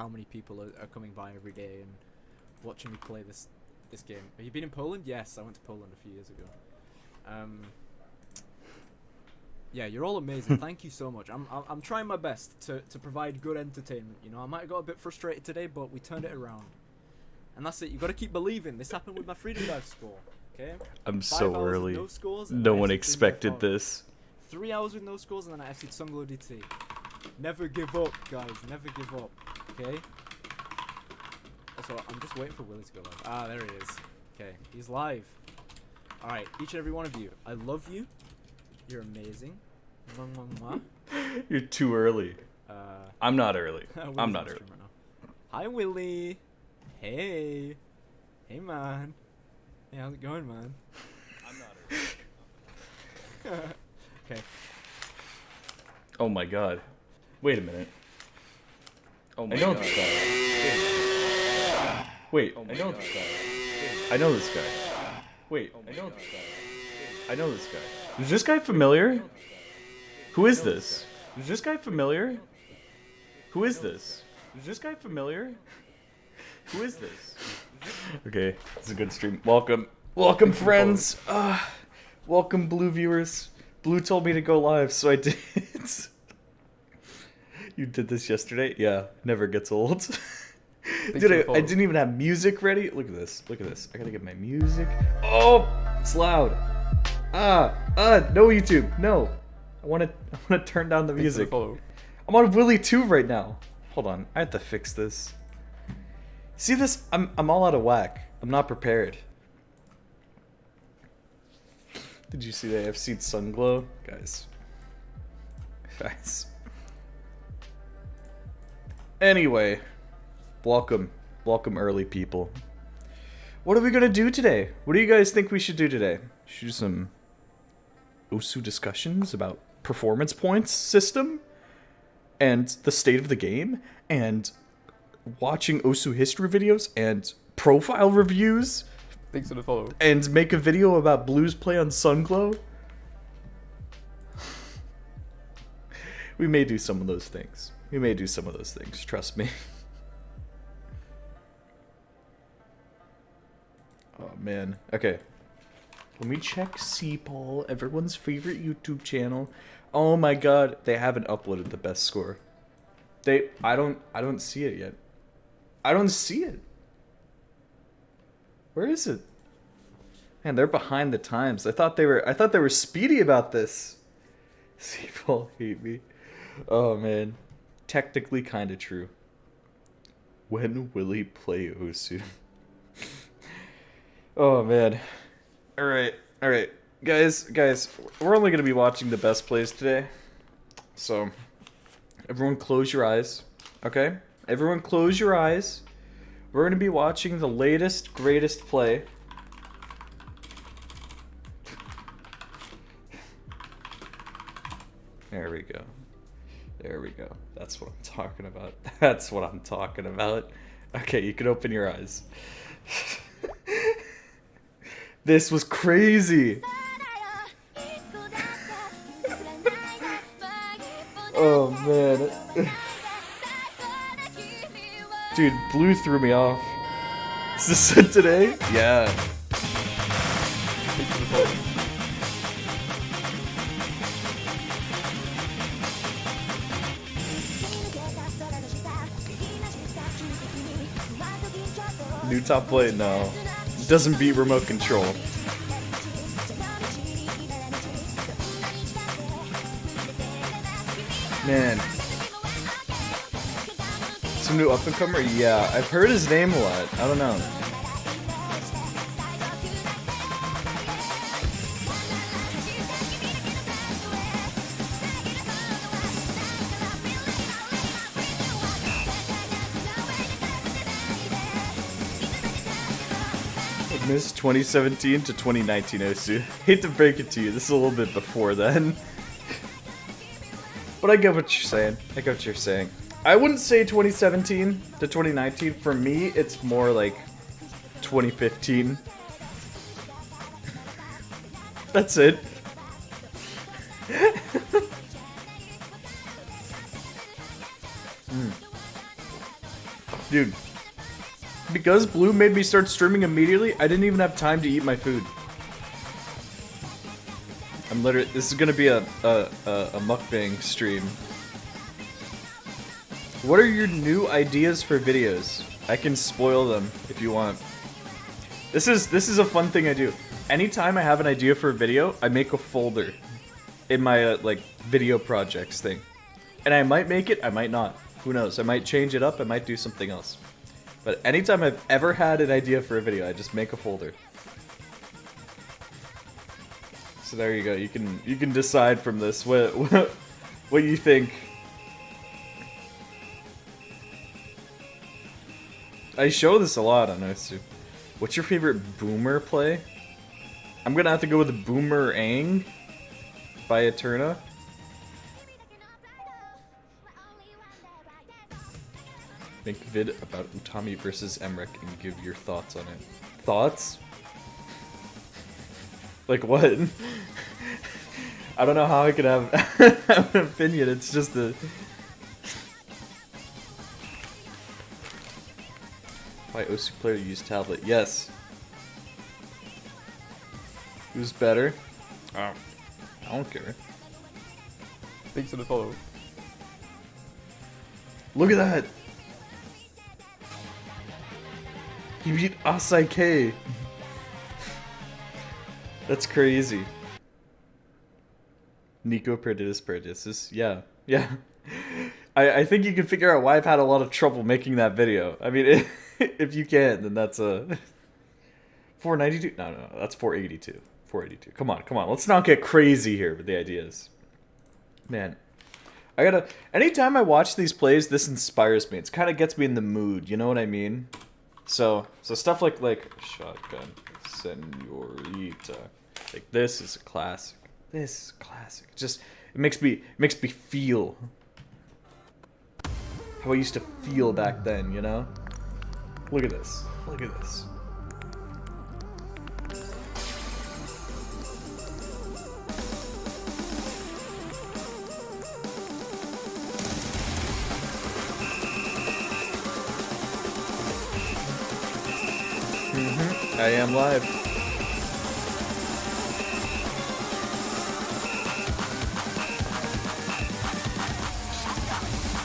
how many people are coming by every day and watching me play this game. Have you been in Poland? Yes, I went to Poland a few years ago. Yeah, you're all amazing. Thank you so much. I'm trying my best to provide good entertainment. You know, I might have got a bit frustrated today, but we turned it around. And that's it. You got to keep believing. This happened with my Freedom Dive score. Okay. I'm 5 so hours with early. No scores. No and one I FC'd expected Freedom Dive this. 3 hours with no scores, and then I FC'd Sunglow DT. Never give up, guys. Never give up. Okay. Also, I'm just waiting for Willie to go live. Ah, there he is. Okay, he's live. All right, each and every one of you. I love you. You're amazing. Mwah, mwah, mwah. You're too early. I'm not early. Willie's I'm not on early. stream right now. Hi, Willie. Hey. Hey, man. Hey, how's it going, man? I'm not early. Okay. Oh my god. Wait a minute. Oh my I know god. this guy. Wait, Oh I my know god. this guy. I know this guy. Wait, Oh I my know god. this guy. I know this guy. Is this guy familiar? Who is this? Is this guy familiar? Who is this? Is this guy familiar? Who is this? Okay, it's a good stream. Welcome friends. Welcome Blue viewers. Blue told me to go live, so I did. You did this yesterday? Yeah, never gets old. Dude, I didn't even have music ready. Look at this. Look at this. I gotta get my music. Oh, it's loud. No YouTube. No. I wanna turn down the music. I'm on Willy 2 right now. Hold on. I have to fix this. See this? I'm all out of whack. I'm not prepared. Did you see that? I've seen Sunglow? Guys. Anyway. Welcome early people. What are we gonna do today? What do you guys think we should do today? Should we do some Osu discussions about performance points system and the state of the game and watching Osu history videos and profile reviews? Thanks for the follow. And make a video about Blue's play on Sunglow? We may do some of those things. Trust me. Oh man. Okay. Let me check CPAL, everyone's favorite YouTube channel. Oh my god, they haven't uploaded the best score. I don't see it yet. I don't see it. Where is it? Man, they're behind the times. I thought they were speedy about this. CPAL hate me. Oh man. Technically kinda true. When will he play Osu? Oh man. Alright. Guys, we're only gonna be watching the best plays today. So everyone close your eyes. Okay? Everyone close your eyes. We're gonna be watching the latest, greatest play. There we go. That's what I'm talking about. Okay, you can open your eyes. This was crazy. Oh man. Dude, Blue threw me off. Is this it today? Yeah. Thanks for the follow. New top play? No. Doesn't beat remote control. Man. Some new up-and-comer? Yeah, I've heard his name a lot. I don't know. Missed 2017 to 2019 Osu. Hate to break it to you, this is a little bit before then. But I get what you're saying. I wouldn't say 2017 to 2019. For me, it's more like 2015. That's it. Dude. Because Blue made me start streaming immediately, I didn't even have time to eat my food. I'm literally... This is gonna be a mukbang stream. What are your new ideas for videos? I can spoil them if you want. This is a fun thing I do. Anytime I have an idea for a video, I make a folder in my like video projects thing. And I might make it, I might not. Who knows? I might change it up, I might do something else. But anytime I've ever had an idea for a video, I just make a folder. So there you go. You can decide from this what you think. I show this a lot on OSU. What's your favorite boomer play? I'm gonna have to go with Boomerang by Eterna. Make a vid about Utami versus Emmerich and give your thoughts on it. Thoughts? Like what? I don't know how I could have, have an opinion. It's just a... Why OSU player use tablet? Yes. Who's better? I don't care. Thanks for the follow. Look at that! He beat Asai K. That's crazy. Nico Perdices. Yeah. Yeah. I think you can figure out why I've had a lot of trouble making that video. I mean, if you can, then that's a... 492? No, that's 482. 482. Come on. Let's not get crazy here with the ideas. Man. I gotta... Anytime I watch these plays, this inspires me. It kind of gets me in the mood, you know what I mean? So stuff like Shotgun Senorita. Like, this is a classic. This is a classic. Just, it makes me feel how I used to feel back then, you know? Look at this. Look at this. I am live.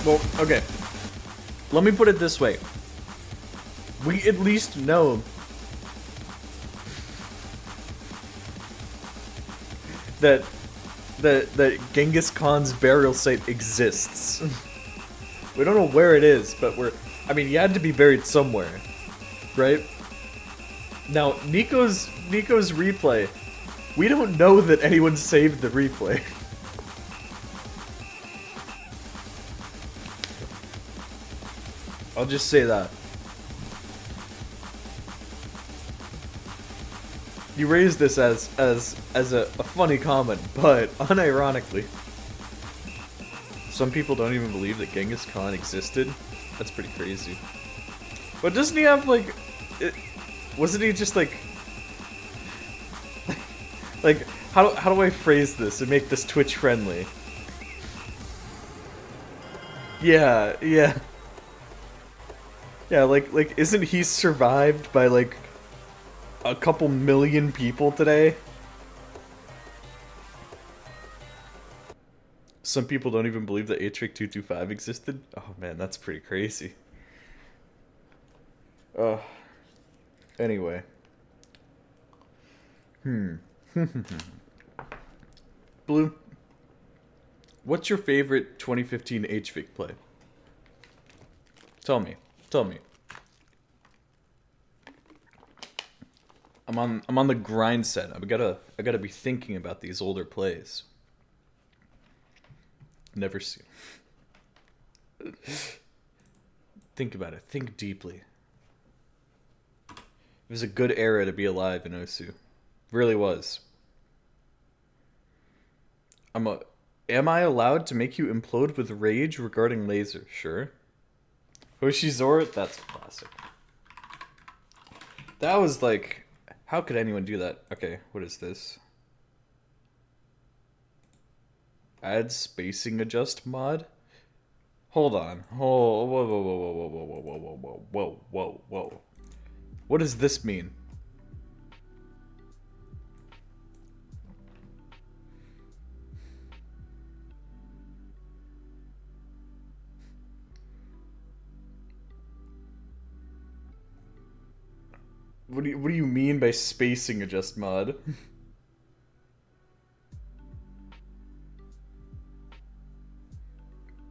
Well, okay. Let me put it this way. We at least know that Genghis Khan's burial site exists. We don't know where it is, but I mean, he had to be buried somewhere, right? Now, Nico's replay, we don't know that anyone saved the replay. I'll just say that. You raised this as a funny comment, but unironically, some people don't even believe that Genghis Khan existed. That's pretty crazy. But doesn't he have like... Wasn't he just like how do I phrase this and make this Twitch friendly? Yeah, like isn't he survived by like a couple million people today? Some people don't even believe that Atric 225 existed. Oh man, that's pretty crazy. Anyway. Blue, what's your favorite 2015 HVIC play? Tell me. I'm on the grind set. I gotta be thinking about these older plays. Never seen. Think about it. Think deeply. It was a good era to be alive in Osu. Really was. Am I allowed to make you implode with rage regarding laser? Sure. Hoshizora? That's a classic. That was like... How could anyone do that? Okay, what is this? Add spacing adjust mod? Hold on. Whoa. whoa, whoa, whoa. What does this mean? What do you mean by spacing adjust mod?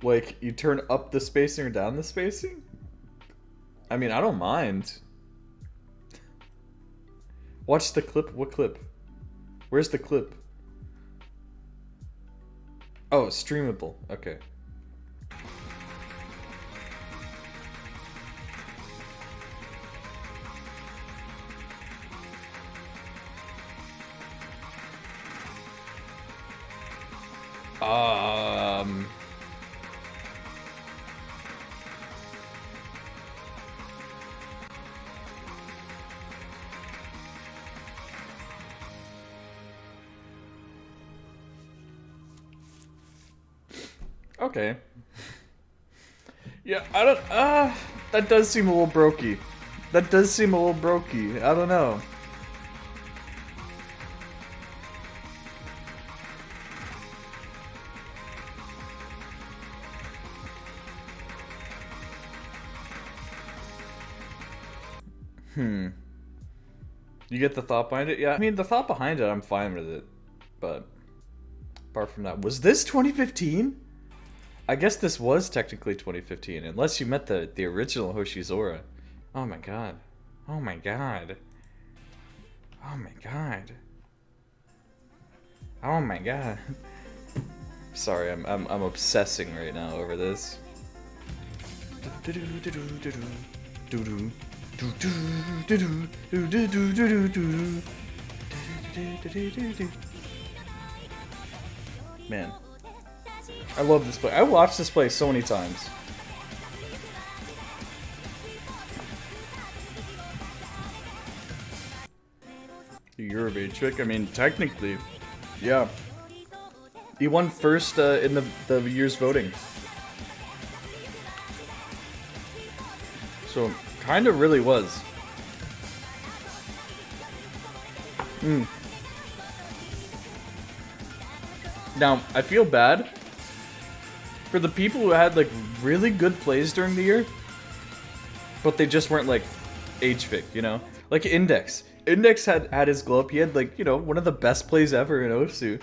Like, you turn up the spacing or down the spacing? I mean, I don't mind. Watch the clip. What clip? Where's the clip? Oh, streamable. Okay. Okay. Yeah, I don't, that does seem a little brokey. That does seem a little brokey. I don't know. You get the thought behind it? Yeah, I mean, the thought behind it, I'm fine with it. But, apart from that, was this 2015? I guess this was technically 2015, unless you met the original Hoshizora. Oh my god. Oh my god. Oh my god. Oh my god. Sorry, I'm obsessing right now over this. Man. I love this play. I watched this play so many times. You're a trick. I mean, technically, yeah. He won first in the year's voting. So, kind of really was. Now, I feel bad for the people who had, like, really good plays during the year, but they just weren't, like, HFIC, you know? Like, Index. Index had his glow up. He had, like, you know, one of the best plays ever in Osu.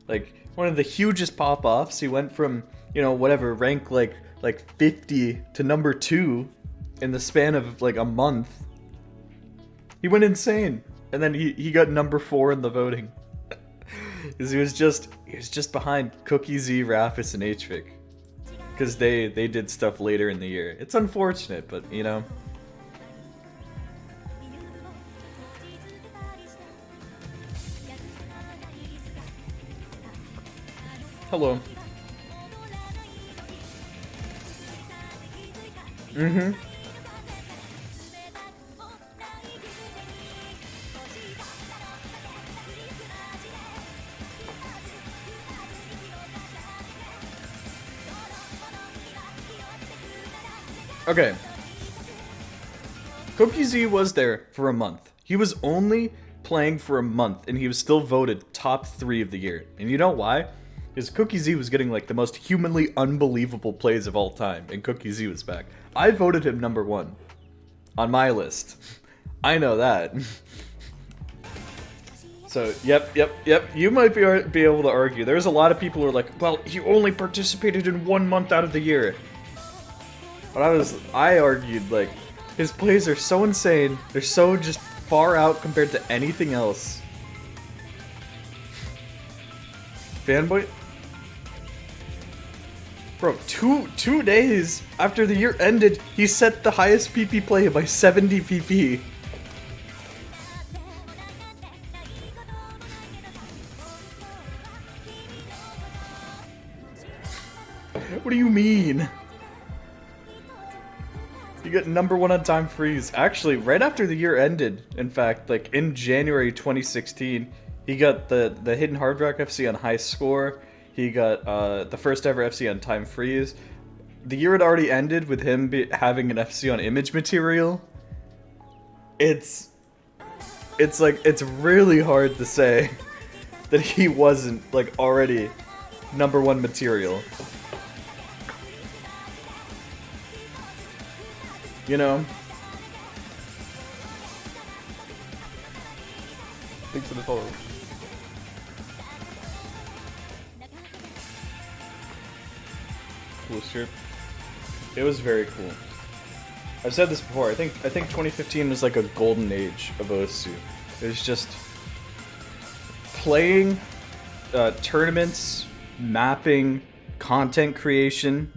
Like, one of the hugest pop-offs. He went from, you know, whatever, rank, like 50 to number 2 in the span of, like, a month. He went insane. And then he got number 4 in the voting. Because he was just behind Cookie Z, Rafis, and HFIC. Because they did stuff later in the year. It's unfortunate, but, you know. Hello. Okay. Cookie Z was there for a month. He was only playing for a month, and he was still voted top 3 of the year. And you know why? Because Cookie Z was getting, like, the most humanly unbelievable plays of all time, and Cookie Z was back. I voted him number 1 on my list. I know that. So, yep. You might be able to argue. There's a lot of people who are like, well, he only participated in 1 month out of the year. But I argued, like, his plays are so insane, they're so just far out compared to anything else. Fanboy? Bro, two days after the year ended, he set the highest PP play by 70 PP. What do you mean? You got number 1 on Time Freeze. Actually, right after the year ended, in fact, like in January 2016, he got the Hidden Hard Rock FC on High Score. He got the first ever FC on Time Freeze. the year had already ended with him having an FC on Image material. It's like, it's really hard to say that he wasn't, like, already #1 material. You know? Thanks for the follow. Cool shirt. It was very cool. I've said this before. I think 2015 was like a golden age of OSU. It was just playing, tournaments, mapping, content creation.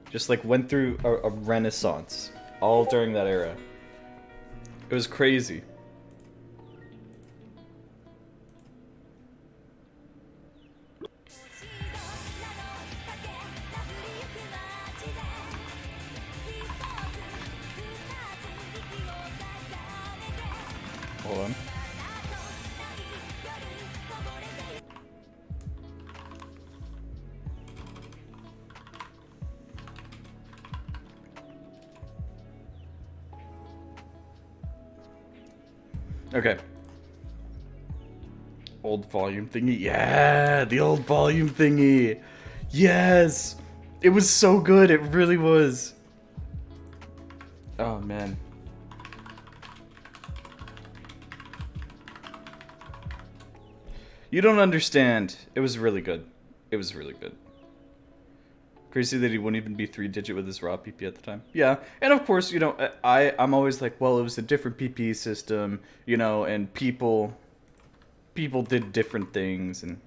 Just like went through a renaissance all during that era. It was crazy. Hold on. Okay. Old volume thingy. Yeah, the old volume thingy. Yes. It was so good. It really was. Oh, man. You don't understand. It was really good. It was really good. Crazy that he wouldn't even be 3-digit with his raw PP at the time. Yeah, and of course, you know, I'm always like, well, it was a different PP system, you know, and people did different things, and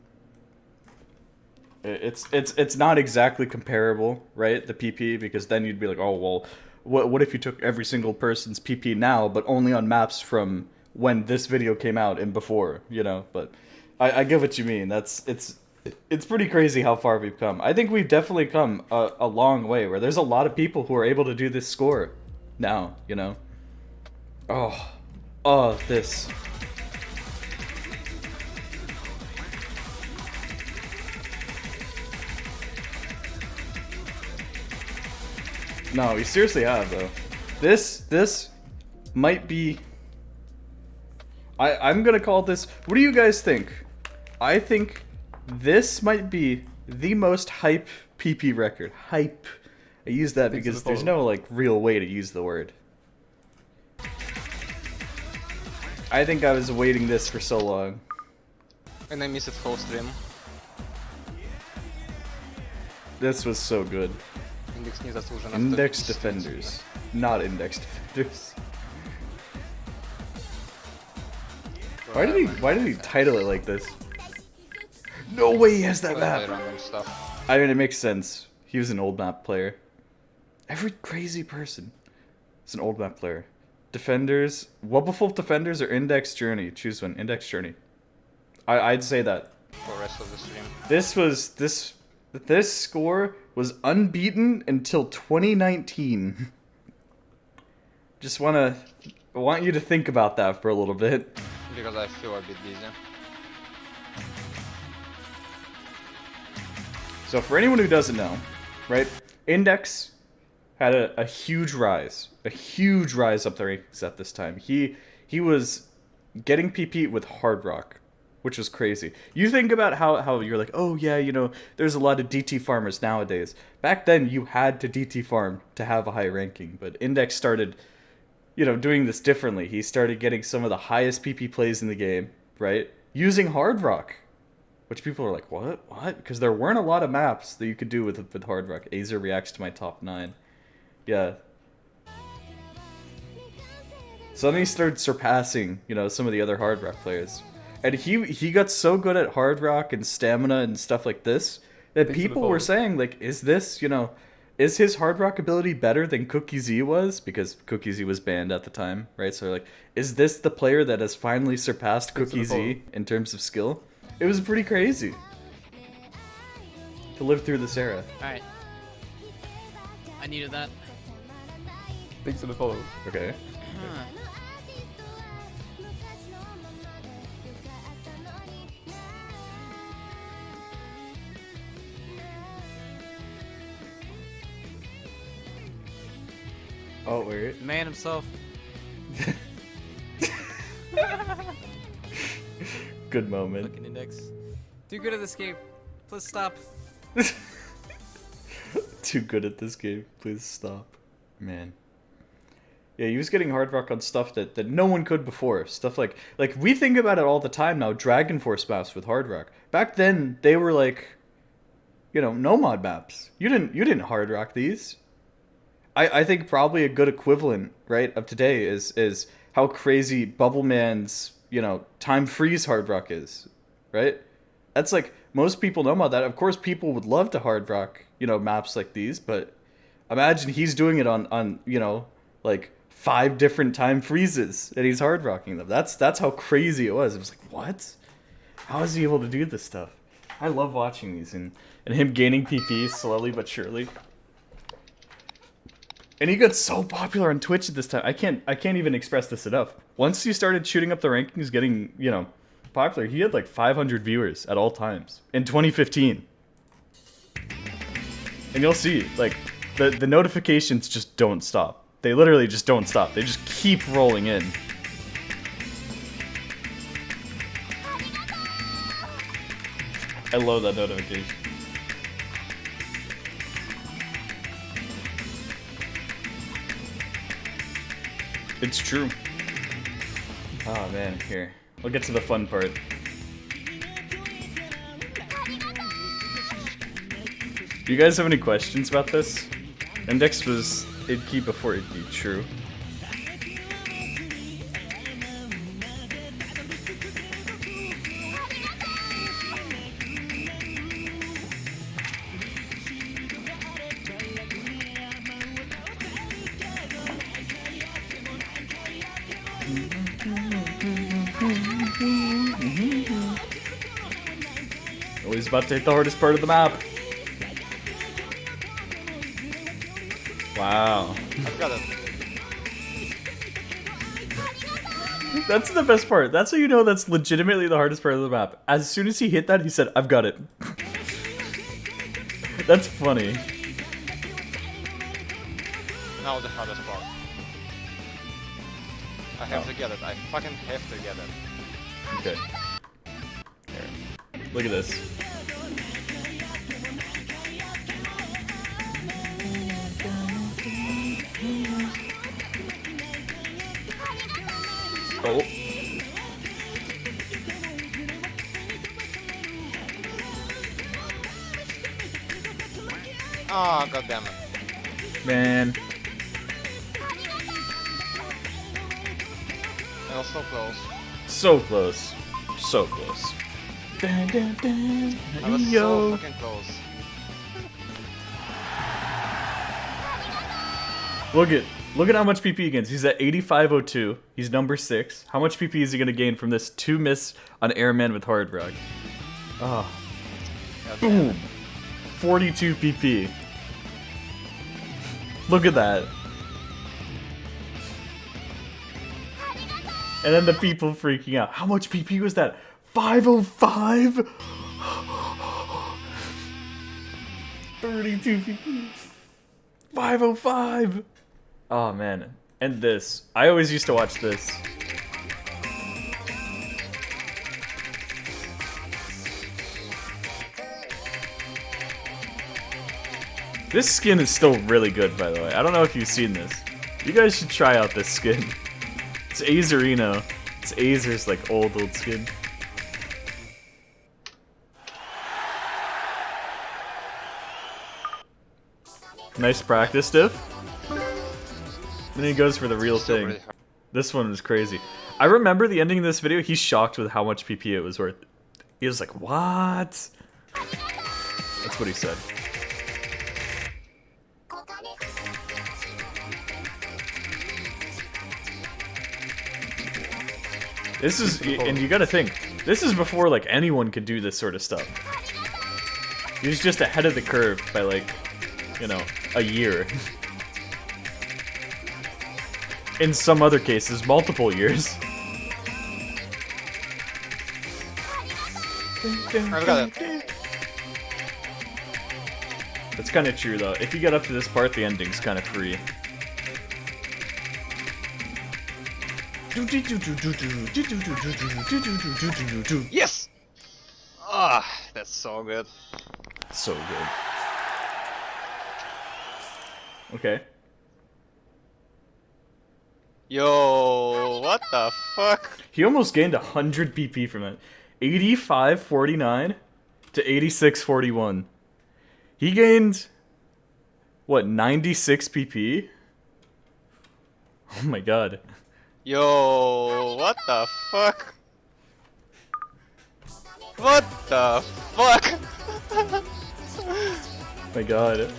it's not exactly comparable, right? The PP, because then you'd be like, oh, well, what if you took every single person's PP now, but only on maps from when this video came out and before, you know? But I get what you mean. It's pretty crazy how far we've come. I think we've definitely come a long way, where there's a lot of people who are able to do this score now, you know? Oh, this. No, we seriously have, though. This might be... I'm gonna call this... What do you guys think? I think this might be the most hype PP record. Hype. I use that because there's no, like, real way to use the word. I think I was awaiting this for so long. And I missed whole stream. This was so good. Index незаслуженно. Index defenders. Not index defenders. Why did he title it like this? No way he has that map! Random stuff. I mean, it makes sense. He was an old map player. Every crazy person is an old map player. Defenders, Wobbuffle Defenders or Index Journey? Choose one. Index Journey. I'd say that. For rest of the stream. This score was unbeaten until 2019. Just want you to think about that for a little bit. Because I feel a bit busy. So for anyone who doesn't know, right, Index had a huge rise up the ranks at this time. He was getting PP with Hard Rock, which was crazy. You think about how you're like, oh yeah, you know, there's a lot of DT farmers nowadays. Back then, you had to DT farm to have a high ranking, but Index started, you know, doing this differently. He started getting some of the highest PP plays in the game, right, using Hard Rock. Which people are like, what? Because there weren't a lot of maps that you could do with Hard Rock. Azer reacts to my top 9. Yeah. So then he started surpassing, you know, some of the other Hard Rock players. And he got so good at Hard Rock and stamina and stuff like this that people were saying, like, is this, you know, is his Hard Rock ability better than Cookie Z was? Because Cookie Z was banned at the time, right? So like, is this the player that has finally surpassed Cookie Z in terms of skill? It was pretty crazy to live through this era. Alright. I needed that. Thanks for the follow. Okay. Huh. Oh, wait. The man himself. Good moment. Fucking index. Too good at this game. Please stop. Too good at this game. Please stop. Man. Yeah, he was getting hard rock on stuff that no one could before. Stuff like we think about it all the time now. Dragon Force maps with hard rock. Back then they were like, you know, no mod maps. You didn't hard rock these. I think probably a good equivalent, right, of today is how crazy Bubbleman's, you know, time freeze hard rock is, right? That's like, most people know about that. Of course, people would love to hard rock, you know, maps like these, but imagine he's doing it on you know, like 5 different time freezes, and he's hard rocking them. That's how crazy it was. It was like, what? How is he able to do this stuff? I love watching these and him gaining PP slowly but surely. And he got so popular on Twitch at this time. I can't even express this enough. Once he started shooting up the rankings, getting, you know, popular, he had like 500 viewers at all times in 2015. And you'll see, like, the notifications just don't stop. They literally just don't stop. They just keep rolling in. I love that notification. It's true. Oh man, here. We'll get to the fun part. Do you guys have any questions about this? Index was it'd key before it'd be true. Oh, he's about to hit the hardest part of the map. Wow. I've got it. That's the best part. That's how you know that's legitimately the hardest part of the map. As soon as he hit that, he said, I've got it. That's funny. Now the hardest part. I have to get it. I fucking have to get it. Okay. Here. Look at this. Oh. Oh, god damn it. Man. I was so close. So close. So close. Dun, dun, dun. I was Yo. so fucking close. Look at how much PP he gains. He's at 8502. He's number 6. How much PP is he gonna gain from this 2 miss on Airman with hard rock? Oh. God damn it. Boom. 42 PP. Look at that. And then the people freaking out. How much PP was that? 505? 32 PP. 505. Oh man. And this. I always used to watch this. This skin is still really good, by the way. I don't know if you've seen this. You guys should try out this skin. It's Azerino. It's Azer's like old skin. Nice practice, Diff. Then he goes for the real Still thing. really hard. This one was crazy. I remember the ending of this video, he's shocked with how much PP it was worth. He was like, what? That's what he said. This is, and you gotta think, this is before like anyone could do this sort of stuff. He's just ahead of the curve by like, you know, a year. In some other cases, multiple years. I've got it. That's kind of true though. If you get up to this part, the ending's kind of free. Yes! Ah, that's so good. So good. Okay. Yo, what the fuck? He almost gained 100 PP from it. 85.49 to 86.41. He gained, what, 96 PP? Oh my god. Yo, what the fuck? What the fuck? My god.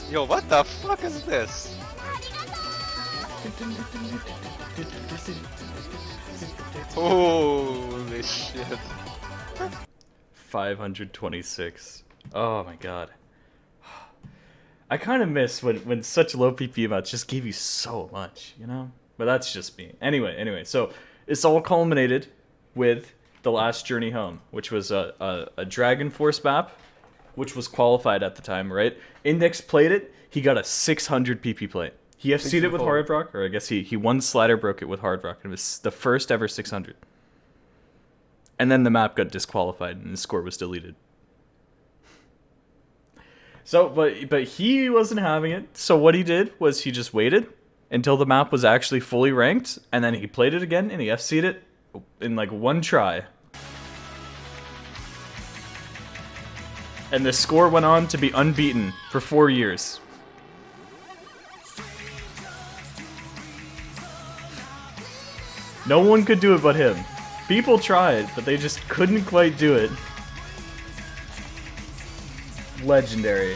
Yo, what the fuck is this? Holy shit. 526. Oh my god. I kind of miss when such low PP amounts just gave you so much, you know? But that's just me. Anyway, so it's all culminated with The Last Journey Home, which was a Dragon Force map, which was qualified at the time, right? Index played it, he got a 600 PP play. He FC'd it with Hard Rock, or I guess he won Slider Broke it with Hard Rock. It was the first ever 600. And then the map got disqualified and the score was deleted. So, but he wasn't having it. So what he did was he just waited until the map was actually fully ranked, and then he played it again and he FC'd it in like one try. And the score went on to be unbeaten for 4 years. No one could do it but him. People tried, but they just couldn't quite do it. Legendary.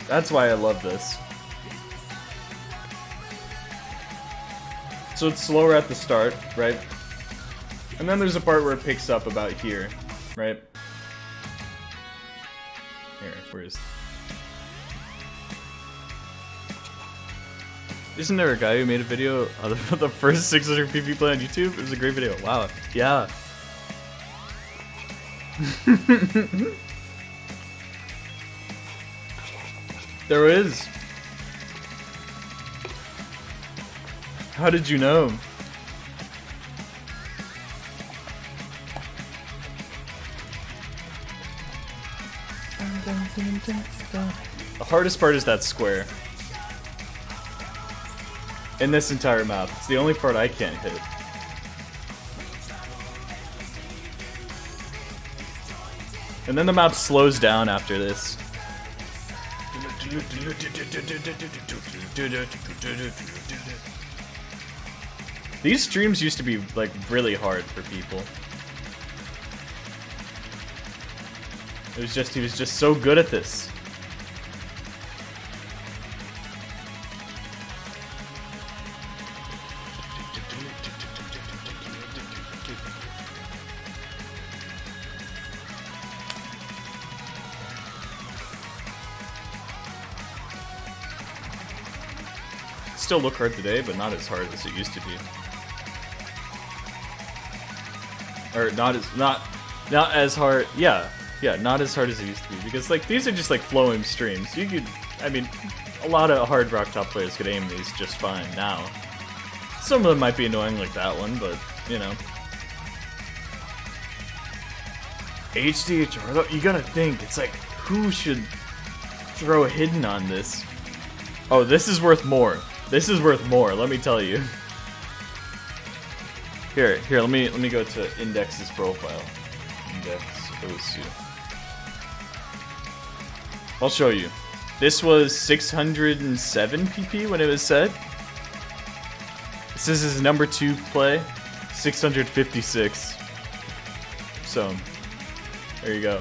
That's why I love this. So it's slower at the start, right? And then there's a part where it picks up about here, right? Here, where is... Isn't there a guy who made a video of the first 600 PP play on YouTube? It was a great video. Wow. Yeah. There is. How did you know? The hardest part is that square. In this entire map. It's the only part I can't hit. And then the map slows down after this. These streams used to be like really hard for people. It was just, he was just so good at this. Still look hard today, but not as hard as it used to be. Or not as hard. Yeah, not as hard as it used to be, because like these are just like flowing streams. You could, I mean, a lot of Hard Rock top players could aim these just fine now. Some of them might be annoying like that one, but you know. HDHR though, you gotta think, it's like, who should throw a hidden on this? Oh, this is worth more. This is worth more, let me tell you. Here, let me go to Index's profile. Index OSU. I'll show you. This was 607 PP when it was set. This is his number 2 play, 656. So, there you go.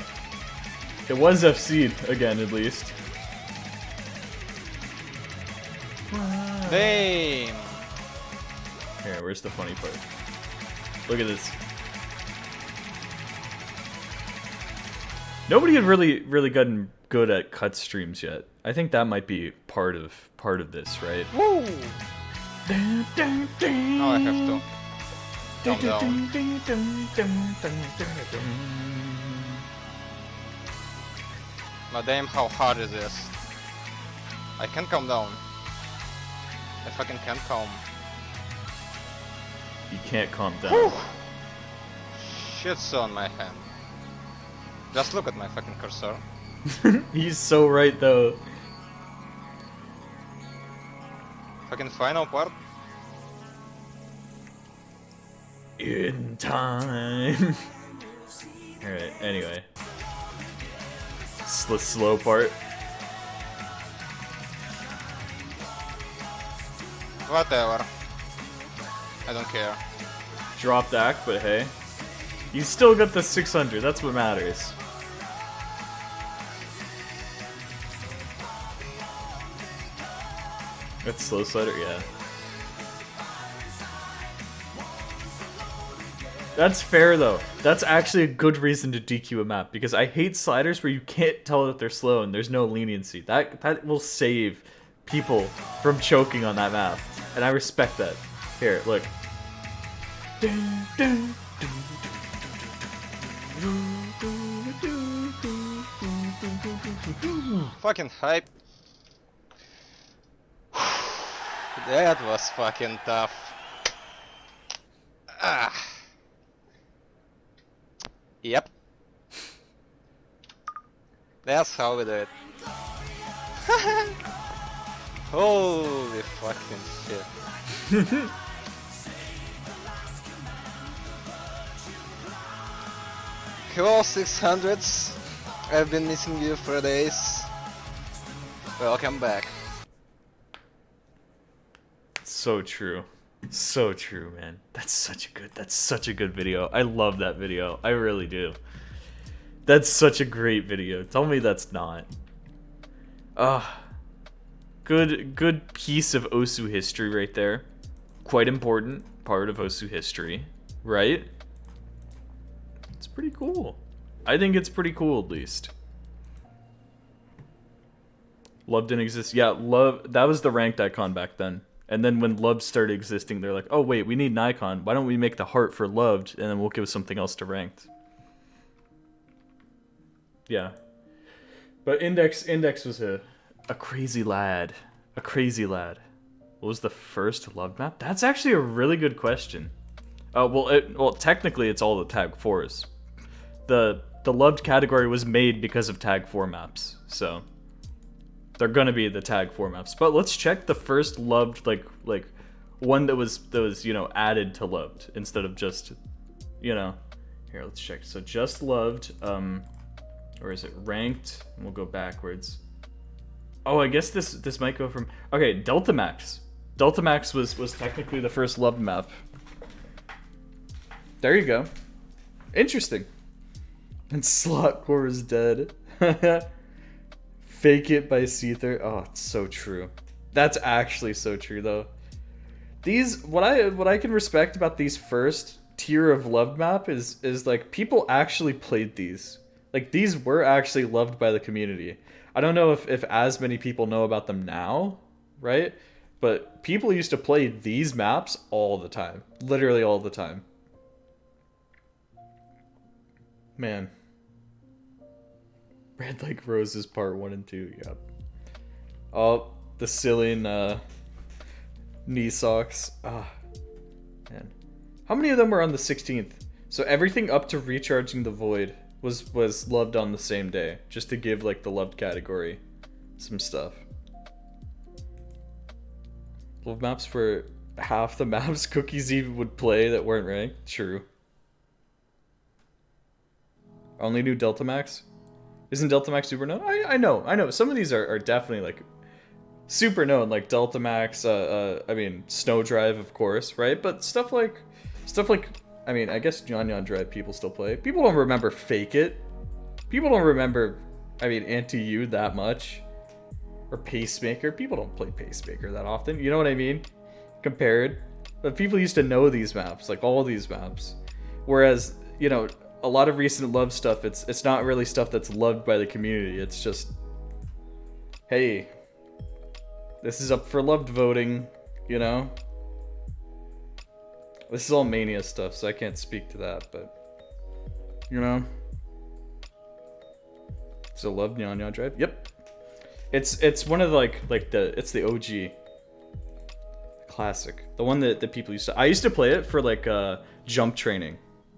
It was FC'd again, at least. Damn. Here, where's the funny part? Look at this. Nobody had really gotten good at cut streams yet. I think that might be part of this, right? Woo! Now I have to calm down. But damn, how hard is this? I can't calm down. I fucking can't calm. You can't calm down. Whew. Shit's on my hand. Just look at my fucking cursor. He's so right though. Fucking final part. In time. Alright, anyway. It's the slow part. Whatever. I don't care. Dropped act, but hey. You still got the 600, that's what matters. That's slow slider, yeah. That's fair though. That's actually a good reason to DQ a map because I hate sliders where you can't tell that they're slow and there's no leniency. That will save people from choking on that map, and I respect that. Here, look. Fucking hype. That was fucking tough. Ah. Yep. That's how we do it. Holy fucking shit. Hello 600s. I've been missing you for days. Welcome back. So true. So true, man. That's such a good video. I love that video. I really do. That's such a great video. Tell me that's not. Good piece of Osu history right there. Quite important part of Osu history, right? It's pretty cool. I think it's pretty cool at least. Love didn't exist. Yeah, Love, that was the ranked icon back then. And then when Loved started existing, they're like, oh wait, we need an icon. Why don't we make the heart for Loved, and then we'll give something else to ranked. Yeah. But Index was a crazy lad. A crazy lad. What was the first Loved map? That's actually a really good question. Well, technically it's all the Tag 4s. The Loved category was made because of Tag 4 maps, so they're gonna be the Tag 4 maps. But let's check the first Loved, like one that was you know, added to Loved instead of just, you know. Here, let's check. So just Loved, or is it ranked? And we'll go backwards. Oh, I guess this might go from, okay, Delta Max. Delta Max was technically the first Loved map. There you go. Interesting. And Slot Core is dead. Fake It by Seether. Oh, it's so true. That's actually so true though. These, what I can respect about these first tier of Loved map is like people actually played these. Like these were actually loved by the community. I don't know if as many people know about them now, right? But people used to play these maps all the time. Literally all the time. Man. Red Like Roses Part 1 and 2, yep. Oh, the Cillian knee socks. Ah, man. How many of them were on the 16th? So everything up to Recharging the Void was loved on the same day, just to give like the loved category some stuff. Love maps for half the maps Cookies even would play that weren't ranked. True. Only knew Delta Max? Isn't Delta Max super known? I know. Some of these are definitely like super known, like Delta Max, I mean Snow Drive of course, right? But stuff like I mean, I guess Nyan Nyan Drive people still play. People don't remember Fake It. People don't remember, I mean, Anti-You that much. Or Pacemaker. People don't play Pacemaker that often. You know what I mean? Compared. But people used to know these maps, like all these maps. Whereas, you know, a lot of recent Love stuff, it's not really stuff that's loved by the community. It's just, hey, this is up for Loved voting, you know? This is all Mania stuff, so I can't speak to that, but, you know. So Loved Nyan Nyan Drive? Yep. It's one of the, like it's the OG. classic. The one that people used to... I used to play it for, like, jump training.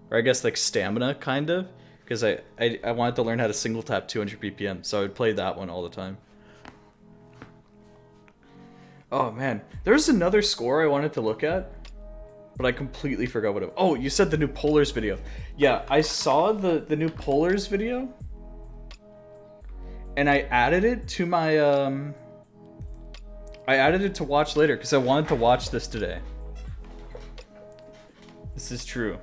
Or I guess, like, stamina, kind of. Because I wanted to learn how to single tap 200 BPM. So I would play that one all the time. Oh, man. There's another score I wanted to look at. But I completely forgot what it... Oh, you said the new Polars video. Yeah, I saw the new Polars video. And I added it to my... I added it to watch later because I wanted to watch this today. This is true.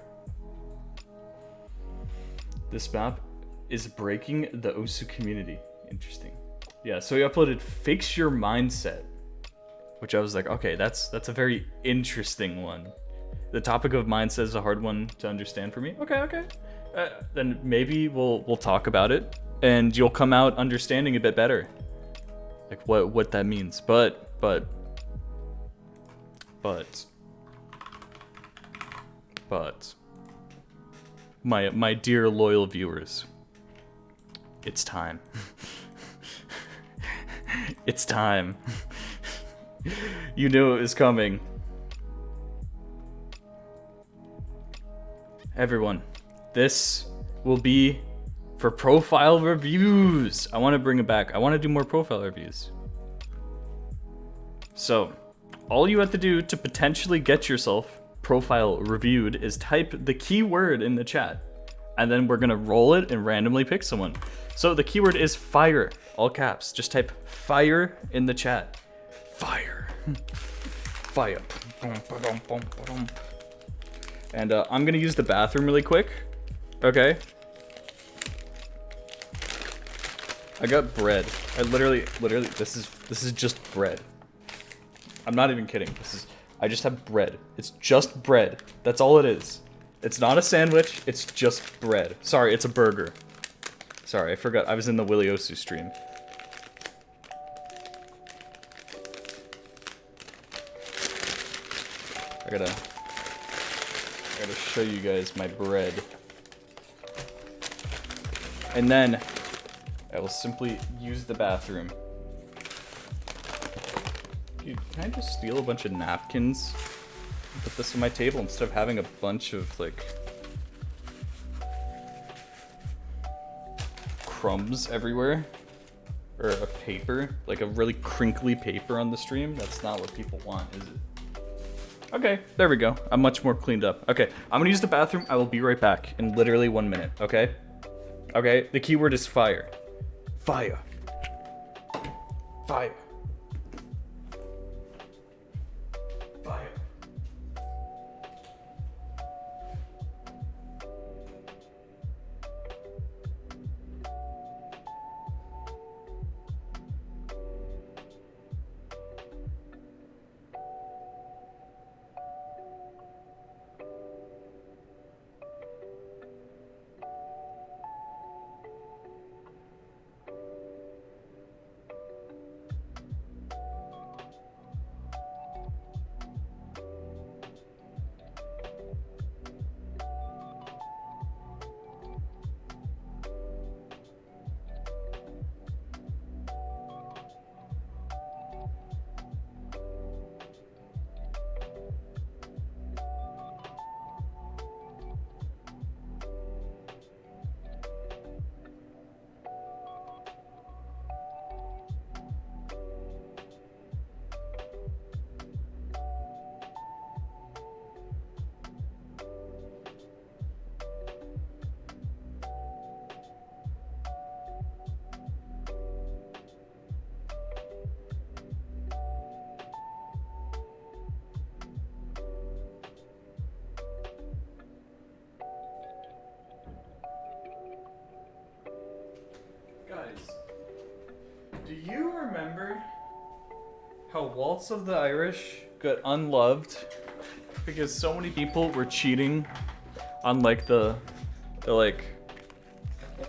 This map is breaking the Osu community. Interesting. Yeah, so he uploaded Fix Your Mindset, which I was like, okay, that's a very interesting one. The topic of mindset is a hard one to understand for me. Okay. Then maybe we'll talk about it, and you'll come out understanding a bit better, like what that means. But my dear loyal viewers, it's time. It's time. You knew it was coming. Everyone, this will be for profile reviews. I want to bring it back. I want to do more profile reviews. So, all you have to do to potentially get yourself profile reviewed is type the keyword in the chat, and then we're gonna roll it and randomly pick someone. So the keyword is fire, all caps. Just type fire in the chat. Fire. Fire. And I'm gonna use the bathroom really quick. Okay. I got bread. I literally, this is just bread. I'm not even kidding. I just have bread. It's just bread. That's all it is. It's not a sandwich. It's just bread. Sorry, it's a burger. Sorry, I forgot. I was in the Willy Osu stream. I gotta show you guys my bread. And then I will simply use the bathroom. Dude, can I just steal a bunch of napkins and put this on my table instead of having a bunch of, like, crumbs everywhere? Or a paper, like a really crinkly paper on the stream? That's not what people want, is it? Okay, there we go. I'm much more cleaned up. Okay, I'm gonna use the bathroom. I will be right back in literally 1 minute, okay? Okay, the keyword is fire. Fire. Fire. Fire. Do you remember how Waltz of the Irish got unloved because so many people were cheating on like the like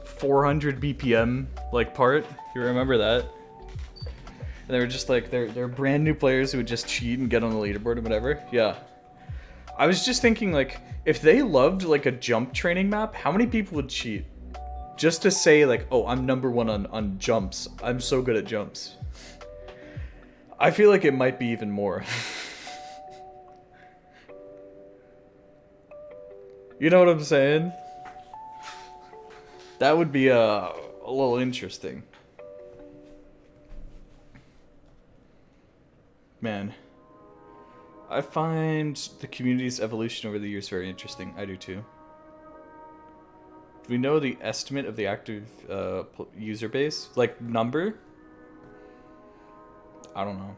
400 BPM like part? You remember that? And they were just like they're brand new players who would just cheat and get on the leaderboard and whatever. Yeah. I was just thinking, like, if they loved like a jump training map, how many people would cheat? Just to say, like, oh, I'm number one on jumps. I'm so good at jumps. I feel like it might be even more. You know what I'm saying? That would be a little interesting. Man. I find the community's evolution over the years very interesting. I do too. Do we know the estimate of the active user base? Like, number? I don't know.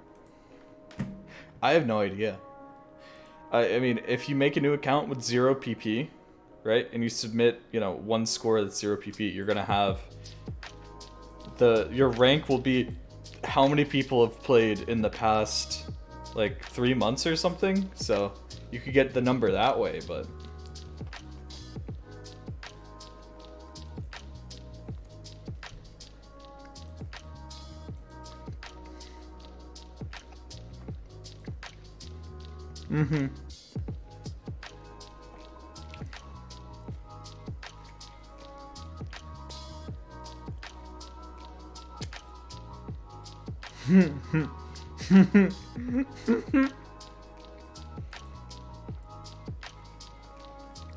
I have no idea. I mean, if you make a new account with 0 PP, right, and you submit, you know, one score that's 0 PP, you're gonna have your rank will be how many people have played in the past, like, 3 months or something. So you could get the number that way, but. Mm-hmm.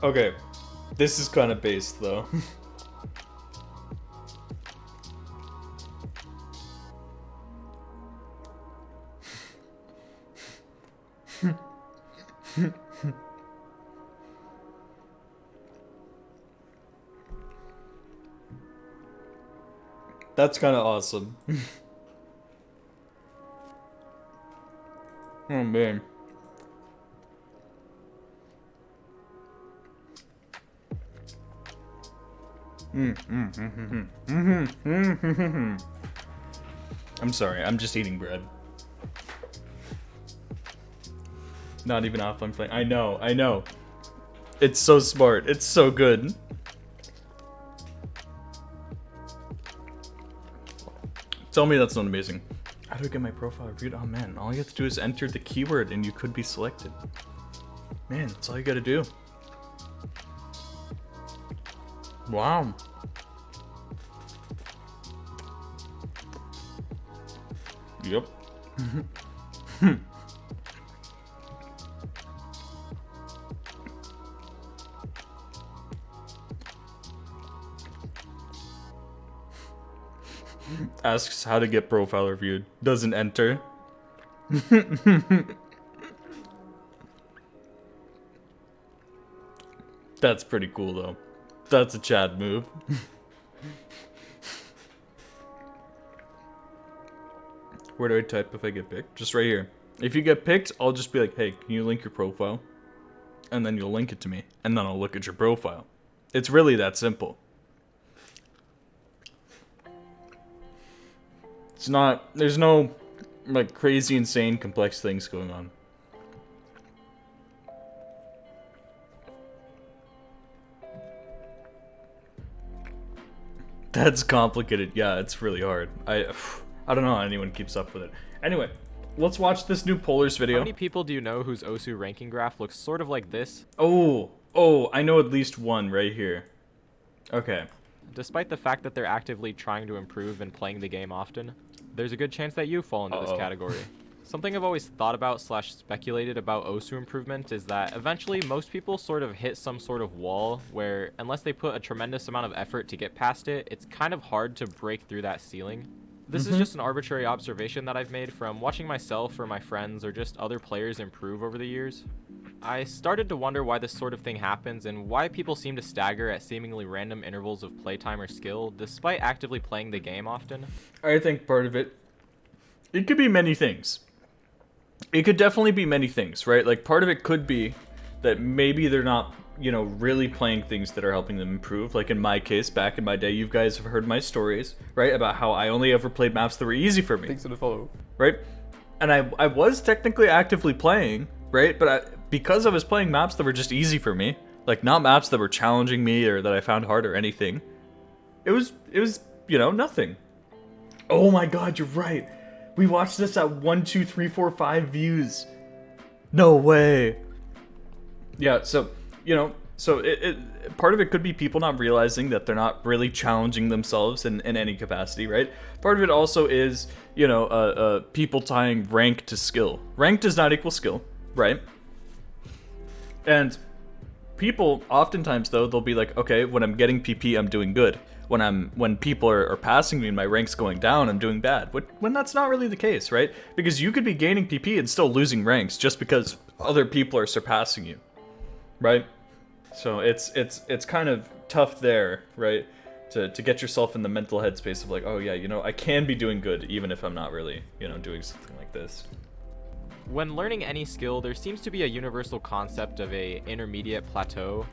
Okay, this is kind of based though. That's kind of awesome. Oh man. I'm sorry, I'm just eating bread. Not even off, I'm playing. I know. It's so smart. It's so good. Tell me that's not amazing. How do I get my profile reviewed? Oh man, all you have to do is enter the keyword and you could be selected. Man, that's all you gotta do. Wow. Yep. Asks how to get profile reviewed. Doesn't enter. That's pretty cool though. That's a Chad move. Where do I type if I get picked? Just right here. If you get picked, I'll just be like, hey, can you link your profile? And then you'll link it to me. And then I'll look at your profile. It's really that simple. It's not, there's no, like, crazy, insane, complex things going on. That's complicated. Yeah, it's really hard. I don't know how anyone keeps up with it. Anyway, let's watch this new Polars video. How many people do you know whose Osu ranking graph looks sort of like this? Oh, I know at least one right here. Okay. Despite the fact that they're actively trying to improve and playing the game often, there's a good chance that you fall into this category. Something I've always thought about / speculated about Osu improvement is that eventually most people sort of hit some sort of wall where, unless they put a tremendous amount of effort to get past it, it's kind of hard to break through that ceiling. This is just an arbitrary observation that I've made from watching myself or my friends or just other players improve over the years. I started to wonder why this sort of thing happens and why people seem to stagger at seemingly random intervals of playtime or skill, despite actively playing the game often. I think part of it could be many things. It could definitely be many things, right? Like, part of it could be that maybe they're not, you know, really playing things that are helping them improve. Like in my case, back in my day, you guys have heard my stories, right? About how I only ever played maps that were easy for me. Thanks for the follow. Right? And I was technically actively playing, right? But because I was playing maps that were just easy for me, like not maps that were challenging me or that I found hard or anything, it was, you know, nothing. Oh my god, you're right. We watched this at 1, 2, 3, 4, 5 views. No way. Yeah, so, you know, so part of it could be people not realizing that they're not really challenging themselves in any capacity, right? Part of it also is, you know, people tying rank to skill. Rank does not equal skill, right? And people oftentimes though they'll be like, okay, when I'm getting PP, I'm doing good. When people are passing me and my rank's going down, I'm doing bad. When that's not really the case, right? Because you could be gaining PP and still losing ranks just because other people are surpassing you, right? So it's kind of tough there, right? To get yourself in the mental headspace of like, oh yeah, you know, I can be doing good even if I'm not really, you know, doing something like this. When learning any skill, there seems to be a universal concept of a intermediate plateau.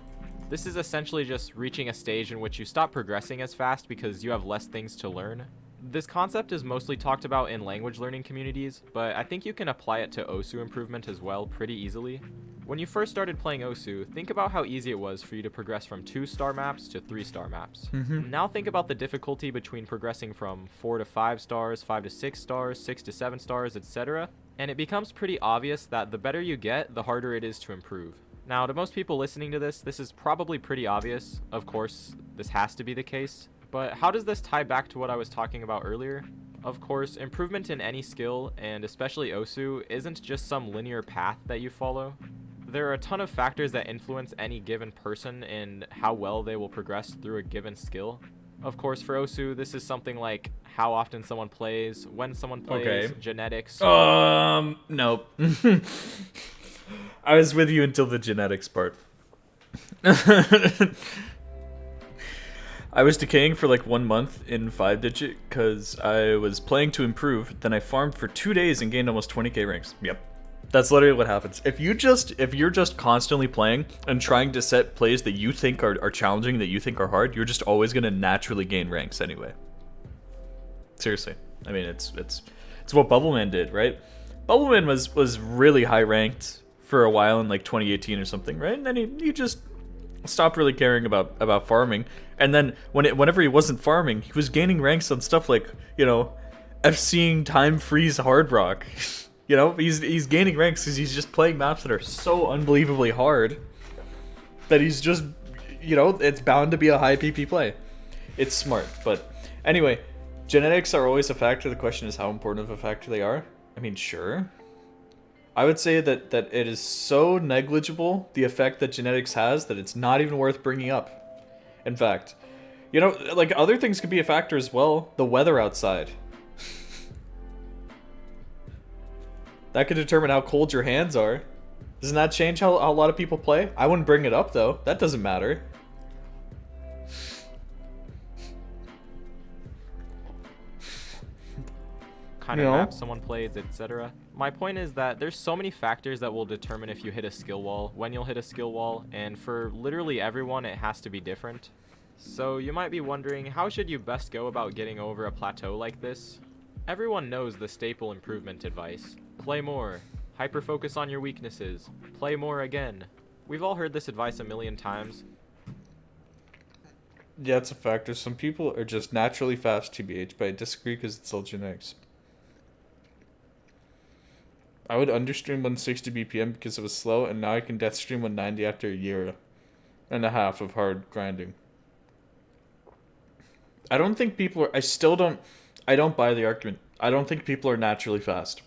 This is essentially just reaching a stage in which you stop progressing as fast because you have less things to learn. This concept is mostly talked about in language learning communities, but I think you can apply it to OSU improvement as well pretty easily. When you first started playing OSU, think about how easy it was for you to progress from 2-star maps to 3-star maps. Now think about the difficulty between progressing from 4 to 5 stars, 5 to 6 stars, 6 to 7 stars, etc. And it becomes pretty obvious that the better you get, the harder it is to improve. Now, to most people listening to this is probably pretty obvious. Of course, this has to be the case. But how does this tie back to what I was talking about earlier? Of course, improvement in any skill, and especially OSU, isn't just some linear path that you follow. There are a ton of factors that influence any given person and how well they will progress through a given skill. Of course, for OSU, this is something like how often someone plays, when someone plays, genetics. Nope. I was with you until the genetics part. I was decaying for like 1 month in 5-digit because I was playing to improve. Then I farmed for 2 days and gained almost 20k ranks. Yep. That's literally what happens. If you're just constantly playing and trying to set plays that you think are challenging, that you think are hard, you're just always going to naturally gain ranks anyway. Seriously. I mean, it's what Bubbleman did, right? Bubbleman was really high ranked for a while in like 2018 or something, right? And then he just stopped really caring about farming. And then whenever he wasn't farming, he was gaining ranks on stuff like, you know, FCing Time Freeze Hard Rock. You know, he's gaining ranks because he's just playing maps that are so unbelievably hard that he's just, you know, it's bound to be a high PP play. It's smart. But anyway, genetics are always a factor. The question is how important of a factor they are. I mean, sure. I would say that it is so negligible, the effect that genetics has, that it's not even worth bringing up. In fact, you know, like other things could be a factor as well. The weather outside. That could determine how cold your hands are. Doesn't that change how a lot of people play? I wouldn't bring it up though. That doesn't matter. Kind of map someone plays, etc. My point is that there's so many factors that will determine if you hit a skill wall, when you'll hit a skill wall, and for literally everyone it has to be different. So you might be wondering, how should you best go about getting over a plateau like this? Everyone knows the staple improvement advice. Play more. Hyper-focus on your weaknesses. Play more again. We've all heard this advice a million times. Yeah, it's a factor. Some people are just naturally fast, TBH, but I disagree because it's all genetics. I would understream 160 BPM because it was slow, and now I can death stream 190 after a year and a half of hard grinding. I don't think people are... I don't buy the argument. I don't think people are naturally fast.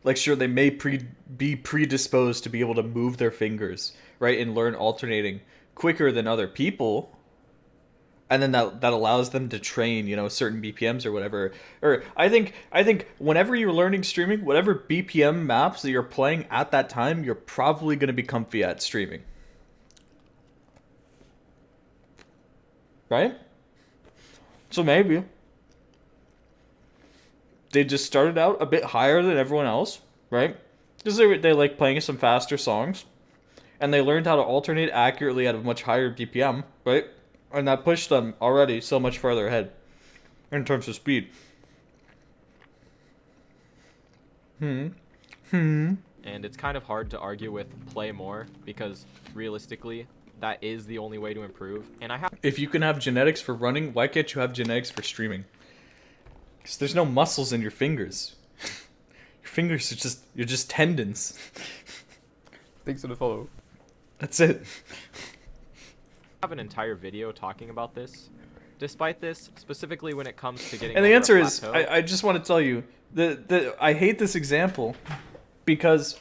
Like, sure, they may be predisposed to be able to move their fingers, right, and learn alternating quicker than other people. And then that allows them to train, you know, certain BPMs or whatever. Or I think whenever you're learning streaming, whatever BPM maps that you're playing at that time, you're probably going to be comfy at streaming. Right? So maybe they just started out a bit higher than everyone else, right? Because they like playing some faster songs, and they learned how to alternate accurately at a much higher BPM, right? And that pushed them already so much farther ahead in terms of speed. And it's kind of hard to argue with play more, because realistically, that is the only way to improve. And if you can have genetics for running, why can't you have genetics for streaming? Because there's no muscles in your fingers. Your fingers are you're just tendons. Thanks for the follow. That's it. I have an entire video talking about this. Despite this, specifically when it comes to getting and the over answer a is, plateau, I just want to tell you, I hate this example because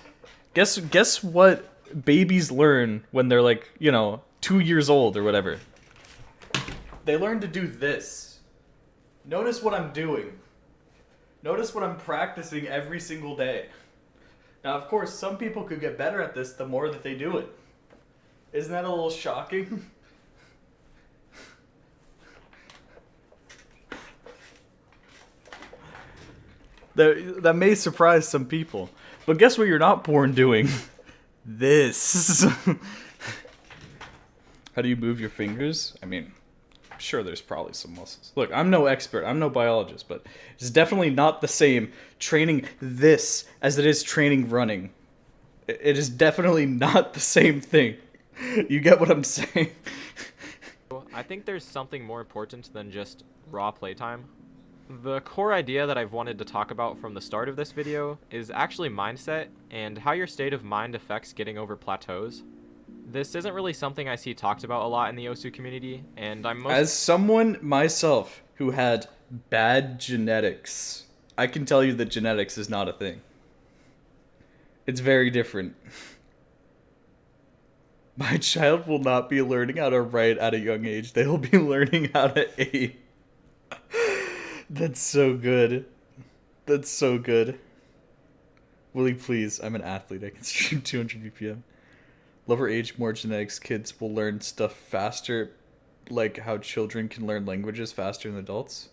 guess what babies learn when they're like, 2 years old or whatever. They learn to do this. Notice what I'm doing. Notice what I'm practicing every single day. Now, of course, some people could get better at this the more that they do it. Isn't that a little shocking? That may surprise some people. But guess what you're not born doing? This. How do you move your fingers? I mean, sure, there's probably some muscles. Look, I'm no expert. I'm no biologist, but it's definitely not the same training this as it is training running. It is definitely not the same thing. You get what I'm saying? I think there's something more important than just raw playtime. The core idea that I've wanted to talk about from the start of this video is actually mindset and how your state of mind affects getting over plateaus. This isn't really something I see talked about a lot in the Osu community, and As someone myself who had bad genetics, I can tell you that genetics is not a thing. It's very different. My child will not be learning how to write at a young age. They will be learning how to aim. That's so good. That's so good. Willie, please. I'm an athlete. I can stream 200 BPM. Lower age, more genetics. Kids will learn stuff faster, like how children can learn languages faster than adults.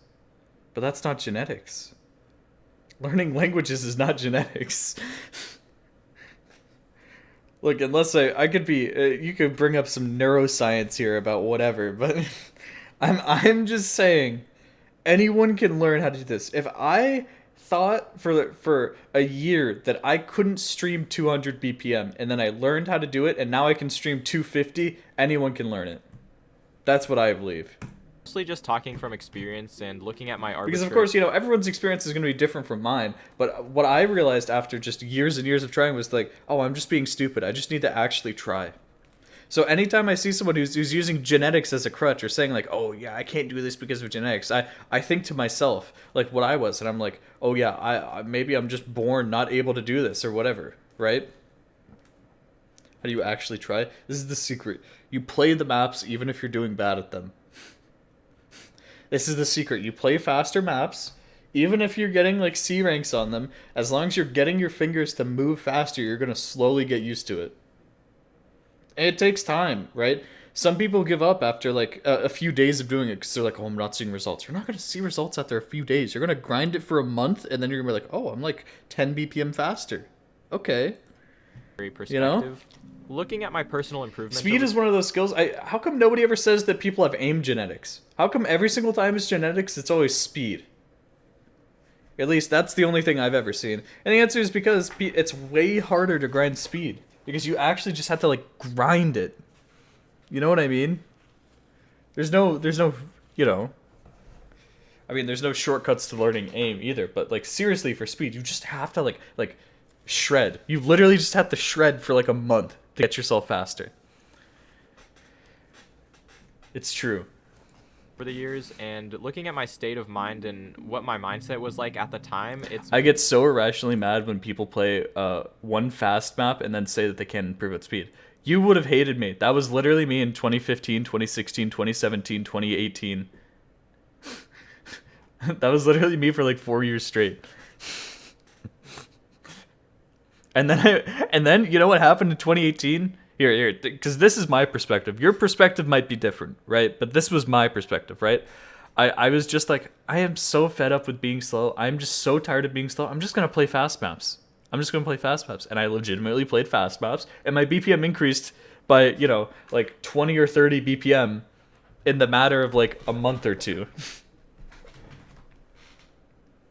But that's not genetics. Learning languages is not genetics. Look, unless I could be, you could bring up some neuroscience here about whatever, but I'm just saying, anyone can learn how to do this. If I thought for a year that I couldn't stream 200 BPM, and then I learned how to do it, and now I can stream 250, anyone can learn it. That's what I believe. Mostly just talking from experience and looking at my arbitrary... Because of course, everyone's experience is going to be different from mine, but what I realized after just years and years of trying was like, oh, I'm just being stupid. I just need to actually try. So anytime I see someone who's using genetics as a crutch or saying like, oh yeah, I can't do this because of genetics, I think to myself like what I was, and I'm like, oh yeah, I maybe I'm just born not able to do this or whatever, right? How do you actually try? This is the secret. You play the maps even if you're doing bad at them. This is the secret. You play faster maps, even if you're getting like C ranks on them, as long as you're getting your fingers to move faster, you're going to slowly get used to it. And it takes time, right? Some people give up after like a few days of doing it because they're like, oh, I'm not seeing results. You're not going to see results after a few days. You're going to grind it for a month, and then you're going to be like, oh, I'm like 10 BPM faster. Okay. Perspective. Looking at my personal improvement... Speed is one of those skills. How come nobody ever says that people have aim genetics? How come every single time it's genetics, it's always speed? At least that's the only thing I've ever seen. And the answer is because it's way harder to grind speed. Because you actually just have to, like, grind it. You know what I mean? There's no, I mean, there's no shortcuts to learning aim either. But, like, seriously, for speed, you just have to, like shred. You literally just have to shred for, like, a month to get yourself faster. It's true. For the years, and looking at my state of mind and what my mindset was like at the time, I get so irrationally mad when people play one fast map and then say that they can't improve at speed. You would have hated me. That was literally me in 2015, 2016, 2017, 2018. That was literally me for like 4 years straight. And then you know what happened in 2018? Here, because this is my perspective. Your perspective might be different, right? But this was my perspective, right? I was just like, I am so fed up with being slow. I'm just so tired of being slow. I'm just going to play fast maps. And I legitimately played fast maps. And my BPM increased by, like 20 or 30 BPM in the matter of like a month or two.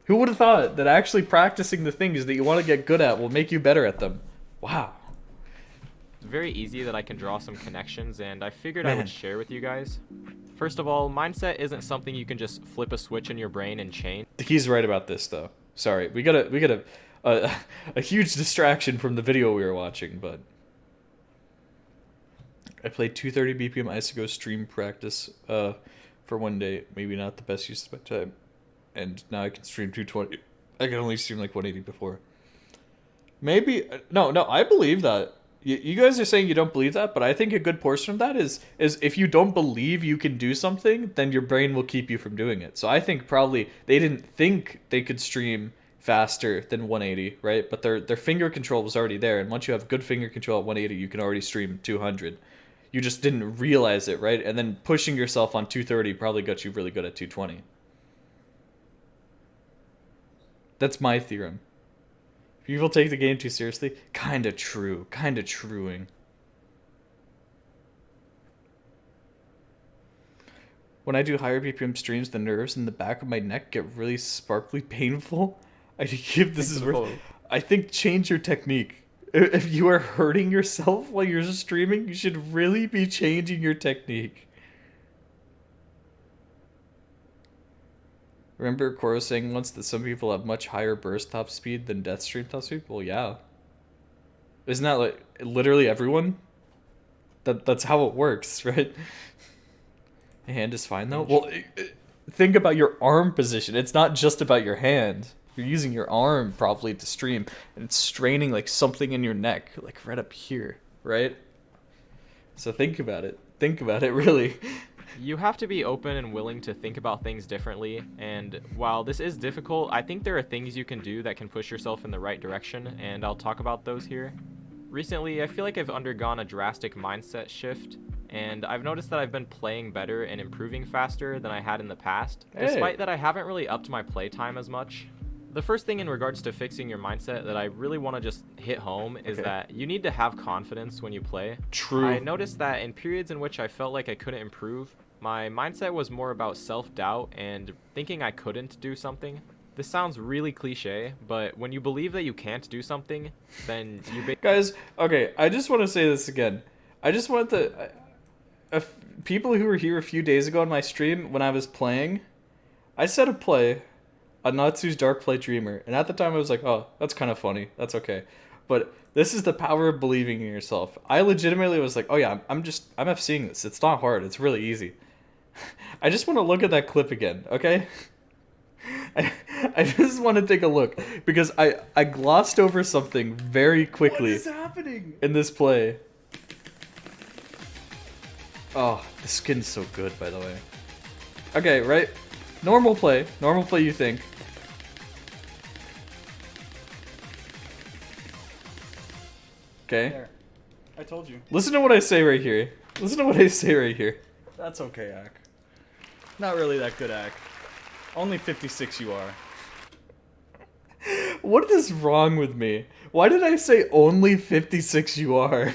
Who would have thought that actually practicing the things that you want to get good at will make you better at them? Wow. It's very easy that I can draw some connections, and I figured I would share with you guys. First of all, mindset isn't something you can just flip a switch in your brain and change. He's right about this, though. Sorry, we got a huge distraction from the video we were watching, but I played 230 BPM Isogo stream practice for one day. Maybe not the best use of my time, and now I can stream 220. I could only stream like 180 before. Maybe no, I believe that. You guys are saying you don't believe that, but I think a good portion of that is if you don't believe you can do something, then your brain will keep you from doing it. So I think probably they didn't think they could stream faster than 180, right? But their finger control was already there, and once you have good finger control at 180, you can already stream 200. You just didn't realize it, right? And then pushing yourself on 230 probably got you really good at 220. That's my theorem. People take the game too seriously. Kinda true. Kinda truing. When I do higher BPM streams, the nerves in the back of my neck get really sparkly painful. I give this is I think change your technique. If you are hurting yourself while you're streaming, you should really be changing your technique. Remember Koro saying once that some people have much higher burst top speed than death stream top speed? Well, yeah. Isn't that like literally everyone? That's how it works, right? My hand is fine though. Well, think about your arm position. It's not just about your hand. You're using your arm probably to stream, and it's straining like something in your neck, like right up here, right? So think about it. Think about it, really. You have to be open and willing to think about things differently, and while this is difficult, I think there are things you can do that can push yourself in the right direction, and I'll talk about those here. Recently, I feel like I've undergone a drastic mindset shift, and I've noticed that I've been playing better and improving faster than I had in the past, despite that I haven't really upped my playtime as much. The first thing in regards to fixing your mindset that I really want to just hit home is that you need to have confidence when you play. True. I noticed that in periods in which I felt like I couldn't improve, my mindset was more about self-doubt and thinking I couldn't do something. This sounds really cliche, but when you believe that you can't do something, then you Guys, okay, I just want to say this again. I just want to... people who were here a few days ago on my stream when I was playing, I said a play, a Natsu's Dark Play Dreamer, and at the time I was like, oh, that's kind of funny. That's okay. But this is the power of believing in yourself. I legitimately was like, oh yeah, I'm FCing this. It's not hard. It's really easy. I just want to look at that clip again, okay? I just want to take a look because I glossed over something very quickly. What is happening in this play? Oh, the skin's so good, by the way. Okay, right? Normal play you think. Okay. There. I told you. Listen to what I say right here. Listen to what I say right here. That's okay, Ak. Not really that good, Ak. Only 56 you are. What is wrong with me? Why did I say only 56 you are?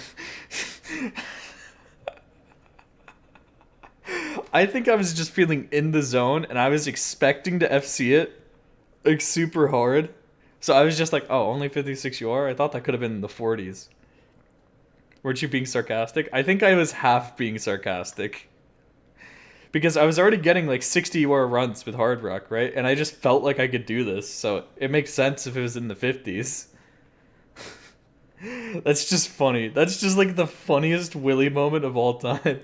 I think I was just feeling in the zone and I was expecting to FC it like super hard. So I was just like, oh, only 56 you are? I thought that could have been in the 40s. Weren't you being sarcastic? I think I was half being sarcastic. Because I was already getting like 60 UR runs with Hard Rock, right? And I just felt like I could do this, so it makes sense if it was in the 50s. That's just funny. That's just like the funniest Willy moment of all time.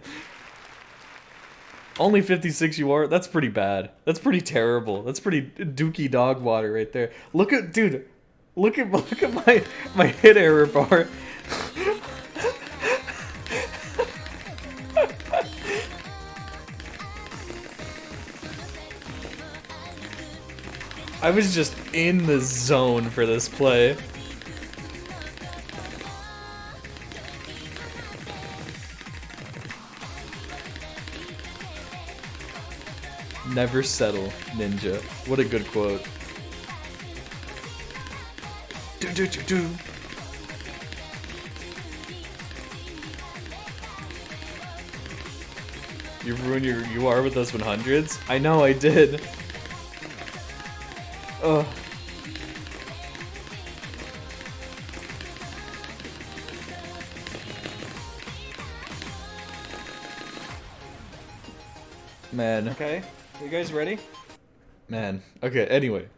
Only 56 UR? That's pretty bad. That's pretty terrible. That's pretty dookie dog water right there. Look at, dude, look at my hit error bar. I was just in the zone for this play. Never settle, ninja. What a good quote. Do do do do. You ruined your UR with those 100s? I know I did. Ugh. Man. Okay. You guys ready? Man. Okay, anyway.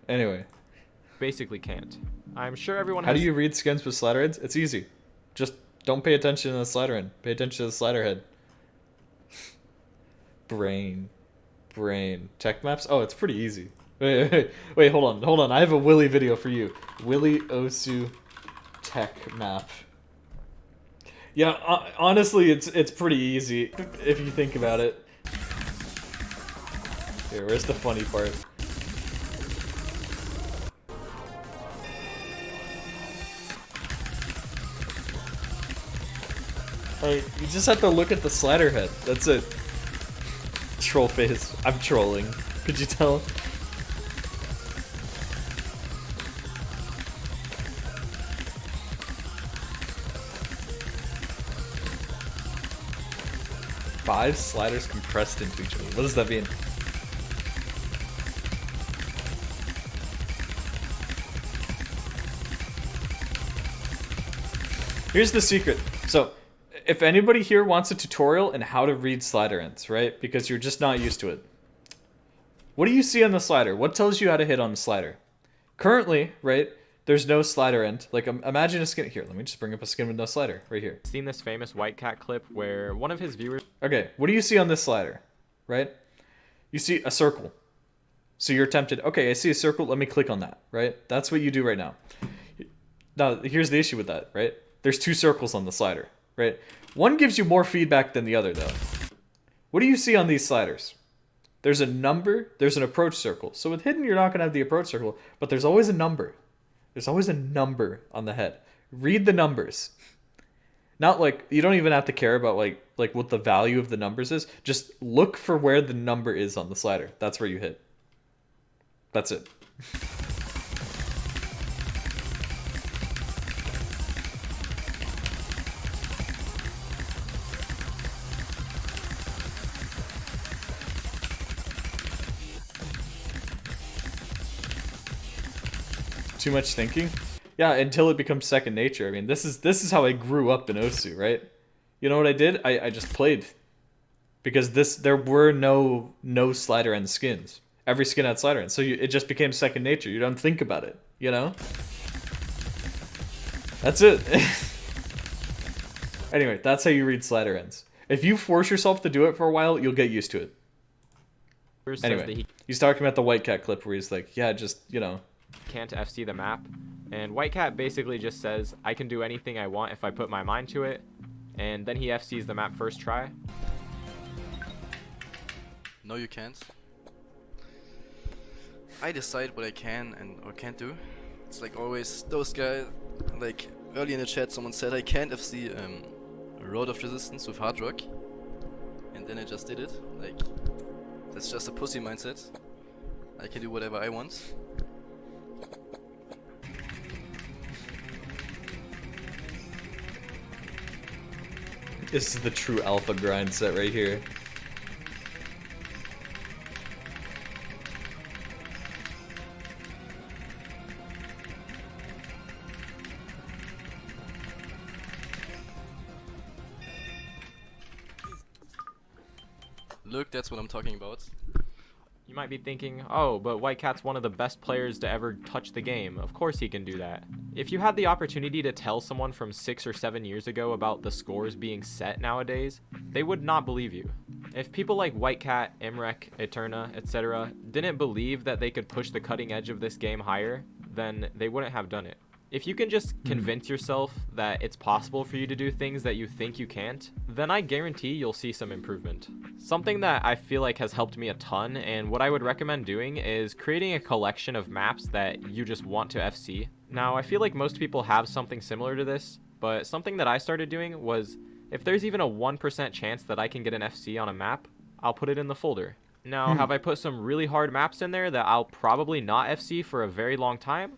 basically can't. I'm sure everyone How has... do you read skins with slider heads? It's easy. Just don't pay attention to the slider head. Pay attention to the slider head. Brain. Tech maps? Oh, it's pretty easy. Wait, hold on. I have a Willy video for you. Willy Osu tech map. Yeah, honestly, it's pretty easy if you think about it. Here, where's the funny part? Like, you just have to look at the slider head. That's it. Troll face. I'm trolling. Could you tell? Five sliders compressed into each other. What does that mean? Here's the secret. So, if anybody here wants a tutorial on how to read slider ends, right? Because you're just not used to it. What do you see on the slider? What tells you how to hit on the slider? Currently, right, there's no slider end. Like, imagine a skin. Here, let me just bring up a skin with no slider right here. Seen this famous White Cat clip where one of his viewers... Okay, what do you see on this slider, right? You see a circle. So you're tempted, okay, I see a circle, let me click on that, right? That's what you do right now. Now, here's the issue with that, right? There's two circles on the slider, right? One gives you more feedback than the other, though. What do you see on these sliders? There's a number, there's an approach circle. So with hidden, you're not going to have the approach circle, but there's always a number. There's always a number on the head. Read the numbers. Not like, you don't even have to care about like what the value of the numbers is. Just look for where the number is on the slider. That's where you hit. That's it. Too much thinking? Yeah, until it becomes second nature. I mean, this is how I grew up in Osu, right? You know what I did? I just played. Because there were no slider end skins. Every skin had slider end. So it just became second nature. You don't think about it, you know? That's it. Anyway, that's how you read slider ends. If you force yourself to do it for a while, you'll get used to it. Anyway, he's talking about the White Cat clip where he's like, yeah, just, you know. Can't FC the map. And White Cat basically just says, I can do anything I want if I put my mind to it. And then he FCs the map first try. No, you can't. I decide what I can and or can't do. It's like always those guys, like early in the chat someone said I can't FC Road of Resistance with Hard Rock. And then I just did it. Like, that's just a pussy mindset. I can do whatever I want. This is the true alpha grind set right here. Look, that's what I'm talking about. You might be thinking, oh, but White Cat's one of the best players to ever touch the game. Of course he can do that. If you had the opportunity to tell someone from 6 or 7 years ago about the scores being set nowadays, they would not believe you. If people like White Cat, Imrek, Eterna, etc. didn't believe that they could push the cutting edge of this game higher, then they wouldn't have done it. If you can just convince yourself that it's possible for you to do things that you think you can't, then I guarantee you'll see some improvement. Something that I feel like has helped me a ton, and what I would recommend doing, is creating a collection of maps that you just want to FC. Now, I feel like most people have something similar to this, but something that I started doing was, if there's even a 1% chance that I can get an FC on a map, I'll put it in the folder. Now, have I put some really hard maps in there that I'll probably not FC for a very long time?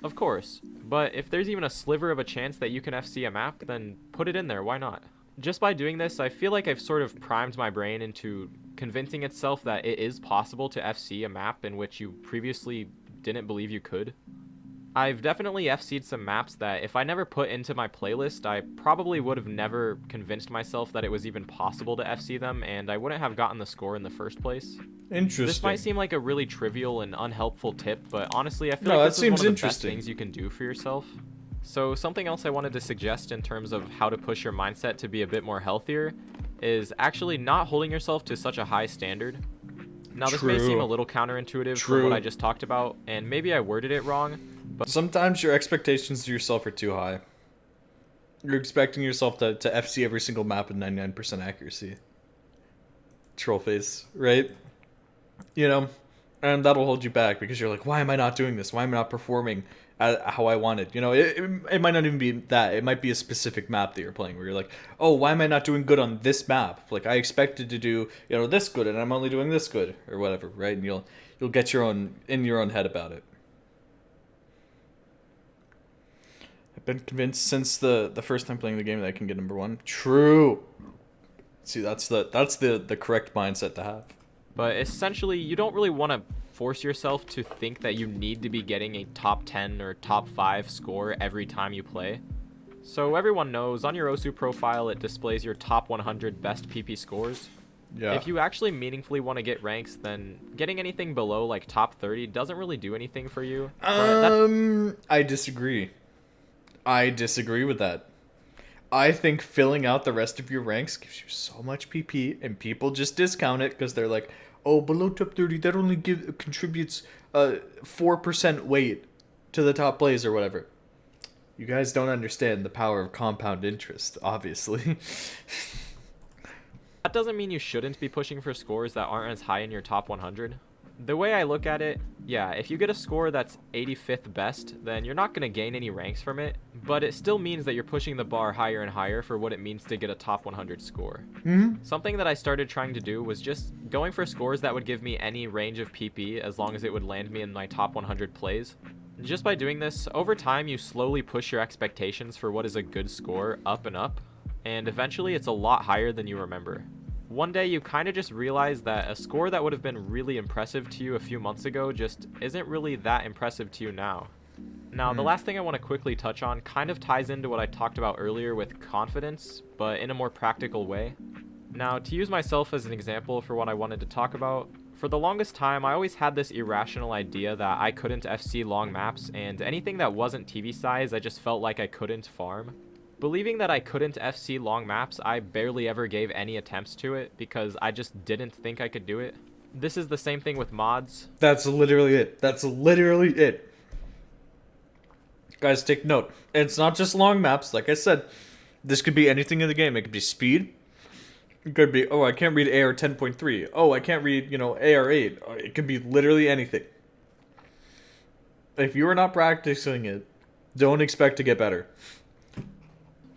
Of course, but if there's even a sliver of a chance that you can FC a map, then put it in there, why not? Just by doing this, I feel like I've sort of primed my brain into convincing itself that it is possible to FC a map in which you previously didn't believe you could. I've definitely FC'd some maps that if I never put into my playlist, I probably would have never convinced myself that it was even possible to FC them, and I wouldn't have gotten the score in the first place. Interesting. This might seem like a really trivial and unhelpful tip, but honestly, I feel like this is one of the best things you can do for yourself. So something else I wanted to suggest in terms of how to push your mindset to be a bit more healthier is actually not holding yourself to such a high standard. Now, this may seem a little counterintuitive from what I just talked about, and maybe I worded it wrong, but sometimes your expectations to yourself are too high. You're expecting yourself to FC every single map with 99% accuracy. Troll face, right? You know, and that'll hold you back because you're like, why am I not doing this? Why am I not performing how I wanted? You know, it might not even be that. It might be a specific map that you're playing where you're like, oh, why am I not doing good on this map? Like, I expected to do, you know, this good and I'm only doing this good or whatever, right? And you'll get your own head about it. I've been convinced since the first time playing the game that I can get number 1. True. See, that's the correct mindset to have. But essentially, you don't really want to force yourself to think that you need to be getting a top 10 or top 5 score every time you play. So everyone knows, on your Osu profile it displays your top 100 best PP scores. Yeah. If you actually meaningfully want to get ranks, then getting anything below like top 30 doesn't really do anything for you. I disagree. I disagree with that. I think filling out the rest of your ranks gives you so much PP, and people just discount it because they're like, oh, below top 30, that only contributes 4% weight to the top plays or whatever. You guys don't understand the power of compound interest, obviously. That doesn't mean you shouldn't be pushing for scores that aren't as high in your top 100. The way I look at it, yeah, if you get a score that's 85th best, then you're not going to gain any ranks from it, but it still means that you're pushing the bar higher and higher for what it means to get a top 100 score. Something that I started trying to do was just going for scores that would give me any range of PP as long as it would land me in my top 100 plays. Just by doing this, over time you slowly push your expectations for what is a good score up and up, and eventually it's a lot higher than you remember. One day you kind of just realize that a score that would have been really impressive to you a few months ago just isn't really that impressive to you now. Now, the last thing I want to quickly touch on kind of ties into what I talked about earlier with confidence, but in a more practical way. Now, to use myself as an example for what I wanted to talk about, for the longest time I always had this irrational idea that I couldn't FC long maps, and anything that wasn't TV size I just felt like I couldn't farm. Believing that I couldn't FC long maps, I barely ever gave any attempts to it because I just didn't think I could do it. This is the same thing with mods. That's literally it. That's literally it. Guys, take note. It's not just long maps. Like I said, this could be anything in the game. It could be speed. It could be, oh, I can't read AR 10.3. Oh, I can't read, you know, AR 8. It could be literally anything. If you are not practicing it, don't expect to get better.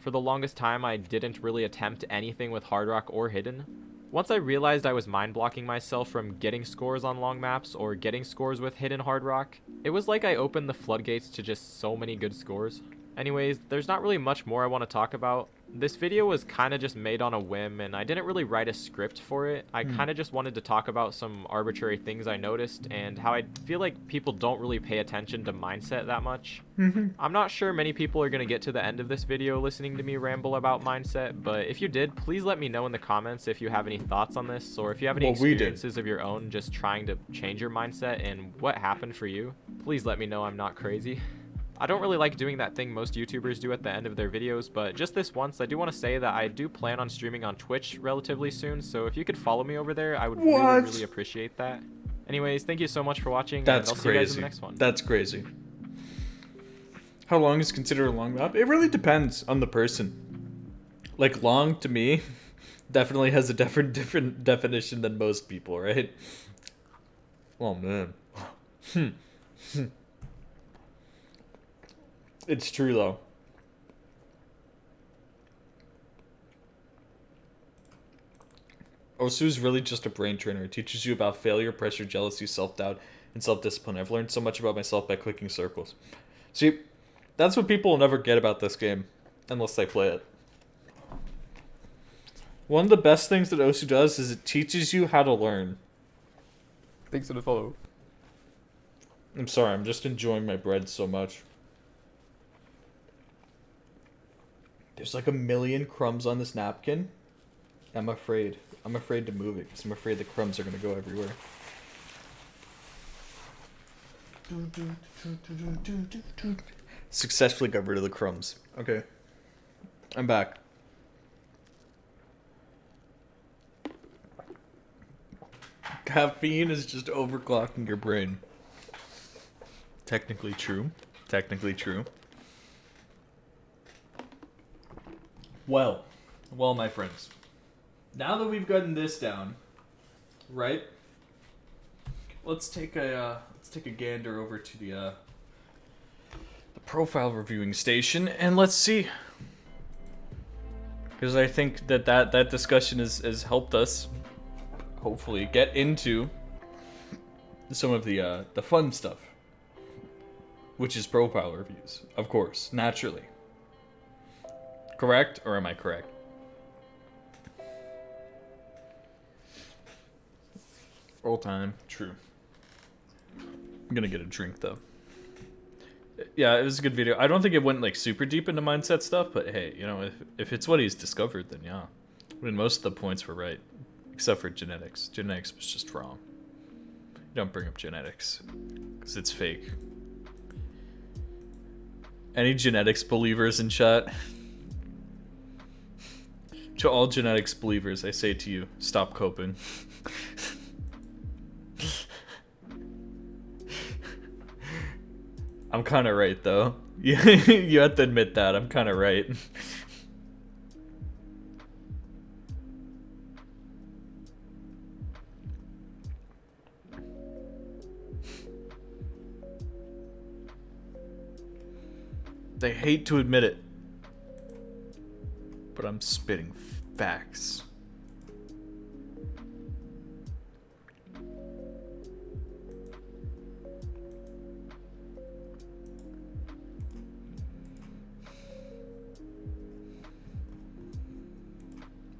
For the longest time, I didn't really attempt anything with Hard Rock or Hidden. Once I realized I was mind-blocking myself from getting scores on long maps or getting scores with Hidden Hard Rock, it was like I opened the floodgates to just so many good scores. Anyways, there's not really much more I want to talk about. This video was kind of just made on a whim, and I didn't really write a script for it. I kind of just wanted to talk about some arbitrary things I noticed, and how I feel like people don't really pay attention to mindset that much. I'm not sure many people are going to get to the end of this video listening to me ramble about mindset, but if you did, please let me know in the comments if you have any thoughts on this, or if you have any experiences of your own just trying to change your mindset and what happened for you. Please let me know I'm not crazy. I don't really like doing that thing most YouTubers do at the end of their videos, but just this once, I do want to say that I do plan on streaming on Twitch relatively soon, so if you could follow me over there, I would really appreciate that. Anyways, thank you so much for watching, and I'll see you guys in the next one. That's crazy. How long is considered a long map? It really depends on the person. Like, long to me definitely has a different definition than most people, right? Oh, man. It's true, though. Osu is really just a brain trainer. It teaches you about failure, pressure, jealousy, self-doubt, and self-discipline. I've learned so much about myself by clicking circles. See, that's what people will never get about this game, unless they play it. One of the best things that Osu does is it teaches you how to learn. Thanks for the follow. I'm sorry, I'm just enjoying my bread so much. There's like a million crumbs on this napkin. I'm afraid. I'm afraid to move it because I'm afraid the crumbs are going to go everywhere. Successfully got rid of the crumbs. Okay. I'm back. Caffeine is just overclocking your brain. Technically true. Technically true. Well, my friends. Now that we've gotten this down, right? Let's take a gander over to the profile reviewing station and let's see. Because I think that discussion has helped us hopefully get into some of the fun stuff, which is profile reviews, of course, naturally. Correct, or am I correct? All time, true. I'm gonna get a drink though. Yeah, it was a good video. I don't think it went like super deep into mindset stuff, but hey, you know, if it's what he's discovered, then yeah. I mean, most of the points were right, except for genetics. Genetics was just wrong. You don't bring up genetics, because it's fake. Any genetics believers in chat? To all genetics believers, I say to you, stop coping. I'm kind of right, though. You have to admit that. I'm kind of right. They hate to admit it, but I'm spitting facts.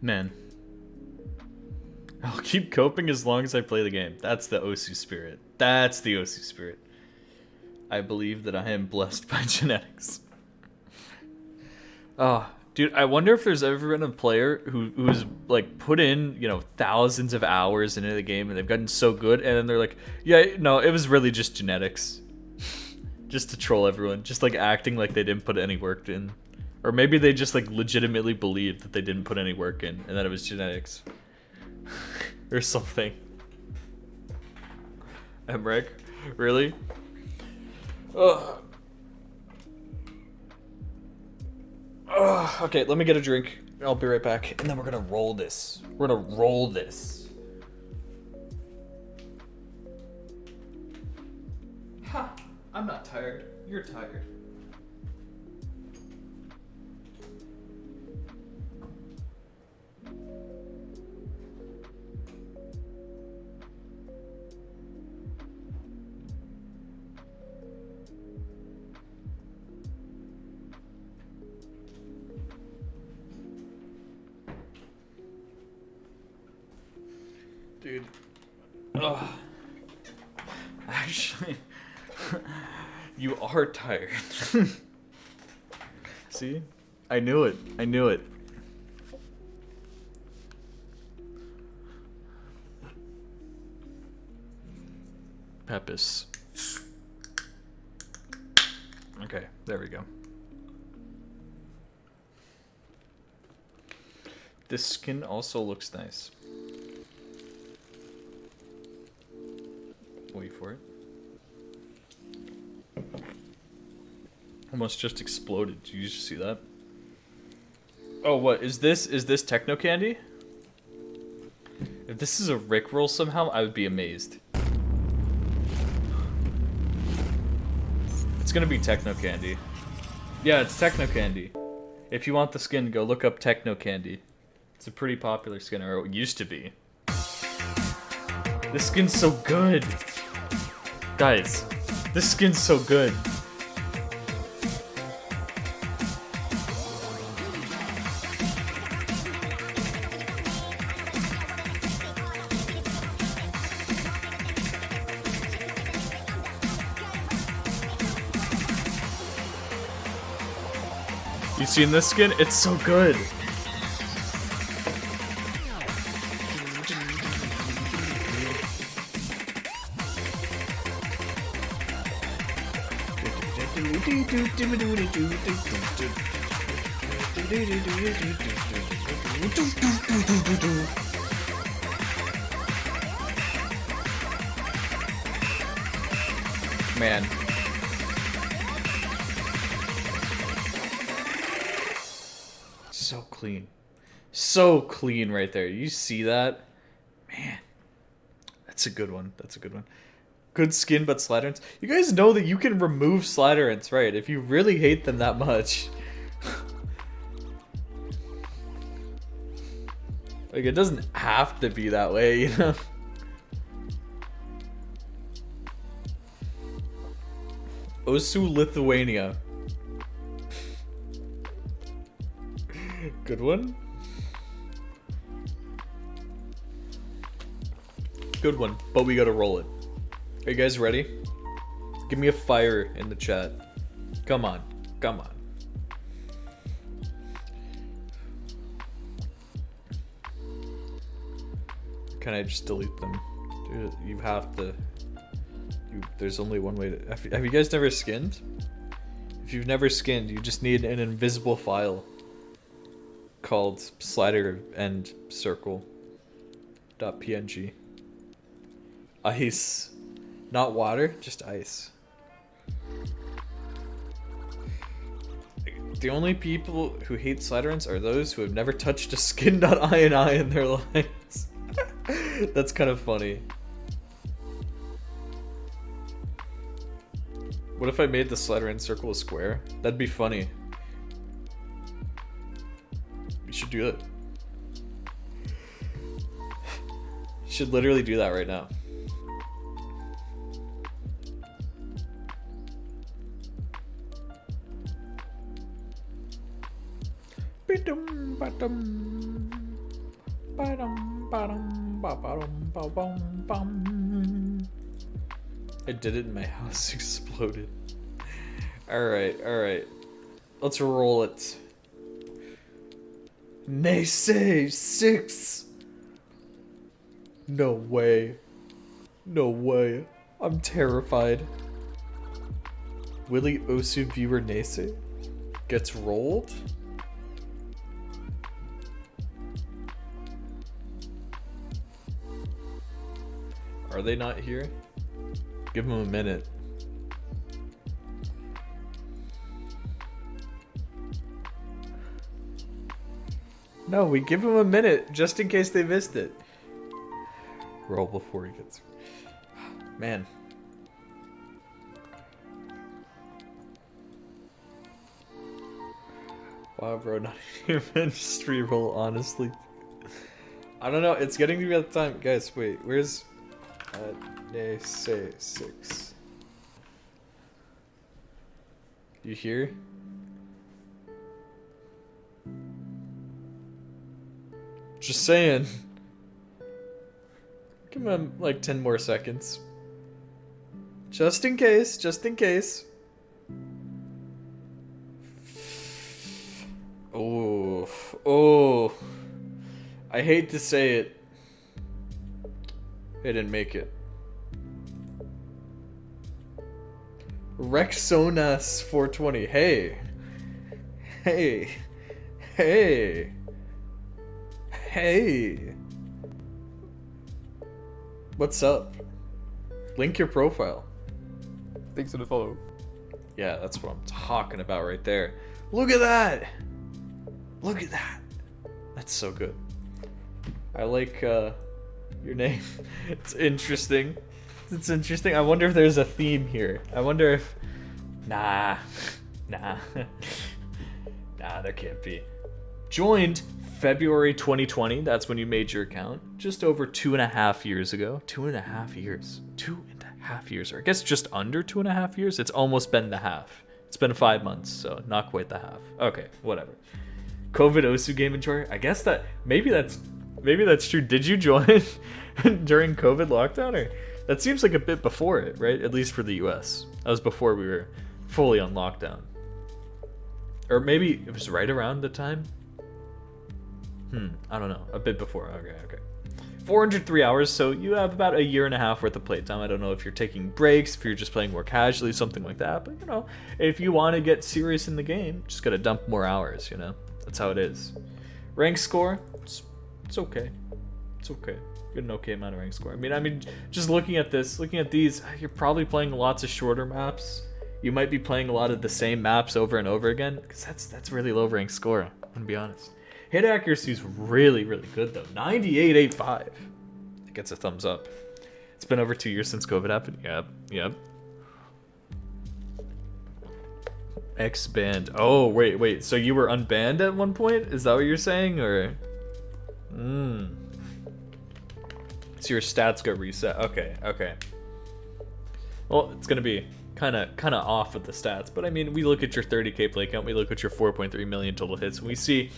Man, I'll keep coping as long as I play the game. That's the Osu spirit. That's the Osu spirit. I believe that I am blessed by genetics. Oh, dude, I wonder if there's ever been a player who's like put in, you know, thousands of hours into the game and they've gotten so good, and then they're like, yeah, no, it was really just genetics. Just to troll everyone, just like acting like they didn't put any work in. Or maybe they just like legitimately believed that they didn't put any work in and that it was genetics. Or something. Emrek? Really? Ugh. Ugh. Okay, let me get a drink. I'll be right back. And then we're gonna roll this. We're gonna roll this. Ha! I'm not tired. You're tired. Dude. Ugh. Actually, you are tired. See? I knew it. I knew it. Pepis. Okay, there we go. This skin also looks nice. Wait for it. Almost just exploded. Did you just see that? Oh, what is this? Is this Techno Candy? If this is a Rickroll somehow, I would be amazed. It's gonna be Techno Candy. Yeah, it's Techno Candy. If you want the skin, go look up Techno Candy. It's a pretty popular skin, or it used to be. This skin's so good. Guys, this skin's so good. You seen this skin? It's so good. Man. So clean. So clean right there. You see that? Man. That's a good one. That's a good one. Good skin, but sliderants. You guys know that you can remove sliderants, right? If you really hate them that much. Like, it doesn't have to be that way, you know? Osu, Lithuania. Good one. Good one, but we gotta roll it. Are you guys ready? Give me a fire in the chat. Come on, come on. Can I just delete them? Dude, you have to. There's only one way to. Have you guys never skinned? If you've never skinned, you just need an invisible file called slider and circle.png. Ice. Not water, just ice. The only people who hate sliderants are those who have never touched a skin.ini in their lives. That's kind of funny. What if I made the sliderant circle a square? That'd be funny. We should do it. Should literally do that right now. I did it and my house exploded. Alright, alright. Let's roll it. Naysay 6! No way. No way. I'm terrified. Willie Osu viewer Naysay gets rolled? Are they not here? Give them a minute. No, we give them a minute just in case they missed it. Roll before he gets. Man. Wow, bro, not even stream roll, honestly. I don't know, it's getting to be that time. Guys, wait, where's. They say 6. You hear? Just saying. Give him like 10 more seconds. Just in case, just in case. Oh, oh. I hate to say it. They didn't make it. Rexonas 420. Hey. Hey. Hey. Hey. What's up? Link your profile. Thanks for the follow. Yeah, that's what I'm talking about right there. Look at that. Look at that. That's so good. I like your name. It's interesting. It's interesting. I wonder if there's a theme here. I wonder if... Nah. Nah. Nah, there can't be. Joined February 2020. That's when you made your account. Just over 2.5 years ago. 2.5 years. 2.5 years. Or I guess just under 2.5 years. It's almost been the half. It's been 5 months, so not quite the half. Okay, whatever. COVID Osu Game Enjoyer. I guess that... Maybe that's true. Did you join during COVID lockdown? Or that seems like a bit before it, right? At least for the US. That was before we were fully on lockdown. Or maybe it was right around the time? I don't know. A bit before. Okay. 403 hours, so you have about 1.5 years worth of playtime. I don't know if you're taking breaks, if you're just playing more casually, something like that. But, you know, if you want to get serious in the game, just got to dump more hours, you know? That's how it is. Rank score? It's okay. It's okay. Get an okay amount of rank score. I mean, just looking at this, looking at these, you're probably playing lots of shorter maps. You might be playing a lot of the same maps over and over again, because that's really low rank score. gonna be honest. Hit accuracy is really, really good though. 98.85. It gets a thumbs up. It's been over 2 years since COVID happened. Yep. X-banned. Oh, wait. So you were unbanned at one point? Is that what you're saying? Or... So your stats got reset. Okay. Well, it's gonna be kind of off with the stats, but I mean, we look at your 30k play count, we look at your 4.3 million total hits, and we see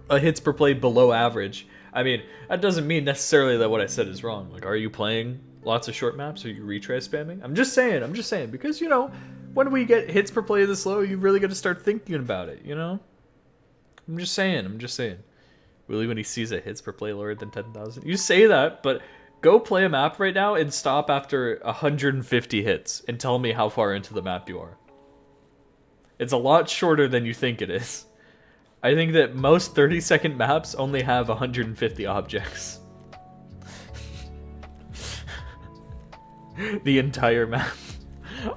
a hits per play below average. I mean, that doesn't mean necessarily that what I said is wrong. Like, are you playing lots of short maps? Are you retry spamming? I'm just saying, because, you know, when we get hits per play this low, you really got to start thinking about it, you know? I'm just saying. Really, when he sees a hits per play lower than 10,000? You say that, but go play a map right now and stop after 150 hits and tell me how far into the map you are. It's a lot shorter than you think it is. I think that most 30-second maps only have 150 objects. The entire map.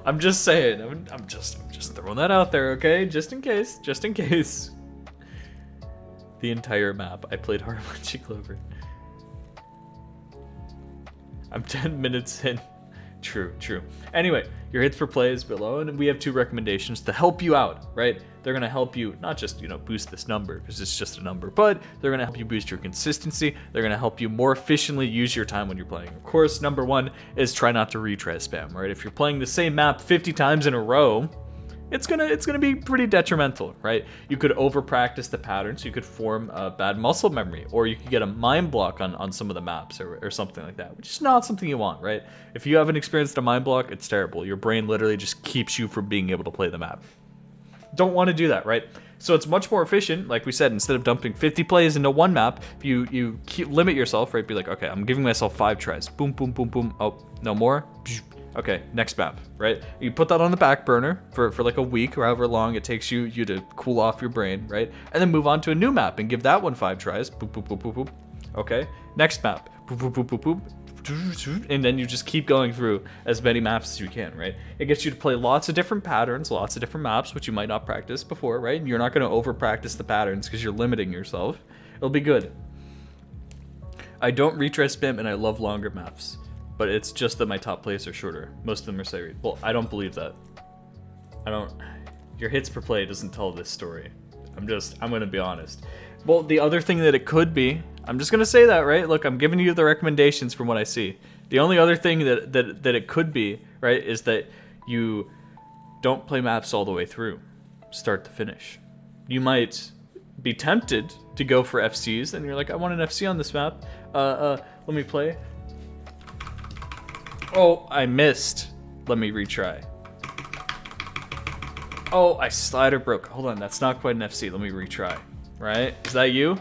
I'm just saying. I'm just throwing that out there, okay? Just in case. The entire map. I played Haramuchi Clover. I'm 10 minutes in. True. Anyway, your hits per play is below, and we have 2 recommendations to help you out, right? They're going to help you not just, you know, boost this number, because it's just a number, but they're going to help you boost your consistency. They're going to help you more efficiently use your time when you're playing. Of course, number 1 is try not to retry spam, right? If you're playing the same map 50 times in a row, it's gonna be pretty detrimental, right? You could over practice the patterns, you could form a bad muscle memory, or you could get a mind block on some of the maps or something like that, which is not something you want, right? If you haven't experienced a mind block, it's terrible. Your brain literally just keeps you from being able to play the map. Don't want to do that, right? So it's much more efficient, like we said, instead of dumping 50 plays into one map, if you limit yourself, right? Be like, okay, I'm giving myself 5 tries. Boom, boom, boom, boom. Oh, no more? Okay, next map, right? You put that on the back burner for like a week or however long it takes you to cool off your brain, right? And then move on to a new map and give that one 5 tries. Boop, boop, boop, boop, boop. Okay, next map. Boop, boop, boop, boop, boop. And then you just keep going through as many maps as you can, right? It gets you to play lots of different patterns, lots of different maps, which you might not practice before, right? And you're not going to over practice the patterns because you're limiting yourself. It'll be good. I don't retry spam and I love longer maps. But it's just that my top plays are shorter. Most of them are serried. Well, I don't believe that. Your hits per play doesn't tell this story. I'm gonna be honest. Well, the other thing that it could be, I'm just gonna say that, right? Look, I'm giving you the recommendations from what I see. The only other thing that it could be, right, is that you don't play maps all the way through, start to finish. You might be tempted to go for FCs, and you're like, I want an FC on this map. Let me play. Oh, I missed. Let me retry. Oh, I slider broke. Hold on, that's not quite an FC. Let me retry. Right? Is that you?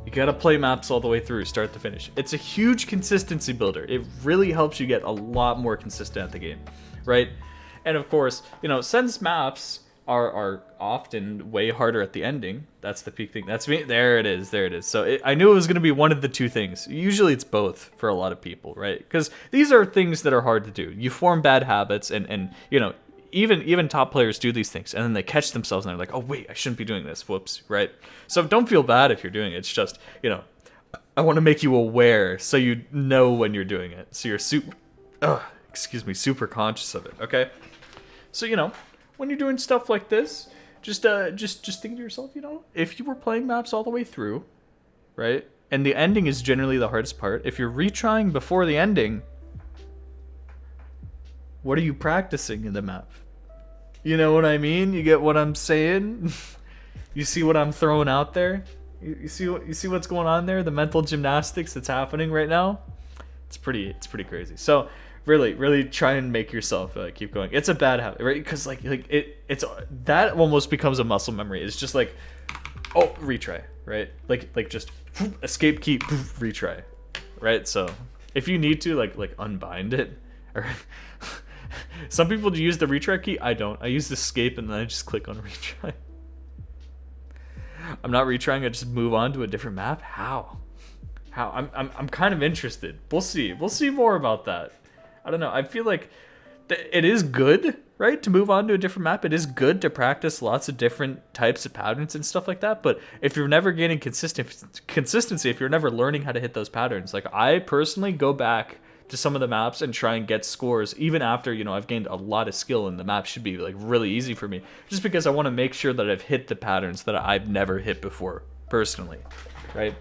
You gotta play maps all the way through, start to finish. It's a huge consistency builder. It really helps you get a lot more consistent at the game, right? And of course, you know, since maps are often way harder at the ending, that's the peak thing. That's me. There it is. So I knew it was going to be one of the two things. Usually it's both for a lot of people, right? Because these are things that are hard to do. You form bad habits, and you know, even top players do these things, and then they catch themselves and they're like, oh wait, I shouldn't be doing this. Whoops, right? So don't feel bad if you're doing it. It's just, you know, I want to make you aware so you know when you're doing it. So you're super conscious of it. Okay. So, you know, when you're doing stuff like this, just think to yourself, you know, if you were playing maps all the way through, right, and the ending is generally the hardest part, if you're retrying before the ending, what are you practicing in the map? You know what I mean? You get what I'm saying? You see what I'm throwing out there? You see what's going on there? The mental gymnastics that's happening right now? It's pretty crazy. So really try and make yourself keep going. It's a bad habit, right? Because it's that almost becomes a muscle memory. It's just like, oh, retry, right? Like just escape key, retry, right? So if you need to like unbind it, or some people use the retry key. I don't. I use the escape and then I just click on retry. I'm not retrying. I just move on to a different map. How? I'm kind of interested. We'll see more about that. I don't know. I feel like it is good, right, to move on to a different map. It is good to practice lots of different types of patterns and stuff like that. But if you're never gaining consistency, if you're never learning how to hit those patterns, like I personally go back to some of the maps and try and get scores even after, you know, I've gained a lot of skill and the map should be like really easy for me, just because I want to make sure that I've hit the patterns that I've never hit before personally, right?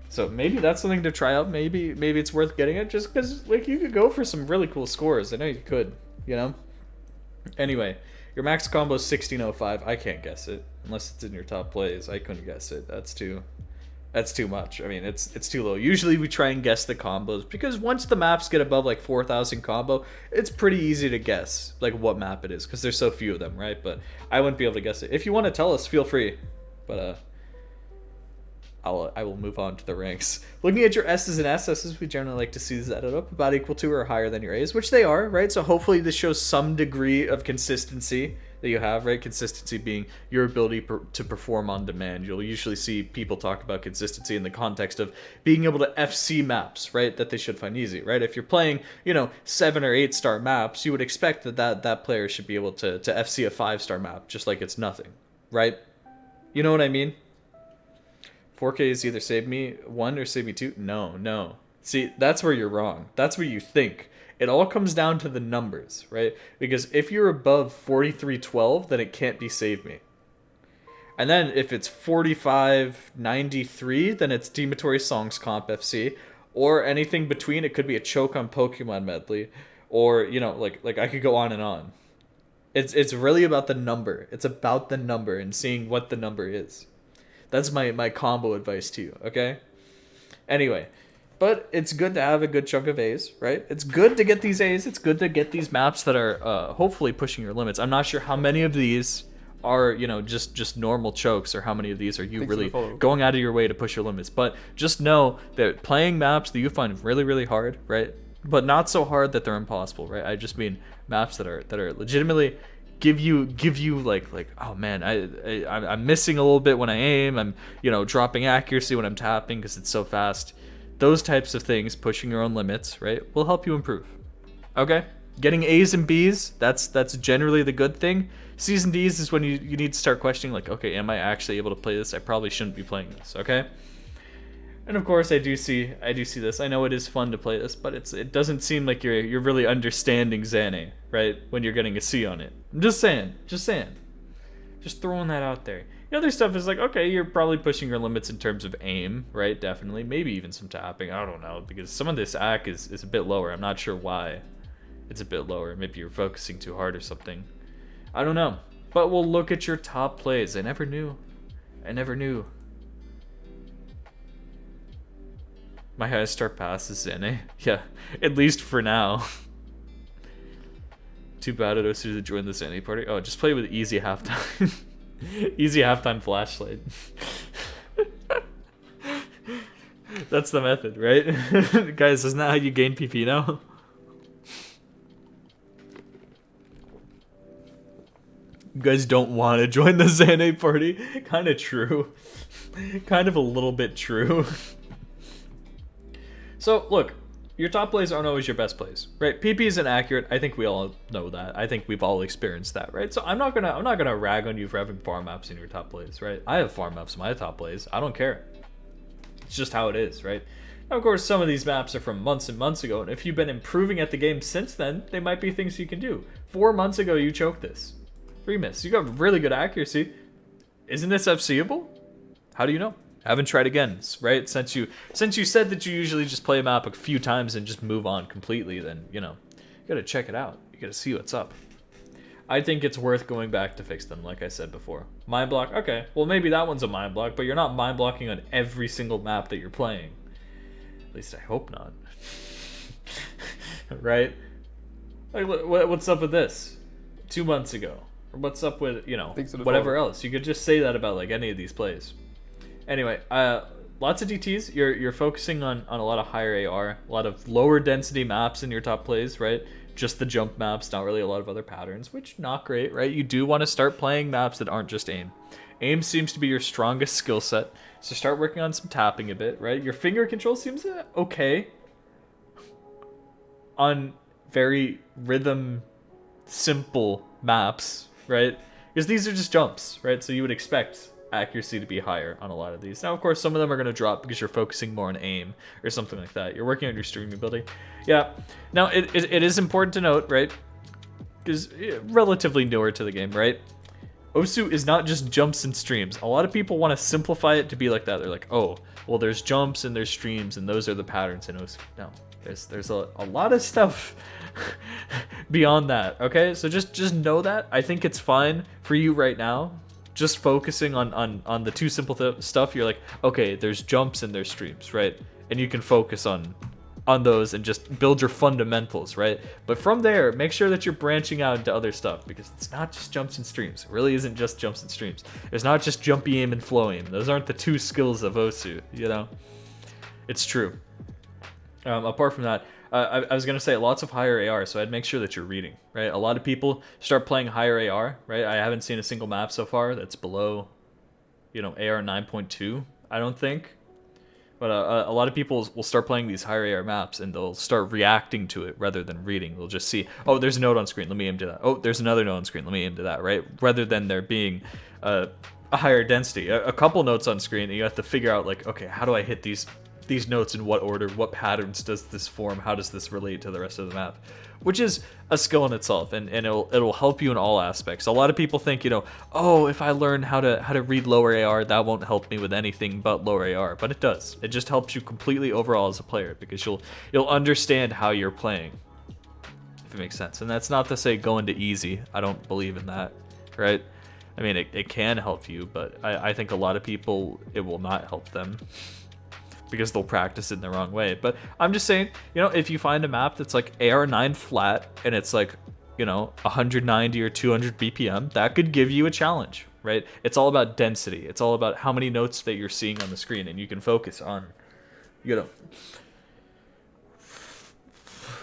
So maybe that's something to try out. Maybe it's worth getting it, just because like you could go for some really cool scores. I know you could, you know. Anyway, your max combo is 1605. I can't guess it unless it's in your top plays. I couldn't guess it. That's too much. I mean, it's too low. Usually we try and guess the combos because once the maps get above like 4,000 combo, it's pretty easy to guess like what map it is because there's so few of them, right? But I wouldn't be able to guess it. If you want to tell us, feel free. But I will move on to the ranks. Looking at your S's and SS's, we generally like to see these added up about equal to or higher than your A's, which they are, right? So hopefully this shows some degree of consistency that you have, right? Consistency being your ability to perform on demand. You'll usually see people talk about consistency in the context of being able to FC maps, right? That they should find easy, right? If you're playing, you know, 7 or 8 star maps, you would expect that player should be able to FC a 5-star map just like it's nothing, right? You know what I mean? 4K is either save me 1 or save me 2. No. See, that's where you're wrong. That's where you think. It all comes down to the numbers, right? Because if you're above 4312, then it can't be save me. And then if it's 4593, then it's Dematory Songs Comp FC. Or anything between, it could be a choke on Pokemon medley. Or, you know, like I could go on and on. It's really about the number. It's about the number and seeing what the number is. That's my combo advice to you, okay? Anyway, but it's good to have a good chunk of A's, right? It's good to get these A's. It's good to get these maps that are hopefully pushing your limits. I'm not sure how many of these are, you know, just normal chokes or how many of these are you really going out of your way to push your limits. But just know that playing maps that you find really, really hard, right? But not so hard that they're impossible, right? I just mean maps that are legitimately give you like oh man, I'm missing a little bit when I aim. I'm, you know, dropping accuracy when I'm tapping because it's so fast. Those types of things, pushing your own limits, right, will help you improve. Okay, getting A's and B's, that's generally the good thing. C's and D's is when you need to start questioning, like, okay, am I actually able to play this? I probably shouldn't be playing this. Okay. And of course, I do see this. I know it is fun to play this, but it doesn't seem like you're really understanding Xane, right? When you're getting a C on it. I'm just saying, just throwing that out there. The other stuff is like, okay, you're probably pushing your limits in terms of aim, right? Definitely, maybe even some tapping. I don't know, because some of this AC is a bit lower. I'm not sure why it's a bit lower. Maybe you're focusing too hard or something. I don't know. But we'll look at your top plays. I never knew. My highest start pass is Xane. Yeah, at least for now. Too bad at Osu to join the Xane party. Oh, just play with easy halftime. Easy halftime flashlight. That's the method, right? Guys, isn't that how you gain PP now? You guys don't want to join the Xane party? Kind of true. Kind of a little bit true. So, look, your top plays aren't always your best plays, right? PP isn't accurate. I think we all know that. I think we've all experienced that, right? So I'm not gonna rag on you for having farm maps in your top plays, right? I have farm maps in my top plays. I don't care. It's just how it is, right? Now, of course, some of these maps are from months and months ago, and if you've been improving at the game since then, they might be things you can do. 4 months ago, you choked this. 3 miss. You got really good accuracy. Isn't this FCable? How do you know? Haven't tried again, right? Since you said that you usually just play a map a few times and just move on completely, then, you know, you gotta check it out. You gotta see what's up. I think it's worth going back to fix them, like I said before. Mind block, okay. Well, maybe that one's a mind block, but you're not mind blocking on every single map that you're playing. At least I hope not. Right? Like, what's up with this? 2 months ago. Or what's up with, you know, whatever else. You could just say that about, like, any of these plays. Anyway, lots of DTs. You're focusing on a lot of higher AR, a lot of lower density maps in your top plays, right? Just the jump maps, not really a lot of other patterns, which not great, right? You do want to start playing maps that aren't just aim. Aim seems to be your strongest skill set, so start working on some tapping a bit, right? Your finger control seems okay on very rhythm simple maps, right? Because these are just jumps, right? So you would expect accuracy to be higher on a lot of these. Now, of course, some of them are going to drop because you're focusing more on aim or something like that. You're working on your streaming ability. Yeah. Now, it is important to note, right? Because relatively newer to the game, right? Osu is not just jumps and streams. A lot of people want to simplify it to be like that. They're like, oh, well, there's jumps and there's streams, and those are the patterns in Osu. No, there's a lot of stuff beyond that, okay? So just know that. I think it's fine for you right now. Just focusing on the two simple stuff. You're like, okay, there's jumps and there's streams, right? And you can focus on those and just build your fundamentals, right? But from there, make sure that you're branching out into other stuff, because it's not just jumps and streams. It really isn't just jumps and streams. It's not just jumpy aim and flow aim. Those aren't the two skills of Osu, you know? It's true. Apart from that, I was going to say lots of higher AR, so I'd make sure that you're reading, right? A lot of people start playing higher AR, right? I haven't seen a single map so far that's below, you know, AR 9.2, I don't think. But a lot of people will start playing these higher AR maps, and they'll start reacting to it rather than reading. They'll just see, oh, there's a node on screen, let me aim to that. Oh, there's another node on screen, let me aim to that, right? Rather than there being a higher density. A couple nodes on screen, and you have to figure out, like, okay, how do I hit these notes in what order? What patterns does this form? How does this relate to the rest of the map? Which is a skill in itself, and it'll help you in all aspects. A lot of people think, you know, oh, if I learn how to read lower AR, that won't help me with anything but lower AR. But it does. It just helps you completely overall as a player, because you'll understand how you're playing, if it makes sense. And that's not to say go into easy. I don't believe in that, right? I mean, it can help you, but I think a lot of people, it will not help them, because they'll practice it in the wrong way. But I'm just saying, you know, if you find a map that's like AR9 flat and it's like, you know, 190 or 200 BPM, that could give you a challenge, right? It's all about density. It's all about how many notes that you're seeing on the screen, and you can focus on, you know,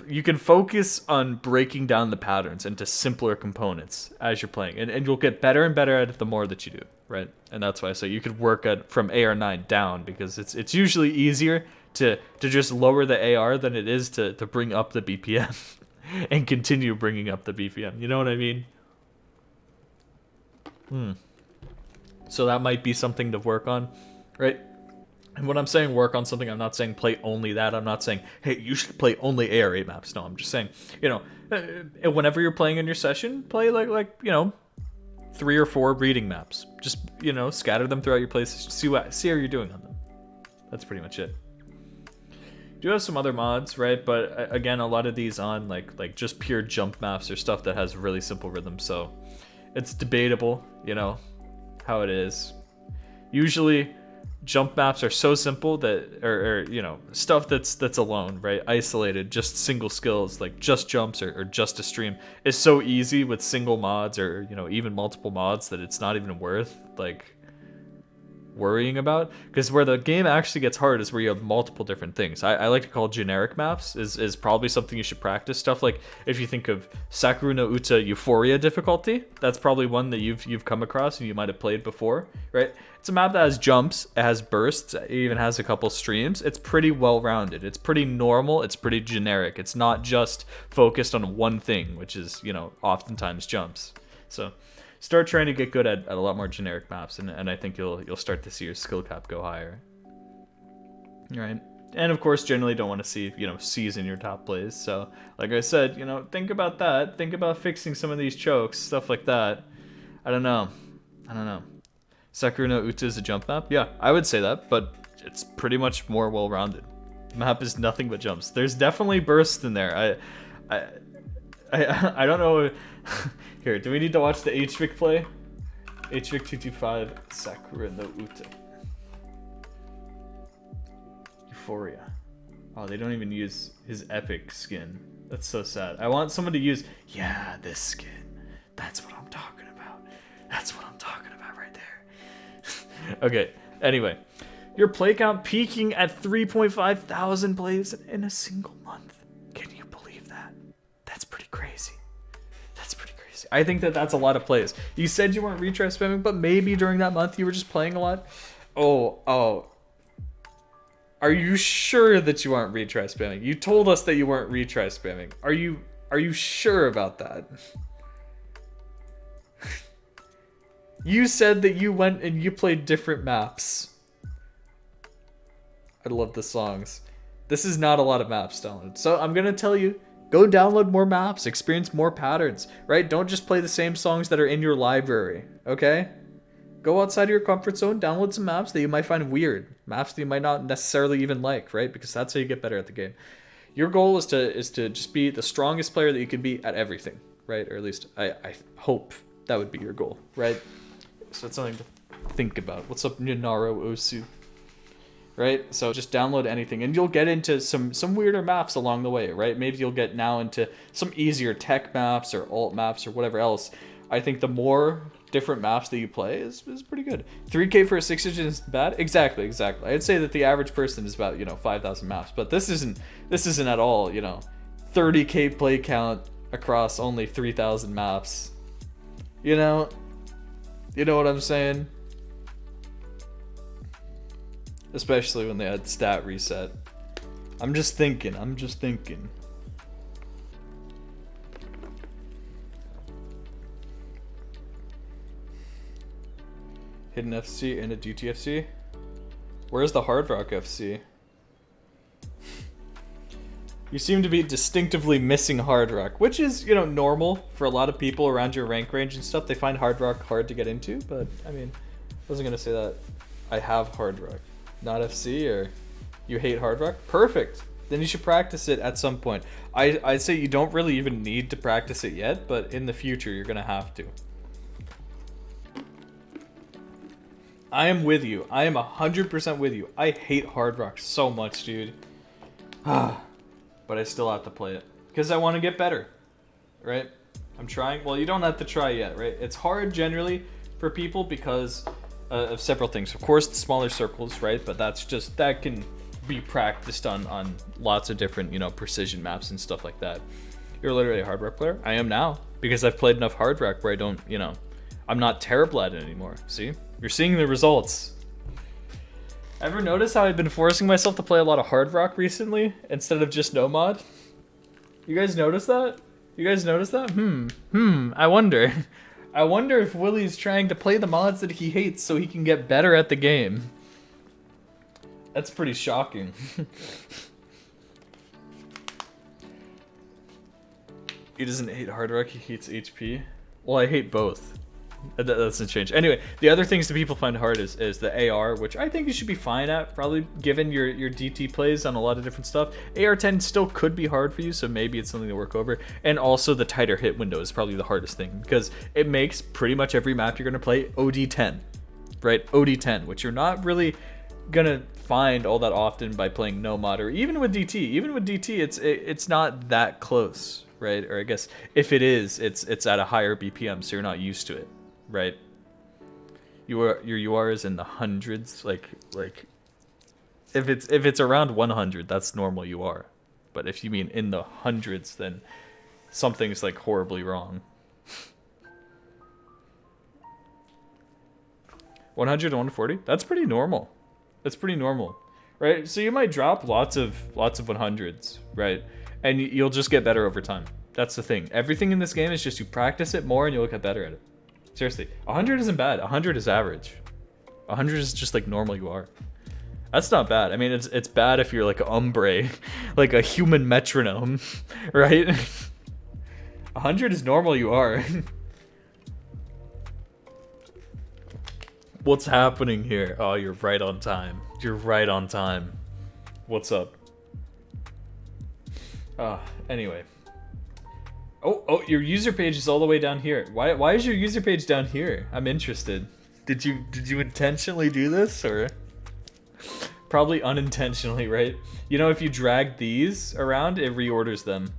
you can focus on breaking down the patterns into simpler components as you're playing, and you'll get better and better at it the more that you do, right? And that's why I say you could work at from AR9 down, because it's usually easier to just lower the AR than it is to bring up the BPM and continue bringing up the BPM. You know what I mean? So that might be something to work on, right? And when I'm saying work on something, I'm not saying play only that. I'm not saying, hey, you should play only AR8 maps. No, I'm just saying, you know, whenever you're playing in your session, play like you know, 3 or 4 reading maps. Just, you know, scatter them throughout your places. See how you're doing on them. That's pretty much it. Do have some other mods, right? But again, a lot of these on like just pure jump maps or stuff that has really simple rhythm. So it's debatable, you know, how it is. Usually jump maps are so simple that, or you know, stuff that's alone, right? Isolated, just single skills, like just jumps or just a stream is so easy with single mods, or, you know, even multiple mods, that it's not even worth like worrying about. Because where the game actually gets hard is where you have multiple different things. I like to call generic maps is probably something you should practice. Stuff like, if you think of Sakura no Uta Euphoria difficulty, that's probably one that you've come across and you might have played before, right? It's a map that has jumps, it has bursts, it even has a couple streams. It's pretty well-rounded. It's pretty normal. It's pretty generic. It's not just focused on one thing, which is, you know, oftentimes jumps. So start trying to get good at a lot more generic maps, and I think you'll start to see your skill cap go higher. Right? And of course, generally don't want to see, you know, C's in your top plays. So like I said, you know, think about that. Think about fixing some of these chokes, stuff like that. I don't know. Sakura no Uta is a jump map? Yeah, I would say that, but it's pretty much more well-rounded. The map is nothing but jumps. There's definitely bursts in there. I don't know. Here, do we need to watch the HVIC play? HVIC 225 Sakura no Uta. Euphoria. Oh, they don't even use his epic skin. That's so sad. I want someone to use, yeah, this skin. That's what I'm talking about. That's what I'm talking about right there. Okay, anyway. Your play count peaking at 3.5 thousand plays in a single month. Can you believe that? That's pretty crazy. I think that's a lot of plays. You said you weren't retry spamming, but maybe during that month you were just playing a lot. Oh. Are you sure that you aren't retry spamming? You told us that you weren't retry spamming. Are you sure about that? You said that you went and you played different maps. I love the songs. This is not a lot of maps downloaded. So I'm going to tell you, go download more maps, experience more patterns, right? Don't just play the same songs that are in your library, okay? Go outside of your comfort zone, download some maps that you might find weird. Maps that you might not necessarily even like, right? Because that's how you get better at the game. Your goal is to just be the strongest player that you can be at everything, right? Or at least I hope that would be your goal, right? So it's something to think about. What's up, Ninaro Osu? Right? So just download anything and you'll get into some weirder maps along the way, right? Maybe you'll get now into some easier tech maps or alt maps or whatever else. I think the more different maps that you play is pretty good. 3K for a 6-inch is bad? Exactly. I'd say that the average person is about, 5,000 maps, but this isn't at all, 30K play count across only 3,000 maps. You know what I'm saying? Especially when they had stat reset. I'm just thinking. Hidden FC and a DTFC? Where's the Hard Rock FC? You seem to be distinctively missing Hard Rock, which is, normal for a lot of people around your rank range and stuff. They find Hard Rock hard to get into, but, I wasn't going to say that. I have Hard Rock. Not FC, or you hate Hard Rock? Perfect. Then you should practice it at some point. I'd say you don't really even need to practice it yet, but in the future, you're going to have to. I am with you. I am 100% with you. I hate Hard Rock so much, dude. But I still have to play it. Because I want to get better. Right? I'm trying. Well, you don't have to try yet, right? It's hard generally for people because of several things. Of course, the smaller circles, right? But that can be practiced on lots of different, precision maps and stuff like that. You're literally a Hard Rock player? I am now. Because I've played enough Hard Rock where I don't, I'm not terrible at it anymore. See? You're seeing the results. Ever notice how I've been forcing myself to play a lot of Hard Rock recently instead of just no mod? You guys notice that? I wonder. I wonder if Willie's trying to play the mods that he hates so he can get better at the game. That's pretty shocking. He doesn't hate Hard Rock, he hates HP. Well, I hate both. That doesn't change. Anyway, the other things that people find hard is the AR, which I think you should be fine at, probably given your DT plays on a lot of different stuff. AR-10 still could be hard for you, so maybe it's something to work over. And also the tighter hit window is probably the hardest thing, because it makes pretty much every map you're going to play OD10, right? OD10, which you're not really going to find all that often by playing no mod, or even with DT. Even with DT, it's not that close, right? Or I guess if it is, it's at a higher BPM, so you're not used to it. Right, your UR is in the hundreds. Like if it's around 100, that's normal UR. But if you mean in the hundreds, then something's like horribly wrong. 100 to 140, that's pretty normal. Right? So you might drop lots of 100s, right? And you'll just get better over time. That's the thing. Everything in this game is just you practice it more and you'll get better at it. Seriously, 100 isn't bad. 100 is average. 100 is just like normal UR. That's not bad. I mean, it's bad if you're like Umbre, like a human metronome, right? 100 is normal UR. What's happening here? Oh, you're right on time. What's up? Anyway. Oh, your user page is all the way down here. Why is your user page down here? I'm interested. Did you intentionally do this, or probably unintentionally, right? If you drag these around, it reorders them.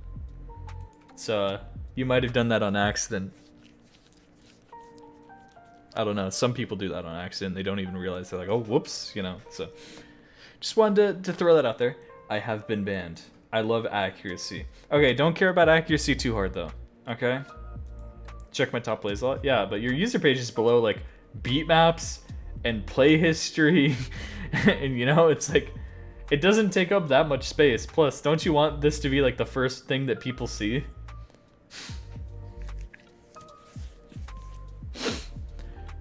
So you might have done that on accident. I don't know. Some people do that on accident. They don't even realize. They're like, oh, whoops, So just wanted to throw that out there. I have been banned. I love accuracy. Okay, don't care about accuracy too hard though. Okay? Check my top plays a lot. Yeah, but your user page is below like beat maps and play history. And it's like, it doesn't take up that much space. Plus, don't you want this to be like the first thing that people see?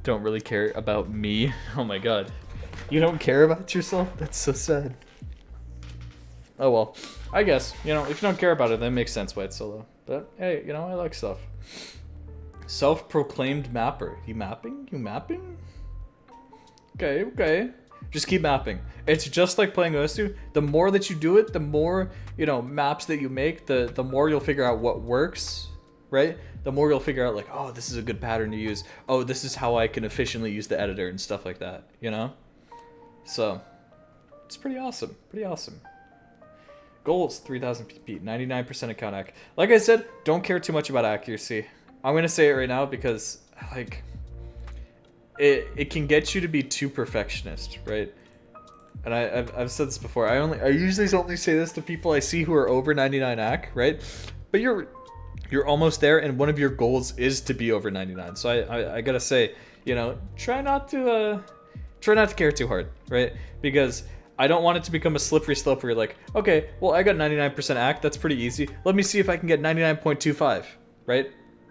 don't really care about me. Oh my god. You don't care about yourself? That's so sad. Oh well. I guess, you know, if you don't care about it, that makes sense why it's solo. But hey, you know, I like stuff. Self-proclaimed mapper. You mapping? You mapping? Okay, okay. Just keep mapping. It's just like playing Osu. The more that you do it, the more, you know, maps that you make, the more you'll figure out what works, right? The more you'll figure out like, oh, this is a good pattern to use. Oh, this is how I can efficiently use the editor and stuff like that, you know? So, it's pretty awesome. Pretty awesome. Goals, 3000 PP, 99% account ac. Like I said, don't care too much about accuracy. I'm going to say it right now because, like, it can get you to be too perfectionist, right? And I've said this before. I usually only say this to people I see who are over 99 ac, right? But you're almost there, and one of your goals is to be over 99. So I gotta say, you know, try not to care too hard, right? Because I don't want it to become a slippery slope where you're like, okay, well, I got 99% ac, that's pretty easy. Let me see if I can get 99.25, right?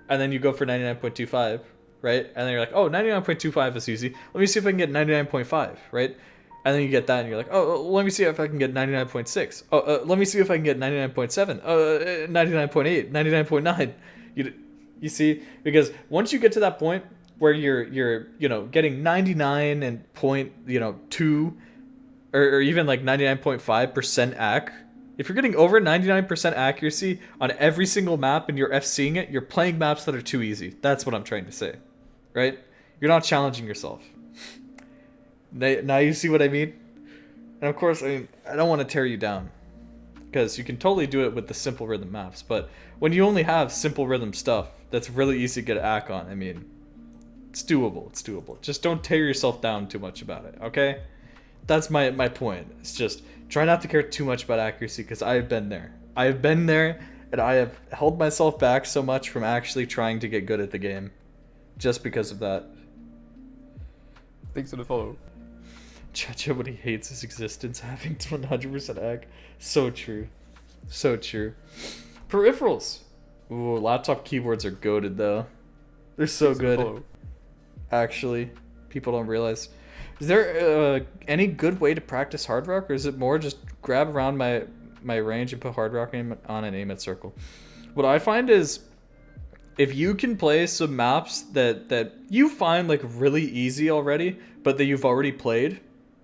And then you go for 99.25, right? And then you're like, oh, 99.25 is easy. Let me see if I can get 99.5, right? And then you get that, and you're like, oh, let me see if I can get 99.6. Oh, let me see if I can get 99.7. 99.8, 99.9. You see, because once you get to that point where you're you know, getting 99 and point, you know, 2, or even like 99.5% ac. If you're getting over 99% accuracy on every single map and you're FCing it, you're playing maps that are too easy. That's what I'm trying to say, right? You're not challenging yourself. Now you see what I mean? And of course, I mean, I don't want to tear you down, because you can totally do it with the simple rhythm maps, but when you only have simple rhythm stuff that's really easy to get ac on, I mean, it's doable, it's doable. Just don't tear yourself down too much about it, okay? That's my point. It's just try not to care too much about accuracy, because I've been there. I've been there, and I have held myself back so much from actually trying to get good at the game, just because of that. Thanks for the follow. Chacha, when he hates his existence, having 100% ac. So true. So true. Peripherals. Ooh, laptop keyboards are goated though. They're so Thanks for the good. follow. Actually, People don't realize. Is there any good way to practice hard rock, or is it more just grab around my range and put hard rock on and aim at circle? What I find is, if you can play some maps that you find like really easy already, but that you've already played,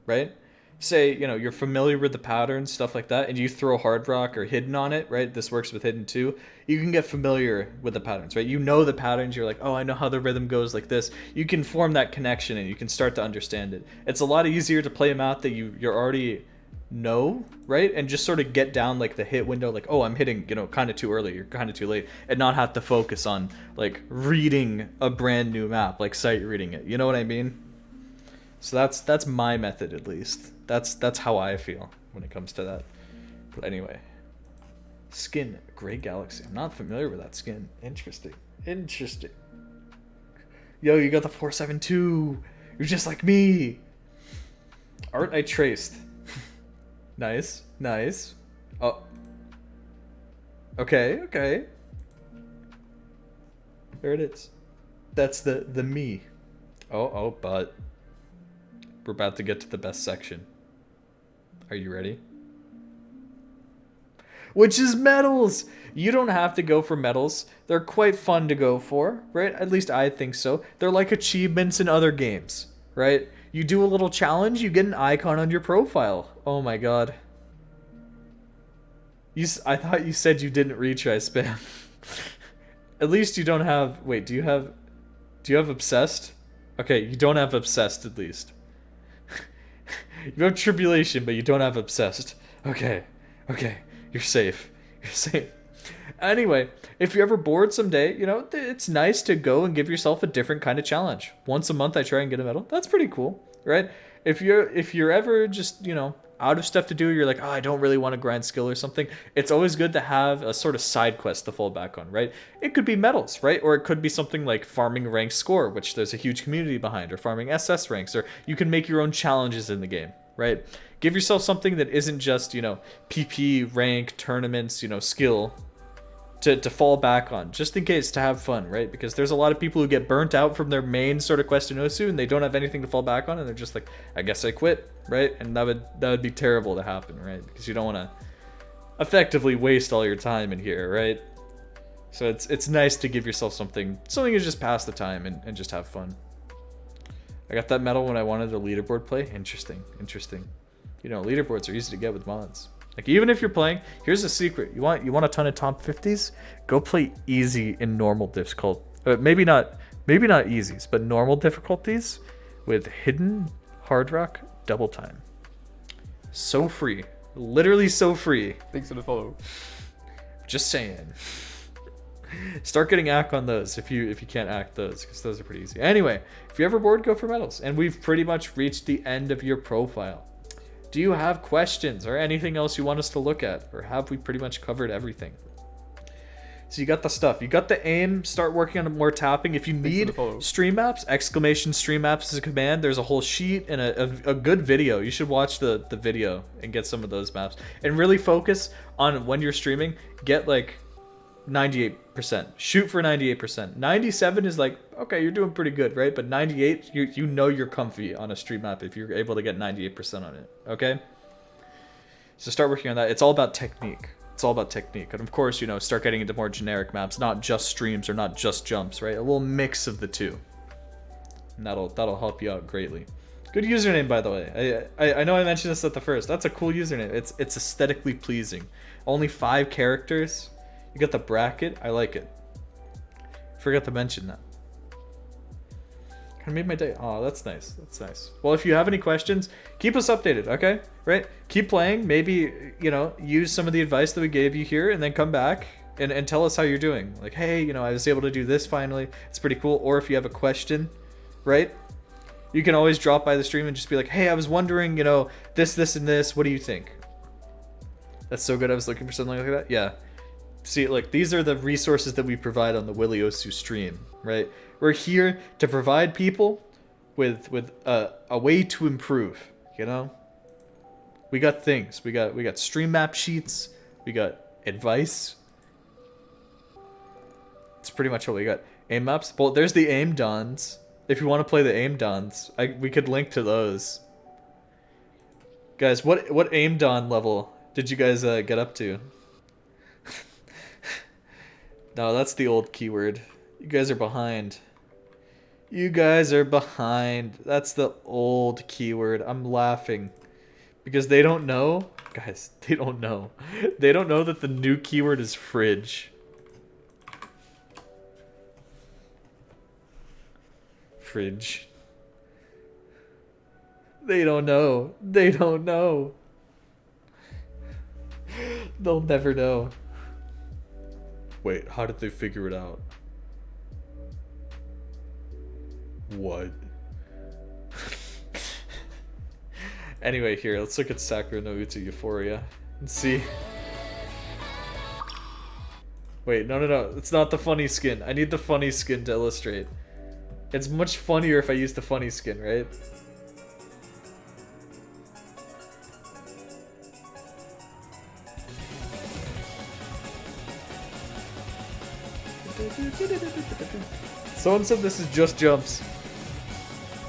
right? Say, you know, you're familiar with the patterns, stuff like that, and you throw hard rock or hidden on it, right? This works with hidden too. You can get familiar with the patterns, right? You know the patterns, you're like, oh, I know how the rhythm goes like this. You can form that connection and you can start to understand it. It's a lot easier to play a map that you're already know, right? And just sort of get down like the hit window, like, oh, I'm hitting, you know, kind of too early or kind of too late, and not have to focus on like reading a brand new map, like sight reading it. You know what I mean? So that's my method, at least. That's how I feel when it comes to that. But anyway, skin Gray Galaxy. I'm not familiar with that skin. Interesting. Yo, you got the 472. You're just like me. Art I traced. Nice. Oh. Okay. There it is. That's the me. Oh, but we're about to get to the best section. Are you ready? Which is medals! You don't have to go for medals. They're quite fun to go for, right? At least I think so. They're like achievements in other games, right? You do a little challenge, you get an icon on your profile. Oh my god. I thought you said you didn't retry spam. At least you don't have... Wait, do you have obsessed? Okay, you don't have obsessed at least. You have tribulation, but you don't have obsessed. Okay. You're safe. Anyway, if you're ever bored someday, you know, it's nice to go and give yourself a different kind of challenge. Once a month I try and get a medal. That's pretty cool, right? If you're ever just, you know, out of stuff to do, you're like, oh, I don't really want to grind skill or something, it's always good to have a sort of side quest to fall back on, right? It could be medals, right? Or it could be something like farming rank score, which there's a huge community behind, or farming SS ranks, or you can make your own challenges in the game, right? Give yourself something that isn't just, you know, PP, rank, tournaments, you know, skill. to fall back on, just in case, to have fun, right? Because there's a lot of people who get burnt out from their main sort of quest in Osu, and they don't have anything to fall back on, and they're just like, I guess I quit, right? And that would be terrible to happen, right? Because you don't want to effectively waste all your time in here, right? So it's nice to give yourself something to just pass the time and just have fun. I got that medal when I wanted a leaderboard play. Interesting. You know, leaderboards are easy to get with mods. Like, even if you're playing, here's a secret. You want a ton of top 50s? Go play easy in normal difficult. Maybe not easies, but normal difficulties with hidden hard rock double time. So free. Literally so free. Thanks for the follow. Just saying. Start getting act on those if you can't act those, because those are pretty easy. Anyway, if you're ever bored, go for medals. And we've pretty much reached the end of your profile. Do you have questions or anything else you want us to look at? Or have we pretty much covered everything? So you got the stuff. You got the aim. Start working on more tapping. If you need stream maps, exclamation stream maps is a command. There's a whole sheet and a good video. You should watch the video and get some of those maps. And really focus on when you're streaming. Get like 98%. Shoot for 98%. 97 is like, okay, you're doing pretty good, right? But 98, you know you're comfy on a stream map if you're able to get 98% on it, okay? So start working on that. It's all about technique. And of course, you know, start getting into more generic maps, not just streams or not just jumps, right? A little mix of the two. And that'll help you out greatly. Good username, by the way. I know I mentioned this at the first. That's a cool username. It's aesthetically pleasing. Only 5 characters. You got the bracket. I like it. Forgot to mention that. Kind of made my day. Oh, that's nice. Well, if you have any questions, keep us updated, okay? Right? Keep playing. Maybe, you know, use some of the advice that we gave you here and then come back and tell us how you're doing. Like, hey, you know, I was able to do this finally. It's pretty cool. Or if you have a question, right? You can always drop by the stream and just be like, hey, I was wondering, you know, this, and this. What do you think? That's so good. I was looking for something like that. Yeah. See, like, these are the resources that we provide on the Willy Osu stream, right? We're here to provide people with a way to improve, you know? We got things. We got stream map sheets. We got advice. It's pretty much what we got. Aim maps. Well, there's the aim dons. If you want to play the aim dons, we could link to those. Guys, what aim don level did you guys get up to? No, that's the old keyword. You guys are behind. That's the old keyword. I'm laughing. Because they don't know. Guys, they don't know. They don't know that the new keyword is fridge. Fridge. They don't know. They'll never know. Wait, how did they figure it out? What? Anyway, here, let's look at Sakura no Uta Euphoria and see. Wait, no. It's not the funny skin. I need the funny skin to illustrate. It's much funnier if I use the funny skin, right? Someone said this is just jumps.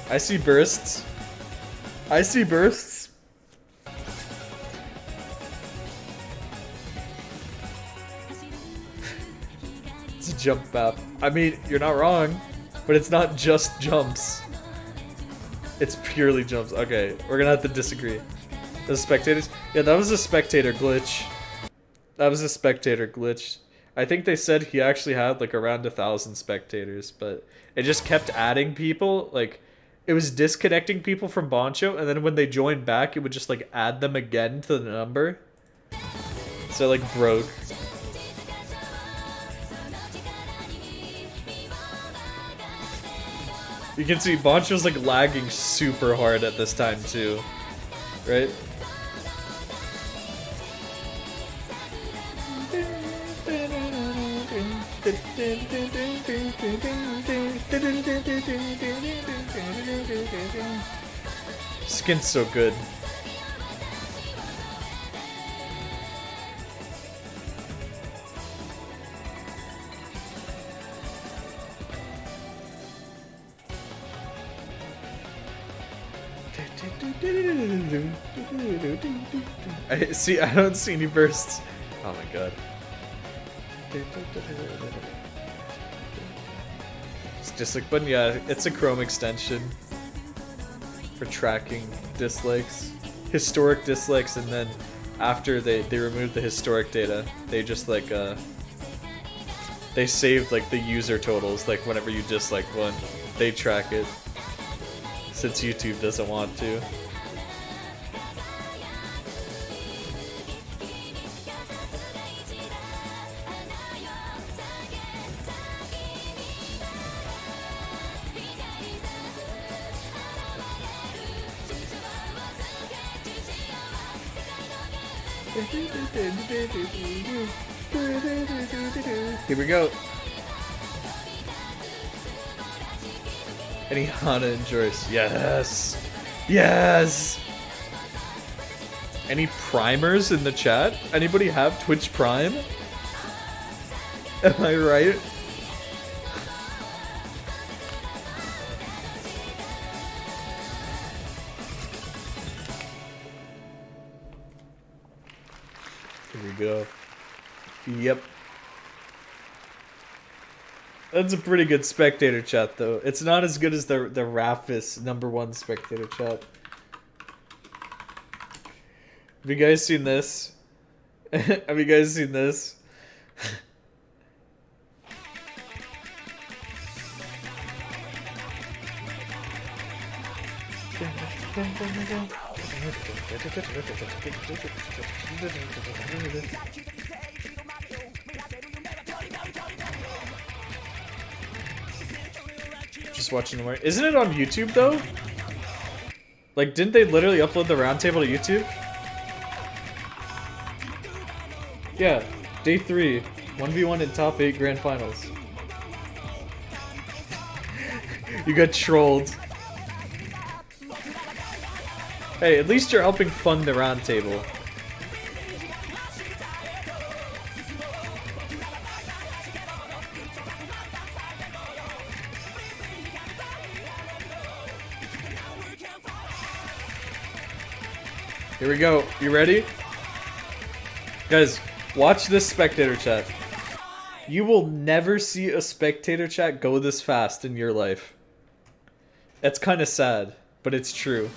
I see bursts. It's a jump map. I mean, you're not wrong, but it's not just jumps. It's purely jumps. Okay, we're gonna have to disagree. The spectators? Yeah, that was a spectator glitch. I think they said he actually had like around 1,000 spectators, but it just kept adding people. Like, it was disconnecting people from Boncho, and then when they joined back, it would just like add them again to the number. So it like broke. You can see Boncho's like lagging super hard at this time too, right? Skin's so good. I don't see any bursts. Oh my god. It's just like, but yeah, it's a Chrome extension for tracking dislikes, historic dislikes, and then after they removed the historic data, they just like they saved like the user totals, like whenever you dislike one, they track it since YouTube doesn't want to. Here we go. Any Hana and Joyce? Yes! Yes! Any primers in the chat? Anybody have Twitch Prime? Am I right? Here we go. Yep. That's a pretty good spectator chat, though. It's not as good as the Rafis #1 spectator chat. Have you guys seen this? Have you guys seen this? Just watching the morning. Isn't it on YouTube though? Like, didn't they literally upload the roundtable to YouTube? Yeah, day 3, 1v1 in top 8 grand finals. You got trolled. Hey, at least you're helping fund the roundtable. Here we go. You ready? Guys, watch this spectator chat. You will never see a spectator chat go this fast in your life. It's kind of sad, but it's true.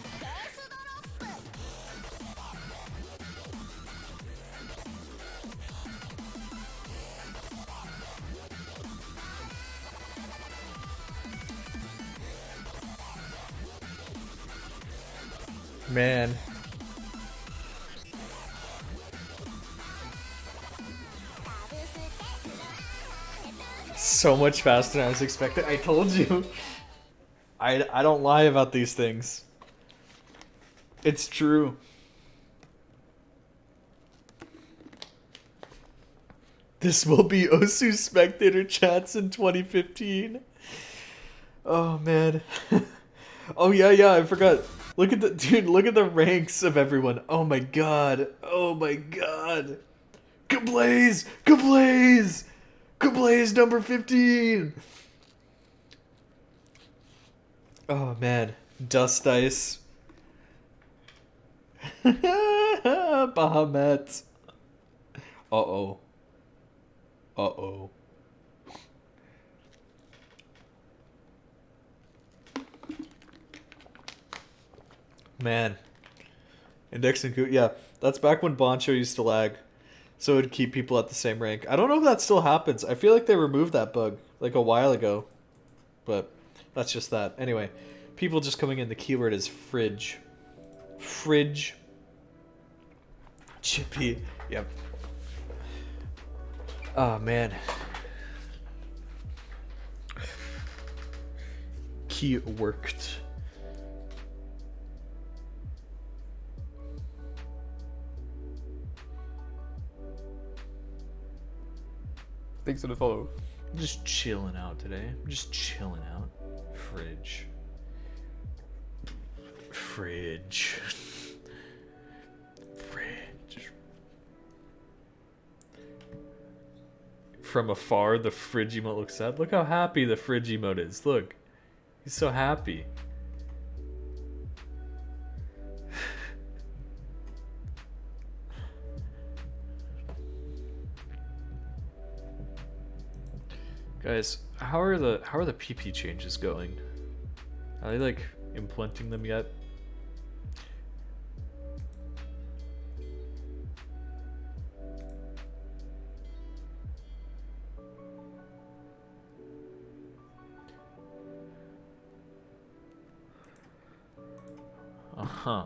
Man. So much faster than I was expecting. I told you. I don't lie about these things. It's true. This will be Osu spectator chats in 2015. Oh man. Oh yeah, I forgot. Look at the dude, look at the ranks of everyone. Oh my god. Oh my god. Kablaze! Kablaze! Kablaze number 15! Oh man. Dust Ice. Bahamut. Uh-oh. Uh-oh. Man. Index and yeah, that's back when Boncho used to lag. So it would keep people at the same rank. I don't know if that still happens. I feel like they removed that bug like a while ago. But that's just that. Anyway, people just coming in. The keyword is fridge. Fridge. Chippy. Yep. Oh, man. Key worked. Thanks for the follow. I'm just chilling out today. I'm just chilling out. Fridge. Fridge. Fridge. From afar, the fridge emote looks sad. Look how happy the fridge emote is. Look. He's so happy. Guys, how are the PP changes going? Are they like implementing them yet? Uh-huh.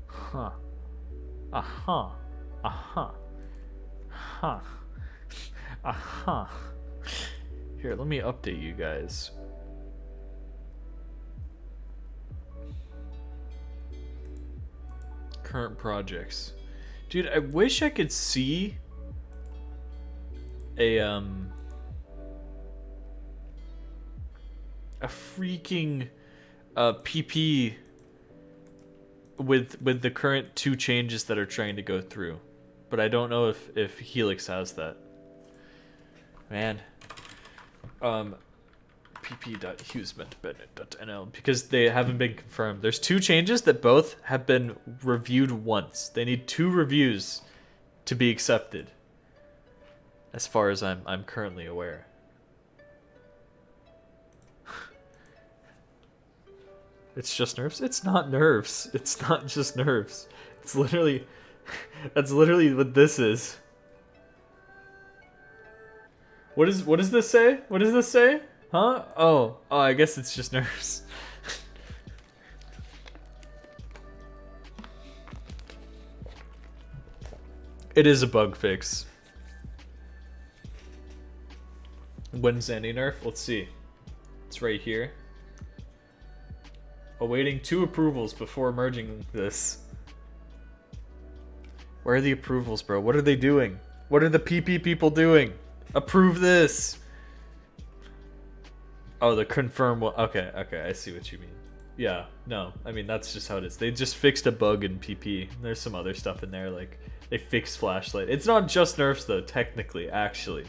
Huh. Uh-huh. Uh-huh. Huh. Uh-huh. Here, let me update you guys. Current projects. Dude, I wish I could see a freaking PP with the current 2 changes that are trying to go through, but I don't know if Helix has that. Man, pp.hughesment.nl, because they haven't been confirmed. There's 2 changes that both have been reviewed once. They need 2 reviews to be accepted, as far as I'm currently aware. It's just nerfs? It's not nerfs. It's not just nerfs. It's literally... That's literally what this is. What does this say? What does this say? Huh? Oh, I guess it's just nerfs. It is a bug fix. When's any nerf? Let's see. It's right here. Awaiting 2 approvals before merging this. Where are the approvals, bro? What are they doing? What are the PP people doing? Approve this. Oh, the confirm one. Okay, I see what you mean. Yeah, no, I mean, that's just how it is. They just fixed a bug in PP. There's some other stuff in there, like, they fixed Flashlight. It's not just nerfs, though, technically, actually.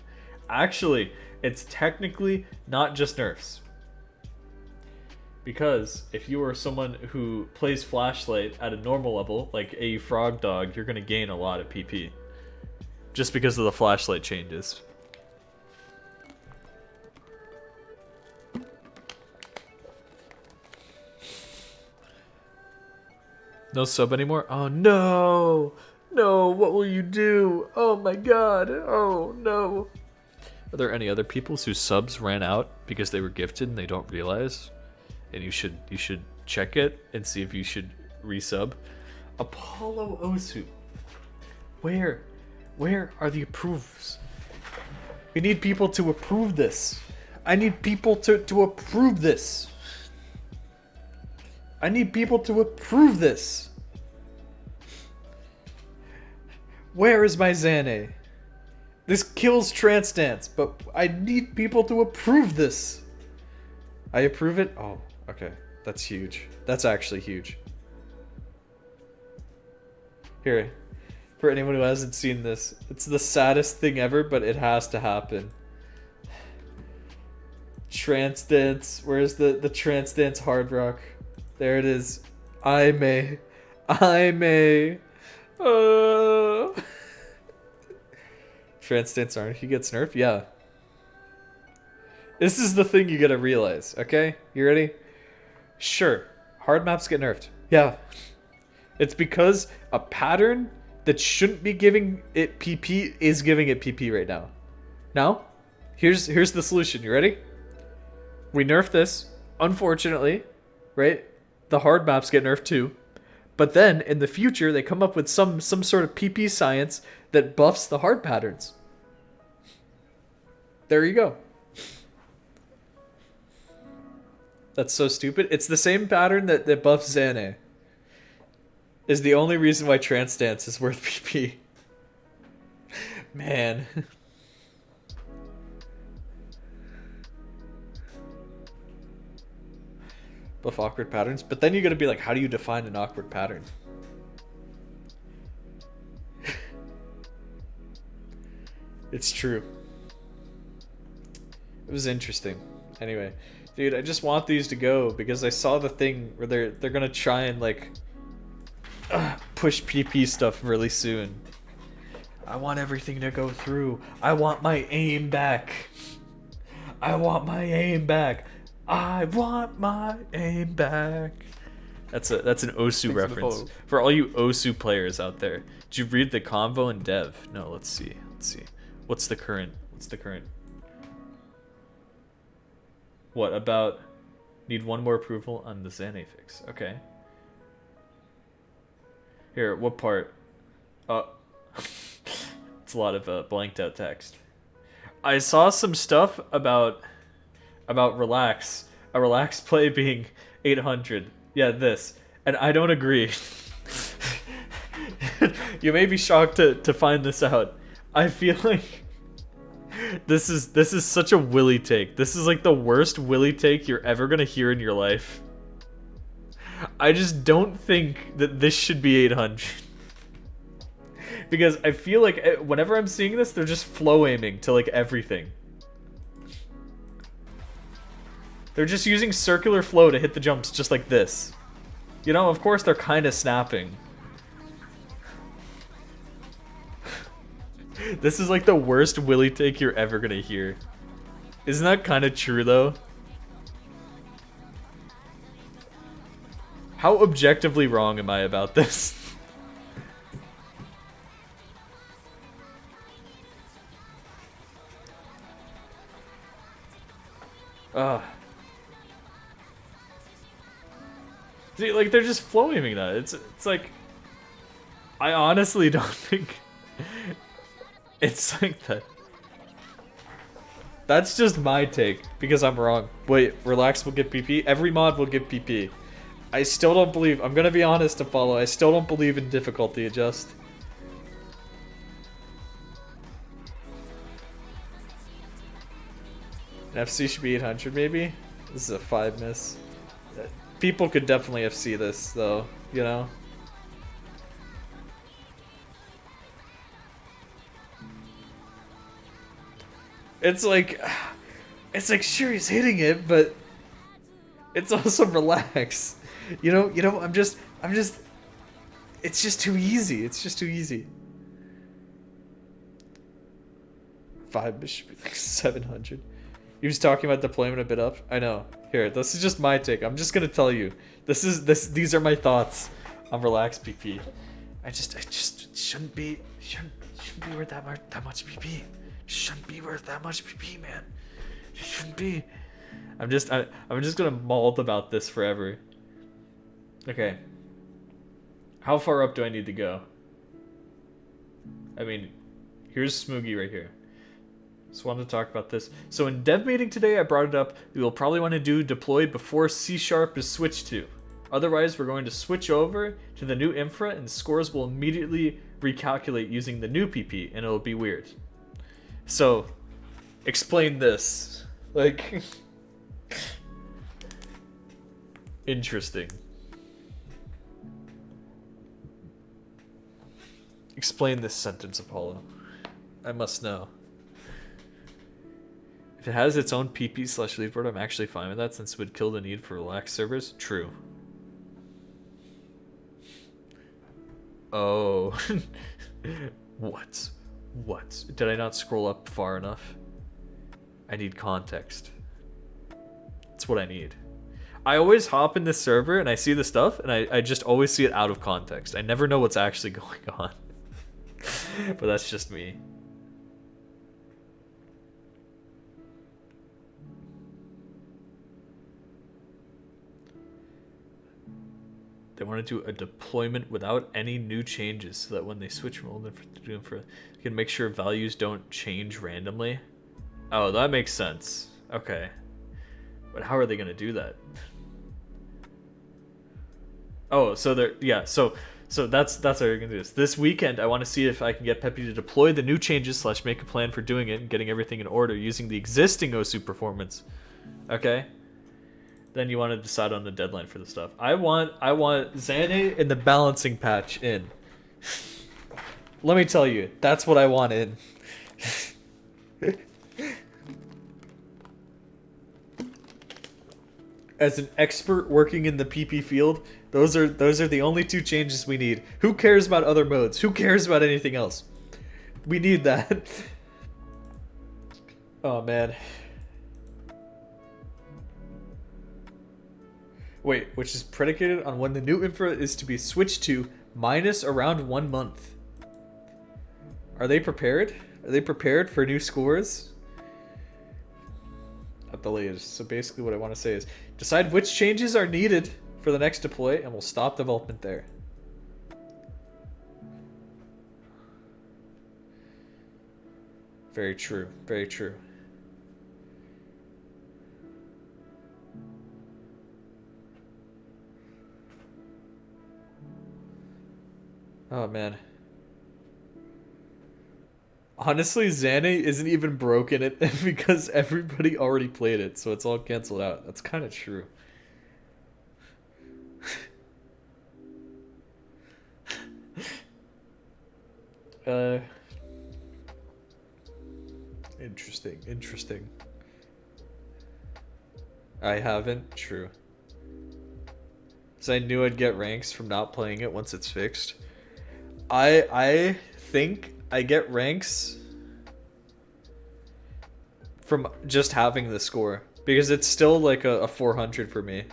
Actually, it's technically not just nerfs. Because if you are someone who plays Flashlight at a normal level, like a Frog Dog, you're going to gain a lot of PP. Just because of the Flashlight changes. No sub anymore? Oh no! No, what will you do? Oh my god, oh no. Are there any other people whose subs ran out because they were gifted and they don't realize? And you should check it and see if you should resub. Apollo Osu. Where are the approves? We need people to approve this. I need people to approve this. I need people to approve this. Where is my Xane? This kills trance dance, but I need people to approve this. I approve it? Oh, okay. That's huge. That's actually huge. Here, for anyone who hasn't seen this, it's the saddest thing ever, but it has to happen. Trance dance. Where's the trance dance hard rock? There it is. I may. Trance dance aren't. He gets nerfed? Yeah. This is the thing you gotta realize, okay? You ready? Sure. Hard maps get nerfed. Yeah. It's because a pattern that shouldn't be giving it PP is giving it PP right now. Now, here's the solution. You ready? We nerf this, unfortunately, right? The hard maps get nerfed too. But then, in the future, they come up with some sort of PP science that buffs the hard patterns. There you go. That's so stupid. It's the same pattern that buffs Xane. Is the only reason why Trance Dance is worth PP. Man. Buff awkward patterns. But then you gotta be like, how do you define an awkward pattern? It's true. It was interesting. Anyway. Dude, I just want these to go because I saw the thing where they're gonna try and like push PP stuff really soon. I want everything to go through. I want my aim back. I want my aim back. I want my aim back. That's an Osu reference for all you Osu players out there. Did you read the convo in dev? No, let's see. What's the current? What about need one more approval on the Xane fix? Okay. Here, what part? It's a lot of blanked out text. I saw some stuff about relax. A relax play being 800. Yeah, this. And I don't agree. You may be shocked to find this out. I feel like this is such a Willy take. This is like the worst Willy take you're ever gonna hear in your life. I just don't think that this should be 800. Because I feel like whenever I'm seeing this, they're just flow aiming to like everything. They're just using circular flow to hit the jumps just like this. You know, of course they're kind of snapping. This is like the worst Willy take you're ever gonna hear. Isn't that kind of true though? How objectively wrong am I about this? See, like, they're just flow aiming that. It's like, I honestly don't think it's like that. That's just my take, because I'm wrong. Wait, relax will get PP? Every mod will get PP. I still don't believe, I'm gonna be honest, Apollo, I still don't believe in difficulty adjust. An FC should be 800 maybe? This is a 5 miss. People could definitely FC this though, you know? It's like sure he's hitting it, but it's also relax. You know, I'm just it's just too easy. It's just too easy. 5 should be like 700. He was talking about deployment a bit up. I know. Here, this is just my take. I'm just gonna tell you. These are my thoughts on relax PP. I just shouldn't be worth that much PP. Shouldn't be worth that much PP, man. It shouldn't be. I'm just gonna mault about this forever. Okay. How far up do I need to go? I mean, here's Smoogie right here. Just wanted to talk about this. So in dev meeting today, I brought it up. We will probably want to do deploy before C# is switched to. Otherwise, we're going to switch over to the new infra and scores will immediately recalculate using the new PP and it'll be weird. So, explain this. Like, interesting. Explain this sentence, Apollo. I must know. If it has its own PP/leaderboard, I'm actually fine with that since it would kill the need for relaxed servers. True. Oh. What? Did I not scroll up far enough? I need context. That's what I need. I always hop in this server and I see the stuff and I just always see it out of context. I never know what's actually going on. But that's just me. They want to do a deployment without any new changes so that when they switch from old infra to new infra, they can make sure values don't change randomly. Oh, that makes sense. Okay. But how are they going to do that? Oh, so they're, yeah, so that's how you're going to do this. This weekend, I want to see if I can get Peppy to deploy the new changes / make a plan for doing it and getting everything in order using the existing OSU performance. Okay? Then you want to decide on the deadline for the stuff. I want Xane in the balancing patch in. Let me tell you, that's what I want in. As an expert working in the PP field, those are the only two changes we need. Who cares about other modes? Who cares about anything else? We need that. Oh man. Wait, which is predicated on when the new infra is to be switched to minus around 1 month. Are they prepared? Are they prepared for new scores? At the latest. So basically what I want to say is, decide which changes are needed for the next deploy and we'll stop development there. Very true. Very true. Oh man. Honestly, Xane isn't even broken it because everybody already played it, so it's all canceled out. That's kind of true. Interesting, interesting. I haven't, true. So I knew I'd get ranks from not playing it once it's fixed. I think I get ranks from just having the score, because it's still like a 400 for me.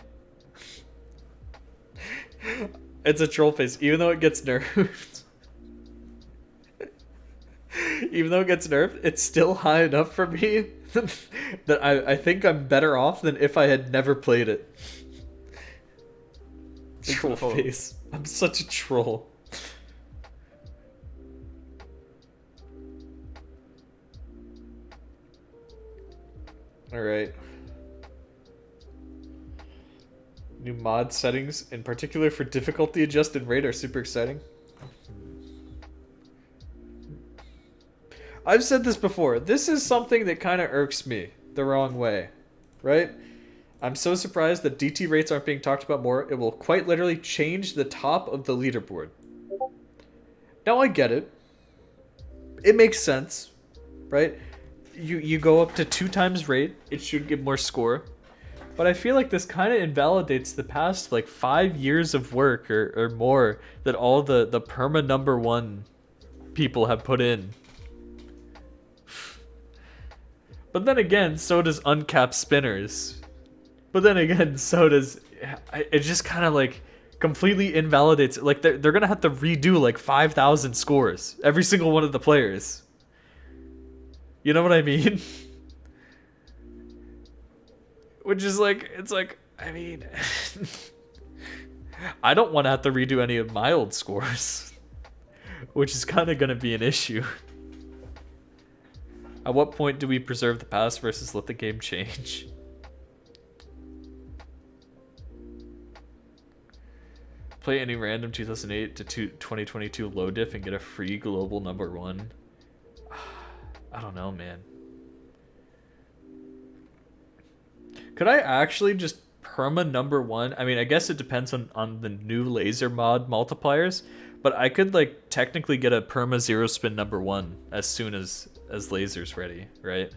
It's a troll face, even though it gets nerfed. Even though it gets nerfed, it's still high enough for me that I think I'm better off than if I had never played it. Troll face. I'm such a troll. Alright. New mod settings, in particular for difficulty adjusted rate, are super exciting. I've said this before. This is something that kind of irks me the wrong way, right? I'm so surprised that DT rates aren't being talked about more. It will quite literally change the top of the leaderboard. Now I get it. It makes sense, right? You go up to 2 times rate, it should give more score. But I feel like this kind of invalidates the past like 5 years of work or more that all the perma #1 people have put in. But then again, so does uncapped spinners. But then again, so does... It just kind of like completely invalidates it. Like they're going to have to redo like 5,000 scores. Every single one of the players. You know what I mean? Which is like... It's like... I mean... I don't want to have to redo any of my old scores. Which is kind of going to be an issue. At what point do we preserve the past versus let the game change? Play any random 2008 to 2022 low diff and get a free global #1. I don't know, man. Could I actually just perma #1? I mean, I guess it depends on the new laser mod multipliers, but I could like technically get a perma 0 spin #1 as soon as laser's ready, right?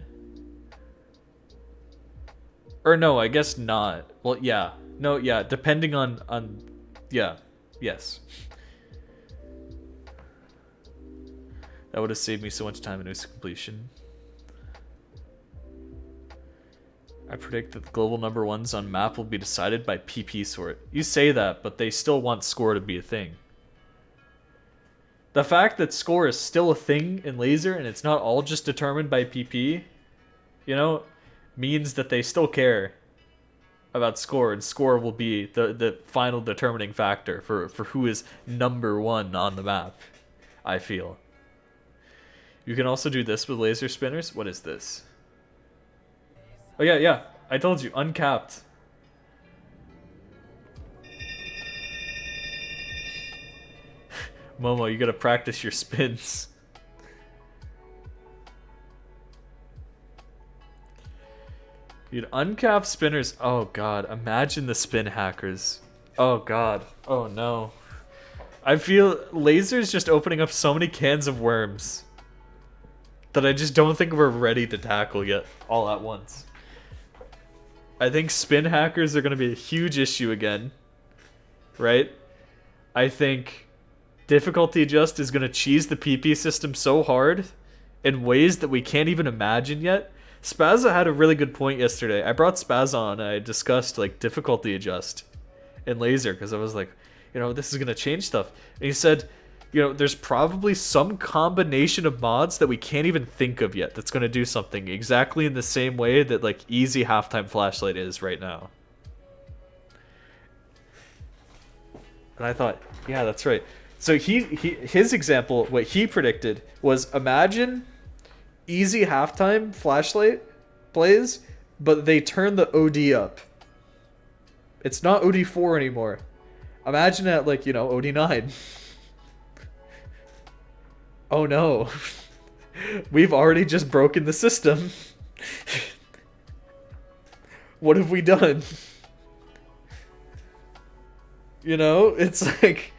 Or no, I guess not. Well, yeah. No, yeah, depending on yeah. Yes. That would have saved me so much time in its completion. I predict that the global #1s on map will be decided by PP sort. You say that, but they still want score to be a thing. The fact that score is still a thing in laser and it's not all just determined by PP, you know, means that they still care about score, and score will be the final determining factor for who is #1 on the map, I feel. You can also do this with laser spinners. What is this? Oh yeah, I told you, uncapped. Momo, you gotta practice your spins. Dude, uncapped spinners. Oh god, imagine the spin hackers. Oh god. Oh no. I feel laser's just opening up so many cans of worms that I just don't think we're ready to tackle yet all at once. I think spin hackers are gonna be a huge issue again. Right? I think difficulty adjust is gonna cheese the PP system so hard in ways that we can't even imagine yet. Spazza had a really good point yesterday. I brought Spaz on. I discussed like difficulty adjust in Laser because I was like, you know, this is gonna change stuff. And he said, you know, there's probably some combination of mods that we can't even think of yet that's gonna do something exactly in the same way that like easy halftime flashlight is right now. And I thought, yeah, that's right. So his example, what he predicted was, imagine easy halftime flashlight plays, but they turn the OD up. It's not OD4 anymore. Imagine at like, you know, OD9. Oh no. We've already just broken the system. What have we done? You know, it's like...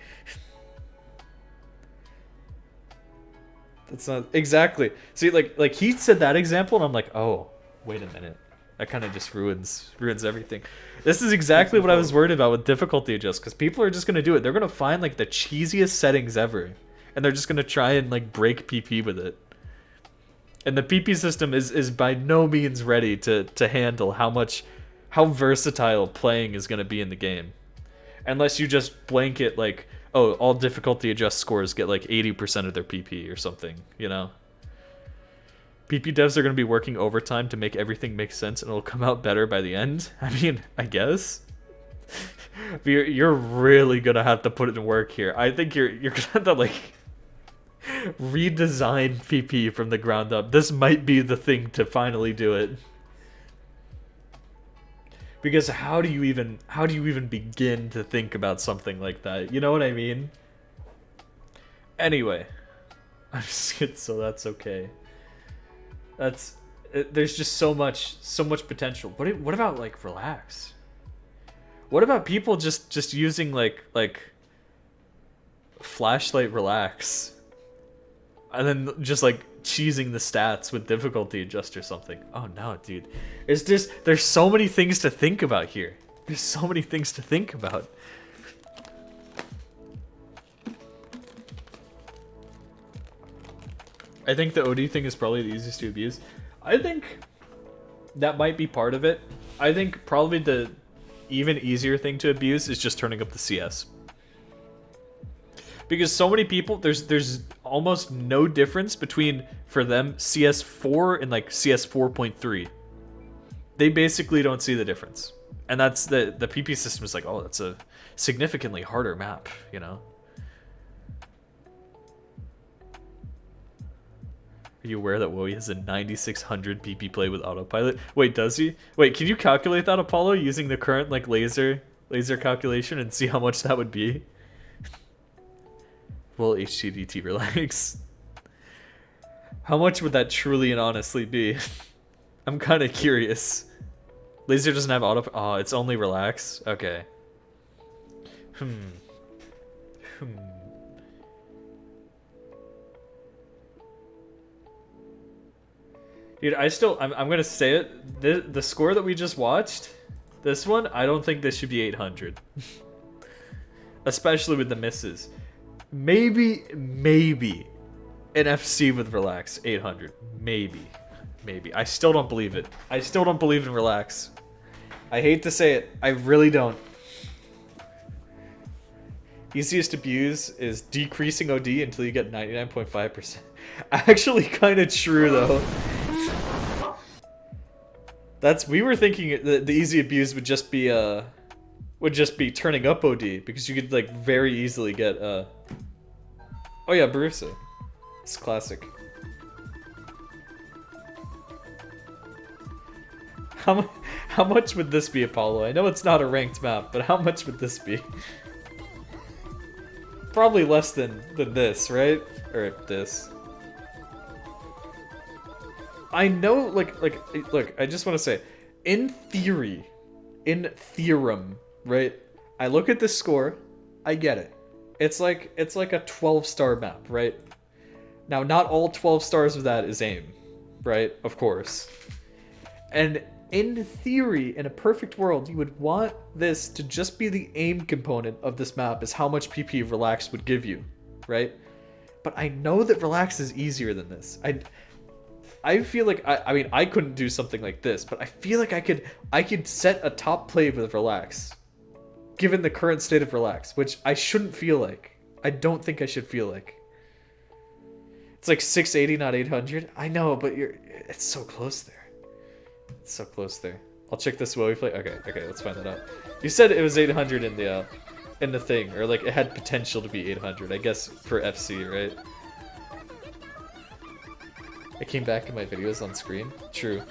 That's not... Exactly. See, like he said that example, and I'm like, oh, wait a minute. That kind of just ruins everything. This is exactly what I was worried about with difficulty adjust, because people are just going to do it. They're going to find, like, the cheesiest settings ever, and they're just going to try and, like, break PP with it. And the PP system is by no means ready to handle how versatile playing is going to be in the game. Unless you just blanket, like, oh, all difficulty adjust scores get like 80% of their PP or something, you know? PP devs are going to be working overtime to make everything make sense, and it'll come out better by the end. I mean, I guess. But you're really going to have to put it in work here. I think you're going to have to, like, redesign PP from the ground up. This might be the thing to finally do it. Because how do you even begin to think about something like that? You know what I mean? Anyway, I'm just kidding, so that's okay. There's just so much potential. What about like relax? What about people just using like flashlight relax, and then just like cheesing the stats with difficulty adjust or something? Oh no, dude. There's so many things to think about here. There's so many things to think about. I think the OD thing is probably the easiest to abuse. I think that might be part of it. I think probably the even easier thing to abuse is just turning up the CS. Because so many people, there's almost no difference between, for them, CS4 and like CS 4.3. They basically don't see the difference. And that's the PP system is like, oh, that's a significantly harder map, you know? Are you aware that Wowie has a 9600 PP play with autopilot? Wait, does he? Wait, can you calculate that, Apollo, using the current like laser calculation and see how much that would be? Will HTDT relax? How much would that truly and honestly be? I'm kind of curious. Laser doesn't have auto... Oh, it's only relax? Okay. Dude, I'm gonna say it. The score that we just watched, this one, I don't think this should be 800. Especially with the misses. Maybe an FC with relax 800. Maybe. I still don't believe it. I still don't believe in relax. I hate to say it. I really don't. Easiest abuse is decreasing OD until you get 99.5%. Actually kind of true though. We were thinking the easy abuse would just be turning up OD, because you could like very easily get oh yeah, Barusa. It's classic. How much would this be, Apollo? I know it's not a ranked map, but how much would this be? Probably less than this, right? Or this. I know, look, I just want to say, in theory, in theorem, right? I look at this score, I get it. It's like a 12-star map, right? Now, not all 12 stars of that is aim, right? Of course. And in theory, in a perfect world, you would want this to just be the aim component of this map, is how much PP relax would give you. right? But I know that relax is easier than this. I feel like I mean I couldn't do something like this, but I feel like I could set a top play with relax, given the current state of relax, which I shouldn't feel like. I don't think I should feel like. It's like 680, not 800. I know, but it's so close there. It's so close there. I'll check this while we play. Okay, let's find that out. You said it was 800 in the thing, or like it had potential to be 800. I guess for FC, right? It came back in my videos on screen. True.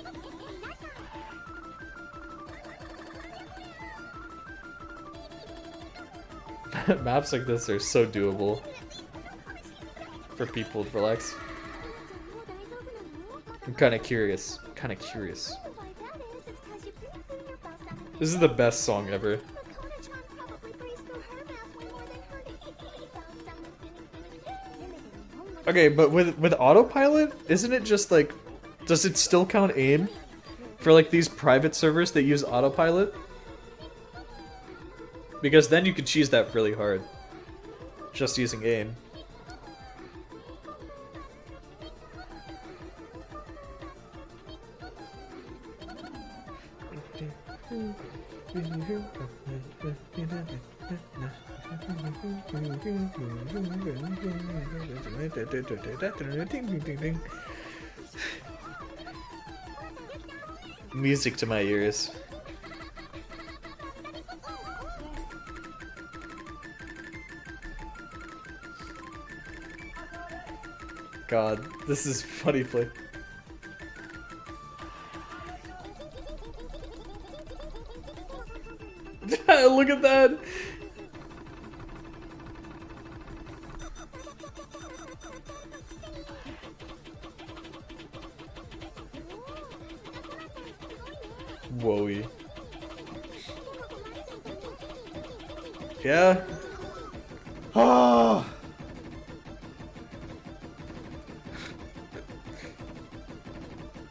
Maps like this are so doable for people to relax. I'm kind of curious. This is the best song ever. Okay, but with autopilot, isn't it just like, does it still count aim for like these private servers that use autopilot? Because then you could cheese that really hard, just using aim. Music to my ears. God, this is funny play. Look at that! Whoa-y. Yeah? Oh!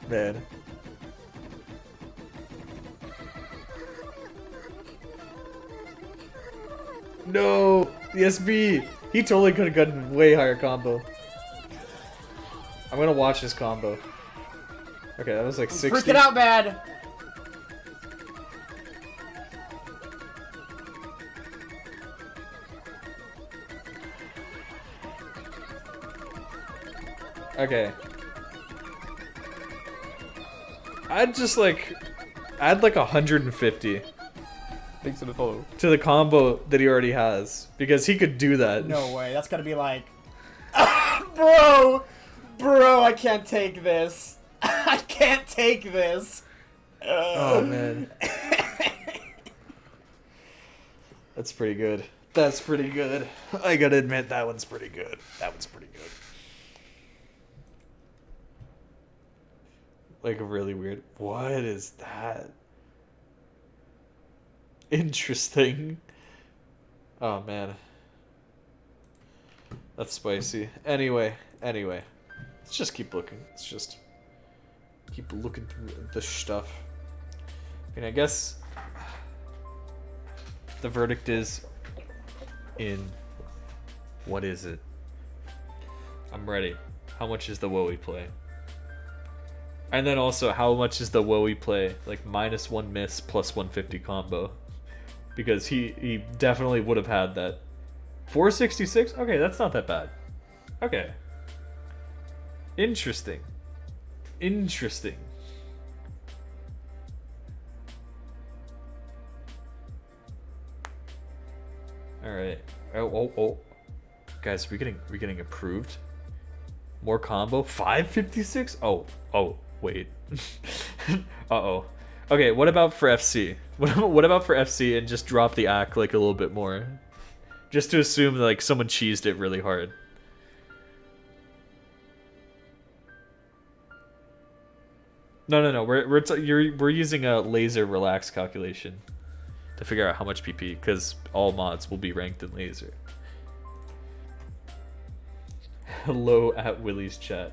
Man. No! The SB! He totally could have gotten way higher combo. I'm gonna watch his combo. Okay, that was like 60. Freaking out bad! Okay. I'd just like add like 150 Thanks for the follow. to the combo that he already has, because he could do that. No way, that's gotta be like... Bro! Bro, I can't take this. I can't take this. Oh man. That's pretty good. That's pretty good. I gotta admit, that one's pretty good. That one's pretty good. Like really weird. What is that? Interesting. Oh man. That's spicy. Anyway. Let's just keep looking. Let's just keep looking through the stuff. And I guess the verdict is in... What is it? I'm ready. How much is the Wowie play? And then also, how much is the Wowie play? Like, -1 miss, plus 150 combo. Because he definitely would have had that. 466? Okay, that's not that bad. Okay. Interesting. Alright. Oh. Guys, we getting approved? More combo? 556? Oh, wait. Uh-oh. Okay, what about for FC? What about for FC and just drop the act like a little bit more? Just to assume that, like, someone cheesed it really hard. No. We're using a laser relax calculation to figure out how much PP, because all mods will be ranked in laser. Hello at Willie's chat.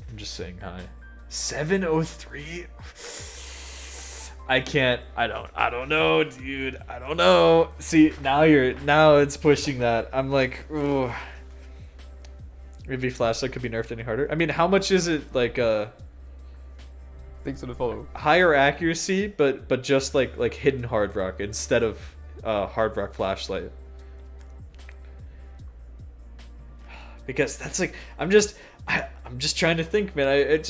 I'm just saying hi. 703. I can't. I don't know, dude. I don't know. See, now it's pushing that. I'm like, ooh. Maybe flashlight could be nerfed any harder. I mean, how much is it, like, Thanks for the follow. higher accuracy, but just like hidden hard rock instead of hard rock flashlight? Because that's like, I'm just trying to think, man.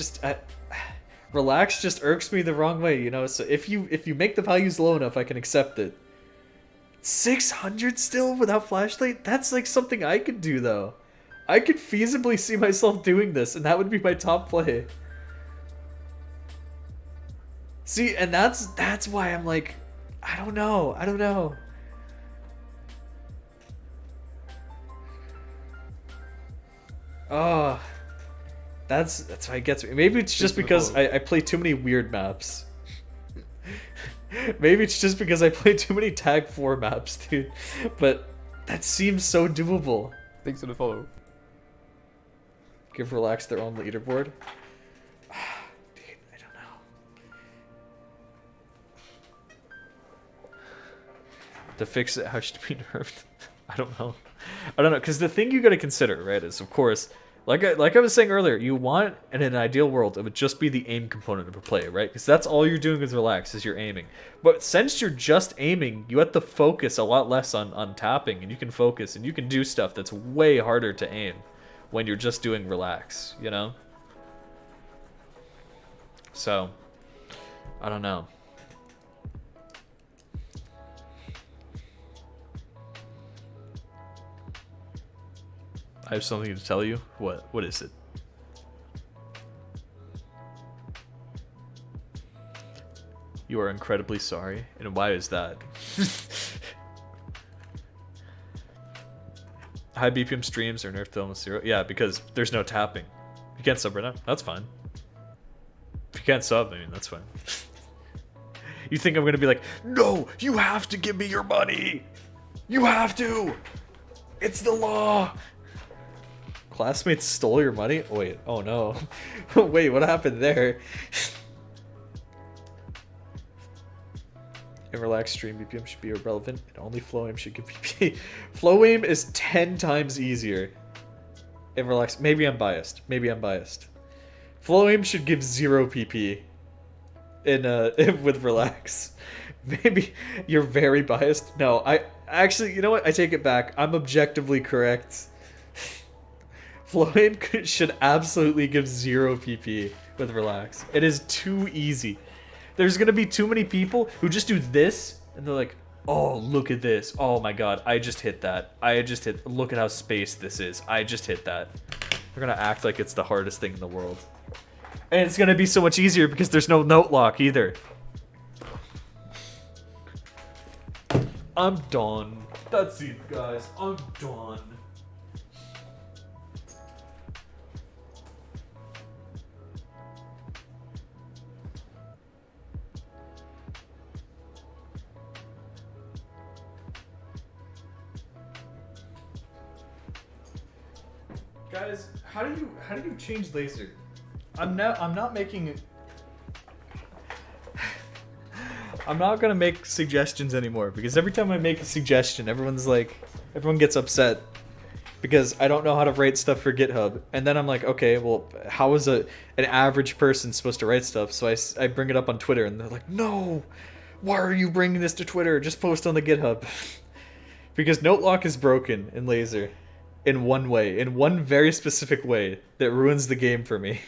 Relax just irks me the wrong way, you know. So if you make the values low enough, I can accept it. 600 still without flashlight? That's like something I could do though. I could feasibly see myself doing this, and that would be my top play. See, and that's why I'm like, I don't know. Oh, that's why it gets me. Maybe it's just because I play too many weird maps. Maybe it's just because I play too many Tag 4 maps, dude. But that seems so doable. Thanks for the follow. Give Relax their own leaderboard. Dude, I don't know. To fix it, how should it be nerfed? I don't know. Because the thing you got to consider, right, is of course, like I was saying earlier, you want in an ideal world it would just be the aim component of a play, right? Because that's all you're doing with Relax is you're aiming. But since you're just aiming, you have to focus a lot less on tapping, and you can focus and you can do stuff that's way harder to aim when you're just doing Relax, you know? So, I don't know. I have something to tell you. What is it? You are incredibly sorry. And why is that? High BPM streams are nerfed to almost 0. Yeah, because there's no tapping. You can't sub right now. That's fine. If you can't sub, I mean, that's fine. You think I'm gonna be like, no, you have to give me your money. You have to. It's the law. Classmates stole your money? Wait, oh no. Wait, what happened there? In Relax stream, BPM should be irrelevant, and only flow aim should give PP. Flow aim is 10 times easier. In Relax, maybe I'm biased. Flow aim should give 0 PP. With Relax. Maybe you're very biased. No, I actually, you know what? I take it back. I'm objectively correct. Flow aim should absolutely give 0 PP with Relax. It is too easy. There's gonna be too many people who just do this, and they're like, oh, look at this. Oh my god, I just hit that. Look at how spaced this is. I just hit that. They're gonna act like it's the hardest thing in the world. And it's gonna be so much easier because there's no note lock either. I'm done. That's it, guys. I'm done. Guys, how do you change laser? I'm not making it. I'm not gonna make suggestions anymore because every time I make a suggestion, everyone gets upset because I don't know how to write stuff for GitHub. And then I'm like, okay, well, how is an average person supposed to write stuff? So I bring it up on Twitter, and they're like, no, why are you bringing this to Twitter? Just post on the GitHub. Because note lock is broken in laser. In one way, in one very specific way that ruins the game for me.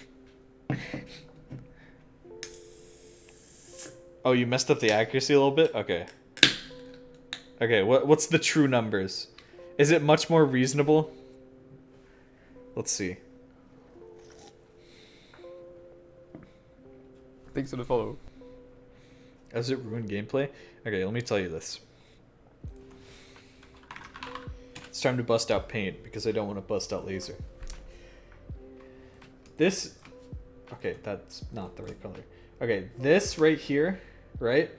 Oh, you messed up the accuracy a little bit? Okay. Okay, what's the true numbers? Is it much more reasonable? Let's see. Thanks for the follow. Does it ruin gameplay? Okay, let me tell you this. It's time to bust out paint because I don't want to bust out laser. This, okay, that's not the right color. Okay, this right here, right?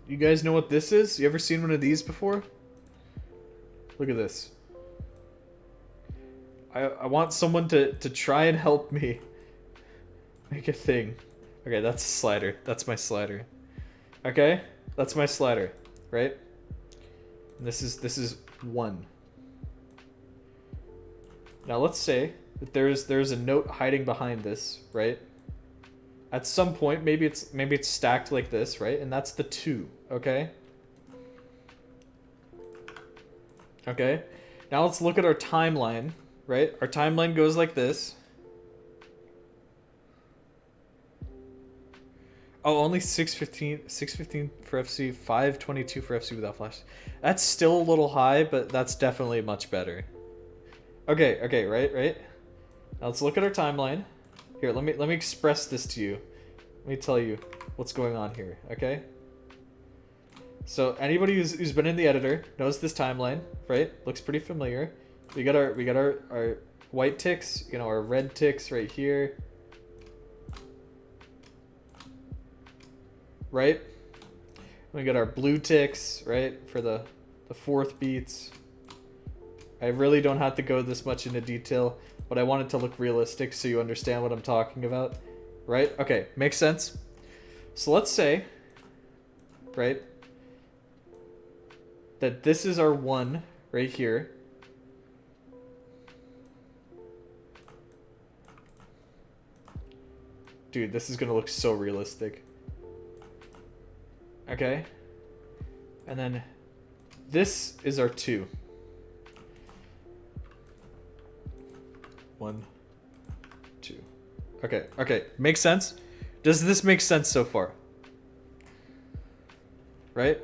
You guys know what this is? You ever seen one of these before? Look at this. I want someone to try and help me make a thing. Okay, that's a slider. That's my slider. Okay, that's my slider, right? And this is 1. Now let's say that there's a note hiding behind this, right? At some point, maybe it's stacked like this, right? And that's the 2, okay? Okay. Now let's look at our timeline, right? Our timeline goes like this. Oh, only 615 for FC, 522 for FC without flash. That's still a little high, but that's definitely much better. Okay, right. Now let's look at our timeline. Here, let me express this to you. Let me tell you what's going on here, okay? So anybody who's been in the editor knows this timeline, right? Looks pretty familiar. We got our white ticks, you know, our red ticks right here. Right? We got our blue ticks, right, for the 4th beats. I really don't have to go this much into detail, but I want it to look realistic so you understand what I'm talking about. Right? Okay, makes sense. So let's say, right, that this is our 1 right here. Dude, this is gonna look so realistic. Okay. And then this is our 2. 1, 2. Okay. Makes sense? Does this make sense so far? Right?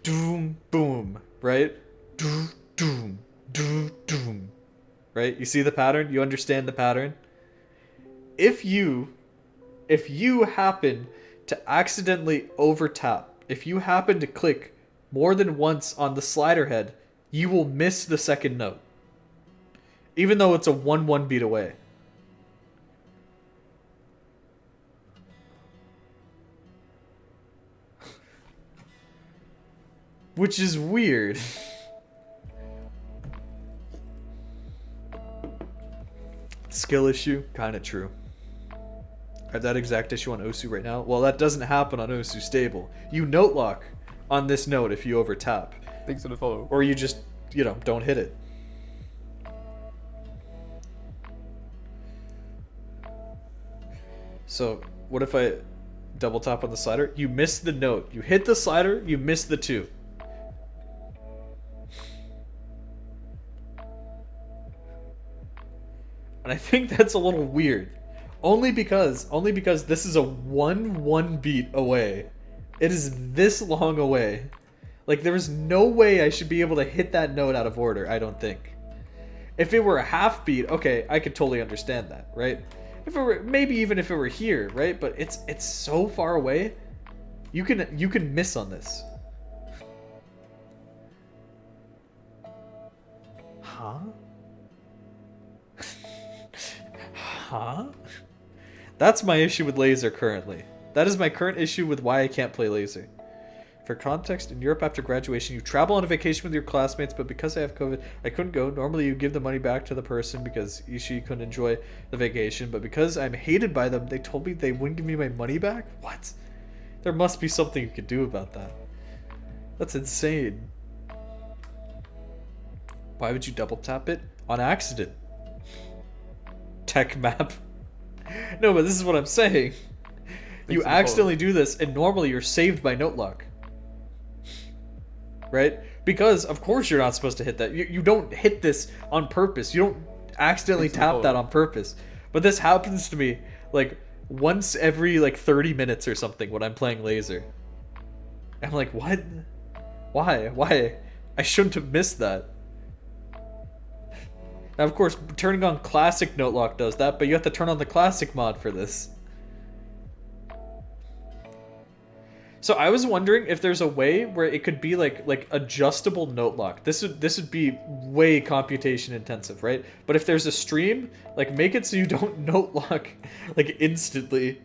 Doom, boom. Right? Doom, doom, doom, doom. Right? You see the pattern? You understand the pattern? If you happen to accidentally overtap, if you happen to click more than once on the slider head, you will miss the second note. Even though it's a 1-1 beat away. Which is weird. Skill issue? Kinda true. I have that exact issue on Osu right now. Well, that doesn't happen on Osu Stable. You note lock on this note if you overtap. Thanks for the follow. Or you just, you know, don't hit it. So, what if I double tap on the slider? You miss the note. You hit the slider, you miss the 2. And I think that's a little weird. Only because this is a 1-1 beat away. It is this long away. Like, there is no way I should be able to hit that note out of order, I don't think. If it were a half beat, okay, I could totally understand that, right? If it were, maybe even if it were here, right? But it's so far away. You can miss on this. Huh? Huh? That's my issue with Laser currently. That is my current issue with why I can't play Laser. For context, in Europe after graduation, you travel on a vacation with your classmates, but because I have COVID, I couldn't go. Normally you give the money back to the person because she couldn't enjoy the vacation, but because I'm hated by them, they told me they wouldn't give me my money back? What? There must be something you could do about that. That's insane. Why would you double tap it? On accident. Tech map. No, but this is what I'm saying. You accidentally do this, and normally you're saved by note lock. Right? Because, of course, you're not supposed to hit that. You don't hit this on purpose. You don't accidentally tap that on purpose. But this happens to me, like, once every, like, 30 minutes or something when I'm playing Laser. I'm like, what? Why? I shouldn't have missed that. Now, of course, turning on Classic Note Lock does that, but you have to turn on the Classic mod for this. So I was wondering if there's a way where it could be like adjustable note lock. This would be way computation intensive, right? But if there's a stream, like make it so you don't note lock like instantly,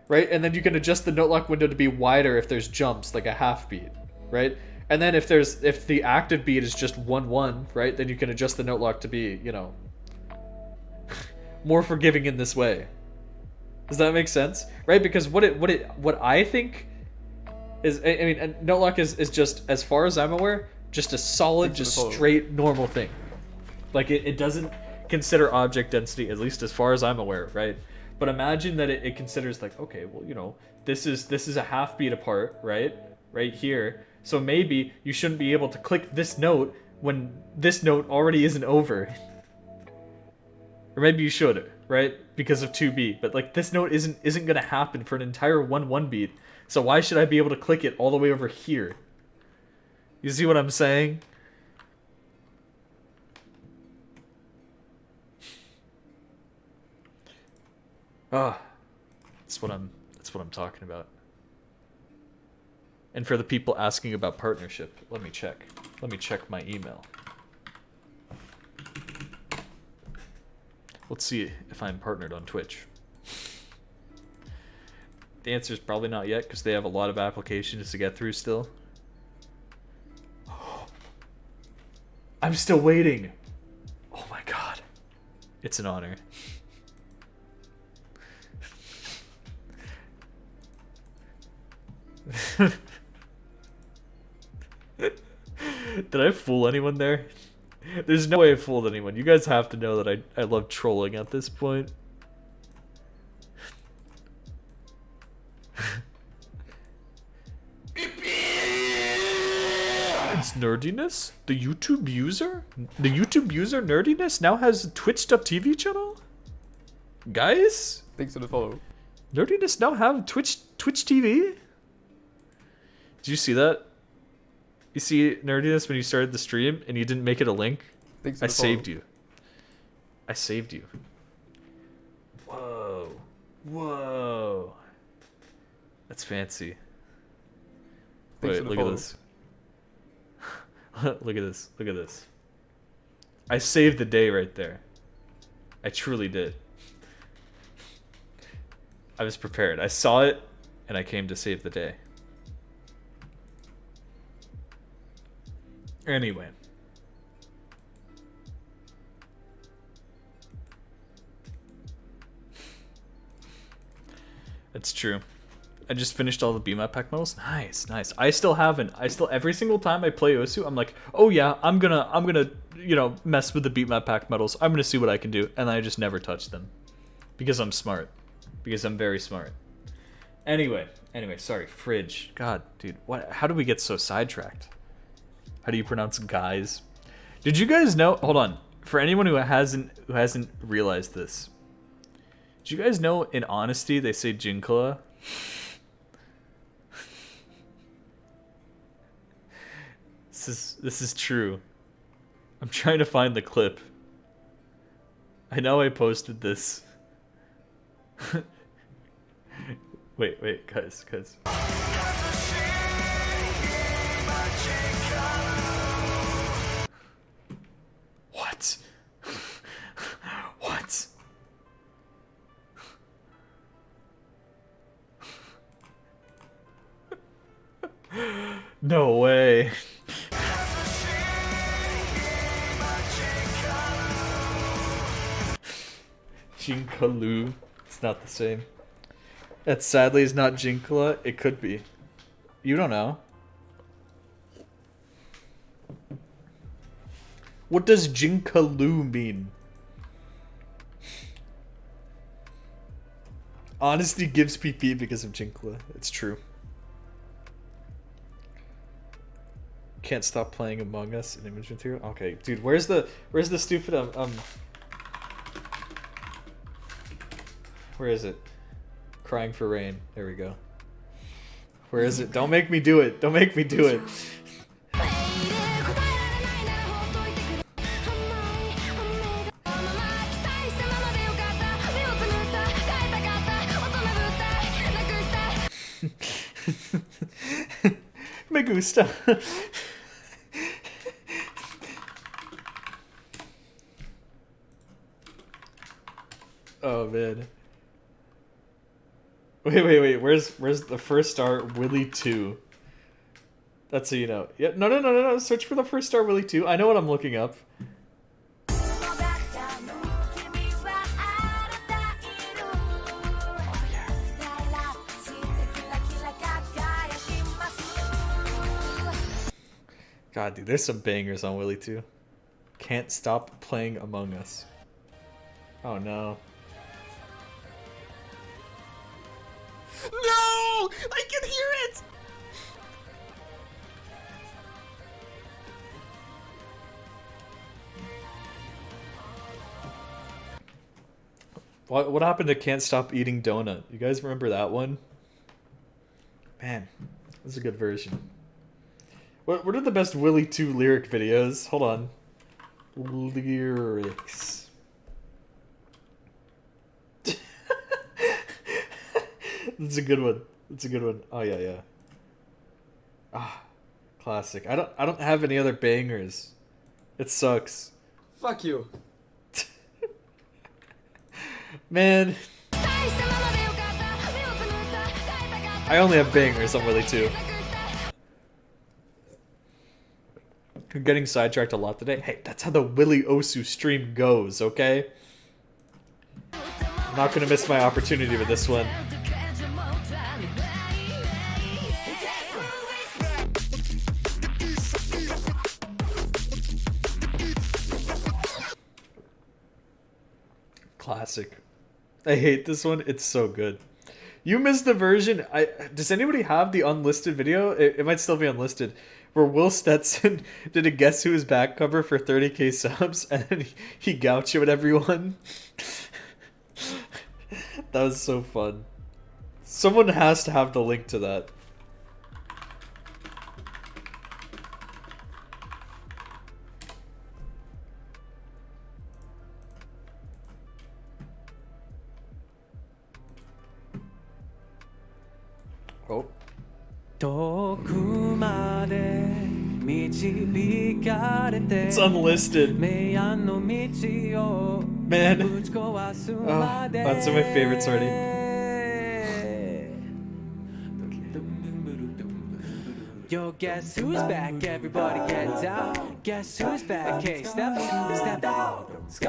right? And then you can adjust the note lock window to be wider if there's jumps, like a half beat, right? And then if the active beat is just 1-1, right? Then you can adjust the note lock to be, you know, more forgiving in this way. Does that make sense? Right? Because what I think is, I mean, and no luck is just, as far as I'm aware, just a solid, just straight normal thing. Like it doesn't consider object density, at least as far as I'm aware, right? But imagine that it considers like, okay, well, you know, this is a half beat apart, right? Right here. So maybe you shouldn't be able to click this note when this note already isn't over. Or maybe you should, right? Because of 2 beat. But like this note isn't gonna happen for an entire 1 beat. So why should I be able to click it all the way over here? You see what I'm saying? Ah, that's what I'm talking about. And for the people asking about partnership, let me check my email. Let's see if I'm partnered on Twitch. The answer is probably not yet, because they have a lot of applications to get through still. I'm still waiting. Oh my god. It's an honor. Did I fool anyone there? There's no way I fooled anyone. You guys have to know that I love trolling at this point. It's Nerdiness? The YouTube user? The YouTube user Nerdiness now has a Twitch.tv channel? Guys? Thanks for the follow. Nerdiness now have Twitch TV? Did you see that? You see Nerdiness when you started the stream and you didn't make it a link? I saved you. I saved you. Whoa. Whoa. That's fancy. Wait, look at this. Look at this. Look at this. I saved the day right there. I truly did. I was prepared. I saw it and I came to save the day. Anyway. That's true. I just finished all the Be My Pack models. Nice, nice. I still haven't. Every single time I play Osu, I'm like, oh yeah, I'm gonna, you know, mess with the Beat My Pack medals. I'm gonna see what I can do, and I just never touch them, because I'm smart, because I'm very smart. Anyway, sorry, Fridge. God, dude, what? How do we get so sidetracked? How do you pronounce guys? Did you guys know? Hold on. For anyone who hasn't realized this, did you guys know in Honesty they say Jinkala? This is true. I'm trying to find the clip. I know I posted this. wait, guys. What? What? No way. Jinkalu. It's not the same. That sadly is not Jinkala. It could be. You don't know. What does Jinkalu mean? Honesty gives PP because of Jinkala. It's true. Can't stop playing Among Us in image material. Okay, dude, where's the stupid where is it? Crying for Rain. There we go. Where is it? Don't make me do it. Don't make me do it. Me gusta. Oh man. Wait. Where's the first star Willy 2? That's so you know. Yeah, no. Search for the first star Willy 2. I know what I'm looking up. God, dude, there's some bangers on Willy too. Can't stop playing Among Us. Oh no. No! I can hear it! What happened to Can't Stop Eating Donut? You guys remember that one? Man, this is a good version. What are the best Willy 2 lyric videos? Hold on. Lyrics. That's a good one. That's a good one. Oh yeah, yeah. Ah, classic. I don't have any other bangers. It sucks. Fuck you. Man. I only have bangers on Willy 2. I'm getting sidetracked a lot today. Hey, that's how the Willy Osu stream goes, okay? I'm not gonna miss my opportunity with this one. Classic. I hate this one. It's so good. You missed the version. Does anybody have the unlisted video? It might still be unlisted. Where Will Stetson did a Guess Who's Back cover for 30k subs, and then he gouched at everyone. That was so fun. Someone has to have the link to that. Oh. It's unlisted. Man. Oh, that's one of my favorites already. Yo, guess who's back? Everybody get down. Guess who's back? Hey, step out. Man.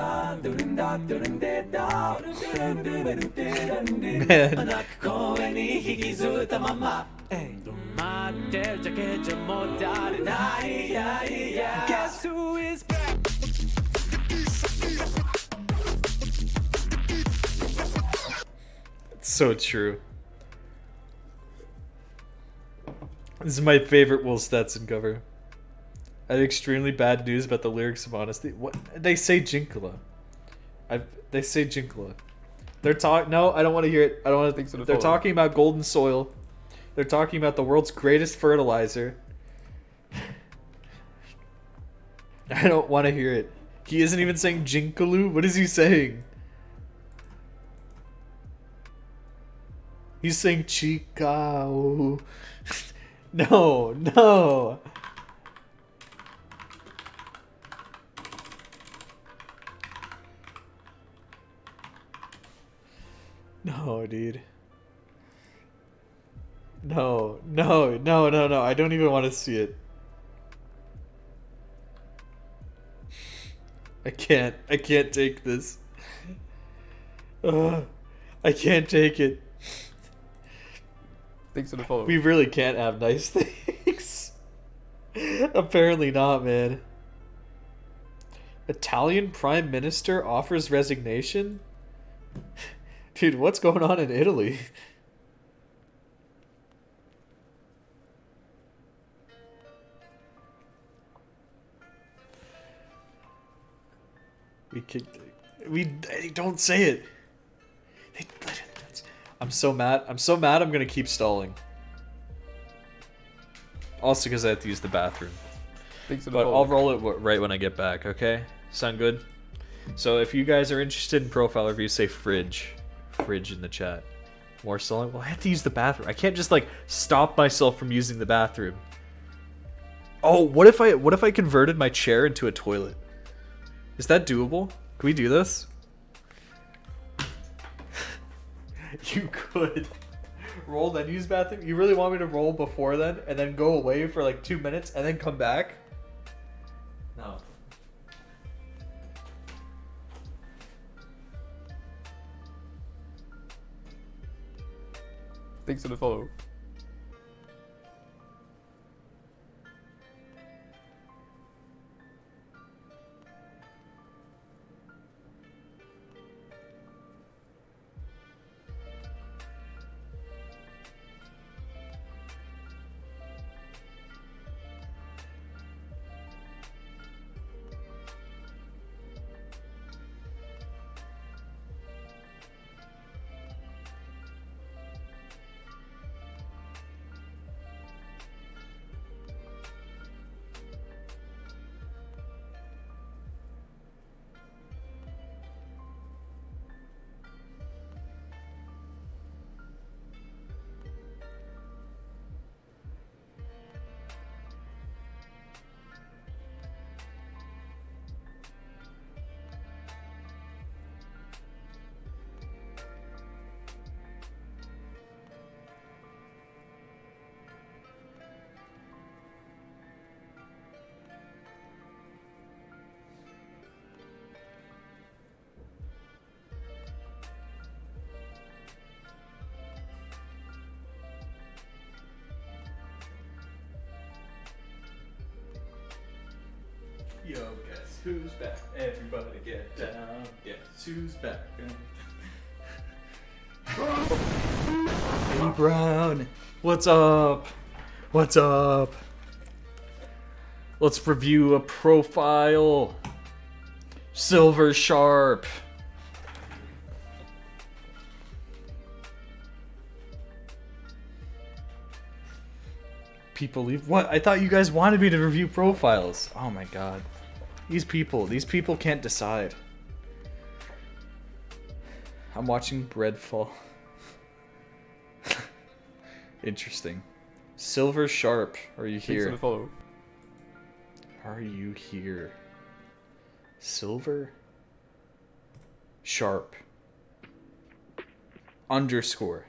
Guess who is back? It's so true. This is my favorite Will Stetson cover. I had extremely bad news about the lyrics of Honesty. What? They say Jinkla. They say Jinkla. They're talking. No, I don't want to hear it. I don't want to think so. They're talking about golden soil. They're talking about the world's greatest fertilizer. I don't want to hear it. He isn't even saying Jinkalu. What is he saying? He's saying Chikao. No, no. No, dude. No, no, no, no, no. I don't even want to see it. I can't take this. I can't take it. Thanks for the follow. We really can't have nice things. Apparently not, man. Italian Prime Minister offers resignation? Dude, what's going on in Italy? Don't say it. I'm so mad. I'm so mad I'm gonna keep stalling. Also because I have to use the bathroom. But I'll roll it right when I get back, okay? Sound good? So if you guys are interested in profile reviews, say fridge. Fridge in the chat. More stalling? Well, I have to use the bathroom. I can't just like stop myself from using the bathroom. Oh, what if I converted my chair into a toilet? Is that doable? Can we do this? You could. Roll then use bathroom? You really want me to roll before then and then go away for like 2 minutes and then come back? No. Thanks for the follow. Yo, guess who's back? Everybody get down. Guess who's back? Hey, Brown. What's up? What's up? Let's review a profile. Silver Sharp. People leave. What? I thought you guys wanted me to review profiles. Oh my god. These people can't decide. I'm watching bread fall. Interesting. Silver Sharp, are you here? Thanks for the follow. Are you here? Silver Sharp underscore.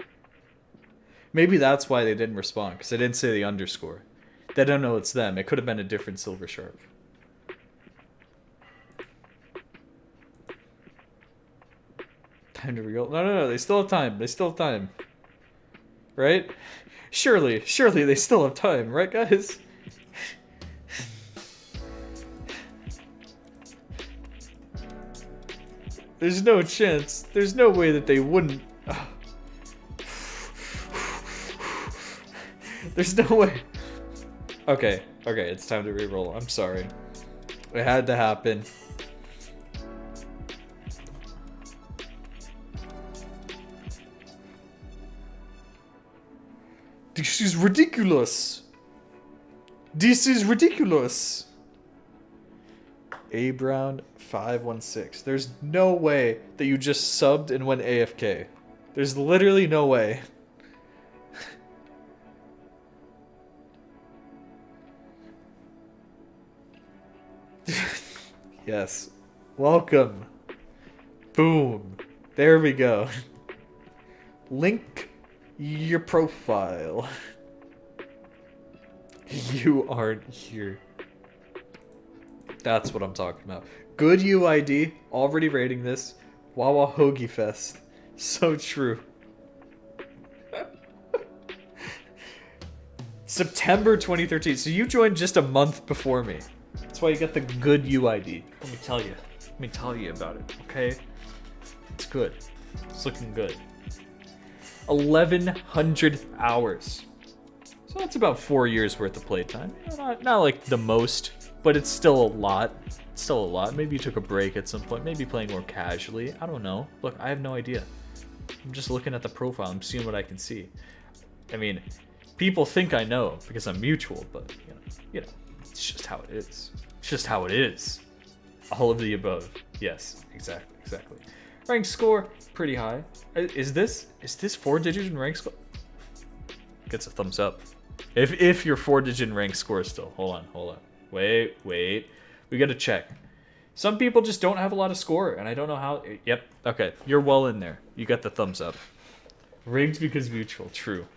Maybe that's why they didn't respond, because they didn't say the underscore. They don't know it's them. It could have been a different Silver Sharp. Time to real. No. They still have time. They still have time. Right? Surely they still have time, right, guys? There's no chance. There's no way that they wouldn't. There's no way. Okay, it's time to re-roll. I'm sorry. It had to happen. This is ridiculous. This is ridiculous. A Brown 516. There's no way that you just subbed and went AFK. There's literally no way. Yes. Welcome. Boom. There we go. Link your profile. You aren't here. That's what I'm talking about. Good UID. Already rating this. Wawa Hoagie Fest. So true. September 2013. So you joined just a month before me. That's why you got the good UID. Let me tell you. Let me tell you about it, okay? It's good. It's looking good. 1,100 hours. So that's about 4 years worth of playtime. Not like the most, but it's still a lot. It's still a lot. Maybe you took a break at some point. Maybe playing more casually. I don't know. Look, I have no idea. I'm just looking at the profile. I'm seeing what I can see. I mean, people think I know because I'm mutual, but you know, it's just how it is. It's just how it is. All of the above. Yes, exactly. Rank score, pretty high. Is this 4 digits in rank score? Gets a thumbs up. If you're 4 digit in rank score still. Hold on. Wait. We gotta check. Some people just don't have a lot of score, and I don't know how. Yep. Okay, you're well in there. You got the thumbs up. Rigged because mutual. True.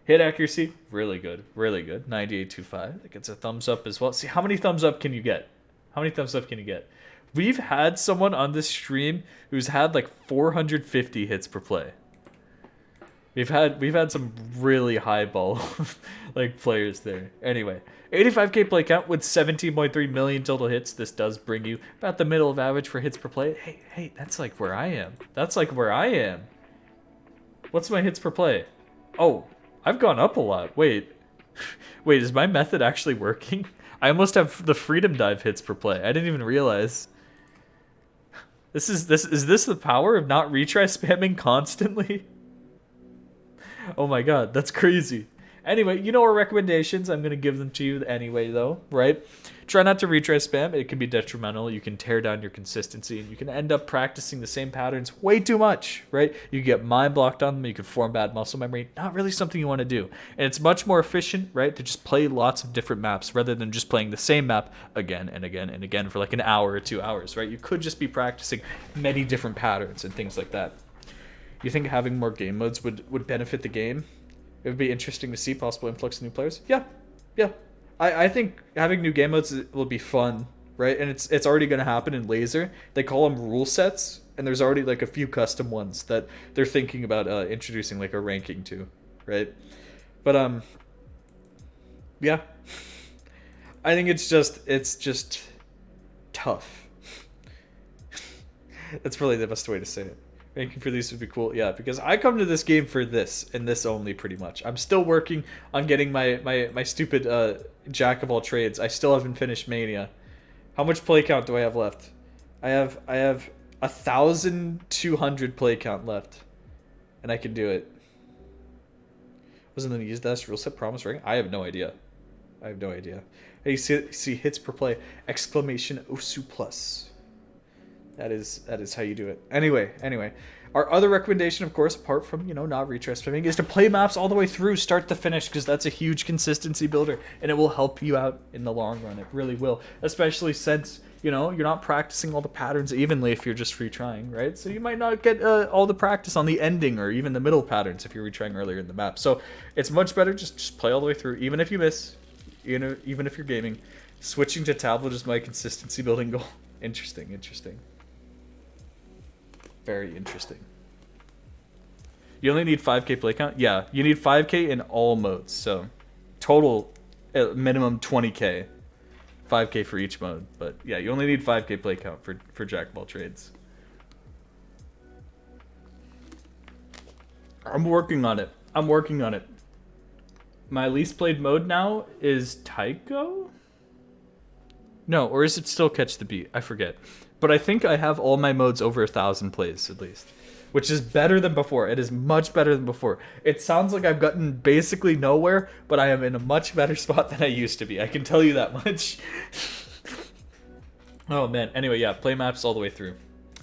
Hit accuracy, really good. 98.25. That gets a thumbs up as well. See, how many thumbs up can you get? We've had someone on this stream who's had like 450 hits per play. We've had some really high ball like players there. Anyway, 85k play count with 17.3 million total hits. This does bring you about the middle of average for hits per play. Hey, that's like where I am. What's my hits per play? Oh, I've gone up a lot. Wait, is my method actually working? I almost have the Freedom Dive hits per play. I didn't even realize. Is this the power of not retry spamming constantly? Oh my god, that's crazy. Anyway, you know our recommendations. I'm going to give them to you anyway, though, right? Try not to retry spam. It can be detrimental. You can tear down your consistency, and you can end up practicing the same patterns way too much, right? You get mind blocked on them. You can form bad muscle memory. Not really something you want to do. And it's much more efficient, right, to just play lots of different maps rather than just playing the same map again and again and again for like an hour or 2 hours, right? You could just be practicing many different patterns and things like that. You think having more game modes would benefit the game? It would be interesting to see possible influx of new players. Yeah. I think having new game modes will be fun, right? And it's already going to happen in Laser. They call them rule sets, and there's already like a few custom ones that they're thinking about introducing like a ranking to, right? But yeah. I think it's just tough. That's probably the best way to say it. Ranking for these would be cool. Yeah, because I come to this game for this and this only pretty much. I'm still working on getting my stupid jack of all trades. I still haven't finished Mania. How much play count do I have left? I have 1,200 play count left. And I can do it. Wasn't the use that rule set promise ring? I have no idea. I have no idea. Hey, you see hits per play. Exclamation Osu plus. That is how you do it. Anyway. Our other recommendation, of course, apart from, not retry spamming, is to play maps all the way through, start to finish, because that's a huge consistency builder, and it will help you out in the long run. It really will. Especially since, you're not practicing all the patterns evenly if you're just retrying, right? So you might not get all the practice on the ending or even the middle patterns if you're retrying earlier in the map. So it's much better just play all the way through, even if you miss, even if you're gaming. Switching to tablet is my consistency building goal. Interesting. Very interesting. You only need 5k play count? Yeah, you need 5k in all modes. So total minimum 20k. 5k for each mode. But yeah, you only need 5k play count for Jack of all trades. I'm working on it. My least played mode now is Taiko? No, or is it still Catch the Beat? I forget. But I think I have all my modes over 1,000 plays, at least. Which is better than before. It is much better than before. It sounds like I've gotten basically nowhere, but I am in a much better spot than I used to be. I can tell you that much. Oh, man. Anyway, yeah, play maps all the way through.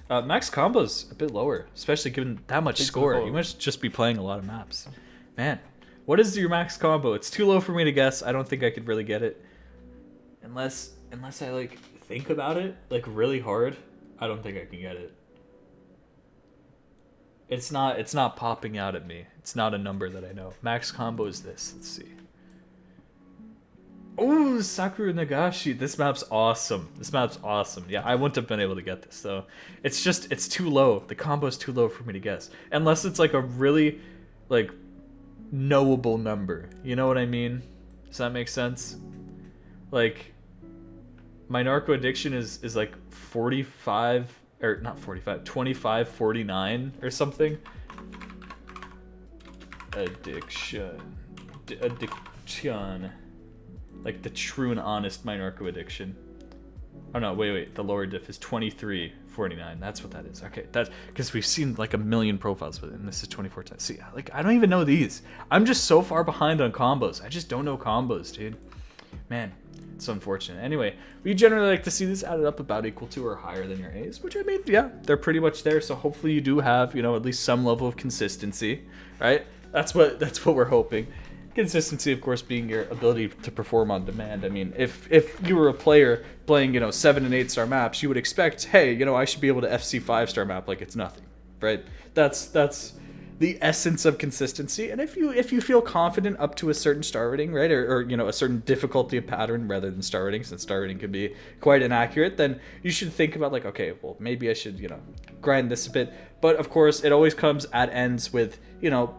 Max combo's a bit lower, especially given that much score. You must just be playing a lot of maps. Man, what is your max combo? It's too low for me to guess. I don't think I could really get it. Unless I, think about it, really hard. I don't think I can get it. It's not popping out at me. It's not a number that I know. Max combo is this. Let's see. Oh, Sakura Nagashi. This map's awesome. Yeah, I wouldn't have been able to get this, though. It's too low. The combo's too low for me to guess. Unless it's, a really, knowable number. You know what I mean? Does that make sense? My narco addiction is 45, or not 45, 25, 49 or something. Addiction. Like the true and honest my narco addiction. Oh no, wait, the lower diff is 2349. That's what that is. Okay, that's because we've seen a million profiles with it, and this is 24 times. See, I don't even know these. I'm just so far behind on combos. I just don't know combos, dude. Man. It's unfortunate. Anyway, we generally like to see this added up about equal to or higher than your A's, which I mean, yeah, they're pretty much there. So hopefully you do have, at least some level of consistency, right? That's what we're hoping. Consistency, of course, being your ability to perform on demand. I mean, if you were a player playing, 7 and 8 star maps, you would expect, hey, I should be able to FC 5-star map like it's nothing, right? That's the essence of consistency. And if you feel confident up to a certain star rating, right, or a certain difficulty of pattern rather than star rating, since star rating can be quite inaccurate, then you should think about okay, well, maybe I should grind this a bit. But of course, it always comes at ends with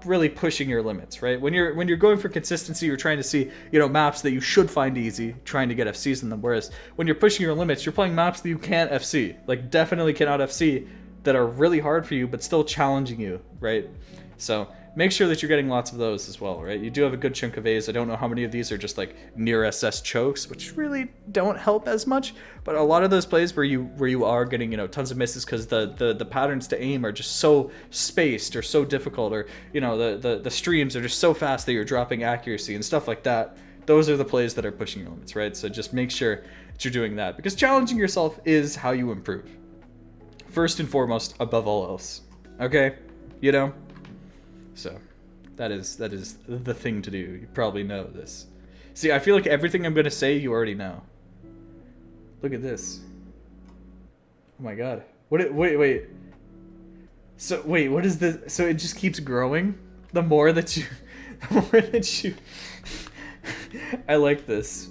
really pushing your limits, right? When you're going for consistency, you're trying to see maps that you should find easy, trying to get FCs in them. Whereas when you're pushing your limits, you're playing maps that you can't FC, definitely cannot FC, that are really hard for you but still challenging you, right? So make sure that you're getting lots of those as well, right? You do have a good chunk of A's. I don't know how many of these are just near SS chokes, which really don't help as much, but a lot of those plays where you are getting tons of misses because the patterns to aim are just so spaced or so difficult, or the streams are just so fast that you're dropping accuracy and stuff like that. Those are the plays that are pushing your limits, right? So just make sure that you're doing that, because challenging yourself is how you improve. First and foremost, above all else. Okay? So, that is the thing to do. You probably know this. See, I feel like everything I'm going to say, you already know. Look at this. Oh my god. Wait. So, wait, what is this? So it just keeps growing? The more that you... I like this.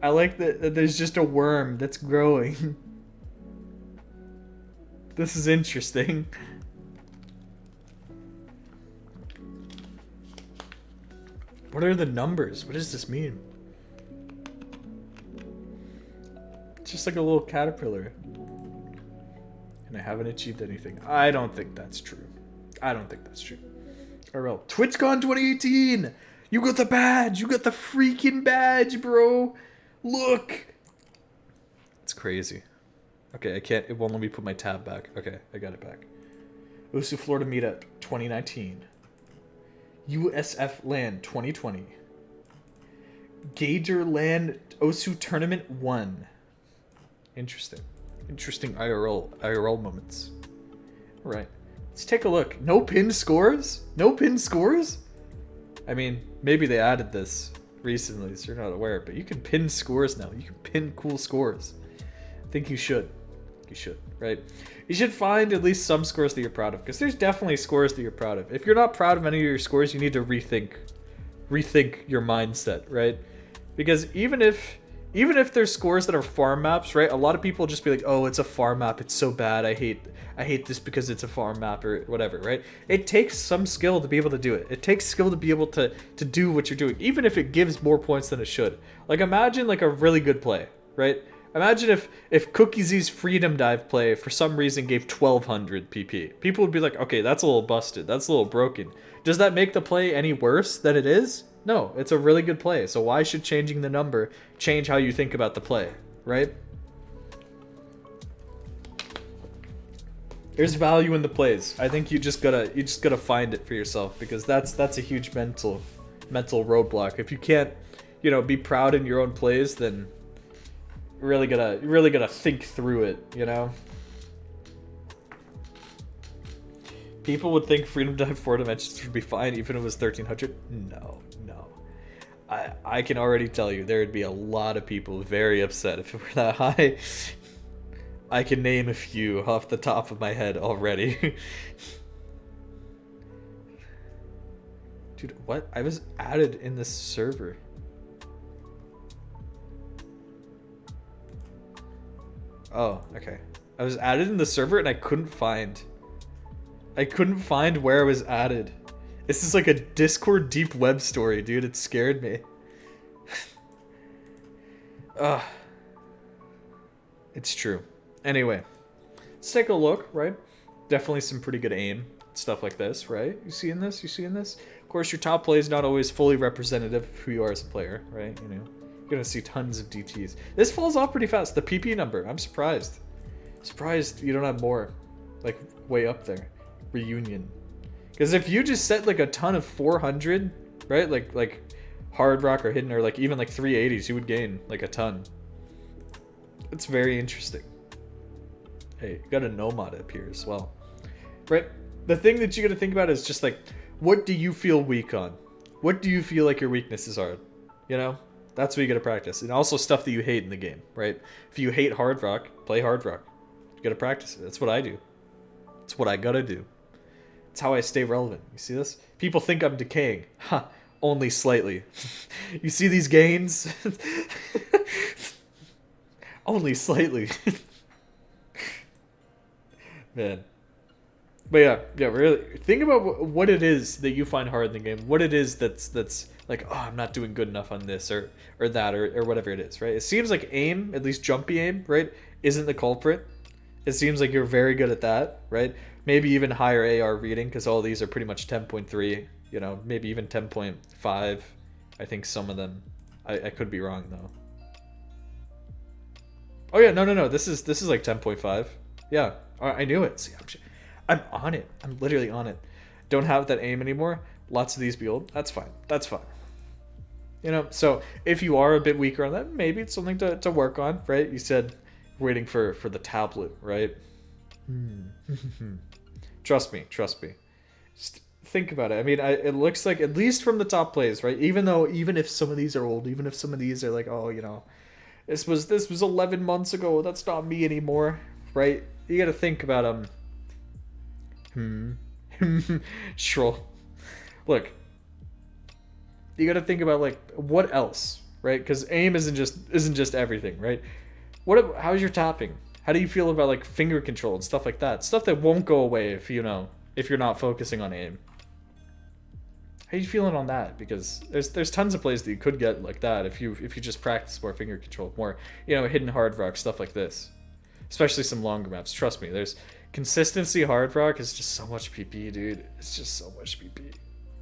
I like that there's just a worm that's growing. This is interesting. What are the numbers? What does this mean? Just like a little caterpillar. And I haven't achieved anything. I don't think that's true. I don't think that's true. RL. TwitchCon 2018! You got the badge! You got the freaking badge, bro! Look! It's crazy. Okay, I can't. It won't let me put my tab back. Okay, I got it back. Osu Florida Meetup 2019. USF LAN 2020. Gator LAN Osu Tournament 1. Interesting. Interesting IRL moments. Alright. Let's take a look. No pinned scores? No pinned scores? I mean, maybe they added this recently, so you're not aware, but you can pin scores now. You can pin cool scores. I think you should. You should, right? You should find at least some scores that you're proud of, because there's definitely scores that you're proud of. If you're not proud of any of your scores, you need to rethink your mindset, right? Because even if there's scores that are farm maps, right? A lot of people just be like, "Oh, it's a farm map. It's so bad. I hate this because it's a farm map," or whatever, right? It takes some skill to be able to do it. It takes skill to be able to do what you're doing, even if it gives more points than it should. Like, imagine like a really good play, right? Imagine if CookieZ's Freedom Dive play for some reason gave 1200 PP. People would be like, "Okay, that's a little busted. That's a little broken." Does that make the play any worse than it is? No, it's a really good play. So why should changing the number change how you think about the play, right? There's value in the plays. I think you just gotta find it for yourself, because that's a huge mental roadblock. If you can't, be proud in your own plays, then you really gotta think through it, People would think Freedom Dive 4 dimensions would be fine even if it was 1300. No. I can already tell you there would be a lot of people very upset if it were that high. I can name a few off the top of my head already. Dude, what? I was added in this server. Oh, okay. I was added in the server and I couldn't find where I was added. This is like a Discord deep web story, dude. It scared me. It's true. Anyway, let's take a look, right? Definitely some pretty good aim. Stuff like this, right? You seeing this? Of course, your top play is not always fully representative of who you are as a player, right? You're gonna see tons of DTs. This falls off pretty fast. The PP number, I'm surprised. Surprised you don't have more. Like, way up there. Reunion. Because if you just set like a ton of 400, right? Like Hard Rock or Hidden, or like even like 380s, you would gain like a ton. It's very interesting. Hey, you got a Nomad up here as well. Right? The thing that you gotta think about is just like, what do you feel weak on? What do you feel like your weaknesses are? That's what you gotta practice. And also stuff that you hate in the game, right? If you hate Hard Rock, play Hard Rock. You gotta practice it. That's what I do. It's what I gotta do. It's how I stay relevant. You see this? People think I'm decaying. Ha! Only slightly. You see these gains? Only slightly. Man. But yeah, really think about what it is that you find hard in the game. What it is that's like, oh, I'm not doing good enough on this or that or whatever it is, right? It seems like aim, at least jumpy aim, right, isn't the culprit. It seems like you're very good at that, right? Maybe even higher AR reading, because all these are pretty much 10.3, maybe even 10.5. I think some of them. I could be wrong though. Oh yeah, no. This is like 10.5. Yeah, I knew it. See, I'm on it. I'm literally on it. Don't have that aim anymore. Lots of these be old. That's fine. So if you are a bit weaker on that, maybe it's something to work on, right? You said waiting for the tablet, right? Trust me. Just think about it. I mean, it looks like, at least from the top plays, right? Even if some of these are old, even if some of these are like, oh, this was 11 months ago. That's not me anymore, right? You got to think about Shroll. Look, you got to think about like what else, right? Because aim isn't just everything, right? How's your tapping? How do you feel about like finger control and stuff like that? Stuff that won't go away if you're not focusing on aim. How you feeling on that? Because there's tons of plays that you could get like that if you just practice more finger control, more, you know, hidden hard rock, stuff like this. Especially some longer maps. Trust me, there's consistency hard rock is just so much PP, dude. It's just so much PP.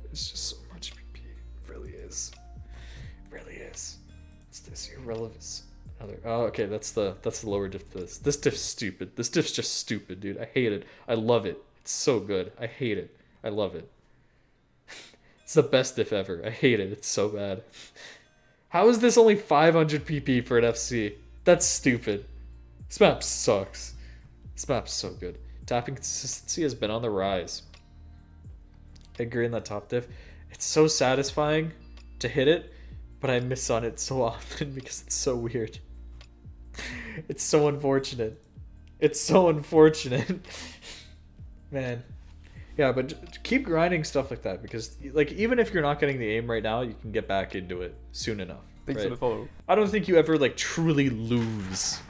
It's just so much PP. It really is. It really is. It's this irrelevance. Oh, okay, that's the lower diff to this. This diff's stupid. This diff's just stupid, dude. I hate it. I love it. It's so good. I hate it. I love it. It's the best diff ever. I hate it. It's so bad. How is this only 500 PP for an FC? That's stupid. This map sucks. This map's so good. Tapping consistency has been on the rise. I agree in that top diff. It's so satisfying to hit it, but I miss on it so often because it's so weird. It's so unfortunate. It's so unfortunate. Man. Yeah, but keep grinding stuff like that because, like, even if you're not getting the aim right now, you can get back into it soon enough. Thanks right? for the follow. I don't think you ever, like, truly lose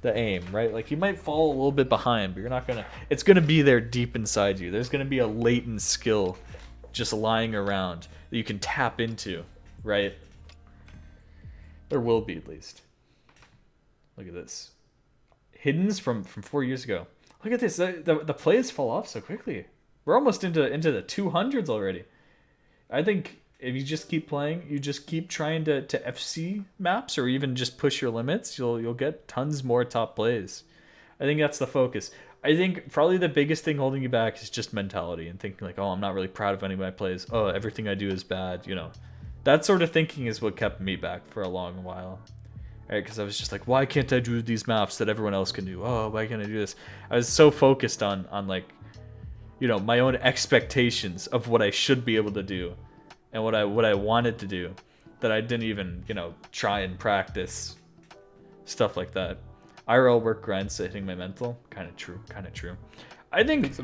the aim, right? Like, you might fall a little bit behind, but you're not gonna... It's gonna be there deep inside you. There's gonna be a latent skill just lying around that you can tap into, right? There will be, at least. Look at this. Hiddens from 4 years ago. Look at this. The plays fall off so quickly. We're almost into the 200s already. I think if you just keep playing, you just keep trying to FC maps or even just push your limits, you'll get tons more top plays. I think that's the focus. I think probably the biggest thing holding you back is just mentality and thinking like, oh, I'm not really proud of any of my plays. Oh, everything I do is bad, you know. That sort of thinking is what kept me back for a long while. Right, because I was just like, why can't I do these maps that everyone else can do? Oh, why can't I do this? I was so focused on like, you know, my own expectations of what I should be able to do and what I wanted to do that I didn't even, you know, try and practice stuff like that. IRL work grinds to hitting my mental. Kind of true. I think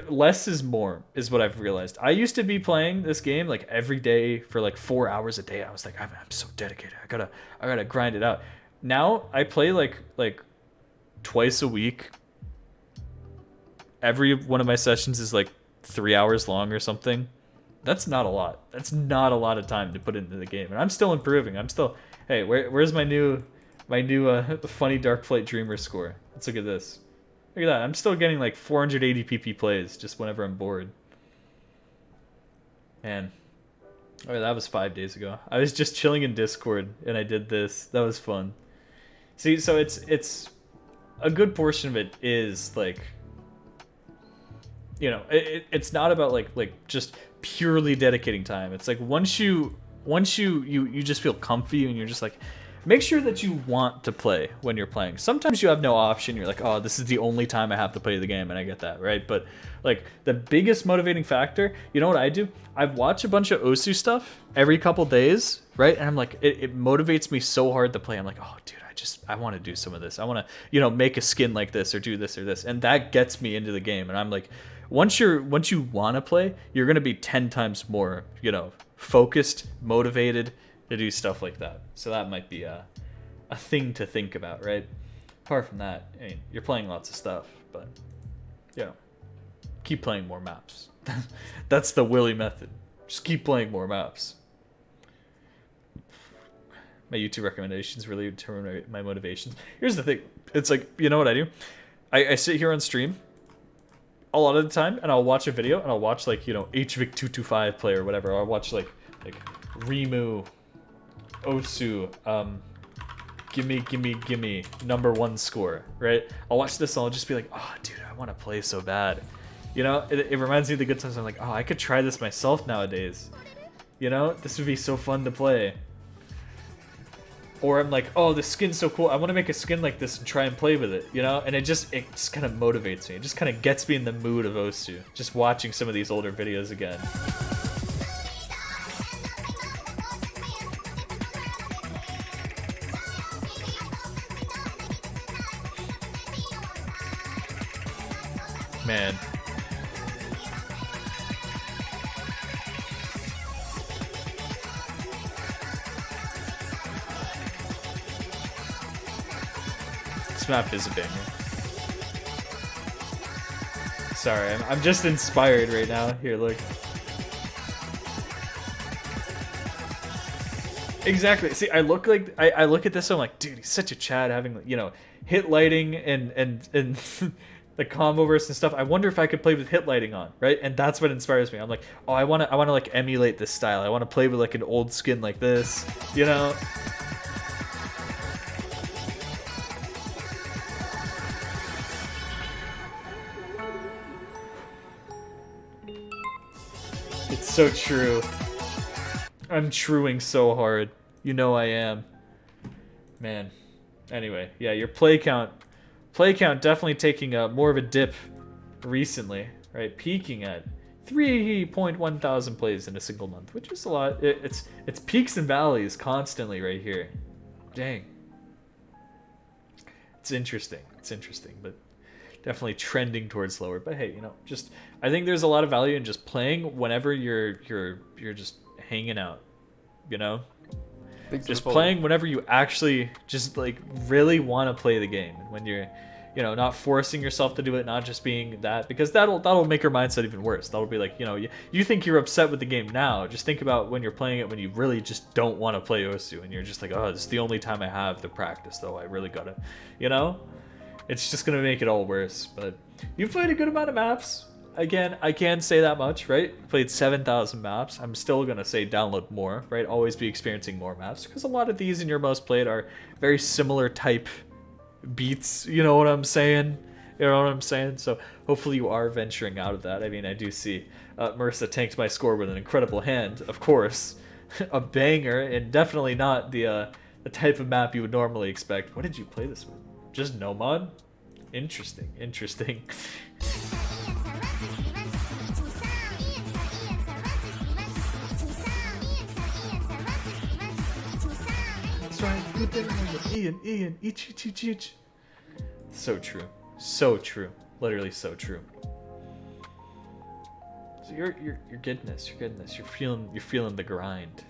less is more is what I've realized. I used to be playing this game like every day for like 4 hours a day. I was like, I'm so dedicated. I gotta grind it out. Now I play like twice a week. Every one of my sessions is like 3 hours long or something. That's not a lot. That's not a lot of time to put into the game. And I'm still improving. I'm still, hey, where's my new funny Dark Flight Dreamer score? Let's look at this. Look at that. I'm still getting like 480 PP plays just whenever I'm bored. Man. Oh, that was 5 days ago. I was just chilling in Discord and I did this. That was fun. See, so it's a good portion of it is like, you know, it's not about like just purely dedicating time. It's like once you just feel comfy and you're just like, make sure that you want to play when you're playing. Sometimes you have no option. You're like, oh, this is the only time I have to play the game, and I get that, right? But like the biggest motivating factor, you know what I do? I watch a bunch of Osu stuff every couple days, right? And I'm like, it motivates me so hard to play. I'm like, oh, dude, I want to do some of this. I want to, you know, make a skin like this or do this or this, and that gets me into the game. And I'm like, once you want to play, you're gonna be 10 times more, you know, focused, motivated to do stuff like that. So that might be a thing to think about, right? Apart from that, I mean, you're playing lots of stuff, but you know, keep playing more maps. That's the Willy method. Just keep playing more maps. My YouTube recommendations really determine my motivations. Here's the thing. It's like, you know what I do? I sit here on stream a lot of the time and I'll watch a video and I'll watch like, you know, HVic225 play or whatever. Or I'll watch like Rimu, Osu, gimme #1 score, right? I'll watch this and I'll just be like, oh dude, I want to play so bad. You know, it reminds me of the good times. I'm like, oh, I could try this myself nowadays. You know, this would be so fun to play. Or I'm like, oh, this skin's so cool. I want to make a skin like this and try and play with it, you know? And it just kind of motivates me. It just kind of gets me in the mood of Osu. Just watching some of these older videos again. Man. This map is a banger. Sorry, I'm just inspired right now. Here, look. Exactly. See, I look like I look at this. I'm like, dude, he's such a Chad, having hit lighting and the combo burst and stuff. I wonder if I could play with hit lighting on, right? And that's what inspires me. I'm like, oh, I wanna like emulate this style. I wanna play with like an old skin like this, you know? It's so true. I'm truing so hard. You know I am. Man. Anyway, yeah, your play count definitely taking more of a dip recently, right? Peaking at 3.1 thousand plays in a single month, which is a lot. It's peaks and valleys constantly right here. Dang. It's interesting. It's interesting, but definitely trending towards lower. But hey, just I think there's a lot of value in just playing whenever you're just hanging out, just playing whenever you actually just like really want to play the game, when you're not forcing yourself to do it, not just being that, because that'll make your mindset even worse. That'll be like, you think you're upset with the game now, just think about when you're playing it when you really just don't want to play Osu, and you're just like, oh, this is the only time I have to practice, though I really gotta, it's just gonna make it all worse. But you've played a good amount of maps. Again, I can't say that much, right? Played 7,000 maps. I'm still gonna say download more, right? Always be experiencing more maps, because a lot of these in your most played are very similar type beats. You know what I'm saying? So hopefully you are venturing out of that. I mean, I do see Marissa tanked my score with an incredible hand, of course, a banger, and definitely not the type of map you would normally expect. What did you play this with? Just no mod? Interesting. That's right. Good thing. Ian, each. So true. Literally so true. So you're getting this. You're feeling the grind.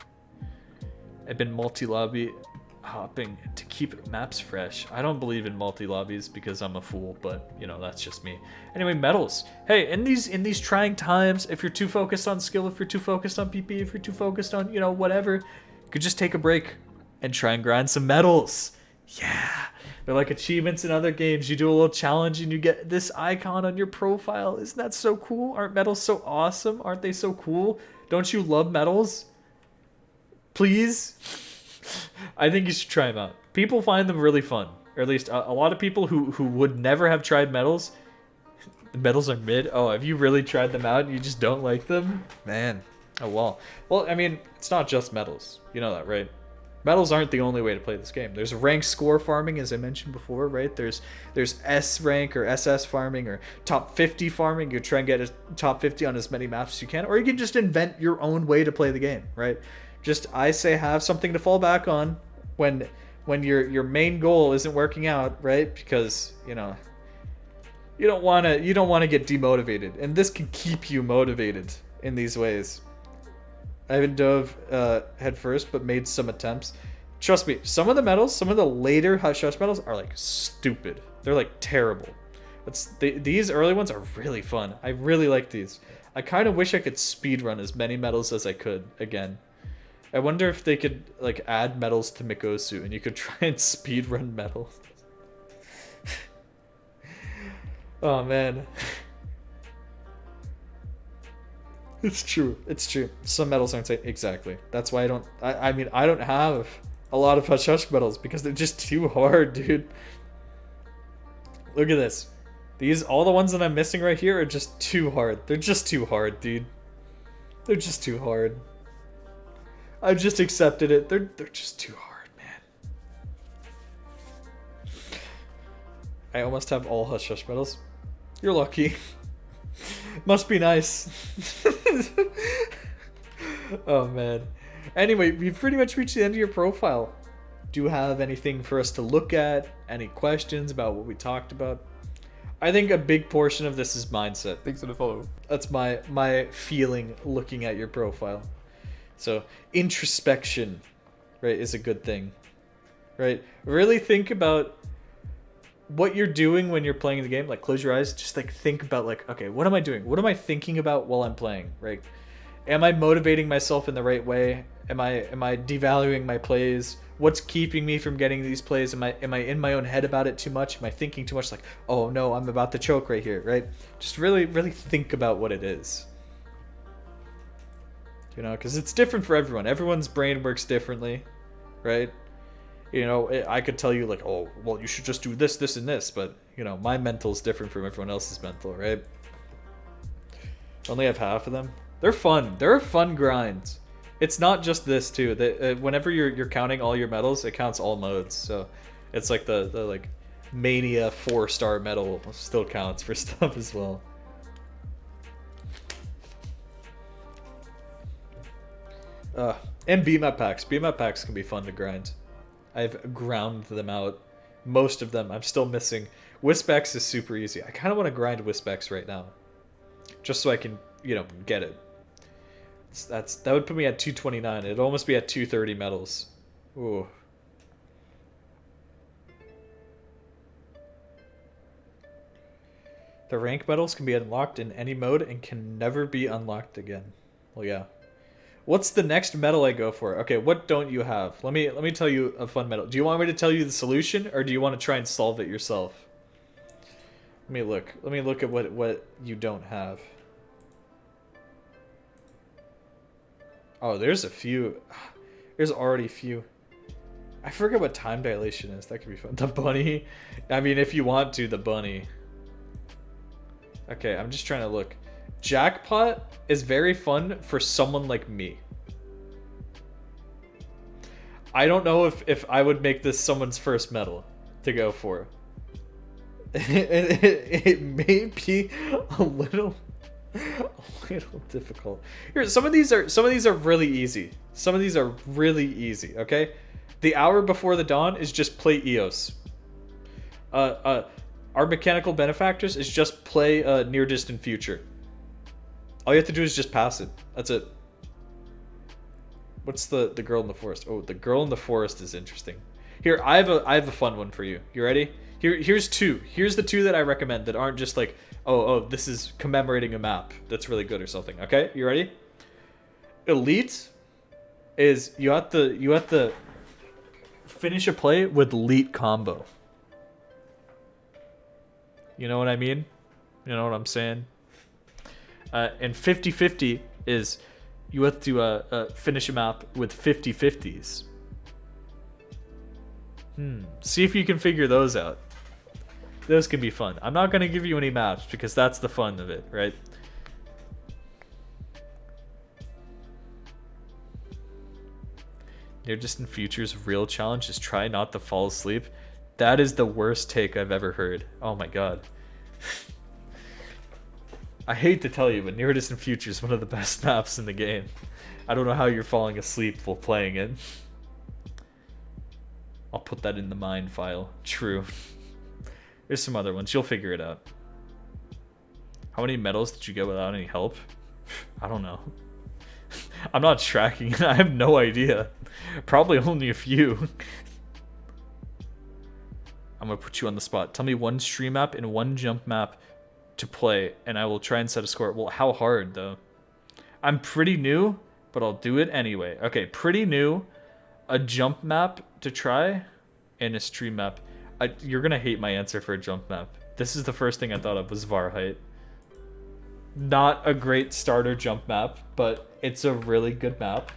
I've been multi-lobby hopping to keep maps fresh. I don't believe in multi-lobbies because I'm a fool, but that's just me. Anyway, medals. Hey, in these trying times, if you're too focused on skill, if you're too focused on PP, if you're too focused on, whatever, you could just take a break and try and grind some medals. Yeah. They're like achievements in other games. You do a little challenge and you get this icon on your profile. Isn't that so cool? Aren't medals so awesome? Aren't they so cool? Don't you love medals? Please? I think you should try them out. People find them really fun. Or at least a lot of people who would never have tried medals. The medals are mid. Oh, have you really tried them out and you just don't like them? Man. Oh, well. Well, I mean, it's not just medals. You know that, right? Medals aren't the only way to play this game. There's rank score farming, as I mentioned before, right? There's S rank or SS farming or top 50 farming. You try and get a top 50 on as many maps as you can. Or you can just invent your own way to play the game, right? Just, I say, have something to fall back on when your main goal isn't working out, right? Because, you don't want to get demotivated. And this can keep you motivated in these ways. I haven't dove head first, but made some attempts. Trust me, some of the medals, some of the later Hush Hush medals are like stupid. They're like terrible. These early ones are really fun. I really like these. I kind of wish I could speedrun as many medals as I could again. I wonder if they could like add medals to Mikosu and you could try and speedrun medals. Oh man. It's true. Some medals aren't safe. Exactly. That's why I mean, I don't have a lot of Hush Hush medals because they're just too hard, dude. Look at this. All the ones that I'm missing right here are just too hard. They're just too hard, dude. They're just too hard. I've just accepted it. They're just too hard, man. I almost have all Hush Hush medals. You're lucky. Must be nice. Oh man. Anyway, we've pretty much reached the end of your profile. Do you have anything for us to look at? Any questions about what we talked about? I think a big portion of this is mindset. Thanks for the follow. That's my feeling looking at your profile. So introspection, right, is a good thing. Right? Really think about what you're doing when you're playing the game. Like, close your eyes, just like think about like, okay, what am I doing? What am I thinking about while I'm playing, right? Am I motivating myself in the right way? Am I devaluing my plays? What's keeping me from getting these plays? Am I in my own head about it too much? Am I thinking too much like, oh no, I'm about to choke right here, right? Just really think about what it is. You know, because it's different for everyone. Everyone's brain works differently, right? You know, I could tell you like, oh, well, you should just do this, this, and this, but you know, my mental's different from everyone else's mental, right? I only have half of them. They're fun. They're fun grinds. It's not just this too. Whenever you're counting all your medals, it counts all modes. So it's like the like Mania 4-star medal still counts for stuff as well. And beatmap packs. Beatmap packs can be fun to grind. I've ground them out. Most of them I'm still missing. Wispex is super easy. I kind of want to grind Wispex right now, just so I can, you know, get it. That would put me at 229. It'd almost be at 230 medals. Ooh. The rank medals can be unlocked in any mode and can never be unlocked again. Well, yeah. What's the next medal I go for? Okay, what don't you have? Let me tell you a fun medal. Do you want me to tell you the solution, or do you want to try and solve it yourself? Let me look. Let me look at what you don't have. Oh, there's a few. There's already a few. I forget what time dilation is. That could be fun. The bunny. I mean, if you want to, the bunny. Okay, I'm just trying to look. Jackpot is very fun for someone like me. I don't know if I would make this someone's first medal to go for. It may be a little difficult. Here, some of these are really easy. Some of these are really easy, okay? The hour before the dawn is just play EOS. Our mechanical benefactors is just play near distant future. All you have to do is just pass it. That's it. What's the girl in the forest? Oh, the girl in the forest is interesting. Here, I have a fun one for you. You ready? Here's two. Here's the two that I recommend that aren't just like, oh, this is commemorating a map that's really good or something. Okay, you ready? Elite is you have to finish a play with elite combo. You know what I mean? You know what I'm saying? And 50-50 is you have to finish a map with 50-50s. See if you can figure those out. Those can be fun. I'm not going to give you any maps because that's the fun of it, right? Near distant future's real challenge is try not to fall asleep. That is the worst take I've ever heard. Oh my god. I hate to tell you, but Near Distant Future is one of the best maps in the game. I don't know how you're falling asleep while playing it. I'll put that in the mind file. True. There's some other ones. You'll figure it out. How many medals did you get without any help? I don't know. I'm not tracking. I have no idea. Probably only a few. I'm gonna put you on the spot. Tell me one stream map and one jump map to play, and I will try and set a score. Well, how hard though? I'm pretty new, but I'll do it anyway. Okay, pretty new. A jump map to try, and a stream map. You're gonna hate my answer for a jump map. This is the first thing I thought of was Varheit. Not a great starter jump map, but it's a really good map.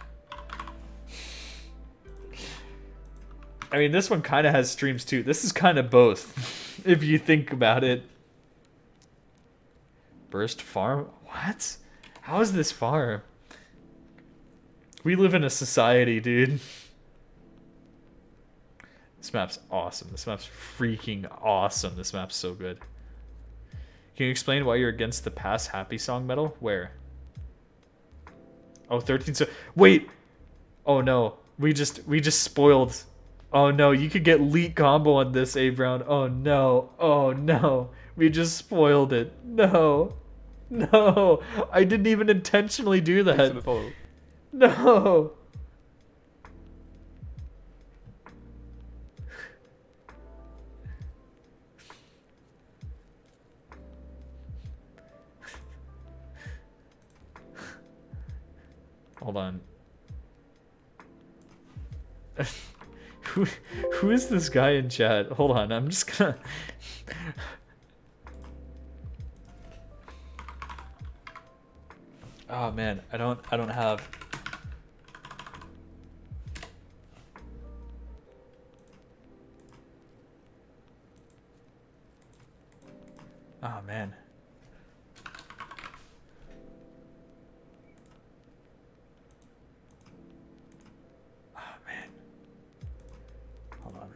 I mean, this one kind of has streams too. This is kind of both, if you think about it. Burst farm? What? How is this farm? We live in a society, dude. This map's awesome. This map's freaking awesome. This map's so good. Can you explain why you're against the Pass Happy Song medal? Where? Oh, 13 so wait. Oh no. We just spoiled. Oh no, you could get elite combo on this, A Brown. Oh no. Oh no. We just spoiled it. No. No. I didn't even intentionally do that. No. Hold on. Who is this guy in chat? Hold on, I'm just gonna... Oh man, I don't have... Oh man. Oh man. Hold on.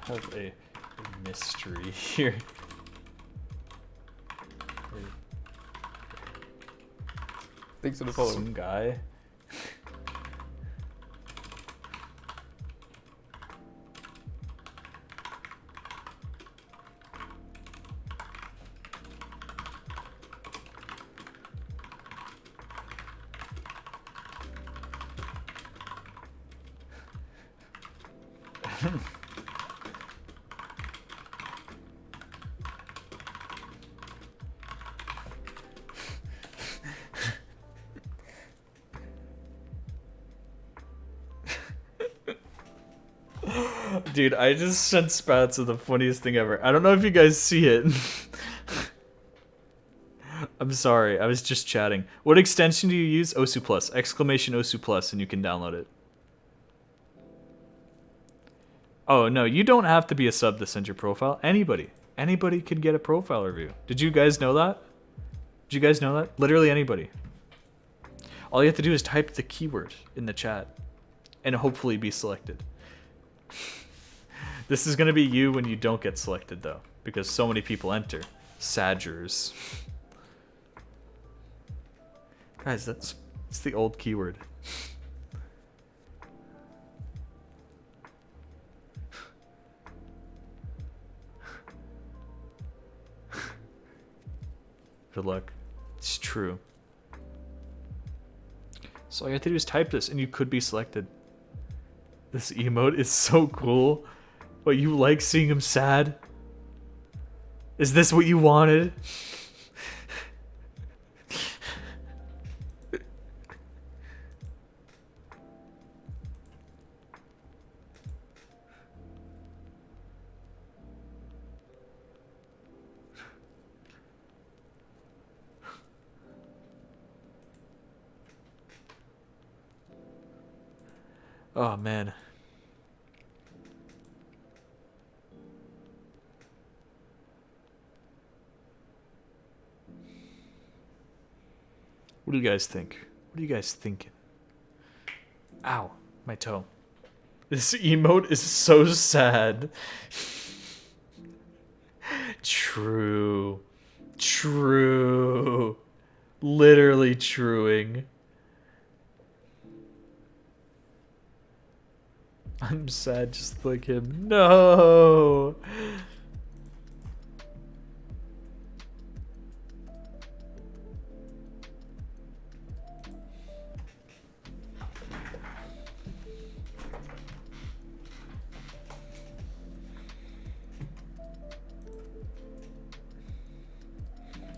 Have a mystery here. Thanks for the follow. Some guy. Dude, I just sent Spats of the funniest thing ever. I don't know if you guys see it. I'm sorry, I was just chatting. What extension do you use? Osu Plus. Exclamation Osu Plus, and you can download it. Oh, no, you don't have to be a sub to send your profile. Anybody can get a profile review. Did you guys know that? Did you guys know that? Literally anybody. All you have to do is type the keyword in the chat and hopefully be selected. This is going to be you when you don't get selected, though, because so many people enter. Sadgers. Guys, it's the old keyword. Good luck. It's true. So all you have to do is type this and you could be selected. This emote is so cool. What, you like seeing him sad? Is this what you wanted? Oh man. What do you guys think? What are you guys thinking? Ow, my toe. This emote is so sad. True. True. Literally truing. I'm sad just like him. No.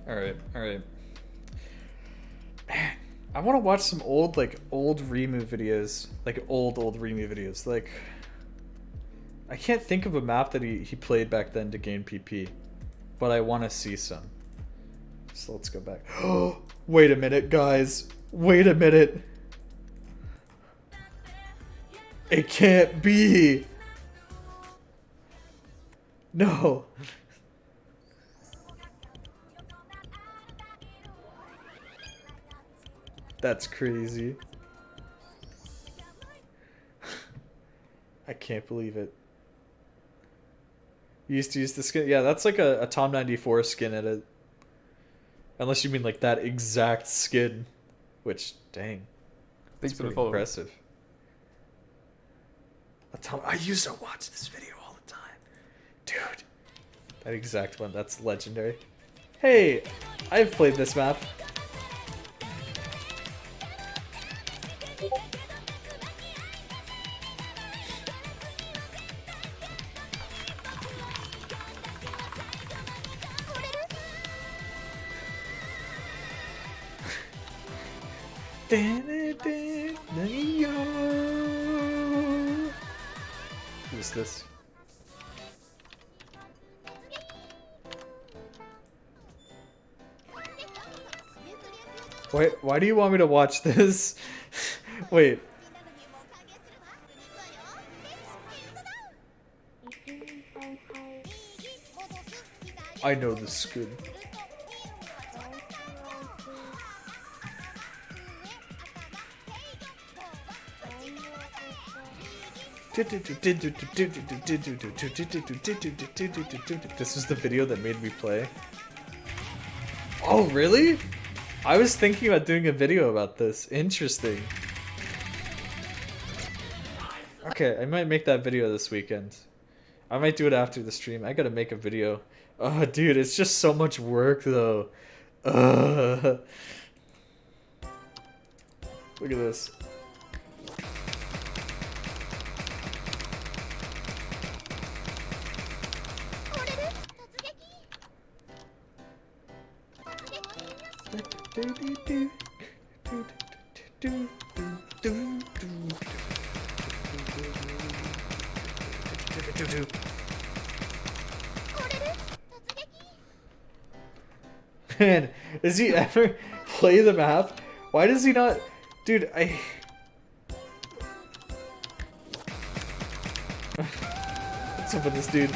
All right. Man, I want to watch some old Remu videos, old Remu videos. Like, I can't think of a map that he played back then to gain PP, but I want to see some. So let's go back. Oh, wait a minute, guys. Wait a minute. It can't be. No. That's crazy. I can't believe it. You used to use the skin? Yeah, that's like a Tom 94 skin in it. Unless you mean like that exact skin. Which, dang. Thanks for the pretty follow. impressive. I used to watch this video all the time. Dude. That exact one, that's legendary. Hey, I've played this map. What is this? Why do you want me to watch this? Wait. I know this is good. This was the video that made me play. Oh, really? I was thinking about doing a video about this. Interesting. Okay, I might make that video this weekend. I might do it after the stream. I gotta make a video. Oh, dude, it's just so much work, though. Look at this. Man, does he ever play the map? Why does he not? Dude, what's up with this dude?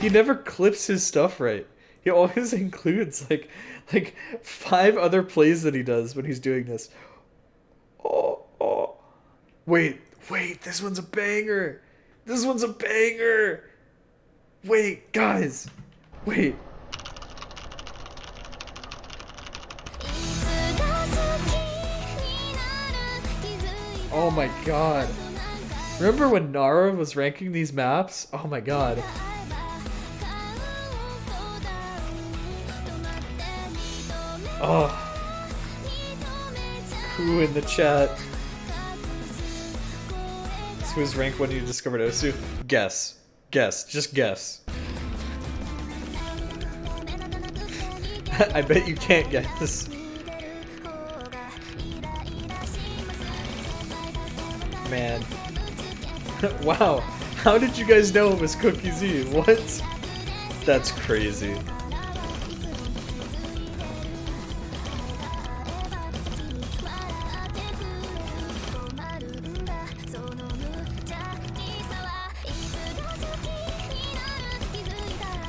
He never clips his stuff right. He always includes like 5 other plays that he does when he's doing this. Oh. Wait, this one's a banger. This one's a banger. Wait, guys. Wait. Oh my god. Remember when Nara was ranking these maps? Oh my god. Oh. Who in the chat? So who's rank when you discovered Osu? Guess. Just guess. I bet you can't guess. Man. Wow. How did you guys know it was Cookie Z? What? That's crazy.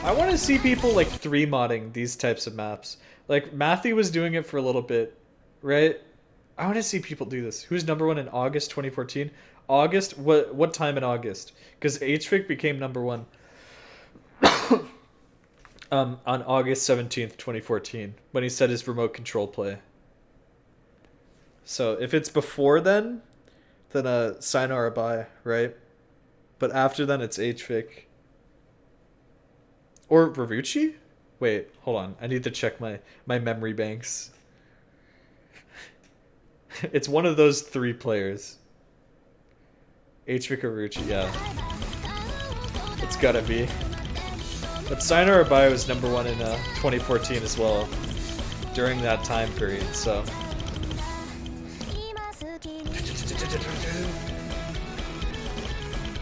I want to see people like 3-modding these types of maps. Like Matthew was doing it for a little bit, right? I want to see people do this. Who's number 1 in August 2014? August? What time in August? Because HFIC became number 1 on August 17th, 2014, when he said his remote control play. So if it's before then sign or a buy, right? But after then, it's HFIC. Or Ravucci? Wait, hold on. I need to check my memory banks. It's one of those 3 players. HFIC or Ravucci, yeah. It's gotta be. But Sinar Abai was number 1 in 2014 as well. During that time period, so...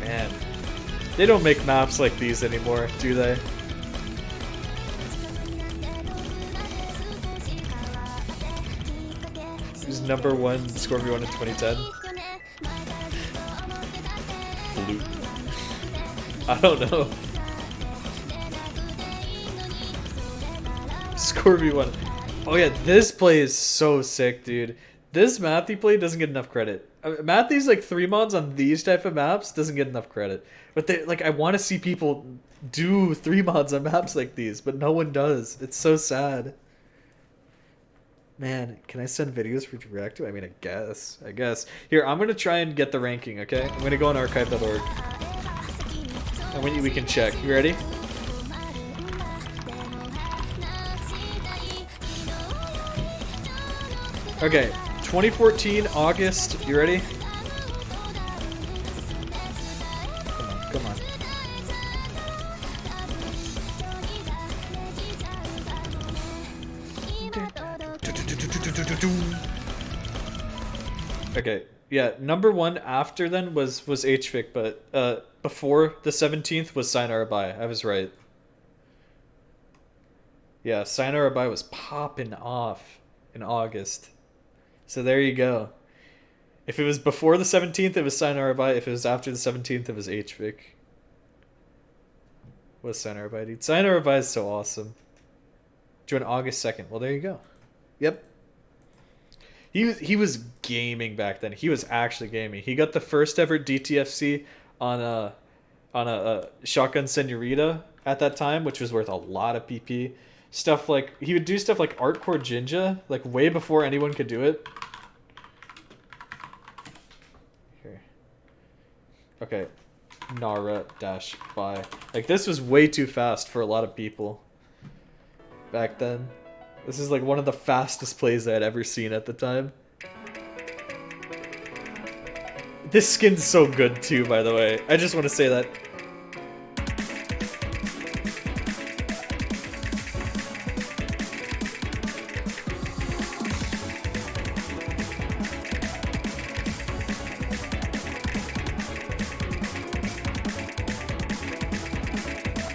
Man. They don't make maps like these anymore, do they? Who's number 1 Scorpio 1 in 2010? Flute. I don't know. Scorpio 1. Oh yeah, this play is so sick, dude. This Matthew play doesn't get enough credit. Matthew's like 3 mods on these type of maps doesn't get enough credit. But they like I want to see people do 3 mods on maps like these, but no one does. It's so sad. Man, can I send videos for you to react to? I mean, I guess. Here, I'm going to try and get the ranking, okay? I'm going to go on archive.org. And we can check. You ready? Okay, 2014, August. You ready? Come on. Okay, yeah, number 1 after then was HVIC, but before the 17th was Sayonara Bye. I was right. Yeah, Sayonara Bye was popping off in August. So there you go. If it was before the 17th, it was Sayonara Bye. If it was after the 17th, it was HVIC. Was Sayonara Bye, dude. Sayonara Bye is so awesome. Join August 2nd. Well, there you go. Yep. He was gaming back then. He was actually gaming. He got the first ever DTFC on a Shotgun Senorita at that time, which was worth a lot of PP. Stuff like he would do stuff like Artcore Jinja, like way before anyone could do it. Here. Okay. Nara dash Bye. Like this was way too fast for a lot of people back then. This is like one of the fastest plays I had ever seen at the time. This skin's so good too, by the way. I just want to say that.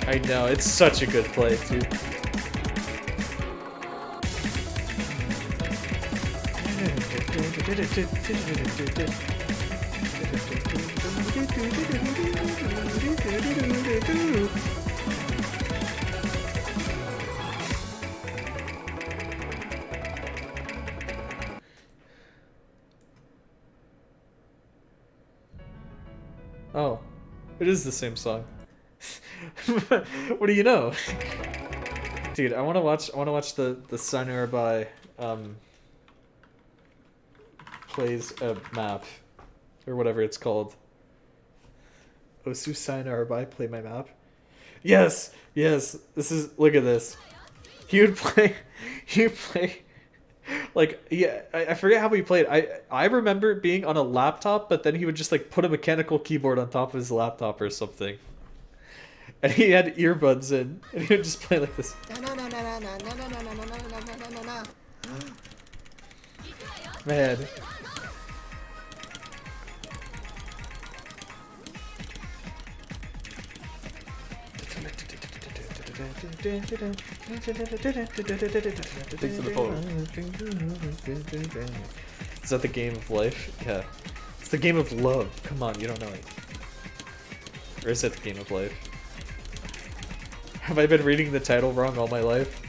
I know, it's such a good play too. Oh, it is the same song. What do you know? Dude, I want to watch the Sayonara Bye plays a map or whatever it's called. Osu Sayonara Bye play my map. Yes, yes. This is, look at this. He would play like, yeah, I forget how he played. I remember it being on a laptop, but then he would just like put a mechanical keyboard on top of his laptop or something. And he had earbuds in, and he would just play like this. Man. Thanks for the follow. Is that the game of life? Yeah. It's the game of love. Come on, you don't know it. Or is it the game of life? Have I been reading the title wrong all my life?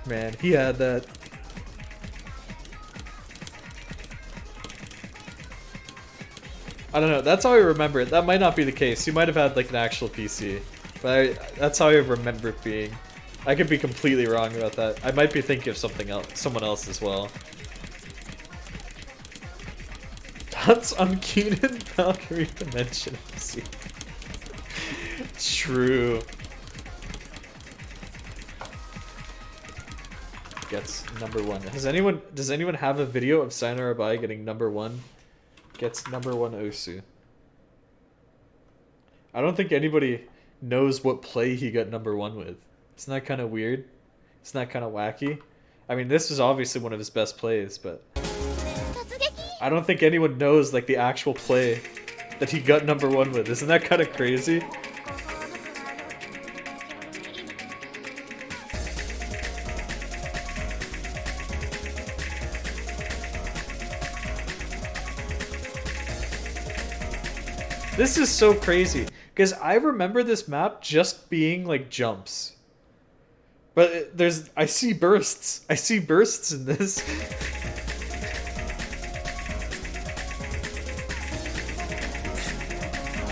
Man, he had that. I don't know, that's how I remember it. That might not be the case. You might have had like an actual PC. But that's how I remember it being. I could be completely wrong about that. I might be thinking of something else, someone else as well. Thoughts on Keenan Valkyrie Dimension MC? True. Gets #1. Does anyone have a video of Sayonara Bye getting #1? Gets #1 Osu. I don't think anybody knows what play he got #1 with. Isn't that kind of weird? Isn't that kind of wacky? I mean, this is obviously one of his best plays, but I don't think anyone knows like the actual play that he got #1 with. Isn't that kind of crazy? This is so crazy, because I remember this map just being like jumps. But I see bursts. I see bursts in this.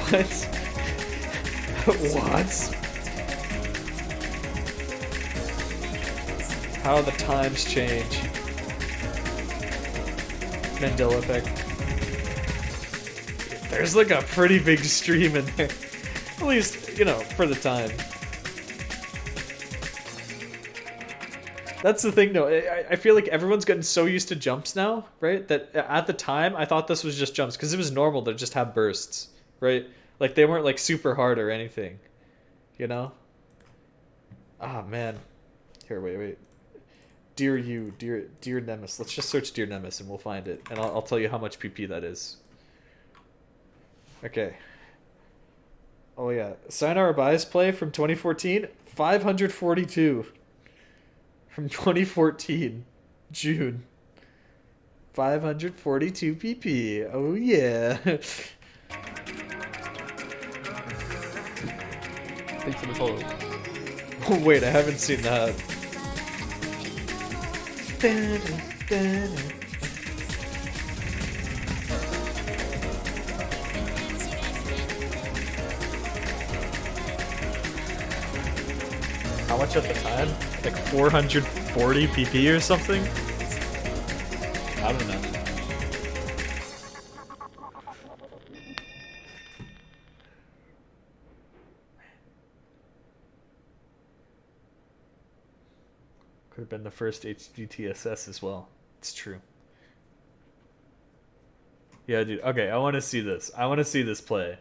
What? What? How the times change. Mandela effect. There's like a pretty big stream in there. At least, you know, for the time. That's the thing though, I feel like everyone's gotten so used to jumps now, right? That at the time, I thought this was just jumps, because it was normal to just have bursts, right? Like they weren't like super hard or anything, you know? Ah, man. Here, wait. Dear Nemesis. Let's just search Dear Nemesis and we'll find it. And I'll tell you how much PP that is. Okay. Oh yeah, Sayonara Bias play from 2014, 542. From 2014, June. 542 PP. Oh yeah. Thanks for the follow. Oh wait, I haven't seen that. How much at the time? Like 440 PP or something? I don't know. Could have been the first HDTSS as well. It's true. Yeah, dude. Okay, I want to see this. I want to see this play.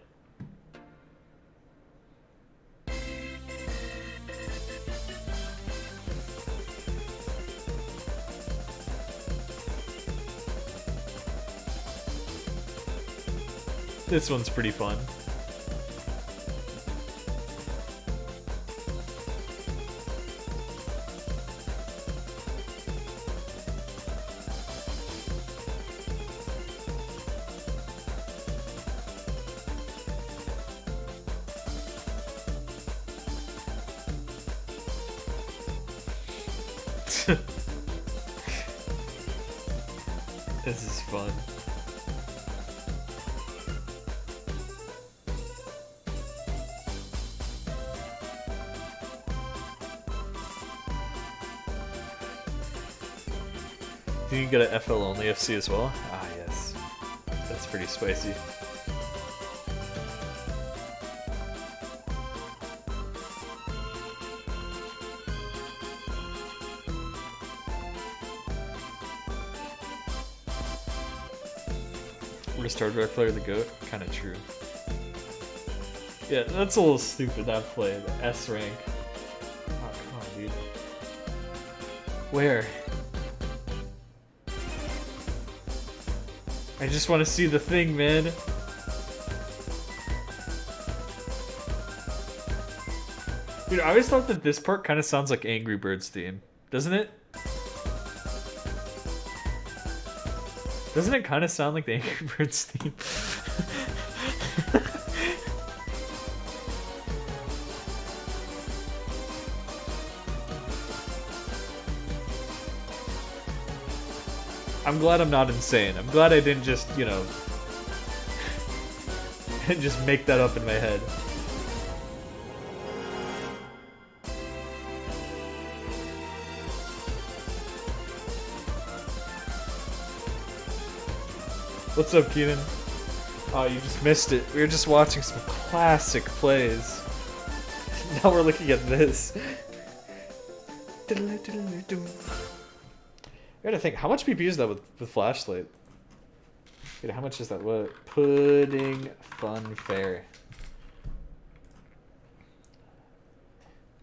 This one's pretty fun. This is fun. You can get an FL only FC as well? Ah, yes. That's pretty spicy. Restart Direct Player the GOAT? Kinda true. Yeah, that's a little stupid, that play. The S rank. Oh, come on, dude. Where? I just want to see the thing, man. Dude, I always thought that this part kind of sounds like Angry Birds theme. Doesn't it? Doesn't it kind of sound like the Angry Birds theme? I'm glad I'm not insane. I'm glad I didn't just, you know, just make that up in my head. What's up, Keenan? Oh, you just missed it. We were just watching some classic plays. Now we're looking at this. I gotta think, how much PP is that with Flashlight? Wait, how much is that? What? Pudding Fun Fair.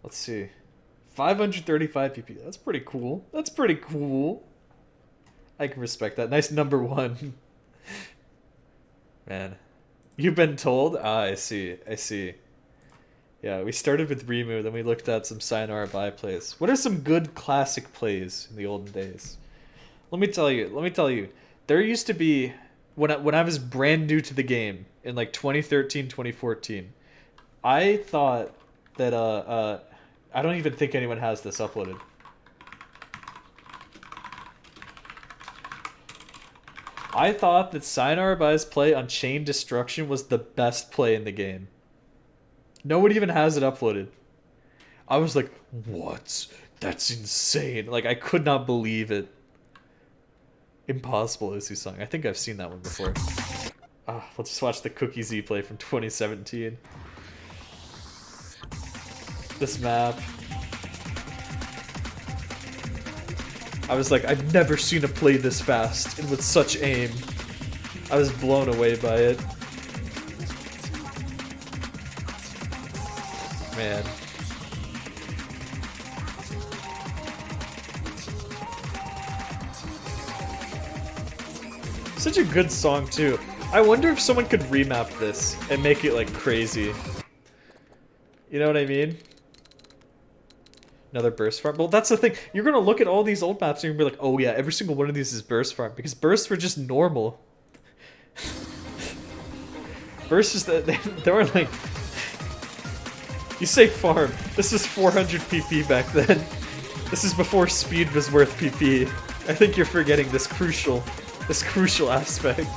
Let's see. 535 PP. That's pretty cool. That's pretty cool. I can respect that. Nice number one. Man. You've been told? Ah, I see. I see. Yeah, we started with Rimu, then we looked at some Sayonara Bai plays. What are some good classic plays in the olden days? Let me tell you. There used to be, when I was brand new to the game, in like 2013, 2014, I thought that, I don't even think anyone has this uploaded. I thought that Sayonara Bai's play on Chain Destruction was the best play in the game. No one even has it uploaded. I was like, what? That's insane. Like, I could not believe it. Impossible Osu song. I think I've seen that one before. Let's just watch the Cookie Z play from 2017. This map. I was like, I've never seen a play this fast and with such aim. I was blown away by it. Man. Such a good song too. I wonder if someone could remap this and make it like crazy. You know what I mean? Another burst farm. Well, that's the thing. You're gonna look at all these old maps and you're gonna be like, oh yeah, every single one of these is burst farm because bursts were just normal. Bursts just they were like. You say farm. This is 400 PP back then. This is before speed was worth PP. I think you're forgetting this crucial aspect.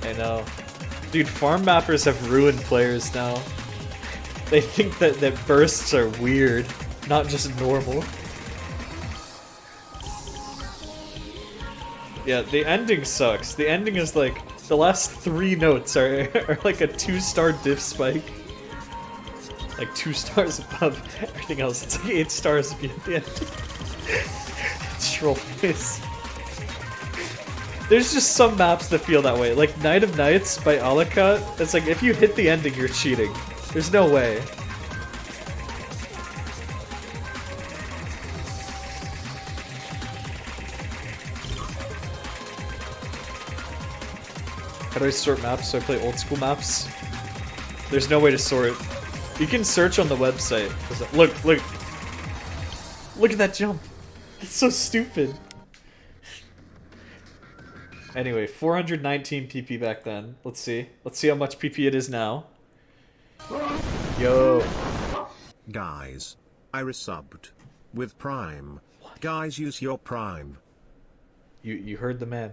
I know. Dude, farm mappers have ruined players now. They think that bursts are weird, not just normal. Yeah, the ending sucks. The ending is like, the last 3 notes are like a 2-star diff spike. Like 2 stars above everything else. It's like 8 stars if you hit the ending. Troll face. There's just some maps that feel that way. Like Night of Nights by Alakat, it's like if you hit the ending, you're cheating. There's no way. How do I sort maps so I play old school maps? There's no way to sort. You can search on the website. Look at that jump. It's so stupid. Anyway, 419 PP back then. Let's see. Let's see how much PP it is now. Yo. Guys, I resubbed with Prime. What? Guys, use your Prime. You heard the man.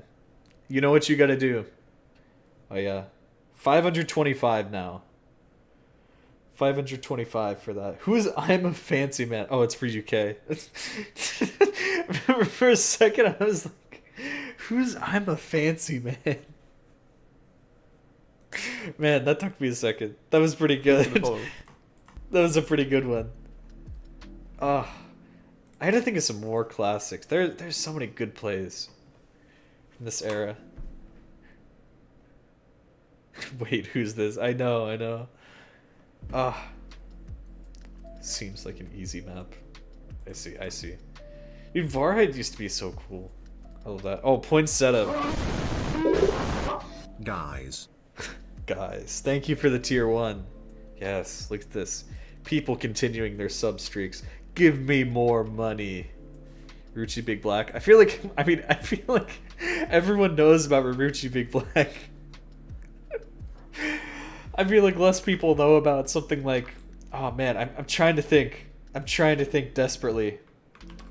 You know what you gotta do. Oh yeah. 525 now. 525 for that. Who's I'm a fancy man? Oh, it's for UK. Remember for a second I was like, who's I'm a fancy man? Man, that took me a second. That was pretty good. That was a pretty good one. I had to think of some more classics. There's so many good plays from this era. Wait, who's this? I know. Seems like an easy map. I see. Dude, Varhide used to be so cool. I love that. Oh, point setup. Guys, thank you for the tier 1. Yes, look at this. People continuing their sub streaks. Give me more money. Ruchi Big Black. I feel like everyone knows about Ruchi Big Black. I feel like less people know about something like, oh man, I'm trying to think. I'm trying to think desperately.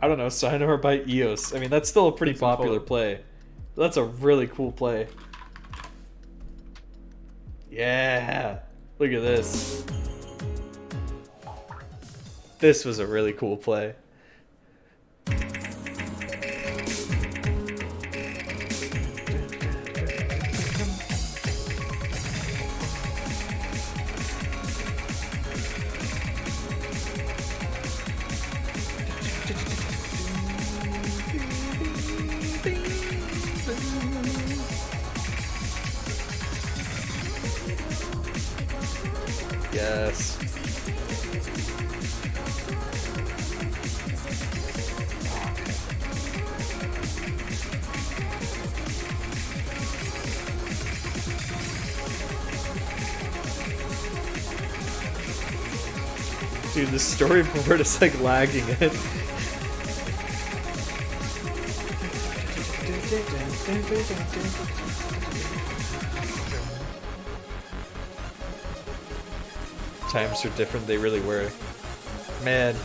I don't know, Sayonara by EOS. I mean, that's still a pretty popular play. That's a really cool play. Yeah! Look at this. This was a really cool play. Yes. Dude, the storyboard is like lagging it. Times are different, they really were. Man.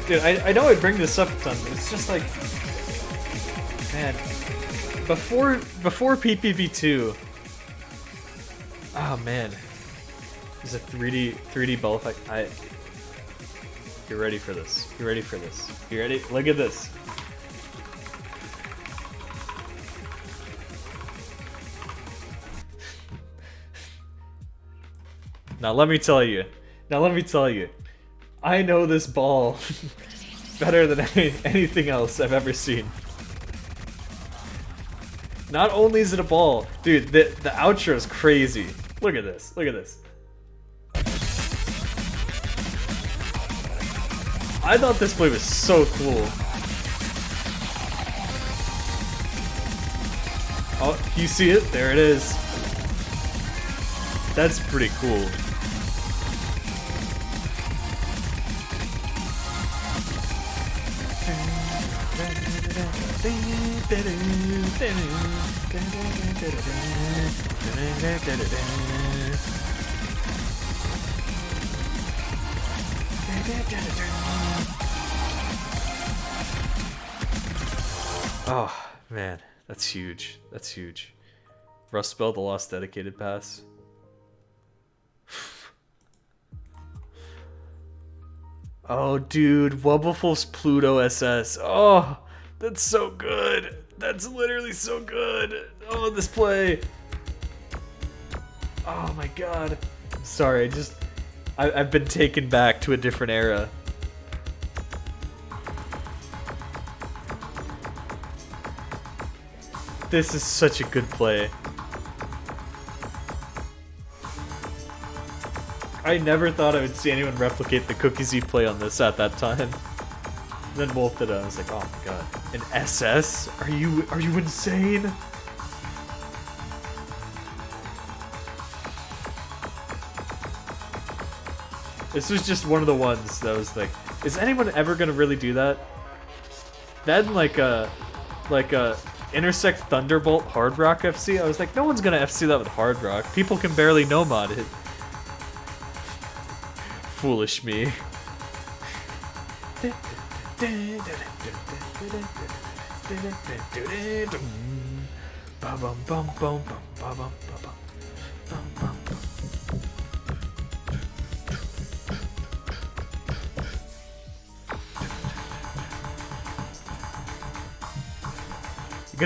Dude, I know I bring this up a ton, but it's just like, man, before PPV2, oh man, there's a 3D ball effect. You're ready for this. You ready for this? You ready? Look at this. Now let me tell you. I know this ball better than anything else I've ever seen. Not only is it a ball, dude, the outro is crazy. Look at this. Look at this. I thought this play was so cool. Oh, you see it? There it is. That's pretty cool. Oh, man. That's huge. That's huge. Rust Belt, the Lost Dedicated Pass. Oh, dude. Wubblefull's Pluto SS. Oh, that's so good. That's literally so good. Oh, this play. Oh, my God. I'm sorry. I've been taken back to a different era. This is such a good play. I never thought I would see anyone replicate the Cookie Z play on this at that time. Then Wolf did it. I was like, oh my god, an SS? Are you insane? This was just one of the ones that was like, is anyone ever gonna really do that? Then like a Intersect Thunderbolt Hard Rock FC. I was like, no one's gonna FC that with Hard Rock. People can barely no mod it. Foolish me. You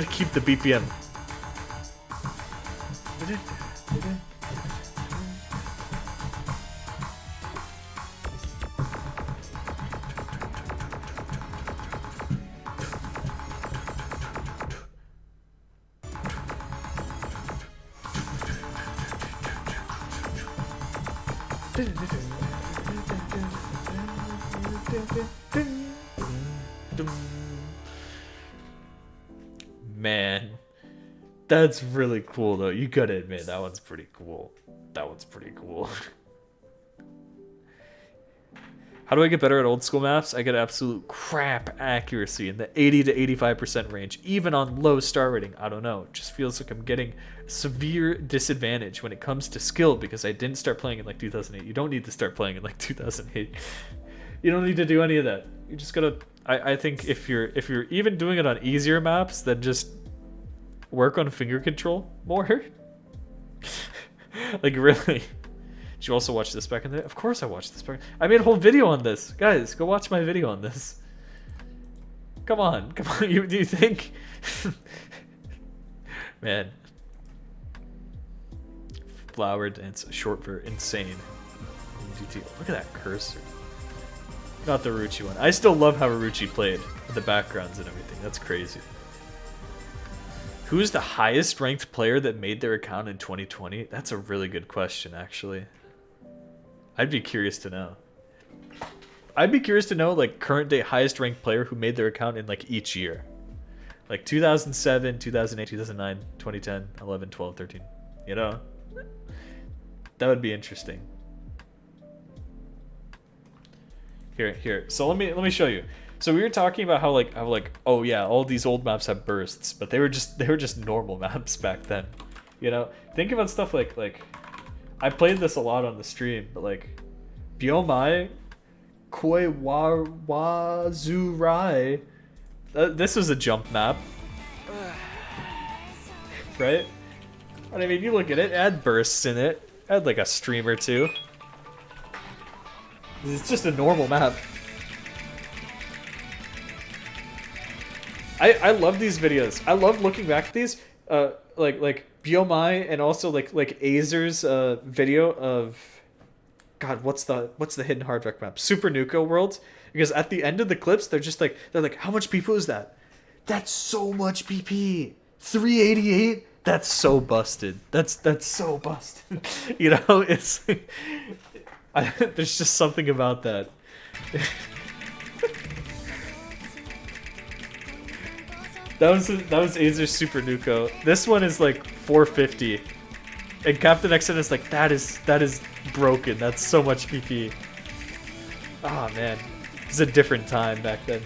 gotta keep the BPM. Man, that's really cool though. You gotta admit, that one's pretty cool. That one's pretty cool. How do I get better at old school maps? I get absolute crap accuracy in the 80 to 85% range, even on low star rating. I don't know. It just feels like I'm getting severe disadvantage when it comes to skill because I didn't start playing in like 2008. You don't need to start playing in like 2008. You don't need to do any of that. You just gotta. I think if you're even doing it on easier maps, then just work on finger control more. Like really. Did you also watch this back in the day? Of course I watched this back. I made a whole video on this. Guys, go watch my video on this. Come on. Do you think? Man. Flower dance, short for insane. Look at that cursor. Not the Ruchi one. I still love how Ruchi played with the backgrounds and everything. That's crazy. Who's the highest ranked player that made their account in 2020? That's a really good question, actually. I'd be curious to know. I'd be curious to know, like, current day highest ranked player who made their account in, like, each year. Like 2007, 2008, 2009, 2010, 11, 12, 13. You know? That would be interesting. Here. So let me show you. So we were talking about how oh yeah, all these old maps have bursts, but they were just normal maps back then. You know? Think about stuff like I played this a lot on the stream, but like Biomai Koiwazurai. This was a jump map. Right? And I mean, you look at it, it had bursts in it. It had like a stream or two. It's just a normal map. I love these videos. I love looking back at these. Like Biomai and also like Azer's video of, God, what's the hidden hard rock map? Super Nuka World. Because at the end of the clips, they're like, how much PP is that? That's so much PP. 388. That's so busted. That's so busted. You know, it's there's just something about that. That was Azer's Super Nuko. This one is like 450. And Captain XN is like, that is broken. That's so much PP. Oh man. It's a different time back then.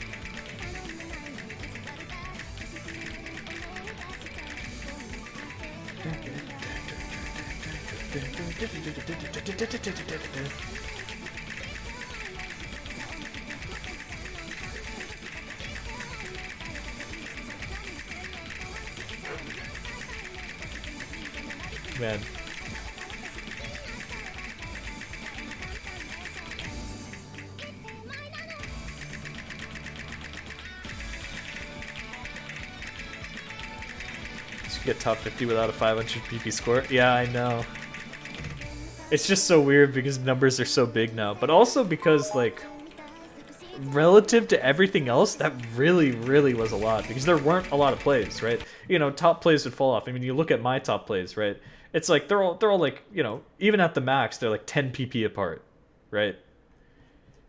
Man. You get top 50 without a 500 PP score. Yeah, I know. It's just so weird because numbers are so big now, but also because like relative to everything else, that really was a lot because there weren't a lot of plays, right? You know, top plays would fall off. I mean, you look at my top plays, right? It's like they're all like, you know, even at the max, they're like 10 PP apart, right?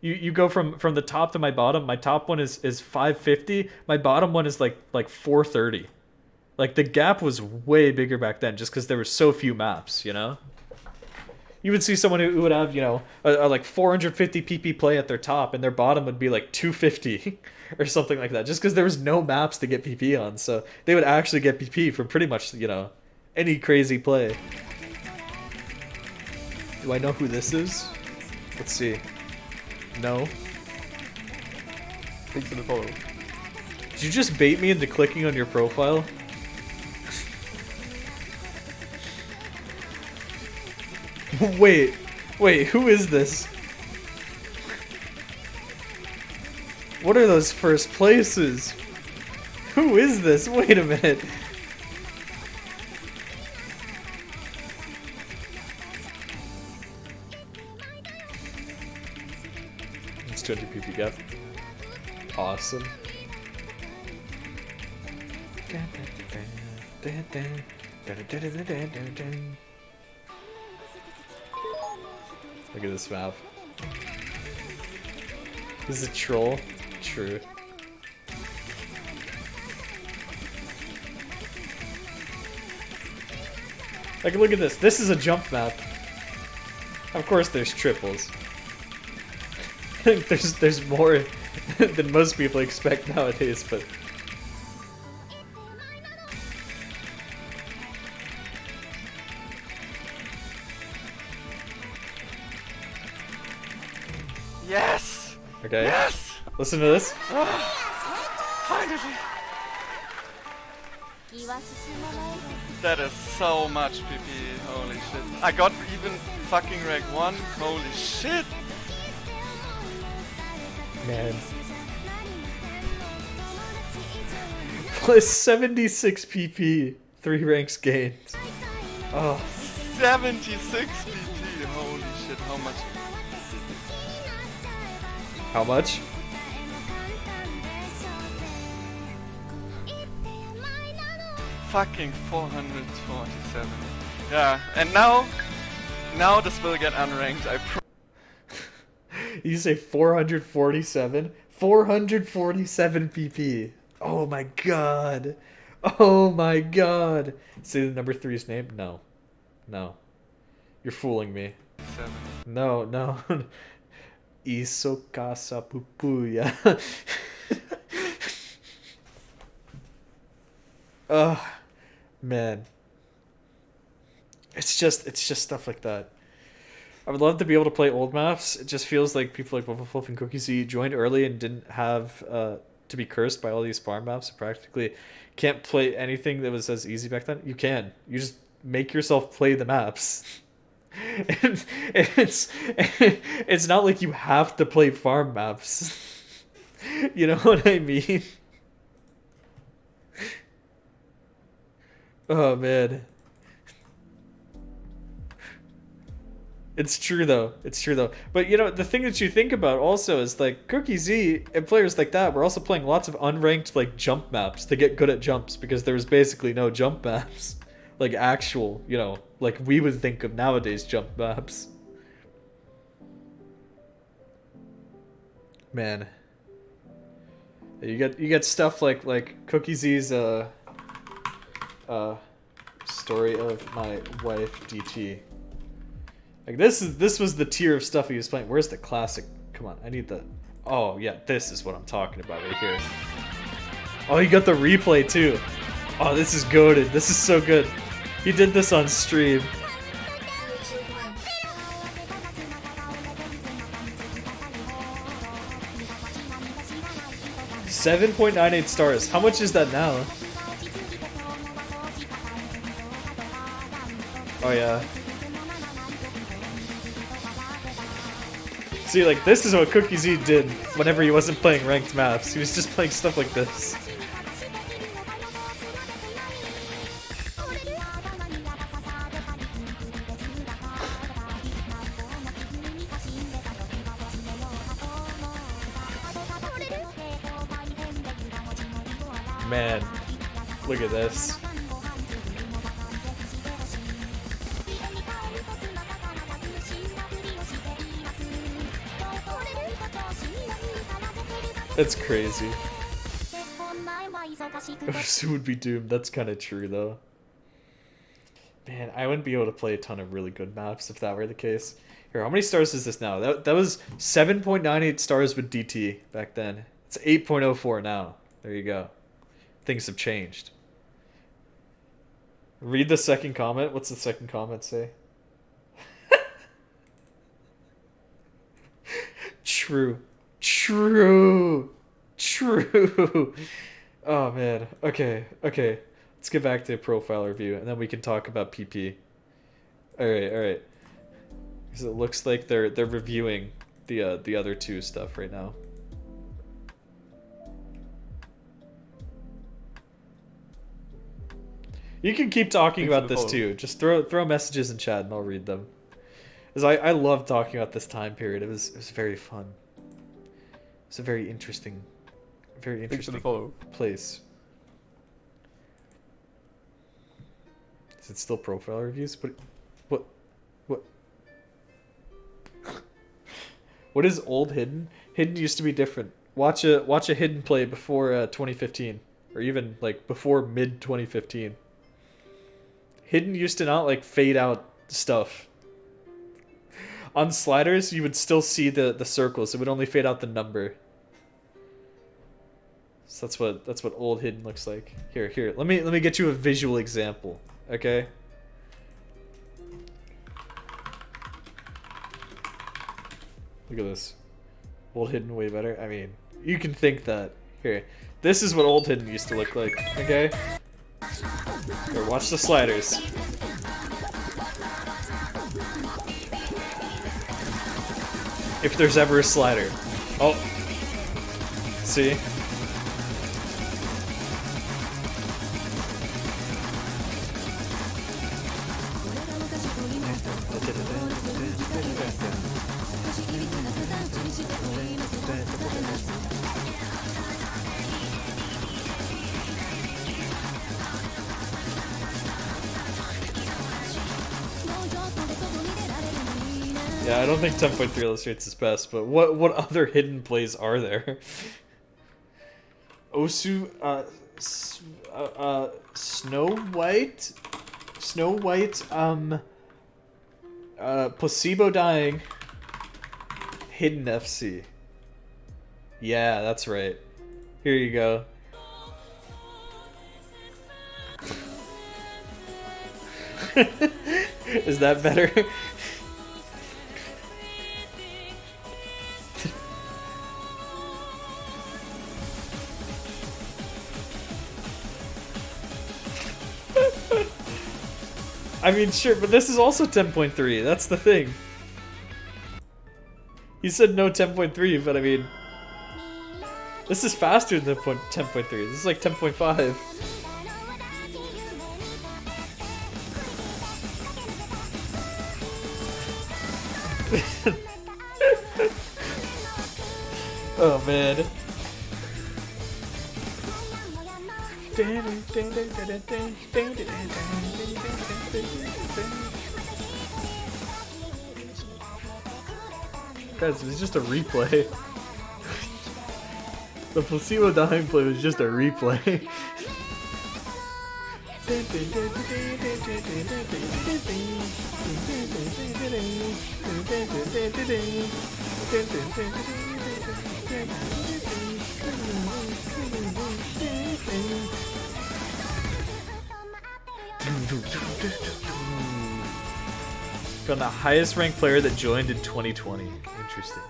You go from the top to my bottom. My top one is 550. My bottom one is like 430. Like the gap was way bigger back then, just because there were so few maps, you know. You would see someone who would have, you know, a like 450 PP play at their top, and their bottom would be like 250 or something like that, just because there was no maps to get PP on. So they would actually get PP from pretty much, you know, any crazy play. Do I know who this is? Let's see. No. Thanks for the follow. Did you just bait me into clicking on your profile? Wait, who is this? What are those first places? Who is this? Wait a minute. It's 20 PP gap. Awesome. Look at this map. This is a troll. True. Like, look at this. This is a jump map. Of course there's triples. I think there's more than most people expect nowadays, but... Yes! Okay. Yes! Listen to this. Finally! That is so much PP, holy shit. I got even fucking rank 1, holy shit! Man. Plus 76 PP, 3 ranks gained. Oh. 76 PP, holy shit, how much? How much? Fucking 447. Yeah, and now this will get unranked, You say 447? 447 PP. Oh my god. Oh my god. Say the number 3's name? No. No. You're fooling me. 7. No, no. Isokasa Pupuya. Ugh. Man. It's just stuff like that. I would love to be able to play old maps. It just feels like people like Wufflefluff and Cookie Z joined early and didn't have to be cursed by all these farm maps. So practically can't play anything that was as easy back then. You can. You just make yourself play the maps. And it's not like you have to play farm maps. You know what I mean? Oh man. It's true though. It's true though. But you know, the thing that you think about also is like Cookie Z and players like that were also playing lots of unranked like jump maps to get good at jumps because there was basically no jump maps. Like actual, you know, like we would think of nowadays jump maps. Man. You get stuff like Cookie Z's story of my wife DT. Like this was the tier of stuff he was playing. Where's the classic? Come on, I need the. Oh yeah, this is what I'm talking about right here. Oh, you got the replay too. Oh, this is goated. This is so good. He did this on stream. $7.98 stars. How much is that now? Oh yeah. See, like, this is what Cookie Z did whenever he wasn't playing ranked maps. He was just playing stuff like this. Man, look at this. That's crazy. Who would be doomed? That's kind of true, though. Man, I wouldn't be able to play a ton of really good maps if that were the case. Here, how many stars is this now? That was 7.98 stars with DT back then. It's 8.04 now. There you go. Things have changed. Read the second comment. What's the second comment say? True. True. True. Oh man. Okay. Okay. Let's get back to profile review and then we can talk about PP. Alright, alright. Because it looks like they're reviewing the other two stuff right now. You can keep talking about this too. Just throw messages in chat and I'll read them. Because I love talking about this time period. It was very fun. It's a very interesting place. Is it still profile reviews? What? What is old Hidden? Hidden used to be different. Watch a Hidden play before 2015, or even like before mid 2015. Hidden used to not like fade out stuff. On sliders, you would still see the circles. It would only fade out the number. So that's what old Hidden looks like. Here. Let me get you a visual example. Okay. Look at this. Old Hidden way better. I mean, you can think that. Here. This is what old Hidden used to look like. Okay. Here, watch the sliders. If there's ever a slider. Oh. See? Yeah, I don't think 10.3 illustrates its best, but what other hidden plays are there? Osu, Snow White, Placebo Dying, Hidden FC. Yeah, that's right. Here you go. Is that better? I mean, sure, but this is also 10.3. That's the thing. You said no 10.3, but I mean, this is faster than 10.3. This is like 10.5. Oh man. Guys, it was just a replay. The placebo dying play was just a replay. Got the highest ranked player that joined in 2020. Interesting.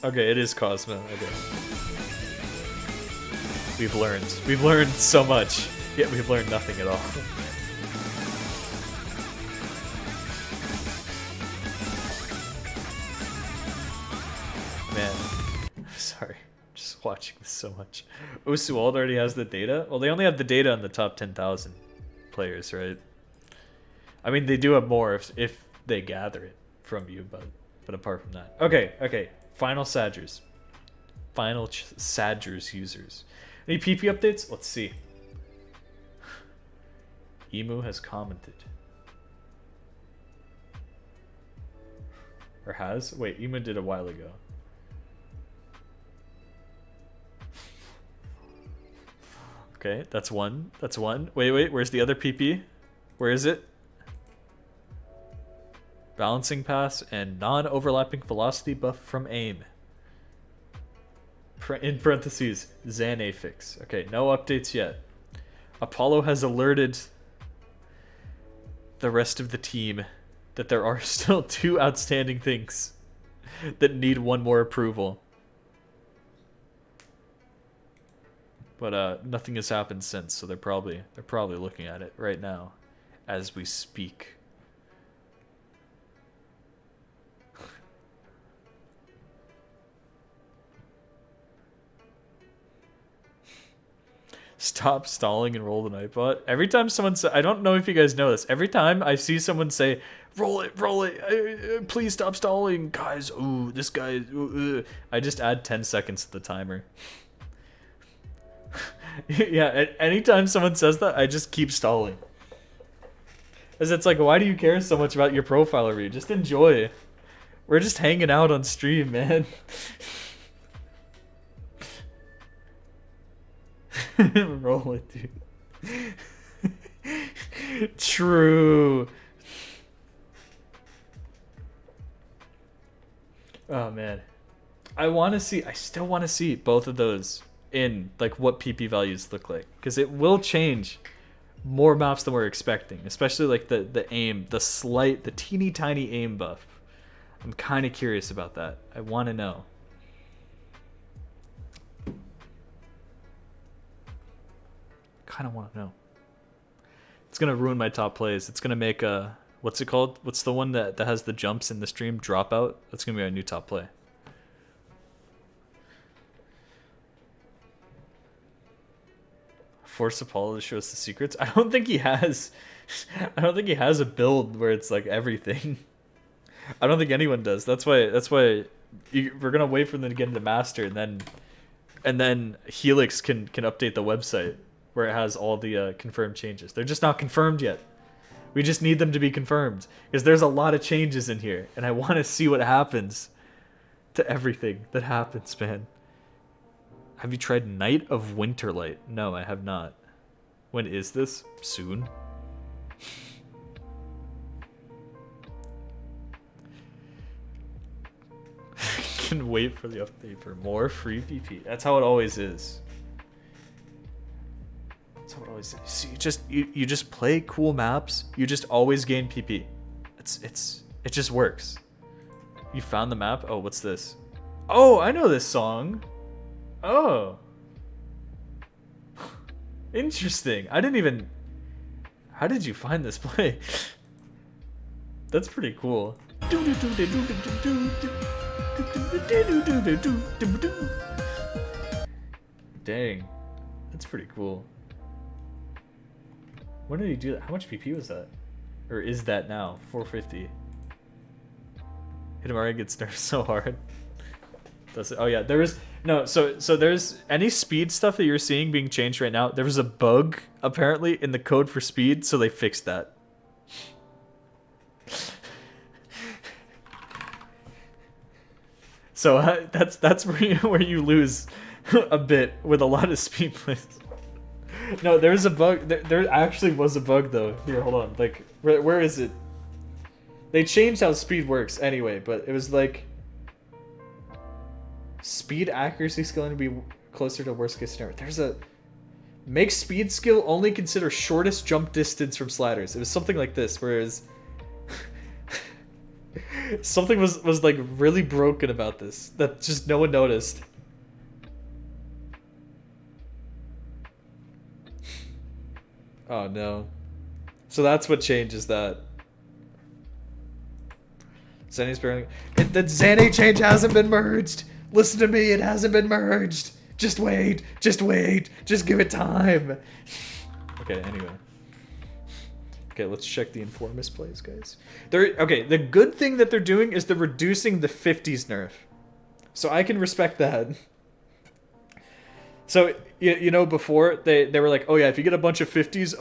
Okay, it is Cosmo. Okay. We've learned so much, yet we've learned nothing at all. Man, I'm sorry. Just watching this so much. Osuwald already has the data? Well, they only have the data on the top 10,000 players, right? I mean, they do have more if they gather it from you, but apart from that. Okay. Final Sadgers. Final Sadgers users. Any PP updates? Let's see. Emu has commented. Or has? Wait, Emu did a while ago. Okay, that's one. That's one. Wait, where's the other PP? Where is it? Balancing pass and non-overlapping velocity buff from aim. In parentheses, Xane fix. Okay, no updates yet. Apollo has alerted the rest of the team that there are still 2 outstanding things that need one more approval. But nothing has happened since, so they're probably looking at it right now as we speak. Stop stalling and roll the Nightbot. Every time someone says, I don't know if you guys know this, every time I see someone say, roll it, please stop stalling, guys, ooh, this guy, I just add 10 seconds to the timer. Yeah, anytime someone says that, I just keep stalling. Because it's like, why do you care so much about your profile read? Just enjoy. We're just hanging out on stream, man. Roll it, dude. True. Oh man, I still want to see both of those in like what PP values look like, because it will change more maps than we're expecting, especially like the aim, the teeny tiny aim buff. I'm kind of curious about that. I want to know. Kind of want to know. It's gonna ruin my top plays. It's gonna make a, what's it called? What's the one that has the jumps in the stream? Dropout. That's gonna be our new top play. Force Apollo to show us the secrets. I don't think he has. I don't think he has a build where it's like everything. I don't think anyone does. That's why we're gonna wait for them to get into master, and then Helix can update the website where it has all the confirmed changes. They're just not confirmed yet. We just need them to be confirmed because there's a lot of changes in here, and I want to see what happens to everything that happens, man. Have you tried Night of Winterlight? No, I have not. When is this? Soon. Can wait for the update for more free PP. That's how it always is. That's how it always is. So you just play cool maps. You just always gain PP. It just works. You found the map? Oh, what's this? Oh, I know this song. Oh. Interesting. I didn't even... How did you find this play? That's pretty cool. Dang. That's pretty cool. When did he do that? How much PP was that? Or is that now? 450. Hidamari gets nerfed so hard. Does it? Oh yeah, there is no. So there's any speed stuff that you're seeing being changed right now. There was a bug apparently in the code for speed, so they fixed that. So that's where you lose a bit with a lot of speed plays. No, there's a bug. There actually was a bug though. Here, hold on. Like, where is it? They changed how speed works anyway, but it was like speed accuracy skill to be closer to worst case scenario. There's a make speed skill only consider shortest jump distance from sliders. It was something like this, whereas something was like really broken about this that just no one noticed. Oh no. So that's what changes that. Zanny's barely... The Zanny change hasn't been merged! Listen to me, it hasn't been merged! Just wait! Just wait! Just give it time! Okay, anyway. Okay, let's check the Informus plays, guys. Okay, the good thing that they're doing is they're reducing the 50s nerf. So I can respect that. So, you know, before, they were like, oh yeah, if you get a bunch of 50s,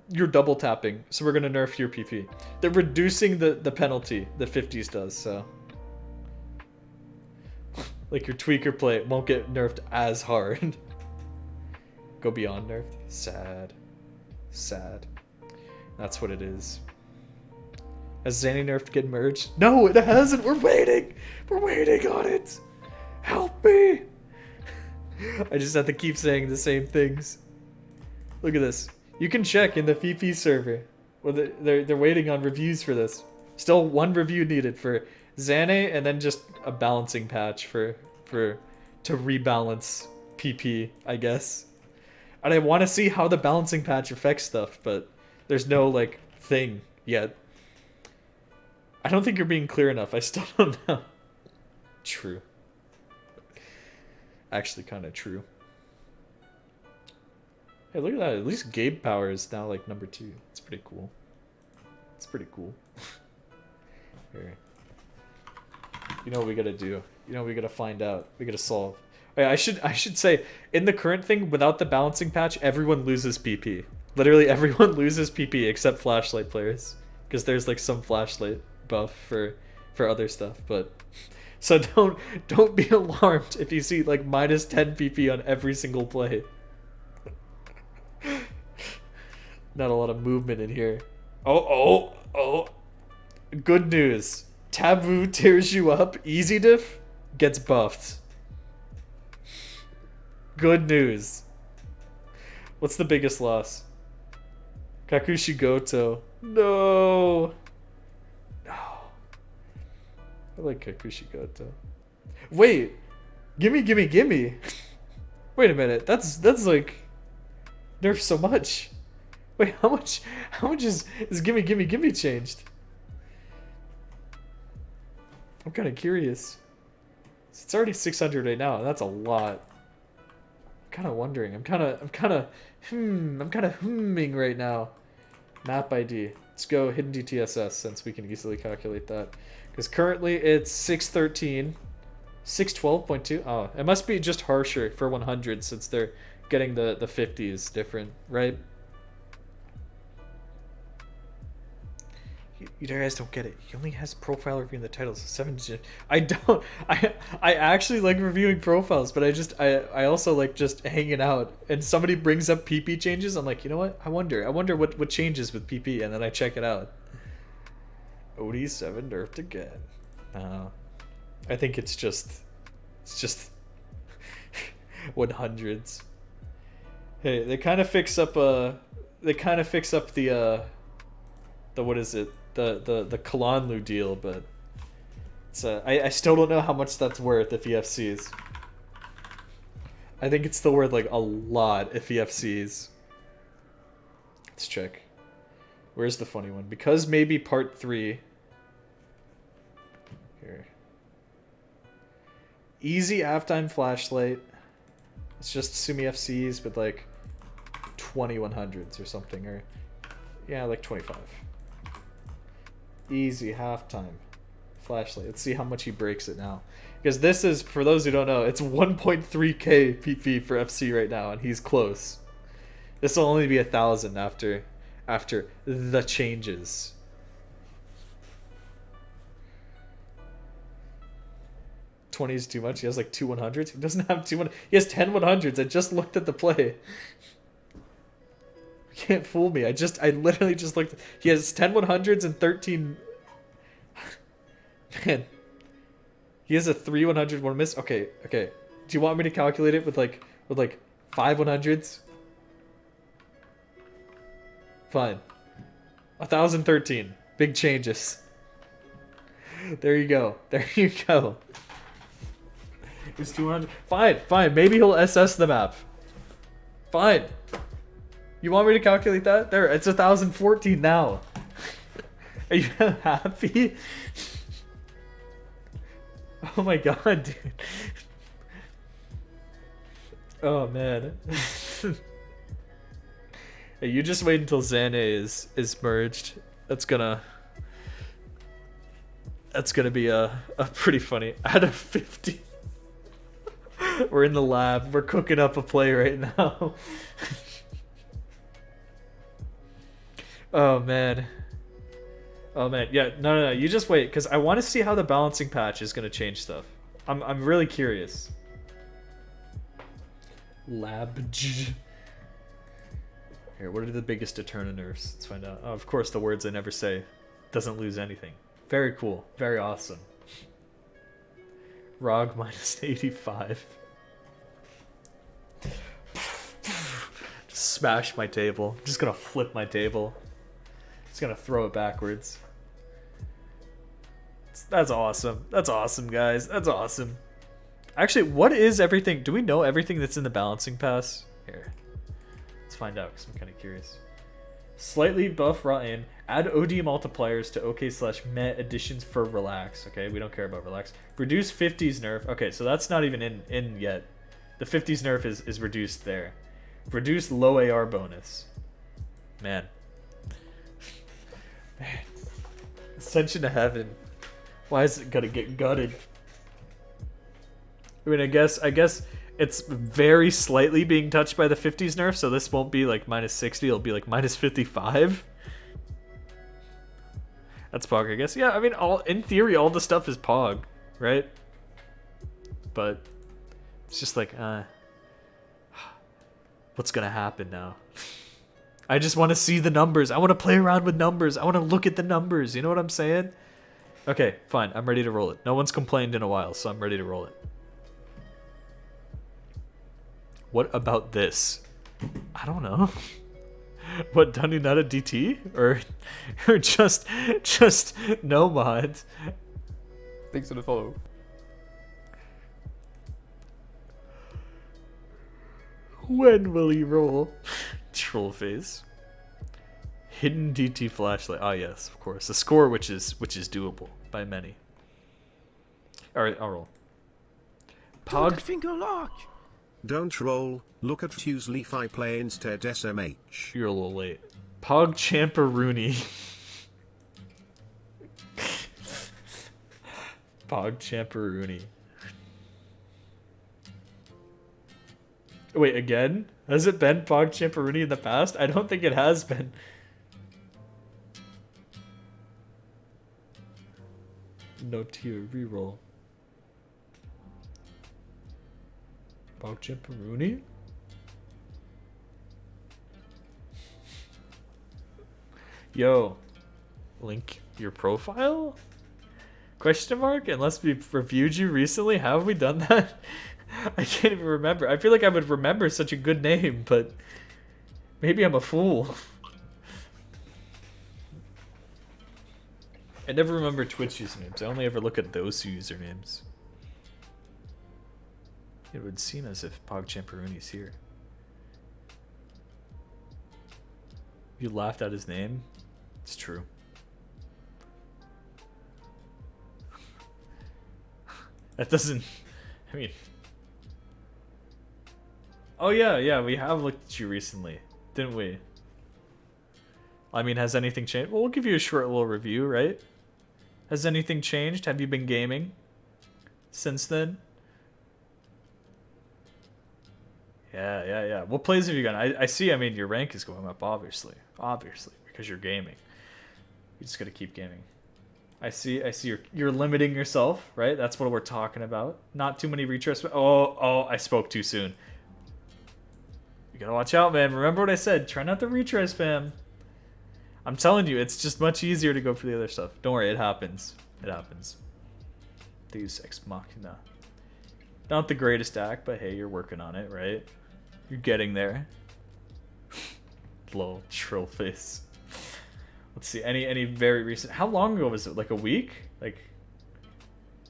you're double tapping, so we're gonna nerf your PP. They're reducing the penalty the 50s does, so. Like your tweaker play won't get nerfed as hard. Go beyond nerfed. Sad. Sad. That's what it is. Has Zanny nerfed get merged? No, it hasn't! We're waiting! We're waiting on it! Help me! I just have to keep saying the same things. Look at this. You can check in the VP server. Well, they're waiting on reviews for this. Still one review needed for Xane, and then just a balancing patch to rebalance PP, I guess. And I want to see how the balancing patch affects stuff, but there's no like thing yet. I don't think you're being clear enough. I still don't know. True. Actually kind of true. Hey, look at that. At least Gabe Power is now like number 2. It's pretty cool. It's pretty cool. Here. You know what we gotta do? You know what we gotta find out? We gotta solve. Oh, yeah, I should say, in the current thing, without the balancing patch, everyone loses PP. Literally everyone loses PP except flashlight players. Because there's like some flashlight buff for other stuff, but... So don't be alarmed if you see like minus 10 PP on every single play. Not a lot of movement in here. Oh. Good news. Taboo tears you up. Easy diff gets buffed. Good news. What's the biggest loss? Kakushi Goto. No. I like Kakushi Goto. Wait, gimme. Wait a minute, that's like nerf so much. Wait, how much is gimme changed? I'm kind of curious. It's already 600 right now, and that's a lot. I'm kind of wondering. I'm kind of humming right now. Map ID. Let's go hidden DTSS since we can easily calculate that. Because currently it's 613, 612.2. Oh, it must be just harsher for 100 since they're getting the 50 is different, right? You guys don't get it. He only has profile reviewing the titles. 7. I don't. I actually like reviewing profiles, but I also like just hanging out. And somebody brings up PP changes. I'm like, you know what? I wonder what changes with PP, and then I check it out. OD7 nerfed again. I think it's just 100s. Hey, they kind of fix up the what is it? The Kalanlu deal, but it's I still don't know how much that's worth if EFCs. I think it's still worth like a lot if EFCs. Let's check. Where's the funny one? Because maybe part 3. Here. Easy halftime flashlight. Let's just assume EFCs with like 2100s or something, or yeah, like 25. Easy halftime flashlight. Let's see how much he breaks it now. Because this is, for those who don't know, it's 1.3k PP for FC right now, and he's close. This will only be 1,000 after the changes. $20 is too much. He has like 2 100s. He doesn't have 2 100s. He has 10 100s. I just looked at the play. You can't fool me. I literally just looked. He has 10 100s and 13. Man. He has a 3 100 one miss. Okay. Do you want me to calculate it with like 5 100s? Fine. 1,013. Big changes. There you go. It's 200. Fine. Maybe he'll SS the map. Fine. You want me to calculate that? There, it's 1,014 now. Are you happy? Oh my god, dude. Oh man. Hey, you just wait until Zane is merged. That's gonna be a pretty funny. Out of 50. We're in the lab. We're cooking up a play right now. Oh man. Yeah, no. You just wait, because I want to see how the balancing patch is gonna change stuff. I'm really curious. Lab. Here, what are the biggest Eterna nerfs? Let's find out. Oh, of course, the words I never say. Doesn't lose anything. Very cool. Very awesome. ROG minus 85. Just smash my table. I'm just gonna flip my table. Just gonna throw it backwards. That's awesome. That's awesome, guys. That's awesome. Actually, what is everything? Do we know everything that's in the balancing pass? Here. Let's find out, because I'm kind of curious. Slightly buff raw aim. Add OD multipliers to OK/meh additions for relax. Okay, we don't care about relax. Reduce 50s nerf. Okay, so that's not even in yet. The 50s nerf is reduced there. Reduce low AR bonus. Man. Ascension to heaven. Why is it gonna get gutted? I mean, I guess it's very slightly being touched by the 50s nerf, so this won't be like minus 60, it'll be like minus 55. That's Pog, I guess. Yeah, I mean, in theory, all the stuff is Pog, right? But it's just like, what's gonna happen now? I just want to see the numbers. I want to play around with numbers. I want to look at the numbers. You know what I'm saying? Okay, fine. I'm ready to roll it. No one's complained in a while, so I'm ready to roll it. What about this? I don't know. What, Dunny not a DT? Or just no mod? Thanks for the follow. When will he roll? Troll face. Hidden DT flashlight. Ah, yes, of course. A score which is doable by many. Alright, I'll roll. Pog finger lock. Don't roll, look at whose leaf I play instead SMH. You're a little late. Pog Champeroonie. Pog Champeroonie. Wait, again? Has it been PogChamp Rooney in the past? I don't think it has been. No tier reroll. PogChamp Rooney? Yo, link your profile? Question mark? Unless we've reviewed you recently, have we done that? I can't even remember. I feel like I would remember such a good name, but maybe I'm a fool. I never remember Twitch usernames. I only ever look at those usernames. It would seem as if PogChamp Rooney's here. You laughed at his name? It's true. That doesn't... I mean... Oh yeah, we have looked at you recently, didn't we? I mean, has anything changed? Well, we'll give you a short little review, right? Has anything changed? Have you been gaming since then? Yeah. What plays have you gotten? I see, I mean, your rank is going up, obviously, because you're gaming. You just gotta keep gaming. I see you're limiting yourself, right? That's what we're talking about. Not too many retros. Oh, I spoke too soon. You gotta watch out, man. Remember what I said. Try not to retry spam. I'm telling you, it's just much easier to go for the other stuff. Don't worry, it happens. It happens. Deus Ex Machina. Not the greatest act, but hey, you're working on it, right? You're getting there. Lol, troll face. Let's see, any very recent... How long ago was it? Like a week? Like,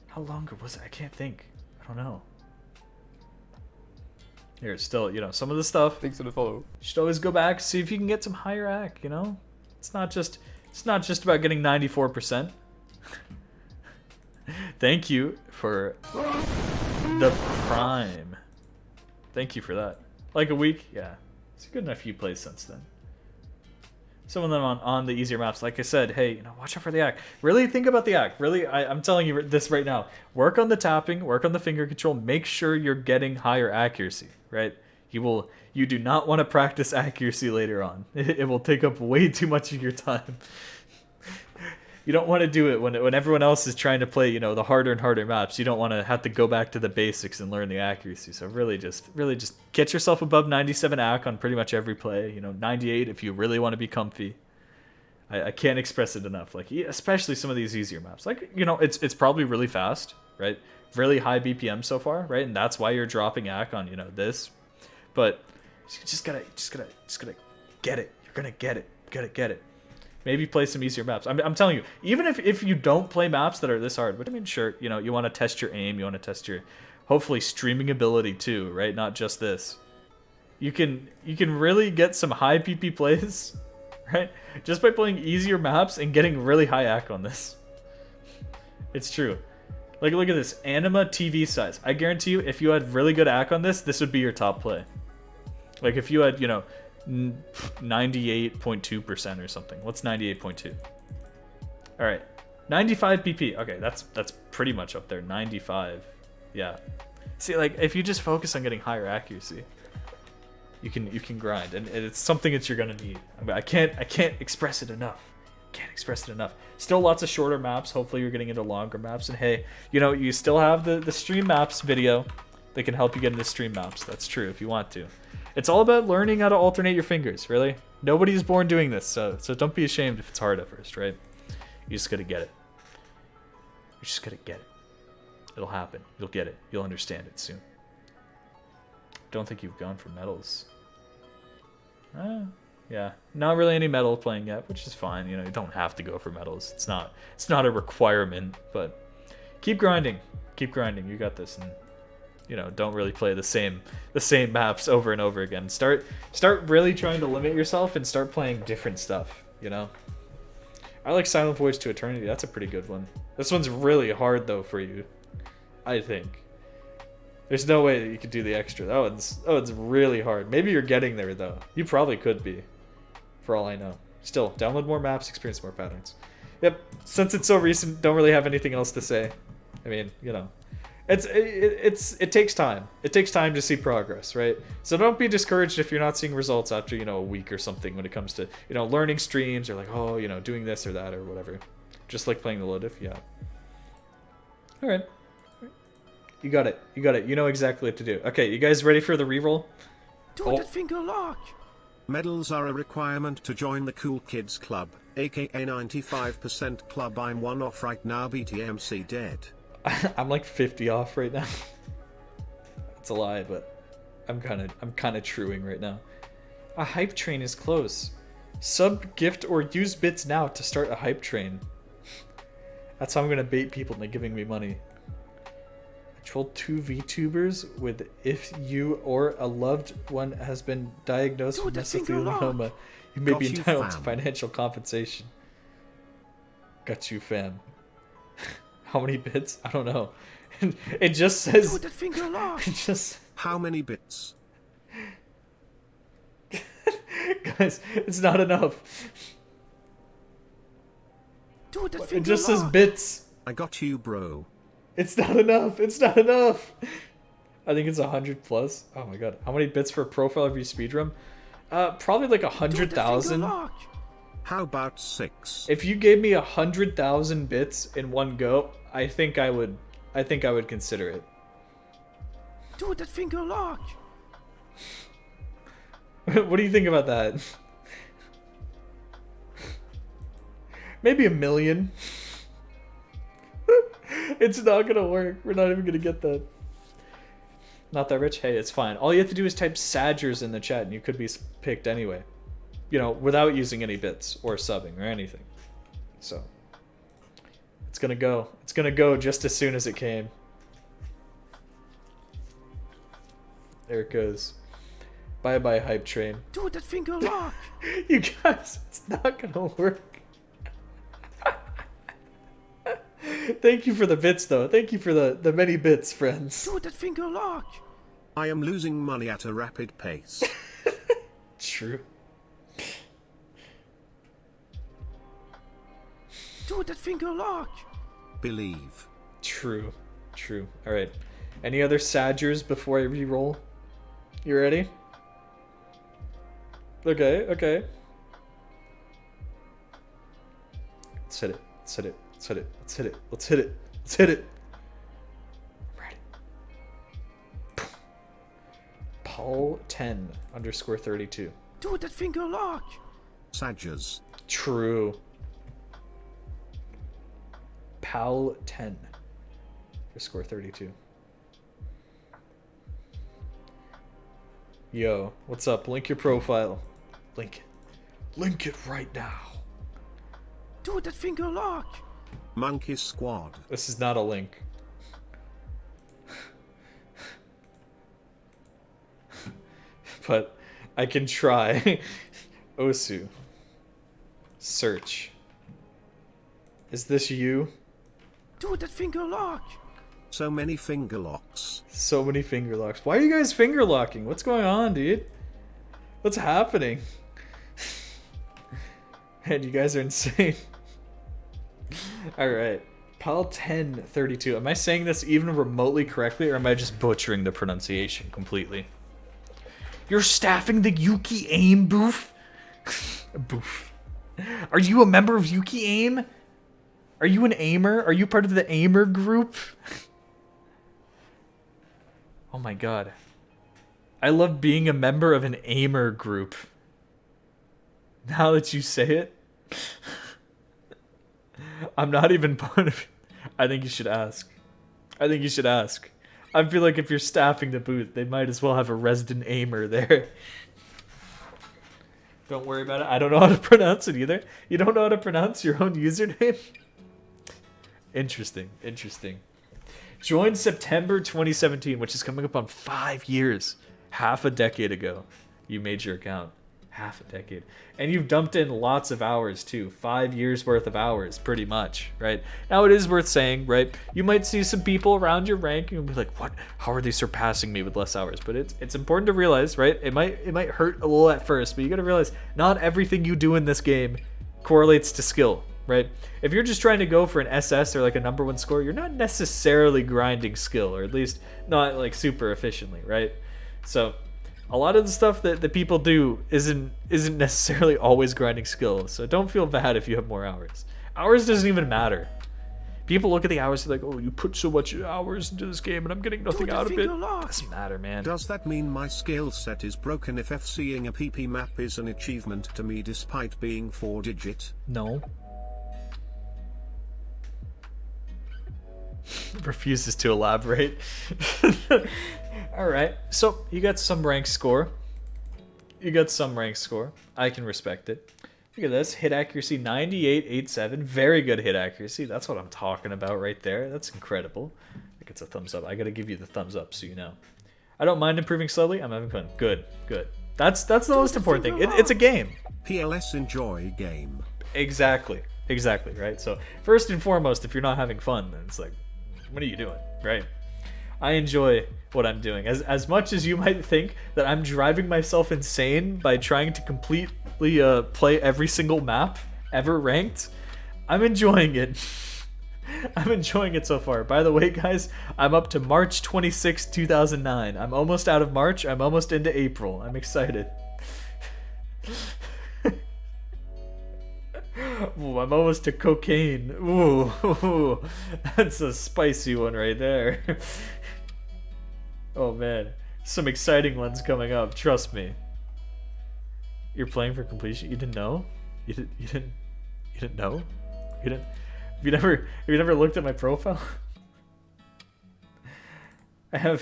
how long ago was it? I can't think. I don't know. Here, still, you know, some of the stuff... Thanks for the follow. You should always go back, see if you can get some higher AC, you know? It's not just about getting 94%. Thank you for the Prime. Thank you for that. Like a week? Yeah. It's a good enough few plays since then. Some of them on the easier maps. Like I said, hey, you know, watch out for the AC. Really think about the AC. Really, I'm telling you this right now. Work on the tapping, work on the finger control. Make sure you're getting higher accuracy, right? You do not want to practice accuracy later on. It will take up way too much of your time. You don't want to do it when everyone else is trying to play, you know, the harder and harder maps. You don't want to have to go back to the basics and learn the accuracy. So really just get yourself above 97 AC on pretty much every play. You know, 98 if you really want to be comfy. I can't express it enough. Like, especially some of these easier maps. Like, you know, it's probably really fast, right? Really high BPM so far, right? And that's why you're dropping AC on, you know, this. But you just gotta get it. You're gonna get it. Gotta get it. Maybe play some easier maps. I'm telling you, even if you don't play maps that are this hard, but I mean, sure, you know, you want to test your aim, you want to test your, hopefully, streaming ability too, right? Not just this. You can really get some high PP plays, right? Just by playing easier maps and getting really high AC on this. It's true. Like, look at this. Anima TV size. I guarantee you, if you had really good AC on this, this would be your top play. Like, if you had, you know, 98.2% or something. What's 98.2? All right, 95 PP. Okay, that's pretty much up there. 95. Yeah. See, like, if you just focus on getting higher accuracy, you can grind, and it's something that you're gonna need. I mean, I can't express it enough. Can't express it enough. Still lots of shorter maps. Hopefully you're getting into longer maps. And hey, you know, you still have the stream maps video that can help you get into stream maps. That's true if you want to. It's all about learning how to alternate your fingers, really. Nobody's born doing this, so don't be ashamed if it's hard at first, right? You just gotta get it. You just gotta get it. It'll happen. You'll get it. You'll understand it soon. Don't think you've gone for medals. Yeah, not really any medal playing yet, which is fine. You know, you don't have to go for medals. It's not a requirement, but keep grinding. Keep grinding. You got this, and you know, don't really play the same maps over and over again. Start really trying to limit yourself and start playing different stuff, you know? I like Silent Voyage to Eternity. That's a pretty good one. This one's really hard though for you, I think. There's no way that you could do the extra. That one's really hard. Maybe you're getting there though. You probably could be, for all I know. Still, download more maps, experience more patterns. Yep, since it's so recent, don't really have anything else to say. I mean, you know, It takes time. It takes time to see progress, right? So don't be discouraged if you're not seeing results after, you know, a week or something when it comes to, you know, learning streams or like, oh, you know, doing this or that or whatever. Just like playing the low diff, yeah. All right. You got it. You got it. You know exactly what to do. Okay, you guys ready for the reroll? Do that finger lock. Medals are a requirement to join the Cool Kids Club, aka 95% Club. I'm one off right now. BTMC dead. I'm like 50 off right now. It's a lie, but I'm kind of truing right now. A hype train is close. Sub, gift, or use bits now to start a hype train. That's how I'm gonna bait people into giving me money. I trolled 2 VTubers with if you or a loved one has been diagnosed with mesothelioma, you may be entitled to financial compensation. Got you, fam. How many bits? I don't know. It just says. It just. How many bits? Guys, it's not enough. It just says bits. I got you, bro. It's not enough. It's not enough. I think it's 100 plus. Oh my god. How many bits for a profile of your speedrun? Probably like 100,000. How about 6? If you gave me 100,000 bits in one go, I think I would consider it. Do that finger lock. What do you think about that? Maybe 1 million. It's not gonna work. We're not even gonna get that. Not that rich? Hey, it's fine. All you have to do is type Sadgers in the chat and you could be picked anyway. You know, without using any bits or subbing or anything. So, it's gonna go. It's gonna go just as soon as it came. There it goes. Bye-bye, hype train. Do that finger lock. You guys, it's not gonna work. Thank you for the bits, though. Thank you for the many bits, friends. Do that finger lock. I am losing money at a rapid pace. True. Do that finger lock. Believe. True. True. All right. Any other Sadgers before I re-roll? You ready? Okay. Okay. Let's hit it. Let's hit it. Let's hit it. Let's hit it. Let's hit it. Let's hit it. Ready. Paul 10 _ 32. Do that finger lock. Sadgers. True. Pal 10 _ 32. Yo, what's up? Link your profile. Link it. Link it right now. Do that finger lock. Monkey Squad. This is not a link. But I can try. Osu. Search. Is this you? Do that finger lock. So many finger locks. So many finger locks. Why are you guys finger locking? What's going on, dude? What's happening? Man, you guys are insane. Alright. Pal 10 32. Am I saying this even remotely correctly, or am I just butchering the pronunciation completely? You're staffing the Yuki Aim booth? Booth. Are you a member of Yuki Aim? Are you an aimer? Are you part of the aimer group? Oh my god. I love being a member of an aimer group. Now that you say it. I'm not even part of it. I think you should ask. I think you should ask. I feel like if you're staffing the booth, they might as well have a resident aimer there. Don't worry about it. I don't know how to pronounce it either. You don't know how to pronounce your own username? Interesting. Interesting. Joined September 2017, which is coming up on 5 years. Half a decade ago, you made your account. Half a decade. And you've dumped in lots of hours too. 5 years worth of hours, pretty much, right? Now it is worth saying, right? You might see some people around your rank and be like, what? How are they surpassing me with less hours? But it's important to realize, right? It might hurt a little at first, but you gotta realize not everything you do in this game correlates to skill, right? If you're just trying to go for an SS or like a #1 score, you're not necessarily grinding skill, or at least not like super efficiently, right? So a lot of the stuff that people do isn't necessarily always grinding skill. So don't feel bad if you have more hours. Hours doesn't even matter. People look at the hours and they're like, oh, you put so much hours into this game and I'm getting nothing out of it. Doesn't matter, man. Does that mean my skill set is broken if FCing a PP map is an achievement to me despite being 4-digit? No. Refuses to elaborate. Alright, so you got some rank score. I can respect it. Look at this, hit accuracy 98.87, very good hit accuracy. That's what I'm talking about right there. That's incredible. I think it's a thumbs up. I gotta give you the thumbs up so you know. I don't mind improving slowly. I'm having fun. Good. That's the most important thing. It's a game. PLS enjoy game. Exactly, right? So first and foremost, if you're not having fun, then it's like, what are you doing, right? I enjoy what I'm doing. As much as you might think that I'm driving myself insane by trying to completely play every single map ever ranked, I'm enjoying it. I'm enjoying it so far. By the way, guys, I'm up to March 26, 2009. I'm almost out of March. I'm almost into April. I'm excited. Ooh, I'm almost to cocaine. Ooh, that's a spicy one right there. Oh man, some exciting ones coming up. Trust me. You're playing for completion. You didn't know? You didn't know? Have you never looked at my profile? I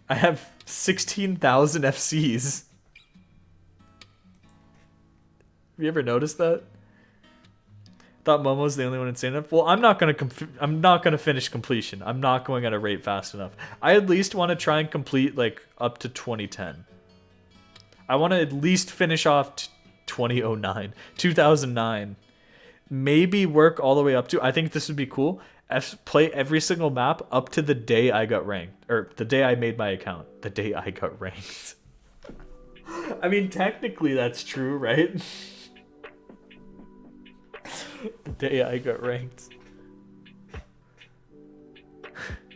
have 16,000 FCs. Have you ever noticed that? Thought Momo's the only one insane enough. Well, I'm not gonna finish completion. I'm not going at a rate fast enough. I at least want to try and complete like up to 2010. I want to at least finish off 2009. Maybe work all the way up to. I think this would be cool. Play every single map up to the day I got ranked, or the day I made my account. The day I got ranked. I mean, technically that's true, right? The day I got ranked.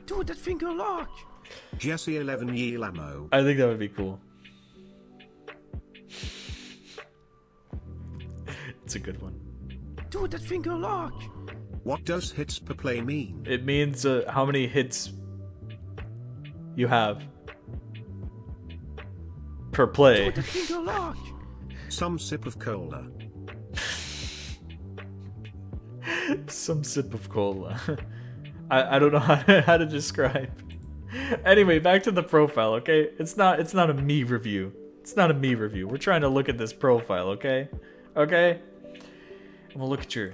Dude, that finger lock! Jesse 11 Ye Lamo. I think that would be cool. It's a good one. Dude, that finger lock! What does hits per play mean? It means how many hits you have per play. Dude, that finger lock! Some sip of cola. Some sip of cola. I don't know how to describe. Anyway, back to the profile, okay? It's not a me review. It's not a me review. We're trying to look at this profile, okay? Okay? And we'll look at your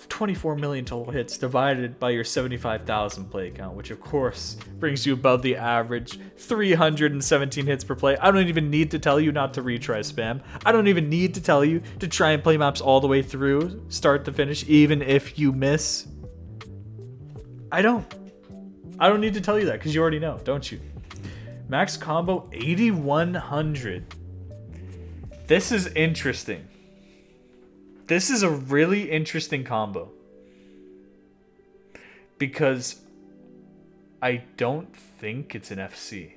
24 million total hits divided by your 75,000 play count, which of course brings you above the average 317 hits per play. I don't even need to tell you not to retry spam. I don't even need to tell you to try and play maps all the way through, start to finish, even if you miss. I don't need to tell you that because you already know, don't you? Max combo 8100. This is interesting. This is a really interesting combo. Because I don't think it's an FC.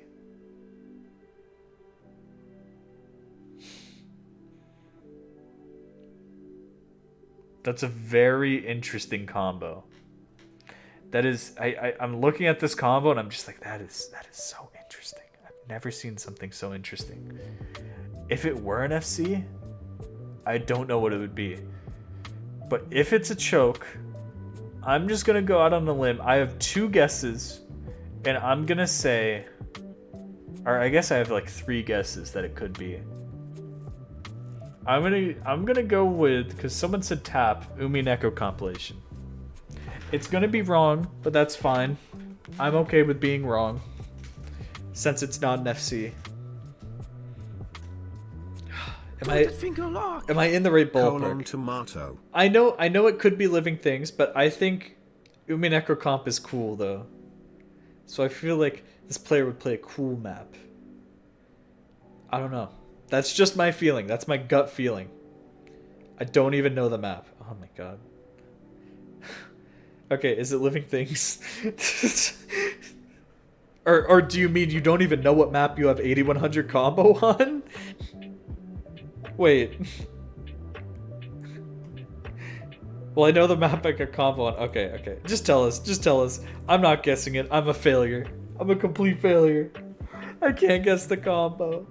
That's a very interesting combo. That is, I'm looking at this combo and I'm just like, that is so interesting. I've never seen something so interesting. If it were an FC, I don't know what it would be. But if it's a choke, I'm just going to go out on a limb. I have two guesses, and I'm going to say, or I guess I have like 3 guesses that it could be. I'm gonna go with, because someone said tap, Umineko compilation. It's going to be wrong, but that's fine. I'm okay with being wrong, since it's not an FC. Am I in the right ballpark? Tomato. I know it could be living things, but I think Umineko comp is cool though. So I feel like this player would play a cool map. I don't know. That's just my feeling. That's my gut feeling. I don't even know the map. Oh Oh my god. Okay, is it living things? or do you mean you don't even know what map you have 8100 combo on? Wait. Well, I know the map I got combo on. Okay, okay. Just tell us. Just tell us. I'm not guessing it. I'm a failure. I'm a complete failure. I can't guess the combo.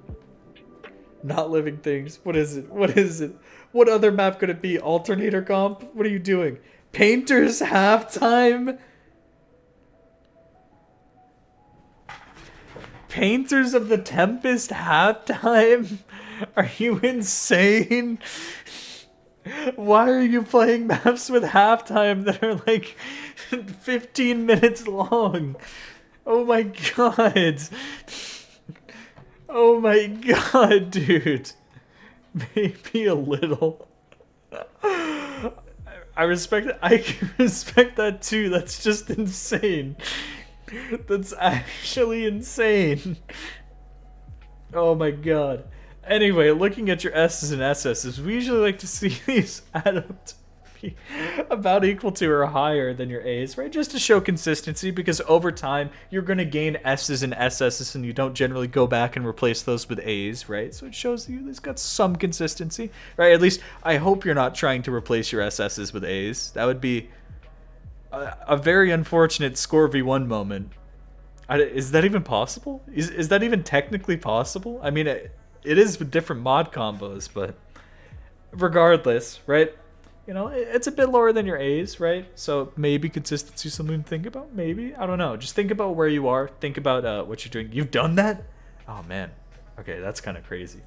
Not living things. What is it? What is it? What other map could it be? Alternator comp? What are you doing? Painters halftime? Painters of the Tempest halftime? Are you insane? Why are you playing maps with halftime that are like 15 minutes long? Oh my god. Oh my god, dude. Maybe a little. I respect it. I can respect that too. That's just insane. That's actually insane. Oh my god. Anyway, looking at your S's and SS's, we usually like to see these add up to be about equal to or higher than your A's, right? Just to show consistency, because over time, you're going to gain S's and SS's, and you don't generally go back and replace those with A's, right? So it shows you it's got some consistency, right? At least, I hope you're not trying to replace your SS's with A's. That would be a very unfortunate score v1 moment. Is that even possible? Is that even technically possible? I mean, it is with different mod combos, but regardless, right? You know, it's a bit lower than your A's, right? So maybe consistency is something to think about. Maybe, I don't know. Just think about where you are. Think about what you're doing. You've done that? Oh man. Okay, that's kind of crazy.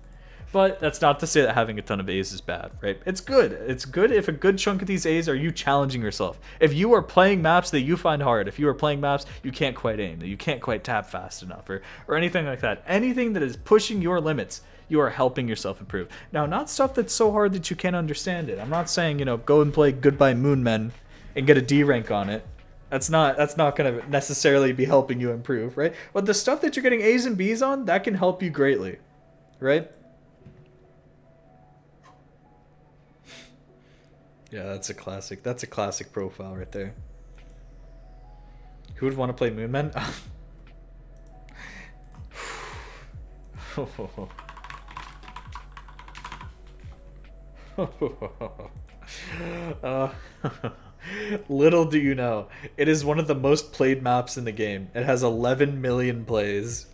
But that's not to say that having a ton of A's is bad, right? It's good. It's good if a good chunk of these A's are you challenging yourself. If you are playing maps that you find hard, if you are playing maps you can't quite aim, that you can't quite tap fast enough, or anything like that, anything that is pushing your limits, you are helping yourself improve. Now, not stuff that's so hard that you can't understand it. I'm not saying, you know, go and play Goodbye Moon Men and get a D rank on it. That's not going to necessarily be helping you improve, right? But the stuff that you're getting A's and B's on, that can help you greatly, right? Yeah, that's a classic. That's a classic profile right there. Who would want to play Moon Men? Little do you know, it is one of the most played maps in the game. It has 11 million plays.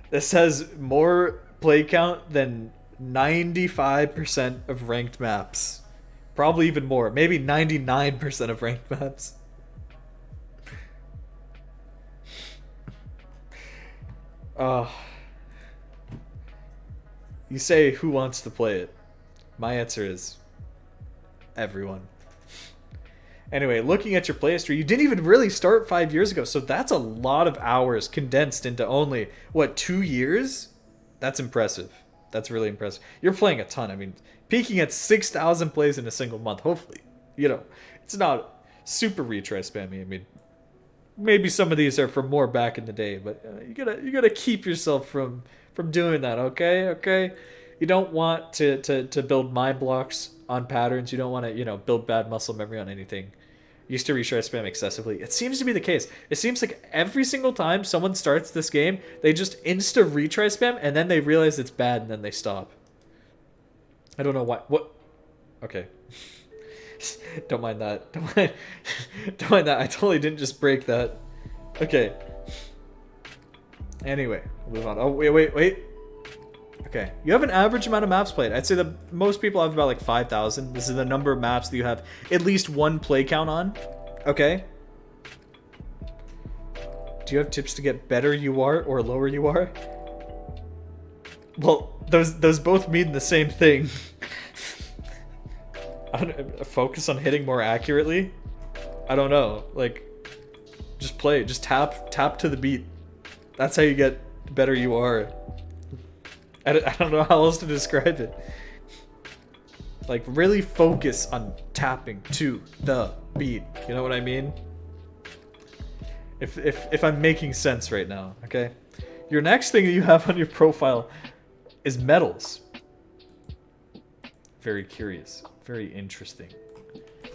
This has more play count than 95% of ranked maps. Probably even more. Maybe 99% of ranked maps. You say, who wants to play it? My answer is everyone. Anyway, looking at your play history, you didn't even really start 5 years ago, so that's a lot of hours condensed into only, what, 2 years? That's impressive. That's really impressive. You're playing a ton. I mean, peaking at 6,000 plays in a single month, hopefully. You know, it's not super retry spammy. I mean, maybe some of these are from more back in the day, but you gotta keep yourself from doing that, okay? Okay? You don't want to build mind blocks on patterns. You don't want to, you know, build bad muscle memory on anything. Used to retry spam excessively. It seems to be the case. It seems like every single time someone starts this game, they just insta retry spam and then they realize it's bad and then they stop. I don't know why. What? Okay. Don't mind that. Don't mind that. I totally didn't just break that. Okay. Anyway, we'll move on. Oh, wait. Okay, you have an average amount of maps played. I'd say that most people have about like 5,000. This is the number of maps that you have at least one play count on. Okay. Do you have tips to get better UR or lower UR? Well, those both mean the same thing. I don't, focus on hitting more accurately? I don't know. Like, just play. Just tap to the beat. That's how you get better UR. I don't know how else to describe it. Like, really focus on tapping to the beat. You know what I mean? If I'm making sense right now, okay? Your next thing that you have on your profile is medals. Very curious. Very interesting.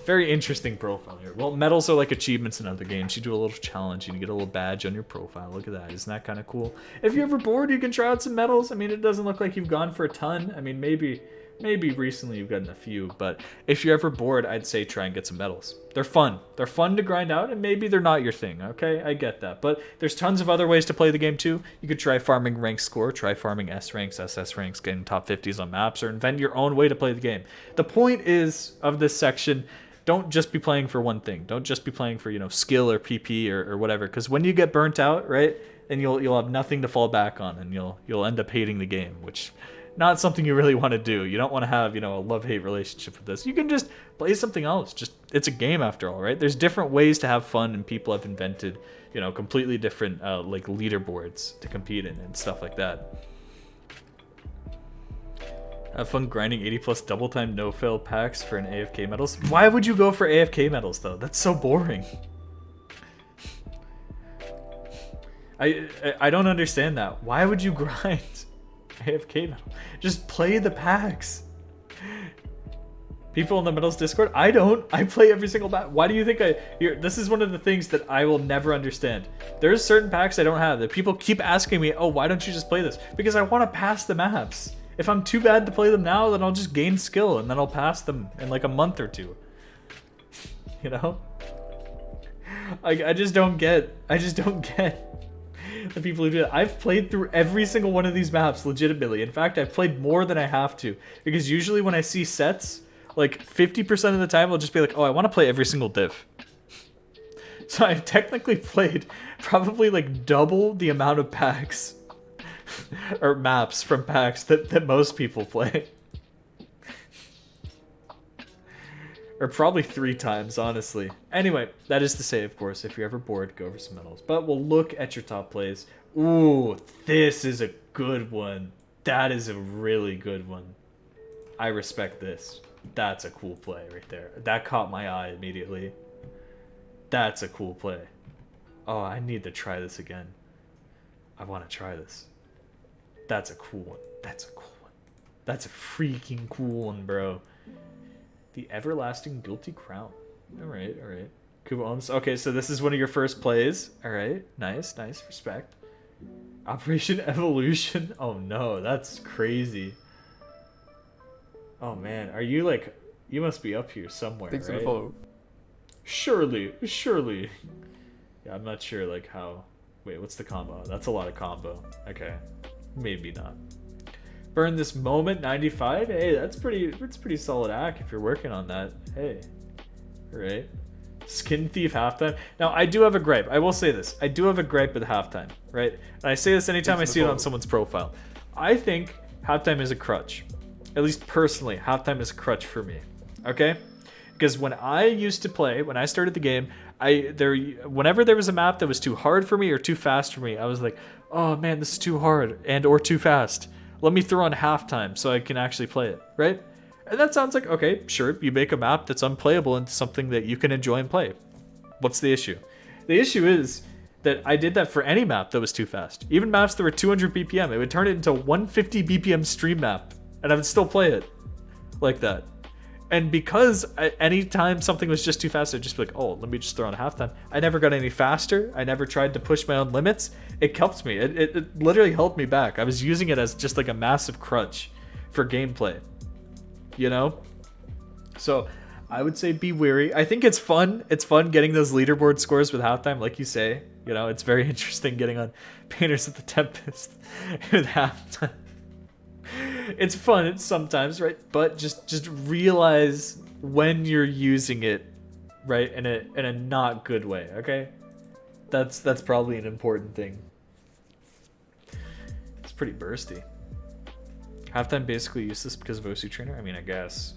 Very interesting profile here. Well, medals are like achievements in other games. You do a little challenge and you get a little badge on your profile. Look at that. Isn't that kind of cool? If you're ever bored, you can try out some medals. I mean, it doesn't look like you've gone for a ton. I mean, maybe recently you've gotten a few, but if you're ever bored, I'd say try and get some medals. They're fun. They're fun to grind out, and maybe they're not your thing, okay? I get that. But there's tons of other ways to play the game too. You could try farming rank score, try farming S ranks, SS ranks, getting top 50s on maps, or invent your own way to play the game. The point is of this section, don't just be playing for one thing. Don't just be playing for, you know, skill or PP or whatever, because when you get burnt out, right, then you'll have nothing to fall back on, and you'll end up hating the game, which not something you really want to do. You don't want to have, you know, a love-hate relationship with this. You can just play something else. Just, it's a game after all, right? There's different ways to have fun, and people have invented, you know, completely different like leaderboards to compete in and stuff like that. Have fun grinding 80 plus double time no fail packs for an AFK medals. Why would you go for AFK medals though? That's so boring. I don't understand that. Why would you grind AFK medal? Just play the packs. People in the medals Discord, I don't. I play every single pack. Why do you think this is one of the things that I will never understand. There's certain packs I don't have that people keep asking me, oh, why don't you just play this? Because I want to pass the maps. If I'm too bad to play them now, then I'll just gain skill and then I'll pass them in like a month or two. You know? I just don't get the people who do that. I've played through every single one of these maps legitimately. In fact, I've played more than I have to, because usually when I see sets, like 50% of the time I'll just be like, oh, I want to play every single div. So I've technically played probably like double the amount of packs or maps from packs that most people play. Or probably 3 times, honestly. Anyway, that is to say, of course, if you're ever bored, go for some medals. But we'll look at your top plays. Ooh, this is a good one. That is a really good one. I respect this. That's a cool play right there. That caught my eye immediately. That's a cool play. Oh, I need to try this again. I want to try this. That's a cool one. That's a cool one. That's a freaking cool one, bro. The Everlasting Guilty Crown. Alright, alright. Kuba, okay, so this is one of your first plays. Alright, nice, nice, respect. Operation Evolution. Oh no, that's crazy. Oh man, are you like... You must be up here somewhere, Thanks right? for the follow. Surely. Yeah, I'm not sure like how... Wait, what's the combo? That's a lot of combo. Okay. Maybe not. Burn this moment, 95. Hey, that's pretty solid act if you're working on that. Hey. Alright. Skin Thief halftime. Now, I do have a gripe. I will say this. I do have a gripe with halftime, right? And I say this anytime I see it on someone's profile. I think halftime is a crutch. At least personally, halftime is a crutch for me. Okay? Because when I used to play, when I started the game, whenever there was a map that was too hard for me or too fast for me, I was like, oh man, this is too hard and or too fast. Let me throw on halftime so I can actually play it, right? And that sounds like, okay, sure, you make a map that's unplayable into something that you can enjoy and play. What's the issue? The issue is that I did that for any map that was too fast. Even maps that were 200 BPM, it would turn it into a 150 BPM stream map, and I would still play it like that. And because anytime something was just too fast, I'd just be like, oh, let me just throw on halftime. I never got any faster. I never tried to push my own limits. It helped me. It literally held me back. I was using it as just like a massive crutch for gameplay. You know? So I would say be wary. I think it's fun. It's fun getting those leaderboard scores with halftime, like you say. You know, it's very interesting getting on Painters at the Tempest with halftime. It's fun sometimes, right? But just realize when you're using it, right, in a not good way, okay? That's probably an important thing. It's pretty bursty. Halftime basically useless because of OC Trainer? I mean, I guess.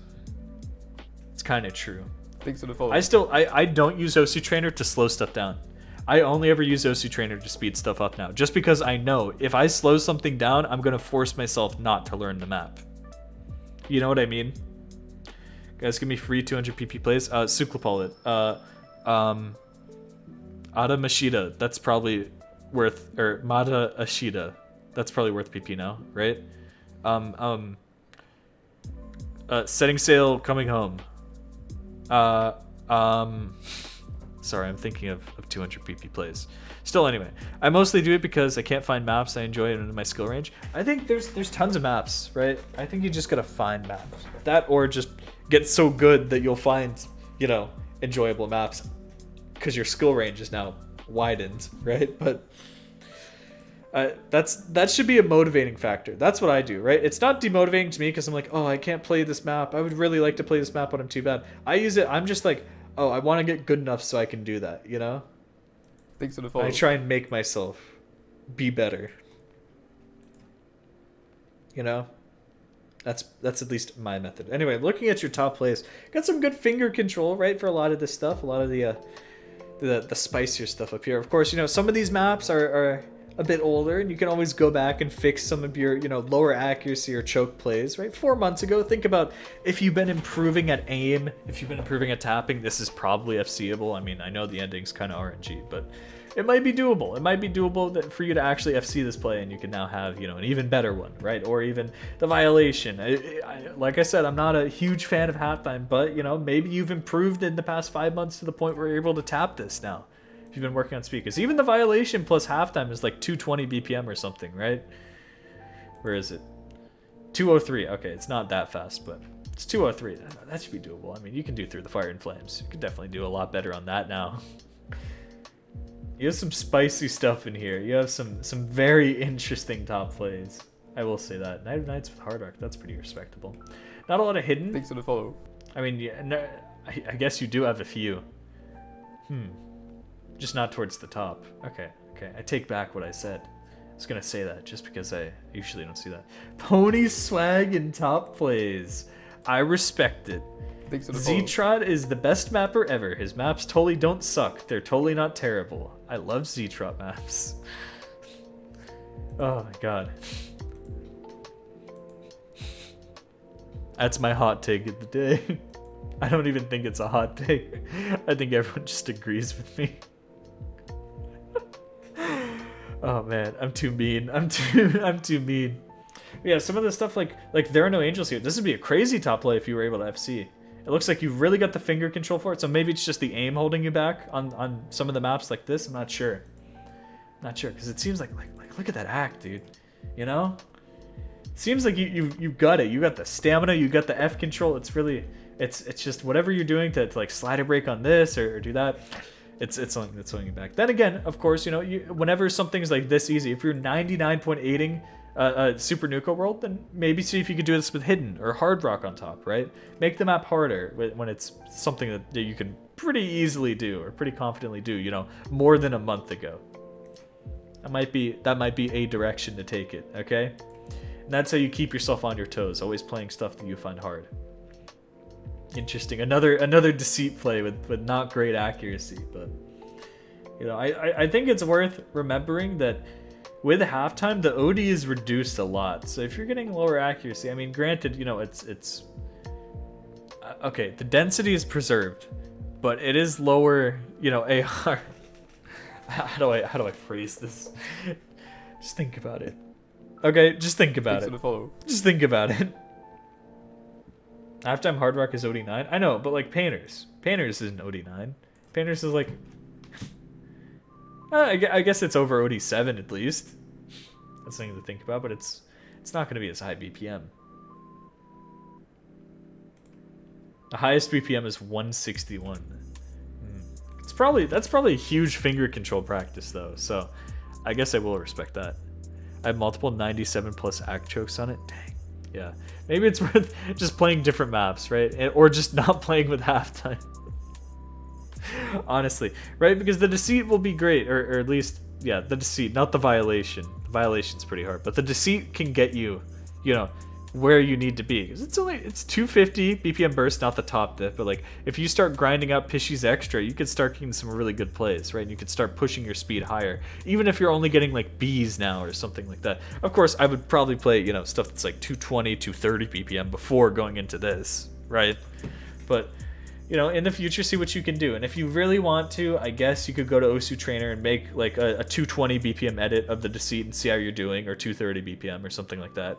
It's kind of true. Thanks for the follow. I don't use OC Trainer to slow stuff down. I only ever use OC Trainer to speed stuff up now, just because I know if I slow something down, I'm gonna force myself not to learn the map. You know what I mean? Guys, give me free 200 PP plays. Suklapalit. Ada Mashida, that's probably worth, or Mada Ashida, that's probably worth PP now, right? Setting sail, coming home. Sorry, I'm thinking of 200 PP plays. Still, anyway, I mostly do it because I can't find maps I enjoy in my skill range. I think there's tons of maps, right? I think you just gotta find maps. That or just get so good that you'll find, you know, enjoyable maps because your skill range is now widened, right? But that should be a motivating factor. That's what I do, right? It's not demotivating to me because I'm like, oh, I can't play this map. I would really like to play this map, but I'm too bad. I use it. I'm just like, oh, I want to get good enough so I can do that, you know? Thanks for the follow. I try and make myself be better. You know? That's at least my method. Anyway, looking at your top plays, got some good finger control, right, for a lot of this stuff, a lot of the spicier stuff up here. Of course, you know, some of these maps are a bit older, and you can always go back and fix some of your, you know, lower accuracy or choke plays, right? 4 months ago, think about if you've been improving at aim, if you've been improving at tapping, this is probably FCable. I mean, I know the ending's kind of RNG, but it might be doable. It might be doable that for you to actually FC this play, and you can now have, you know, an even better one, right? Or even the violation. Like I said, I'm not a huge fan of halftime, but, you know, maybe you've improved in the past 5 months to the point where you're able to tap this now. If you've been working on speed, because even the violation plus halftime is like 220 BPM or something, right? Where is it? 203. Okay, it's not that fast, but it's 203. That should be doable. I mean, you can do Through the Fire and Flames. You can definitely do a lot better on that now. You have some spicy stuff in here. You have some very interesting top plays. I will say that. Night of Nights with Hard Rock, that's pretty respectable. Not a lot of hidden. Thanks for the follow. I mean, yeah, no, I guess you do have a few. Just not towards the top. Okay. I take back what I said. I was gonna say that just because I usually don't see that. Pony swag in top plays. I respect it. Zetrot is the best mapper ever. His maps totally don't suck. They're totally not terrible. I love Zetrot maps. Oh my god. That's my hot take of the day. I don't even think it's a hot take. I think everyone just agrees with me. Oh man, I'm too mean. I'm too mean. Yeah, some of the stuff like There Are No Angels Here. This would be a crazy top play if you were able to FC. It looks like you've really got the finger control for it, so maybe it's just the aim holding you back on some of the maps like this. I'm not sure. Because it seems like look at that act, dude. You know? Seems like you got it. You got the stamina, you got the F control. It's really it's just whatever you're doing to like slide a break on this or do that. It's something that's holding you back. Then again, of course, you know, whenever something's like this easy, if you're 99.8ing Super Nuka World, then maybe see if you could do this with Hidden or Hard Rock on top, right? Make the map harder when it's something that you can pretty easily do or pretty confidently do, you know, more than a month ago. That might be a direction to take it, okay? And that's how you keep yourself on your toes, always playing stuff that you find hard. Interesting. Another deceit play with not great accuracy, but you know, I think it's worth remembering that with halftime the OD is reduced a lot. So if you're getting lower accuracy, I mean, granted, you know, it's okay, the density is preserved, but it is lower, you know, AR. How do I phrase this? Just think about it. Okay, just think about it. Just think about it. Halftime Hard Rock is OD9. I know, but like Painters isn't OD9. Painters is like, I guess it's over OD7 at least. That's something to think about, but it's not going to be as high BPM. The highest BPM is 161. That's probably a huge finger control practice though, so I guess I will respect that. I have multiple 97 plus act chokes on it. Dang. Yeah, maybe it's worth just playing different maps, right? Or just not playing with halftime. Honestly, right? Because the deceit will be great, or at least, yeah, the deceit, not the violation. The violation's pretty hard, but the deceit can get you, you know, where you need to be. Because it's 250 BPM burst, not the top dip, but like if you start grinding up Pishy's extra, you could start getting some really good plays, right? And you could start pushing your speed higher, even if you're only getting like Bs now or something like that. Of course, I would probably play, you know, stuff that's like 220, 230 BPM before going into this, right? But you know, in the future, see what you can do. And if you really want to, I guess you could go to Osu Trainer and make like a 220 BPM edit of the deceit and see how you're doing, or 230 BPM or something like that.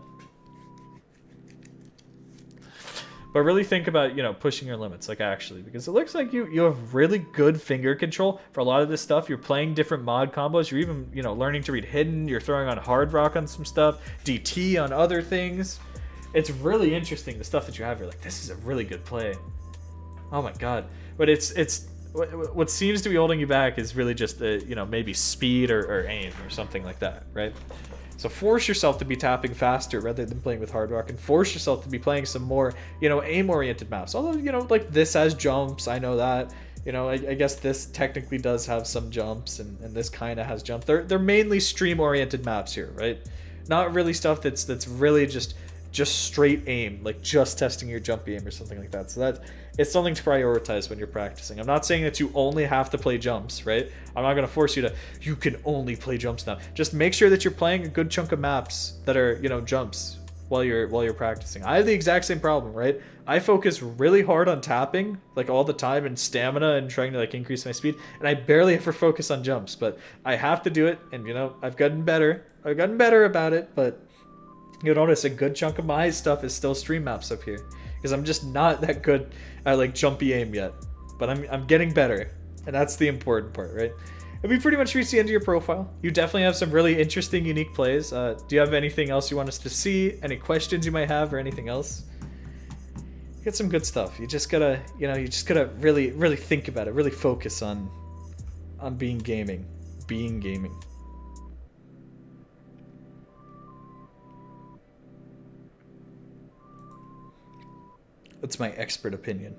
but really think about, you know, pushing your limits, like actually, because it looks like you have really good finger control for a lot of this stuff. You're playing different mod combos. You're even, you know, learning to read hidden. You're throwing on hard rock on some stuff, DT on other things. It's really interesting, the stuff that you have. You're like, this is a really good play. Oh my god. But it's what seems to be holding you back is really just the, you know, maybe speed or aim or something like that, right? So force yourself to be tapping faster rather than playing with hard rock, and force yourself to be playing some more, you know, aim-oriented maps. Although, you know, like this has jumps, I know that. You know, I guess this technically does have some jumps, and this kind of has jumps. They're mainly stream-oriented maps here, right? Not really stuff that's really just straight aim, like just testing your jump aim or something like that. So it's something to prioritize when you're practicing. I'm not saying that you only have to play jumps, right? I'm not going to force you can only play jumps now. Just make sure that you're playing a good chunk of maps that are, you know, jumps while you're practicing. I have the exact same problem, right? I focus really hard on tapping like all the time and stamina and trying to like increase my speed, and I barely ever focus on jumps, but I have to do it, and you know, I've gotten better about it, but you'll notice a good chunk of my stuff is still stream maps up here, because I'm just not that good at like jumpy aim yet, but I'm getting better, and that's the important part, right? And we pretty much reached the end of your profile. You definitely have some really interesting, unique plays. Do you have anything else you want us to see? Any questions you might have or anything else? You got some good stuff. You just gotta, you know, really, really think about it. Really focus on being gaming. That's my expert opinion.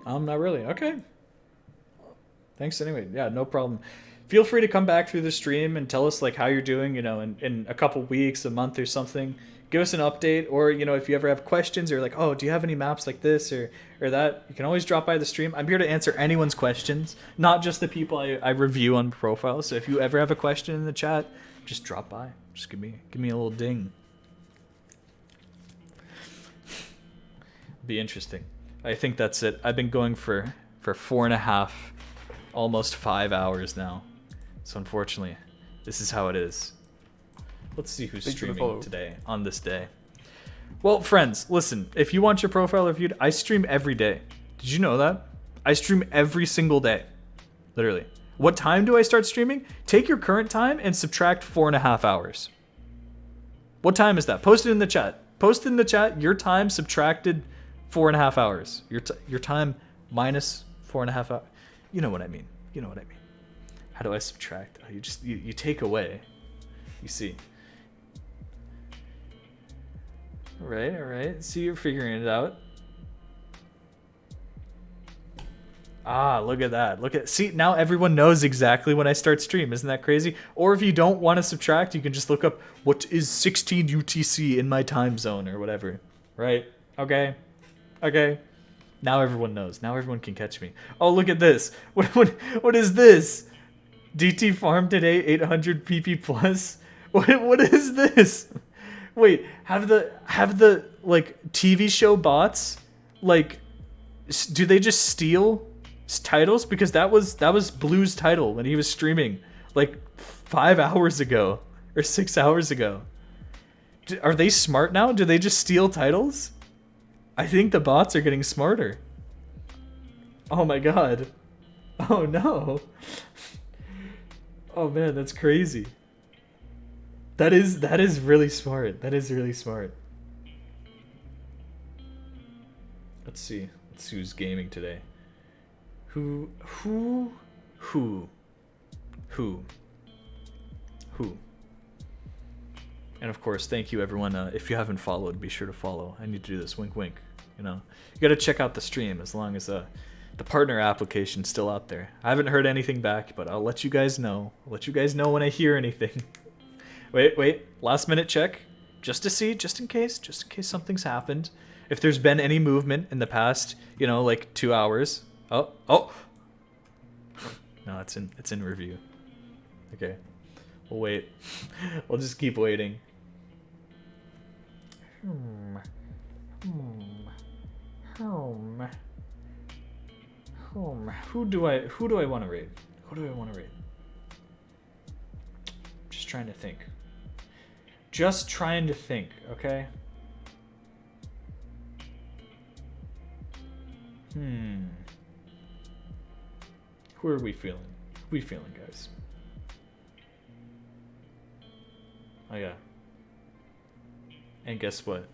Not really. Okay. Thanks anyway. Yeah, no problem. Feel free to come back through the stream and tell us like how you're doing, you know, in a couple weeks, a month or something. Give us an update, or, you know, if you ever have questions or like, oh, do you have any maps like this or that, you can always drop by the stream. I'm here to answer anyone's questions, not just the people I review on profile. So if you ever have a question in the chat, just drop by. Just give me a little ding. Be interesting. I think that's it. I've been going for 4.5, almost 5 hours now. So unfortunately, this is how it is. Let's see who's streaming today on this day. Well, friends, listen, if you want your profile reviewed, I stream every day. Did you know that? I stream every single day. Literally. What time do I start streaming? Take your current time and subtract 4.5 hours. What time is that? Post it in the chat. Post in the chat your time subtracted 4.5 hours. Your time minus 4.5 hours. You know what I mean. You know what I mean. How do I subtract? Oh, you take away. You see. All right. See, you're figuring it out. Ah, look at that. See, now everyone knows exactly when I start stream. Isn't that crazy? Or if you don't want to subtract, you can just look up what is 16 UTC in my time zone or whatever. Right? Okay. Now everyone knows. Now everyone can catch me. Oh, look at this. What is this? DT farm today 800 PP plus. What is this? Wait, have the like TV show bots, like, do they just steal titles? Because that was Blue's title when he was streaming like 5 hours ago or 6 hours ago. Are they smart now? Do they just steal titles? I think the bots are getting smarter. Oh my god. Oh no. Oh man, that's crazy. That is really smart. That is really smart. Let's see who's gaming today. Who? And of course, thank you everyone. If you haven't followed, be sure to follow. I need to do this. Wink, wink. You know, you got to check out the stream as long as the partner application's still out there. I haven't heard anything back, but I'll let you guys know. I'll let you guys know when I hear anything. Wait. Last minute check, just in case something's happened. If there's been any movement in the past, you know, like 2 hours. Oh. No, it's in review. Okay. We'll wait. We'll just keep waiting. Who do I want to raid? Just trying to think. Just trying to think, okay? Who are we feeling? Who are we feeling, guys? Oh yeah. And guess what?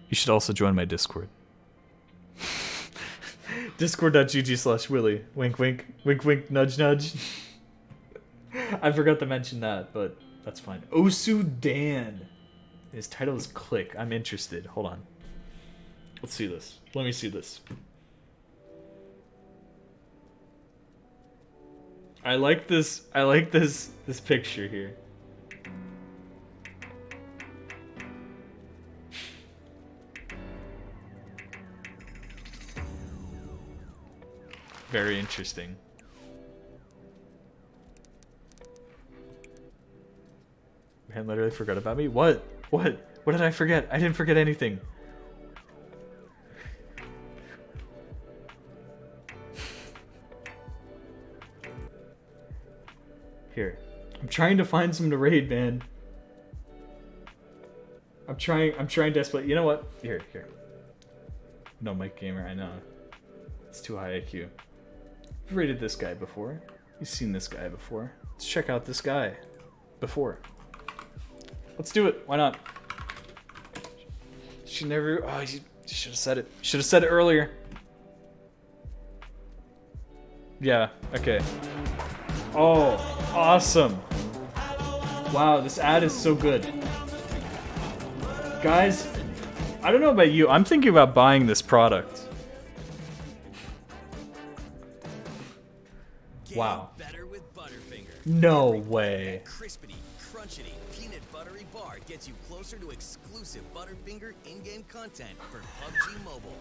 You should also join my Discord. Discord.gg/Willy. Wink wink. Wink wink nudge nudge. I forgot to mention that, but that's fine. Osu Dan. His title is Click. I'm interested. Hold on. Let's see this. Let me see this. I like this picture here. Very interesting. Man literally forgot about me? What? What did I forget? I didn't forget anything. Here. I'm trying to find some to raid, man. I'm trying desperately. You know what? Here. No, Mike Gamer, I know. It's too high IQ. You've raided this guy before. You've seen this guy before. Let's check out this guy. Before. Let's do it. Why not? She never... Oh, you should have said it. Should have said it earlier. Yeah, okay. Oh, awesome. Wow, this ad is so good. Guys, I don't know about you. I'm thinking about buying this product. Wow. No way. Crispity, crunchity, peanut buttery bar gets you closer to exclusive Butterfinger in-game content for PUBG Mobile.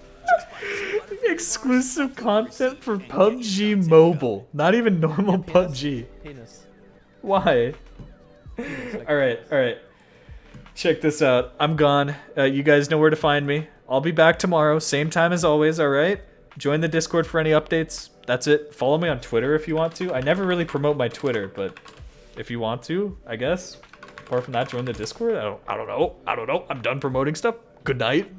Exclusive content for PUBG Mobile. Not even normal PUBG. Penis. Why? Alright. Check this out. I'm gone. You guys know where to find me. I'll be back tomorrow. Same time as always, alright? Join the Discord for any updates. That's it. Follow me on Twitter if you want to. I never really promote my Twitter, but if you want to, I guess. Apart from that, join the Discord. I don't know. I'm done promoting stuff. Good night.